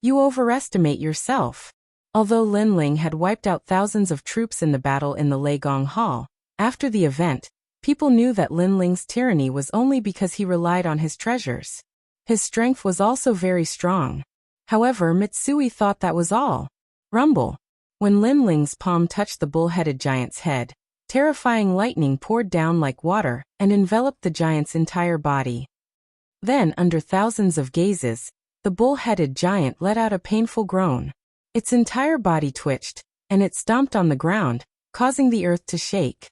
You overestimate yourself. Although Lin Ling had wiped out thousands of troops in the battle in the Lei Gong Hall, after the event, people knew that Lin Ling's tyranny was only because he relied on his treasures. His strength was also very strong. However, Mitsui thought that was all. Rumble. When Lin Ling's palm touched the bull-headed giant's head, terrifying lightning poured down like water and enveloped the giant's entire body. Then, under thousands of gazes, the bull-headed giant let out a painful groan. Its entire body twitched, and it stomped on the ground, causing the earth to shake.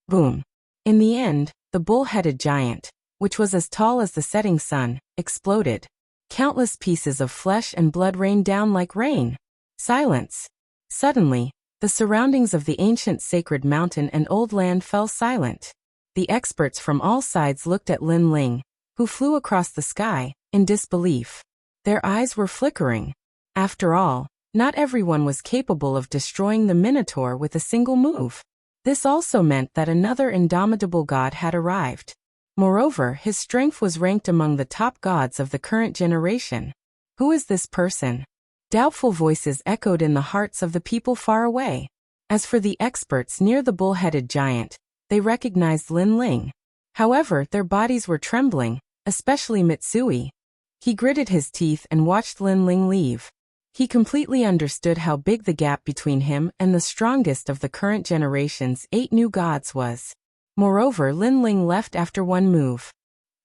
Boom. In the end, the bull-headed giant, which was as tall as the setting sun, exploded. Countless pieces of flesh and blood rained down like rain. Silence. Suddenly, the surroundings of the ancient sacred mountain and old land fell silent. The experts from all sides looked at Lin Ling, who flew across the sky, in disbelief. Their eyes were flickering. After all, not everyone was capable of destroying the Minotaur with a single move. This also meant that another indomitable god had arrived. Moreover, his strength was ranked among the top gods of the current generation. Who is this person? Doubtful voices echoed in the hearts of the people far away. As for the experts near the bull-headed giant, they recognized Lin Ling. However, their bodies were trembling, especially Mitsui. He gritted his teeth and watched Lin Ling leave. He completely understood how big the gap between him and the strongest of the current generation's 8 new gods was. Moreover, Lin Ling left after one move.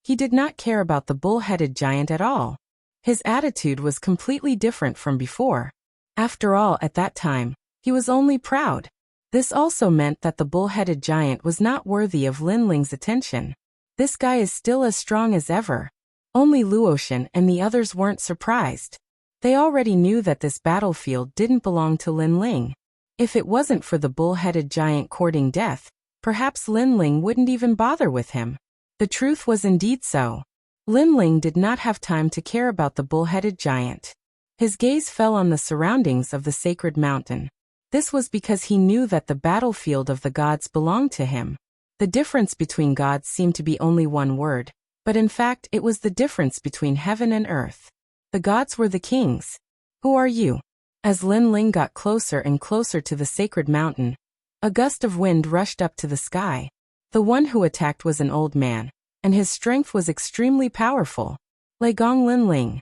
He did not care about the bull-headed giant at all. His attitude was completely different from before. After all, at that time, he was only proud. This also meant that the bull-headed giant was not worthy of Lin Ling's attention. This guy is still as strong as ever. Only Luotian and the others weren't surprised. They already knew that this battlefield didn't belong to Lin Ling. If it wasn't for the bull-headed giant courting death, perhaps Lin Ling wouldn't even bother with him. The truth was indeed so. Lin Ling did not have time to care about the bull-headed giant. His gaze fell on the surroundings of the sacred mountain. This was because he knew that the battlefield of the gods belonged to him. The difference between gods seemed to be only one word, but in fact it was the difference between heaven and earth. The gods were the kings. Who are you? As Lin Ling got closer and closer to the sacred mountain, a gust of wind rushed up to the sky. The one who attacked was an old man, and his strength was extremely powerful. Legong Lin Ling.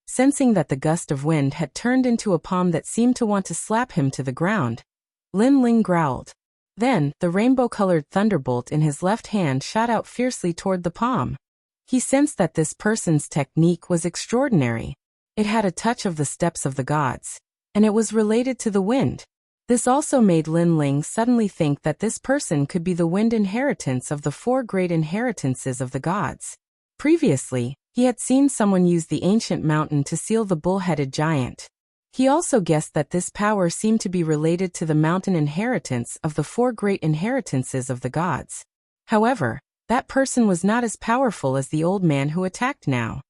Sensing that the gust of wind had turned into a palm that seemed to want to slap him to the ground, Lin Ling growled. Then, the rainbow-colored thunderbolt in his left hand shot out fiercely toward the palm. He sensed that this person's technique was extraordinary. It had a touch of the steps of the gods, and it was related to the wind. This also made Lin Ling suddenly think that this person could be the wind inheritance of the 4 great inheritances of the gods. Previously, he had seen someone use the ancient mountain to seal the bull-headed giant. He also guessed that this power seemed to be related to the mountain inheritance of the 4 great inheritances of the gods. However, that person was not as powerful as the old man who attacked now.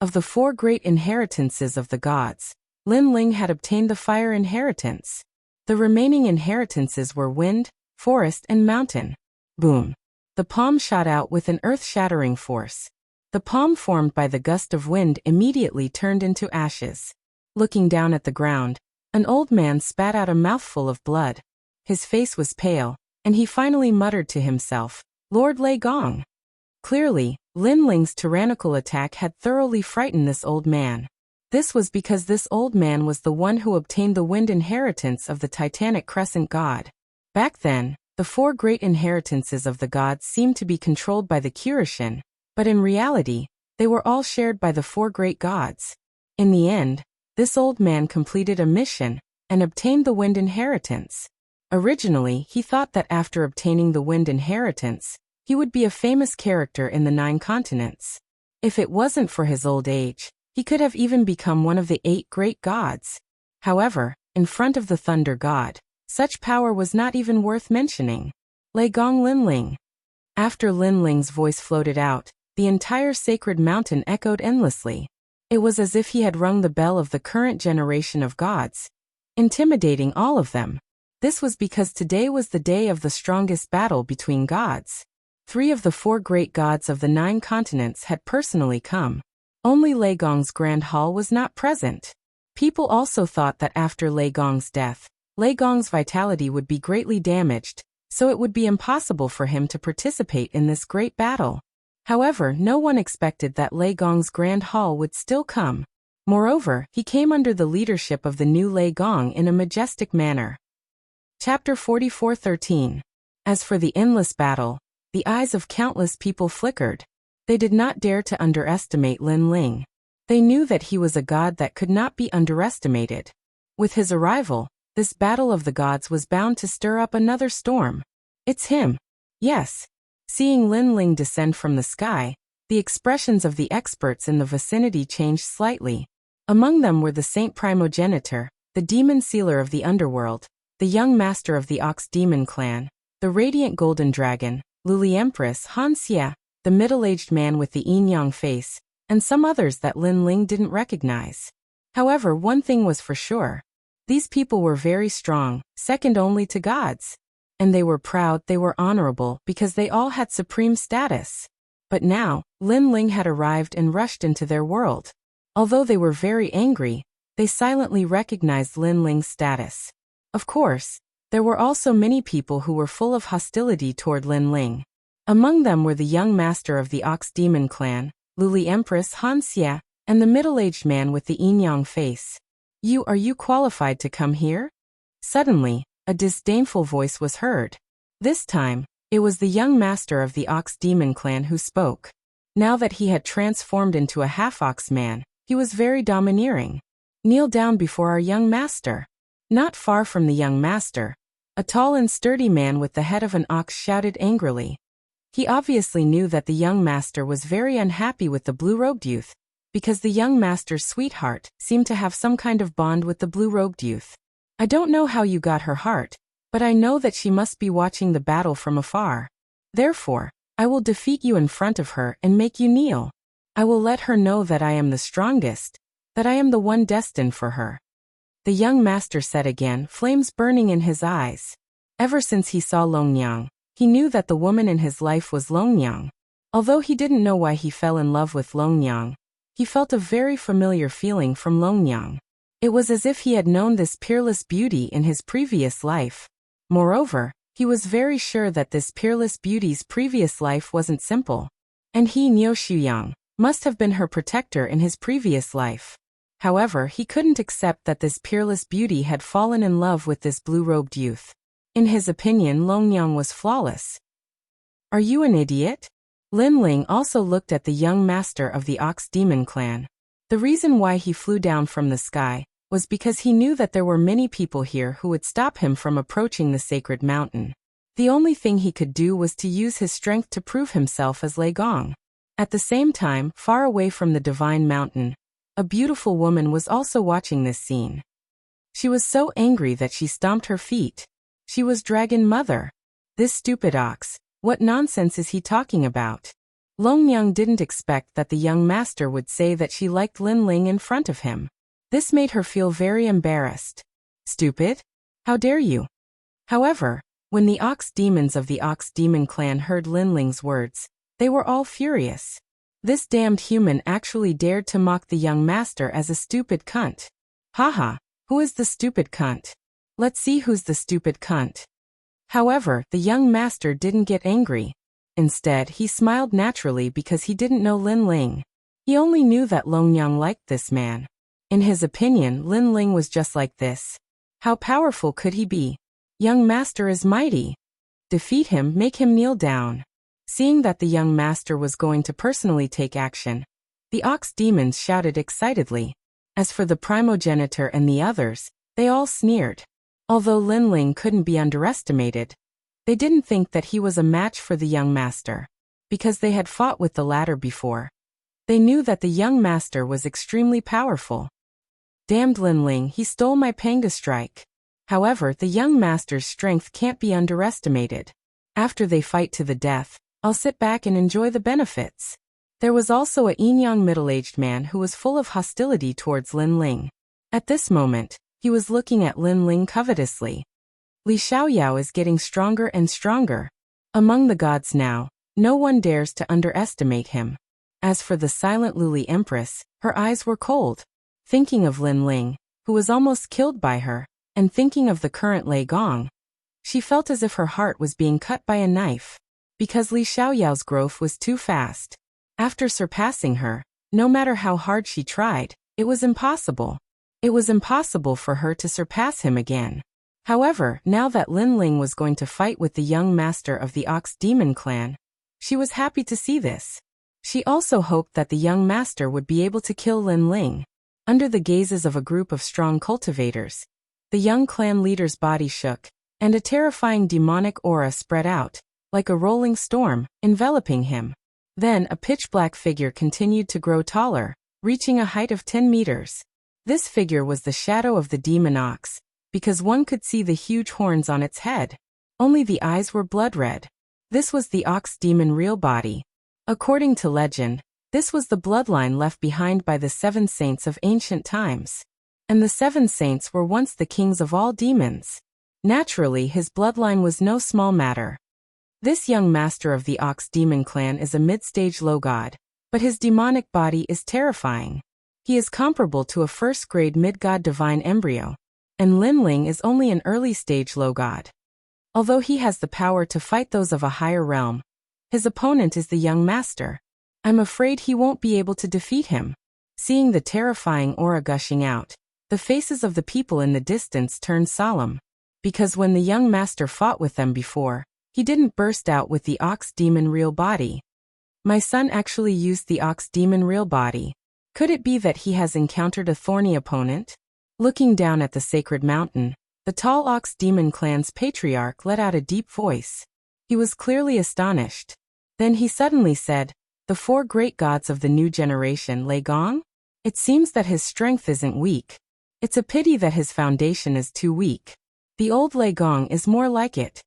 Of the 4 great inheritances of the gods, Lin Ling had obtained the fire inheritance. The remaining inheritances were wind, forest, and mountain. Boom! The palm shot out with an earth-shattering force. The palm formed by the gust of wind immediately turned into ashes. Looking down at the ground, an old man spat out a mouthful of blood. His face was pale, and he finally muttered to himself, "Lord Lei Gong." Clearly, Lin Ling's tyrannical attack had thoroughly frightened this old man. This was because this old man was the one who obtained the wind inheritance of the Titanic Crescent god. Back then, the 4 great inheritances of the gods seemed to be controlled by the Kirishin, but in reality, they were all shared by the 4 great gods. In the end, this old man completed a mission and obtained the wind inheritance. Originally, he thought that after obtaining the wind inheritance, he would be a famous character in the 9 continents. If it wasn't for his old age, he could have even become one of the 8 great gods. However, in front of the thunder god, such power was not even worth mentioning. Legong Lin Ling. After Lin Ling's voice floated out, the entire sacred mountain echoed endlessly. It was as if he had rung the bell of the current generation of gods, intimidating all of them. This was because today was the day of the strongest battle between gods. 3 of the 4 great gods of the 9 continents had personally come. Only Lei Gong's grand hall was not present. People also thought that after Lei Gong's death, Lei Gong's vitality would be greatly damaged, so it would be impossible for him to participate in this great battle. However, no one expected that Lei Gong's grand hall would still come. Moreover, he came under the leadership of the new Lei Gong in a majestic manner. Chapter 44:13. As for the endless battle, the eyes of countless people flickered. They did not dare to underestimate Lin Ling. They knew that he was a god that could not be underestimated. With his arrival, this battle of the gods was bound to stir up another storm. It's him. Yes. Seeing Lin Ling descend from the sky, The expressions of the experts in the vicinity changed slightly. Among them were the Saint Primogenitor, the demon sealer of the underworld, the young master of the Ox Demon clan, the radiant golden dragon, Lily Empress Han Xie, the middle-aged man with the yin-yang face, and some others that Lin Ling didn't recognize. However, one thing was for sure. These people were very strong, second only to gods. And they were proud, they were honorable, because they all had supreme status. But now, Lin Ling had arrived and rushed into their world. Although they were very angry, they silently recognized Lin Ling's status. Of course, there were also many people who were full of hostility toward Lin Ling. Among them were the young master of the Ox Demon clan, Lily Empress Han Xie, and the middle-aged man with the yin-yang face. Are you qualified to come here? Suddenly, a disdainful voice was heard. This time, it was the young master of the Ox Demon clan who spoke. Now that he had transformed into a half-ox man, he was very domineering. Kneel down before our young master. Not far from the young master, a tall and sturdy man with the head of an ox shouted angrily. He obviously knew that the young master was very unhappy with the blue-robed youth, because the young master's sweetheart seemed to have some kind of bond with the blue-robed youth. I don't know how you got her heart, but I know that she must be watching the battle from afar. Therefore, I will defeat you in front of her and make you kneel. I will let her know that I am the strongest, that I am the one destined for her. The young master said again, flames burning in his eyes. Ever since he saw Longyang, he knew that the woman in his life was Longyang. Although he didn't know why he fell in love with Longyang, he felt a very familiar feeling from Longyang. It was as if he had known this peerless beauty in his previous life. Moreover, he was very sure that this peerless beauty's previous life wasn't simple. And he, Niu Shuyang, must have been her protector in his previous life. However, he couldn't accept that this peerless beauty had fallen in love with this blue-robed youth. In his opinion, Longyang was flawless. Are you an idiot? Lin Ling also looked at the young master of the Ox Demon clan. The reason why he flew down from the sky was because he knew that there were many people here who would stop him from approaching the sacred mountain. The only thing he could do was to use his strength to prove himself as Lei Gong. At the same time, far away from the divine mountain, a beautiful woman was also watching this scene. She was so angry that she stomped her feet. She was Dragon Mother. This stupid ox, what nonsense is he talking about? Longyang didn't expect that the young master would say that she liked Lin Ling in front of him. This made her feel very embarrassed. Stupid? How dare you? However, when the ox demons of the Ox Demon clan heard Lin Ling's words, they were all furious. This damned human actually dared to mock the young master as a stupid cunt. Haha, who is the stupid cunt? Let's see who's the stupid cunt. However, the young master didn't get angry. Instead, he smiled naturally because he didn't know Lin Ling. He only knew that Longyang liked this man. In his opinion, Lin Ling was just like this. How powerful could he be? Young master is mighty. Defeat him, make him kneel down. Seeing that the young master was going to personally take action, the ox demons shouted excitedly. As for the primogenitor and the others, they all sneered. Although Lin Ling couldn't be underestimated, they didn't think that he was a match for the young master, because they had fought with the latter before. They knew that the young master was extremely powerful. Damned Lin Ling, he stole my panga strike. However, the young master's strength can't be underestimated. After they fight to the death, I'll sit back and enjoy the benefits. There was also a yin-yang middle-aged man who was full of hostility towards Lin Ling. At this moment, he was looking at Lin Ling covetously. Li Xiaoyao is getting stronger and stronger. Among the gods now, no one dares to underestimate him. As for the silent Lily Empress, her eyes were cold. Thinking of Lin Ling, who was almost killed by her, and thinking of the current Lei Gong, she felt as if her heart was being cut by a knife. Because Li Xiaoyao's growth was too fast. After surpassing her, no matter how hard she tried, it was impossible. It was impossible for her to surpass him again. However, now that Lin Ling was going to fight with the young master of the Ox Demon clan, she was happy to see this. She also hoped that the young master would be able to kill Lin Ling. Under the gazes of a group of strong cultivators, the young clan leader's body shook, and a terrifying demonic aura spread out, like a rolling storm, enveloping him. Then a pitch-black figure continued to grow taller, reaching a height of 10 meters. This figure was the shadow of the demon ox, because one could see the huge horns on its head. Only the eyes were blood red. This was the ox demon real body. According to legend, this was the bloodline left behind by the 7 saints of ancient times. And the 7 saints were once the kings of all demons. Naturally, his bloodline was no small matter. This young master of the ox demon clan is a mid-stage low god, but his demonic body is terrifying. He is comparable to a first-grade mid-god divine embryo, and Lin Ling is only an early-stage low god. Although he has the power to fight those of a higher realm, his opponent is the young master. I'm afraid he won't be able to defeat him. Seeing the terrifying aura gushing out, the faces of the people in the distance turned solemn. Because when the young master fought with them before, he didn't burst out with the ox demon real body. My son actually used the ox demon real body. Could it be that he has encountered a thorny opponent? Looking down at the sacred mountain, the tall ox demon clan's patriarch let out a deep voice. He was clearly astonished. Then he suddenly said, "The 4 great gods of the new generation, Lei Gong? It seems that his strength isn't weak. It's a pity that his foundation is too weak. The old Lei Gong is more like it."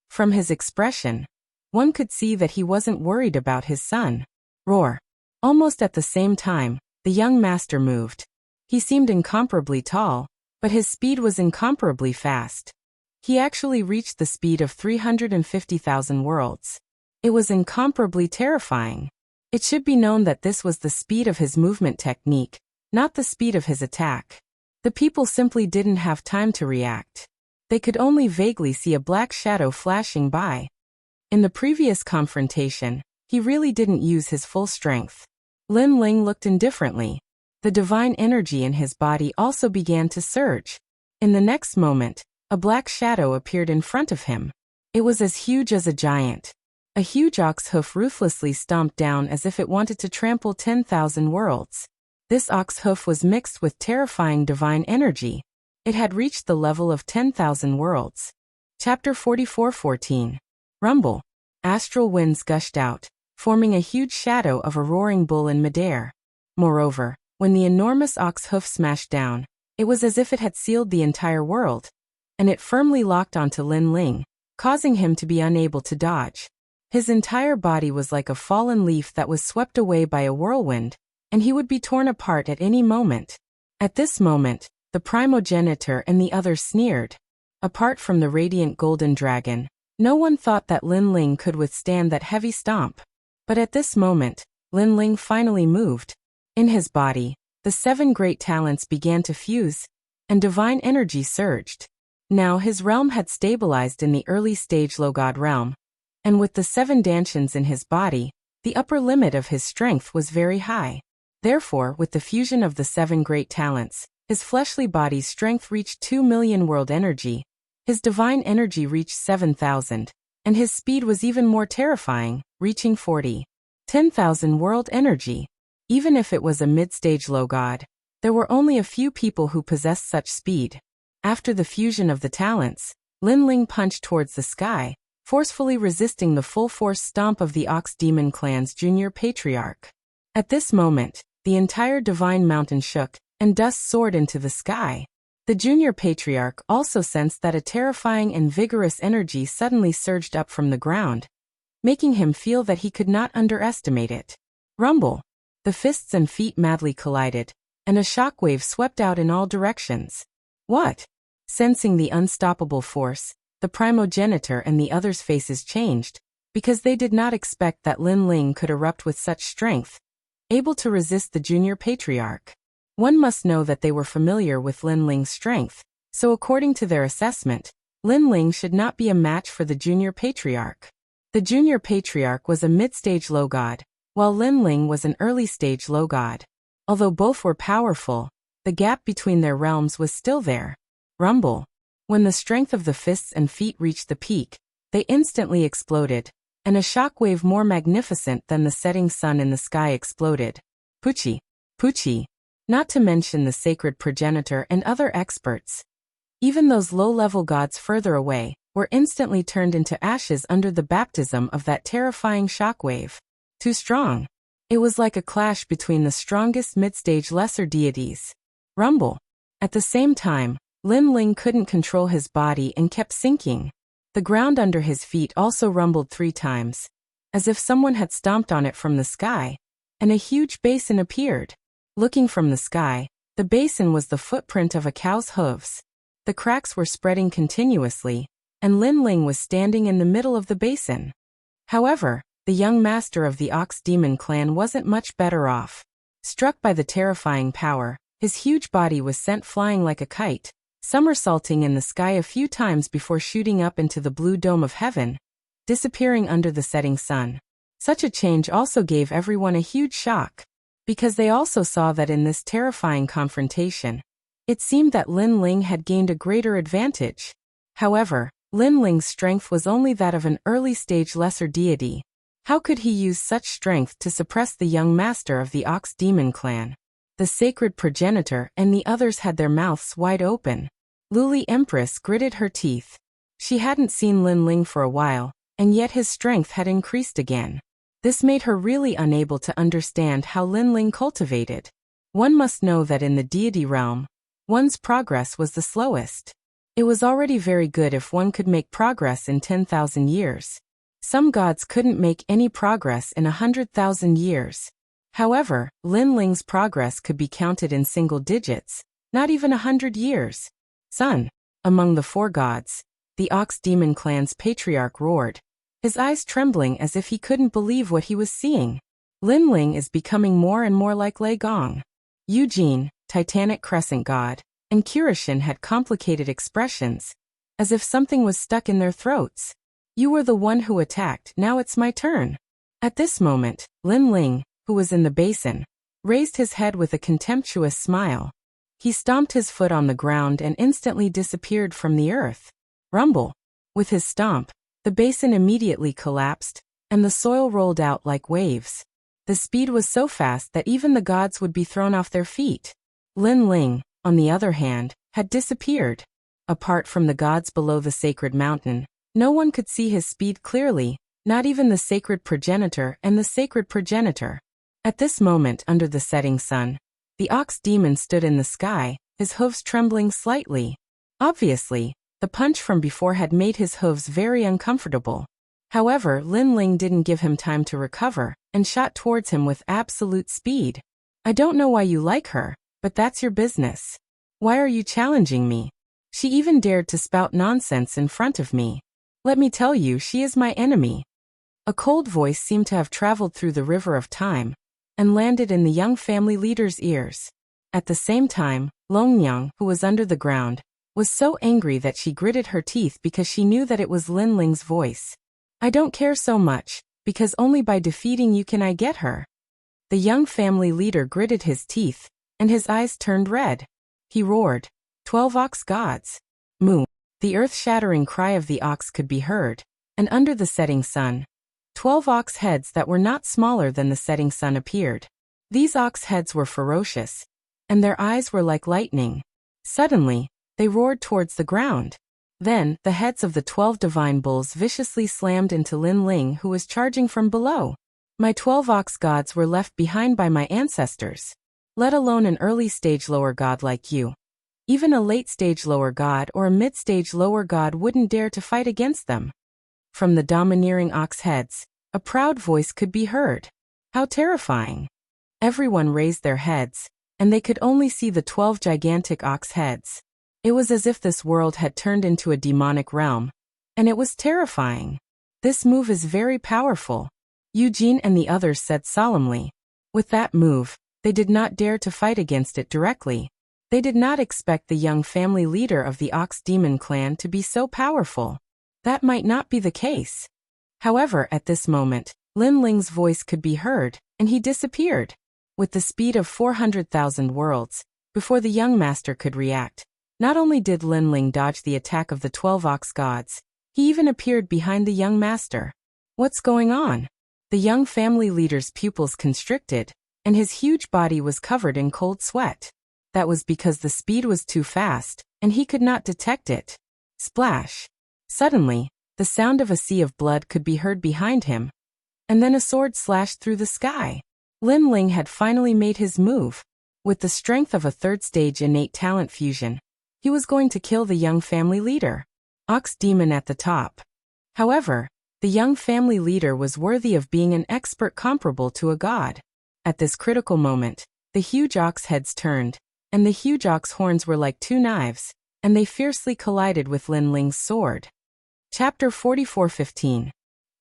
From his expression, one could see that he wasn't worried about his son. Roar. Almost at the same time, the young master moved. He seemed incomparably tall, but his speed was incomparably fast. He actually reached the speed of 350,000 worlds. It was incomparably terrifying. It should be known that this was the speed of his movement technique, not the speed of his attack. The people simply didn't have time to react. They could only vaguely see a black shadow flashing by. In the previous confrontation, he really didn't use his full strength. Lin Ling looked indifferently. The divine energy in his body also began to surge. In the next moment, a black shadow appeared in front of him. It was as huge as a giant. A huge ox hoof ruthlessly stomped down as if it wanted to trample 10,000 worlds. This ox hoof was mixed with terrifying divine energy. It had reached the level of 10,000 worlds. Chapter 44:14. Rumble. Astral winds gushed out, forming a huge shadow of a roaring bull in midair. Moreover, when the enormous ox hoof smashed down, it was as if it had sealed the entire world, and it firmly locked onto Lin Ling, causing him to be unable to dodge. His entire body was like a fallen leaf that was swept away by a whirlwind, and he would be torn apart at any moment. At this moment, the primogenitor and the others sneered. Apart from the radiant golden dragon, no one thought that Lin Ling could withstand that heavy stomp. But at this moment, Lin Ling finally moved. In his body, the 7 great talents began to fuse, and divine energy surged. Now his realm had stabilized in the early stage low god realm, and with the 7 dantians in his body, the upper limit of his strength was very high. Therefore, with the fusion of the 7 great talents, his fleshly body's strength reached 2 million world energy, his divine energy reached 7,000, and his speed was even more terrifying, reaching 10,000 world energy. Even if it was a mid-stage low god, there were only a few people who possessed such speed. After the fusion of the talents, Lin Ling punched towards the sky, forcefully resisting the full-force stomp of the Ox Demon clan's junior patriarch. At this moment, the entire divine mountain shook, and dust soared into the sky. The junior patriarch also sensed that a terrifying and vigorous energy suddenly surged up from the ground, making him feel that he could not underestimate it. Rumble. The fists and feet madly collided, and a shockwave swept out in all directions. What? Sensing the unstoppable force, the primogenitor and the others' faces changed, because they did not expect that Lin Ling could erupt with such strength, able to resist the junior patriarch. One must know that they were familiar with Lin Ling's strength, so according to their assessment, Lin Ling should not be a match for the junior patriarch. The junior patriarch was a mid-stage low god, while Lin Ling was an early-stage low god. Although both were powerful, the gap between their realms was still there. Rumble. When the strength of the fists and feet reached the peak, they instantly exploded, and a shockwave more magnificent than the setting sun in the sky exploded. Puchi. Puchi. Not to mention the sacred progenitor and other experts. Even those low-level gods further away were instantly turned into ashes under the baptism of that terrifying shockwave. Too strong. It was like a clash between the strongest mid-stage lesser deities. Rumble. At the same time, Lin Ling couldn't control his body and kept sinking. The ground under his feet also rumbled 3 times, as if someone had stomped on it from the sky, and a huge basin appeared. Looking from the sky, the basin was the footprint of a cow's hooves. The cracks were spreading continuously, and Lin Ling was standing in the middle of the basin. However, the young master of the Ox Demon clan wasn't much better off. Struck by the terrifying power, his huge body was sent flying like a kite, somersaulting in the sky a few times before shooting up into the blue dome of heaven, disappearing under the setting sun. Such a change also gave everyone a huge shock, because they also saw that in this terrifying confrontation, it seemed that Lin Ling had gained a greater advantage. However, Lin Ling's strength was only that of an early-stage lesser deity. How could he use such strength to suppress the young master of the Ox Demon clan? The sacred progenitor and the others had their mouths wide open. Luli Empress gritted her teeth. She hadn't seen Lin Ling for a while, and yet his strength had increased again. This made her really unable to understand how Lin Ling cultivated. One must know that in the deity realm, one's progress was the slowest. It was already very good if one could make progress in 10,000 years. Some gods couldn't make any progress in 100,000 years. However, Lin Ling's progress could be counted in single digits, not even 100 years. Son. Among the 4 gods, the Ox Demon clan's patriarch roared, his eyes trembling as if he couldn't believe what he was seeing. Lin Ling is becoming more and more like Lei Gong. Eugene, Titanic Crescent god, and Kirishin had complicated expressions, as if something was stuck in their throats. You were the one who attacked, now it's my turn. At this moment, Lin Ling, who was in the basin, raised his head with a contemptuous smile. He stomped his foot on the ground and instantly disappeared from the earth. Rumble. With his stomp, the basin immediately collapsed, and the soil rolled out like waves. The speed was so fast that even the gods would be thrown off their feet. Lin Ling, on the other hand, had disappeared. Apart from the gods below the sacred mountain, no one could see his speed clearly, not even the sacred progenitor and the sacred progenitor. At this moment under the setting sun, the Ox Demon stood in the sky, his hooves trembling slightly. Obviously, the punch from before had made his hooves very uncomfortable. However, Lin Ling didn't give him time to recover, and shot towards him with absolute speed. I don't know why you like her, but that's your business. Why are you challenging me? She even dared to spout nonsense in front of me. Let me tell you, she is my enemy. A cold voice seemed to have traveled through the river of time, and landed in the young family leader's ears. At the same time, Longnyang, who was under the ground, was so angry that she gritted her teeth because she knew that it was Lin Ling's voice. I don't care so much, because only by defeating you can I get her. The young family leader gritted his teeth, and his eyes turned red. He roared, 12 ox gods. Moo. The earth-shattering cry of the ox could be heard, and under the setting sun, 12 ox heads that were not smaller than the setting sun appeared. These ox heads were ferocious, and their eyes were like lightning. Suddenly, they roared towards the ground. Then, the heads of the 12 divine bulls viciously slammed into Lin Ling, who was charging from below. My 12 ox gods were left behind by my ancestors. Let alone an early-stage lower god like you. Even a late-stage lower god or a mid-stage lower god wouldn't dare to fight against them. From the domineering ox heads, a proud voice could be heard. How terrifying. Everyone raised their heads, and they could only see the 12 gigantic ox heads. It was as if this world had turned into a demonic realm, and it was terrifying. This move is very powerful, Eugene and the others said solemnly. With that move, they did not dare to fight against it directly. They did not expect the young family leader of the Ox Demon clan to be so powerful. That might not be the case. However, at this moment, Lin Ling's voice could be heard, and he disappeared. With the speed of 400,000 worlds, before the young master could react, not only did Lin Ling dodge the attack of the 12 ox gods, he even appeared behind the young master. What's going on? The young family leader's pupils constricted, and his huge body was covered in cold sweat. That was because the speed was too fast, and he could not detect it. Splash! Suddenly, the sound of a sea of blood could be heard behind him. and then a sword slashed through the sky. Lin Ling had finally made his move. With the strength of a third-stage innate talent fusion, he was going to kill the young family leader. Ox Demon at the top. However, the young family leader was worthy of being an expert comparable to a god. At this critical moment, the huge ox heads turned, and the huge ox horns were like two knives, and they fiercely collided with Lin Ling's sword. Chapter 44:15.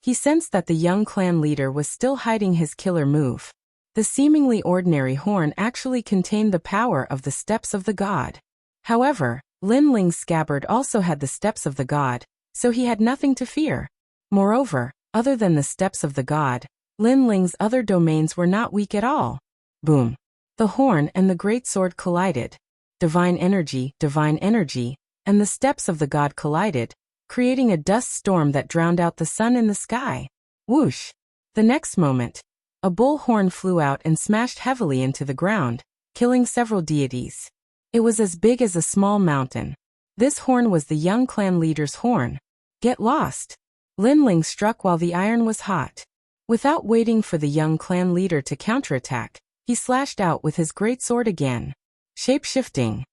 He sensed that the young clan leader was still hiding his killer move. The seemingly ordinary horn actually contained the power of the steps of the god. However, Lin Ling's scabbard also had the steps of the god, so he had nothing to fear. Moreover, other than the steps of the god, Lin Ling's other domains were not weak at all. Boom. The horn and the great sword collided. Divine energy, and the steps of the god collided, creating a dust storm that drowned out the sun in the sky. Whoosh! The next moment, a bull horn flew out and smashed heavily into the ground, killing several deities. It was as big as a small mountain. This horn was the young clan leader's horn. Get lost! Lin Ling struck while the iron was hot. Without waiting for the young clan leader to counterattack, he slashed out with his great sword again. Shape-shifting.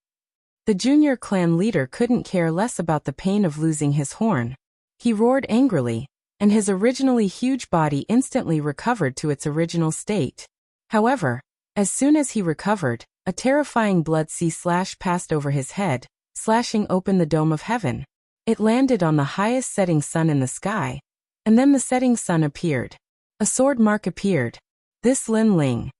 The junior clan leader couldn't care less about the pain of losing his horn. He roared angrily, and his originally huge body instantly recovered to its original state. However, as soon as he recovered, a terrifying blood sea slash passed over his head, slashing open the dome of heaven. It landed on the highest setting sun in the sky, and then the setting sun appeared. A sword mark appeared. This Lin Ling.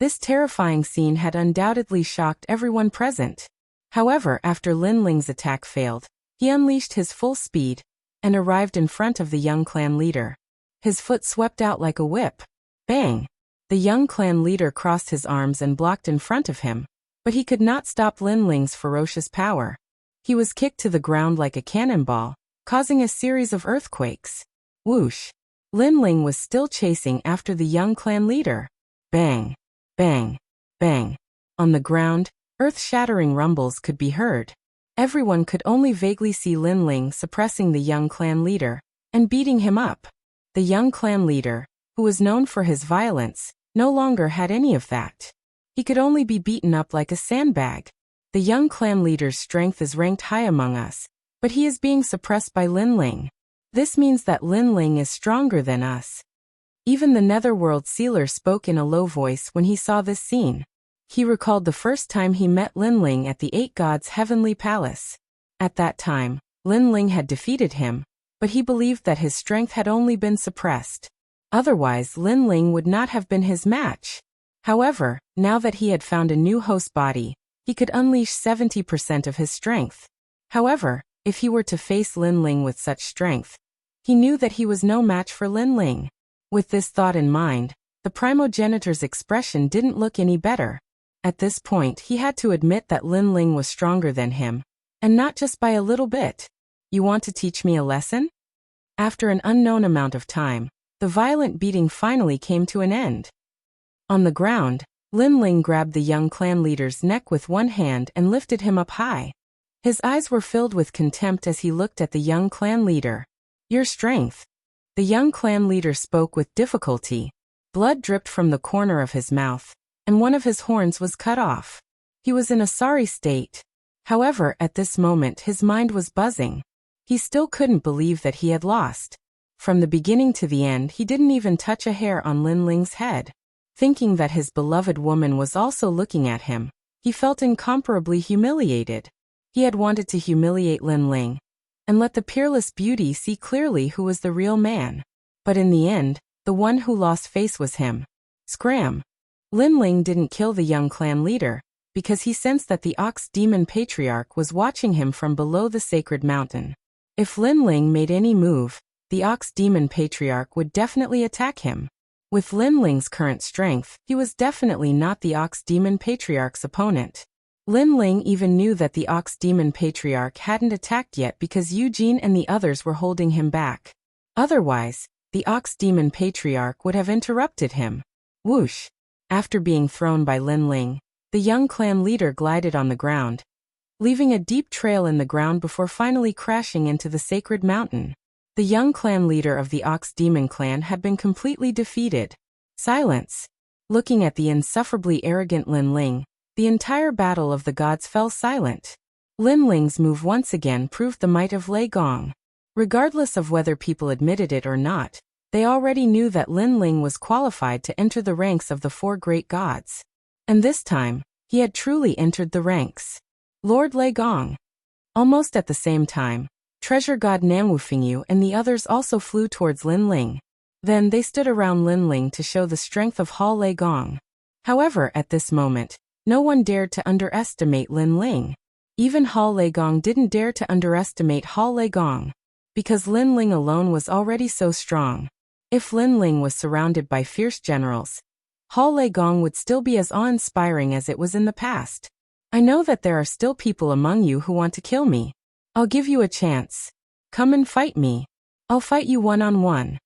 This terrifying scene had undoubtedly shocked everyone present. However, after Lin Ling's attack failed, he unleashed his full speed and arrived in front of the young clan leader. His foot swept out like a whip. Bang! The young clan leader crossed his arms and blocked in front of him, but he could not stop Lin Ling's ferocious power. He was kicked to the ground like a cannonball, causing a series of earthquakes. Whoosh! Lin Ling was still chasing after the young clan leader. Bang! Bang! Bang! On the ground, earth-shattering rumbles could be heard. Everyone could only vaguely see Lin Ling suppressing the young clan leader and beating him up. The young clan leader, who was known for his violence, no longer had any of that. He could only be beaten up like a sandbag. The young clan leader's strength is ranked high among us, but he is being suppressed by Lin Ling. This means that Lin Ling is stronger than us. Even the Netherworld Sealer spoke in a low voice when he saw this scene. He recalled the first time he met Lin Ling at the Eight Gods' Heavenly Palace. At that time, Lin Ling had defeated him, but he believed that his strength had only been suppressed. Otherwise, Lin Ling would not have been his match. However, now that he had found a new host body, he could unleash 70% of his strength. However, if he were to face Lin Ling with such strength, he knew that he was no match for Lin Ling. With this thought in mind, the primogenitor's expression didn't look any better. At this point, he had to admit that Lin Ling was stronger than him, and not just by a little bit. You want to teach me a lesson? After an unknown amount of time, the violent beating finally came to an end. On the ground, Lin Ling grabbed the young clan leader's neck with one hand and lifted him up high. His eyes were filled with contempt as he looked at the young clan leader. Your strength. The young clan leader spoke with difficulty. Blood dripped from the corner of his mouth, and one of his horns was cut off. He was in a sorry state. However, at this moment his mind was buzzing. He still couldn't believe that he had lost. From the beginning to the end, he didn't even touch a hair on Lin Ling's head. Thinking that his beloved woman was also looking at him, he felt incomparably humiliated. He had wanted to humiliate Lin Ling and let the peerless beauty see clearly who was the real man. But in the end, the one who lost face was him. Scram! Lin Ling didn't kill the young clan leader because he sensed that the Ox Demon Patriarch was watching him from below the sacred mountain. If Lin Ling made any move, the Ox Demon Patriarch would definitely attack him. With Lin Ling's current strength, he was definitely not the Ox Demon Patriarch's opponent. Lin Ling even knew that the Ox Demon Patriarch hadn't attacked yet because Eugene and the others were holding him back. Otherwise, the Ox Demon Patriarch would have interrupted him. Whoosh! After being thrown by Lin Ling, the young clan leader glided on the ground, leaving a deep trail in the ground before finally crashing into the sacred mountain. The young clan leader of the Ox Demon clan had been completely defeated. Silence. Looking at the insufferably arrogant Lin Ling, the entire battle of the gods fell silent. Lin Ling's move once again proved the might of Lei Gong. Regardless of whether people admitted it or not, they already knew that Lin Ling was qualified to enter the ranks of the four great gods. And this time, he had truly entered the ranks. Lord Lei Gong. Almost at the same time, Treasure God Namwufingyu and the others also flew towards Lin Ling. Then they stood around Lin Ling to show the strength of Hall Lei Gong. However, at this moment, no one dared to underestimate Lin Ling. Even Hall Lei Gong didn't dare to underestimate Hall Lei Gong, because Lin Ling alone was already so strong. If Lin Ling was surrounded by fierce generals, Hall Lei Gong would still be as awe-inspiring as it was in the past. I know that there are still people among you who want to kill me. I'll give you a chance. Come and fight me. I'll fight you one-on-one.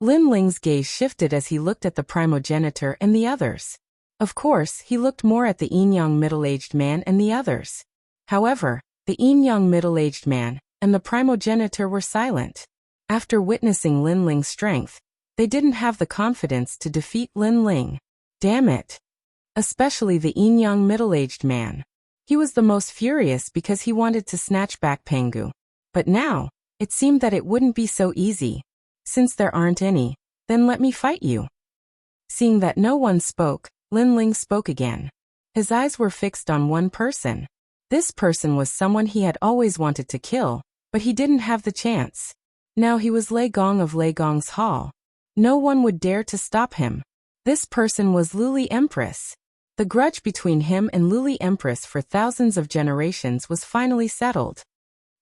Lin Ling's gaze shifted as he looked at the primogenitor and the others. Of course, he looked more at the yin-yang middle-aged man and the others. However, the yin-yang middle-aged man and the primogenitor were silent. After witnessing Lin Ling's strength, they didn't have the confidence to defeat Lin Ling. Damn it. Especially the yin-yang middle-aged man. He was the most furious because he wanted to snatch back Pengu. But now, it seemed that it wouldn't be so easy. Since there aren't any, then let me fight you. Seeing that no one spoke, Lin Ling spoke again. His eyes were fixed on one person. This person was someone he had always wanted to kill, but he didn't have the chance. Now he was Lei Gong of Lei Gong's hall. No one would dare to stop him. This person was Luli Empress. The grudge between him and Luli Empress for thousands of generations was finally settled.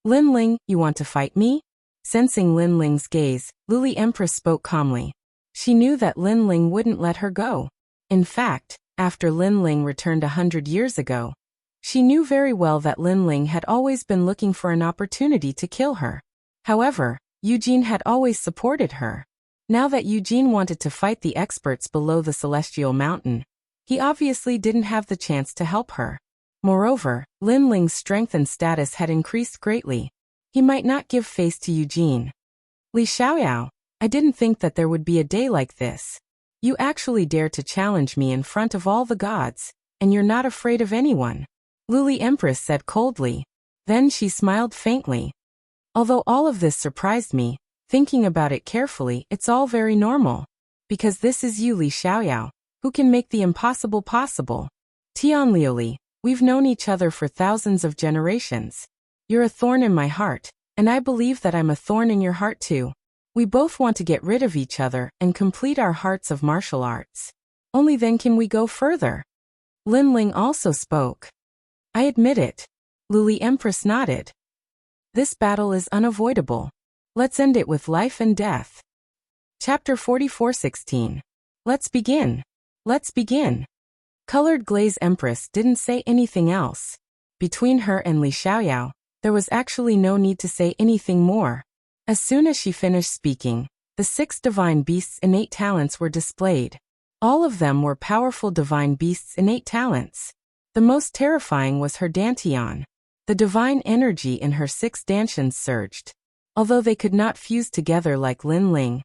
Lin Ling, you want to fight me? Sensing Lin Ling's gaze, Luli Empress spoke calmly. She knew that Lin Ling wouldn't let her go. In fact, after Lin Ling returned 100 years ago, she knew very well that Lin Ling had always been looking for an opportunity to kill her. However, Eugene had always supported her. Now that Eugene wanted to fight the experts below the Celestial Mountain, he obviously didn't have the chance to help her. Moreover, Lin Ling's strength and status had increased greatly. He might not give face to Eugene. Li Xiaoyao, I didn't think that there would be a day like this. You actually dare to challenge me in front of all the gods, and you're not afraid of anyone. Luli Empress said coldly. Then she smiled faintly. Although all of this surprised me, thinking about it carefully, it's all very normal. Because this is you, Li Xiaoyao, who can make the impossible possible. Tian Liuli, we've known each other for thousands of generations. You're a thorn in my heart, and I believe that I'm a thorn in your heart too. We both want to get rid of each other and complete our hearts of martial arts. Only then can we go further. Lin Ling also spoke. I admit it. Luli Empress nodded. This battle is unavoidable. Let's end it with life and death. Chapter 44:16. Let's begin. Let's begin. Colored Glaze Empress didn't say anything else. Between her and Li Xiaoyao, there was actually no need to say anything more. As soon as she finished speaking, the 6 divine beasts' innate talents were displayed. All of them were powerful divine beasts' innate talents. The most terrifying was her Dantian. The divine energy in her 6 Dantians surged. Although they could not fuse together like Lin Ling,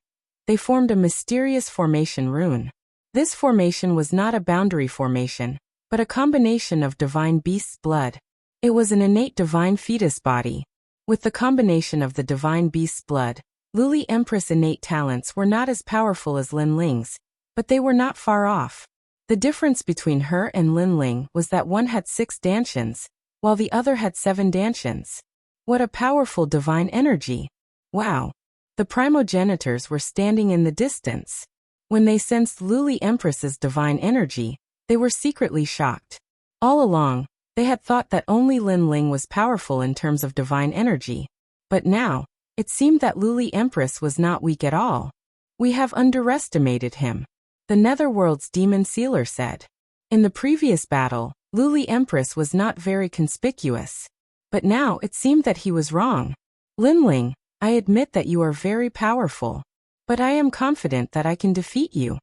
they formed a mysterious formation rune. This formation was not a boundary formation, but a combination of divine beast's blood. It was an innate divine fetus body. With the combination of the divine beast's blood, Luli Empress' innate talents were not as powerful as Lin Ling's, but they were not far off. The difference between her and Lin Ling was that one had 6 Dantians, while the other had 7 Dantians. What a powerful divine energy! Wow! The primogenitors were standing in the distance. When they sensed Luli Empress's divine energy, they were secretly shocked. All along, they had thought that only Lin Ling was powerful in terms of divine energy. But now, it seemed that Luli Empress was not weak at all. We have underestimated him, the Netherworld's demon sealer said. In the previous battle, Luli Empress was not very conspicuous. But now it seemed that he was wrong. Lin Ling, I admit that you are very powerful. But I am confident that I can defeat you.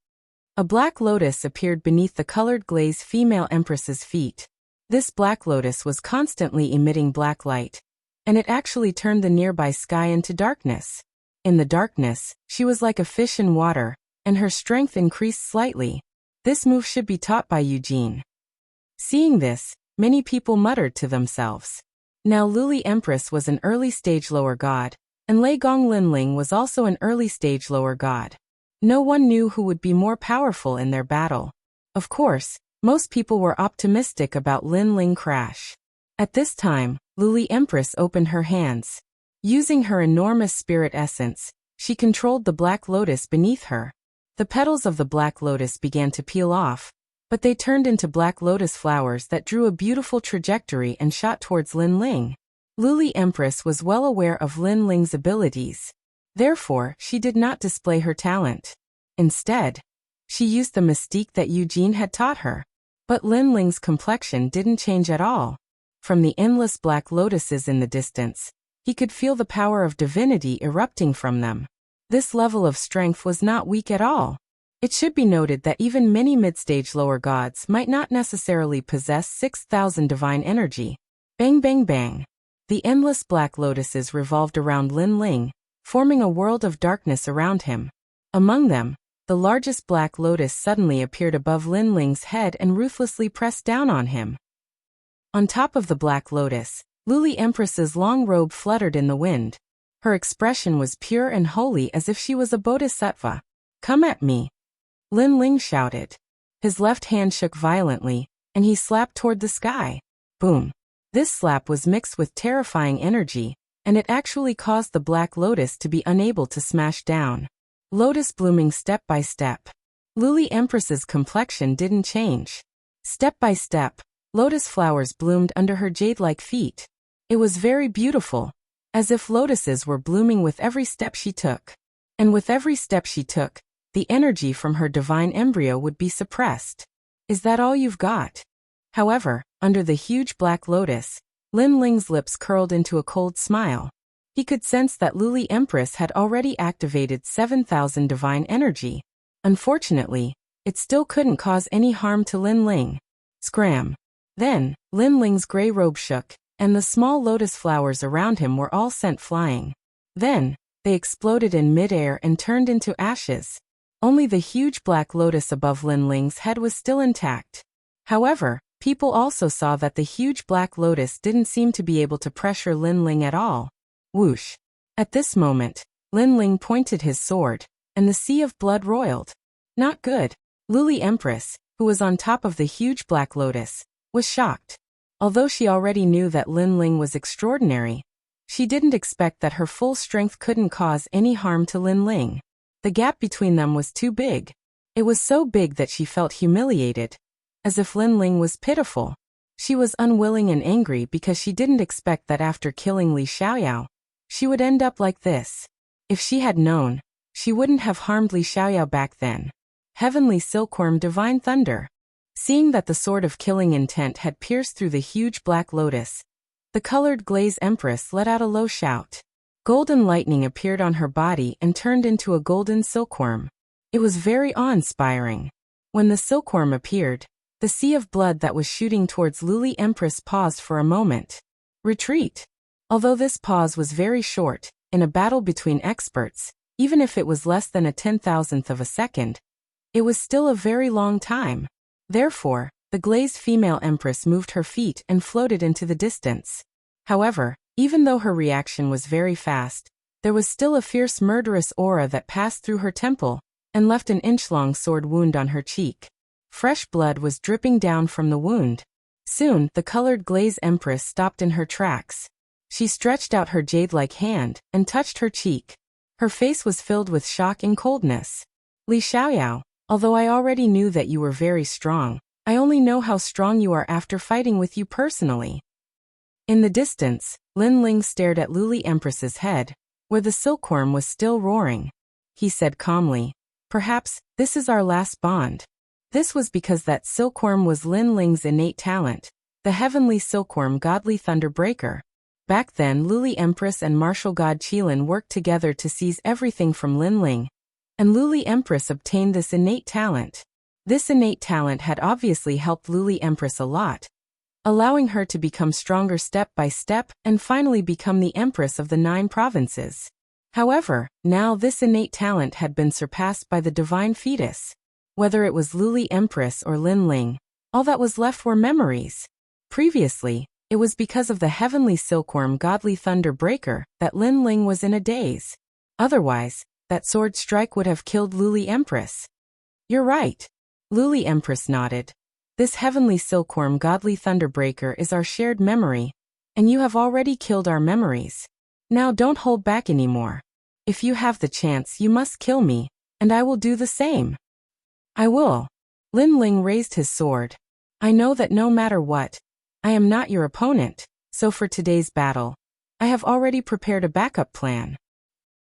A black lotus appeared beneath the colored glaze female empress's feet. This black lotus was constantly emitting black light, and it actually turned the nearby sky into darkness. In the darkness, she was like a fish in water, and her strength increased slightly. This move should be taught by Eugene. Seeing this, many people muttered to themselves. Now Luli Empress was an early-stage lower god, and Lei Gong Linling was also an early-stage lower god. No one knew who would be more powerful in their battle. Of course, most people were optimistic about Linling crash. At this time, Luli Empress opened her hands. Using her enormous spirit essence, she controlled the black lotus beneath her. The petals of the black lotus began to peel off, but they turned into black lotus flowers that drew a beautiful trajectory and shot towards Linling. Luli Empress was well aware of Linling's abilities. Therefore, she did not display her talent. Instead, she used the mystique that Eugene had taught her. But Linling's complexion didn't change at all. From the endless black lotuses in the distance, he could feel the power of divinity erupting from them. This level of strength was not weak at all. It should be noted that even many mid-stage lower gods might not necessarily possess 6,000 divine energy. Bang bang bang. The endless black lotuses revolved around Linling, forming a world of darkness around him. Among them, the largest black lotus suddenly appeared above Linling's head and ruthlessly pressed down on him. On top of the black lotus, Luli Empress's long robe fluttered in the wind. Her expression was pure and holy as if she was a bodhisattva. "Come at me!" Linling shouted. His left hand shook violently, and he slapped toward the sky. Boom! This slap was mixed with terrifying energy, and it actually caused the black lotus to be unable to smash down. Lotus blooming step by step. Luli Empress's complexion didn't change. Step by step, lotus flowers bloomed under her jade-like feet. It was very beautiful, as if lotuses were blooming with every step she took. And with every step she took, the energy from her divine embryo would be suppressed. Is that all you've got? However, under the huge black lotus, Linling's lips curled into a cold smile. He could sense that Luli Empress had already activated 7,000 divine energy. Unfortunately, it still couldn't cause any harm to Linling. Scram! Then, Linling's gray robe shook, and the small lotus flowers around him were all sent flying. Then, they exploded in midair and turned into ashes. Only the huge black lotus above Linling's head was still intact. However, people also saw that the huge black lotus didn't seem to be able to pressure Linling at all. Whoosh! At this moment, Linling pointed his sword, and the sea of blood roiled. Not good. Luli Empress, who was on top of the huge black lotus, was shocked. Although she already knew that Linling was extraordinary, she didn't expect that her full strength couldn't cause any harm to Linling. The gap between them was too big. It was so big that she felt humiliated, as if Linling was pitiful. She was unwilling and angry because she didn't expect that after killing Li Xiaoyao, she would end up like this. If she had known, she wouldn't have harmed Li Xiaoyao back then. Heavenly Silkworm Divine Thunder. Seeing that the sword of killing intent had pierced through the huge black lotus, the colored glaze empress let out a low shout. Golden lightning appeared on her body and turned into a golden silkworm. It was very awe-inspiring. When the silkworm appeared, the sea of blood that was shooting towards Luli Empress paused for a moment. Retreat! Although this pause was very short, in a battle between experts, even if it was less than a 10,000th of a second, it was still a very long time. Therefore, the glazed female empress moved her feet and floated into the distance. However, even though her reaction was very fast, there was still a fierce murderous aura that passed through her temple and left an inch-long sword wound on her cheek. Fresh blood was dripping down from the wound. Soon, the colored glaze empress stopped in her tracks. She stretched out her jade-like hand and touched her cheek. Her face was filled with shock and coldness. Li Xiaoyao, although I already knew that you were very strong, I only know how strong you are after fighting with you personally. In the distance, Linling stared at Luli Empress's head, where the silkworm was still roaring. He said calmly, "Perhaps, this is our last bond." This was because that silkworm was Linling's innate talent, the heavenly silkworm godly thunderbreaker. Back then Luli Empress and martial god Qilin worked together to seize everything from Linling, and Luli Empress obtained this innate talent. This innate talent had obviously helped Luli Empress a lot, allowing her to become stronger step by step and finally become the Empress of the 9 provinces. However, now this innate talent had been surpassed by the divine fetus. Whether it was Luli Empress or Lin Ling, all that was left were memories. Previously, it was because of the heavenly silkworm Godly Thunder Breaker that Lin Ling was in a daze. Otherwise, that sword strike would have killed Luli Empress. You're right. Luli Empress nodded. This heavenly silkworm Godly Thunder Breaker is our shared memory, and you have already killed our memories. Now don't hold back anymore. If you have the chance, you must kill me, and I will do the same. I will. Lin Ling raised his sword. I know that no matter what, I am not your opponent, so for today's battle, I have already prepared a backup plan.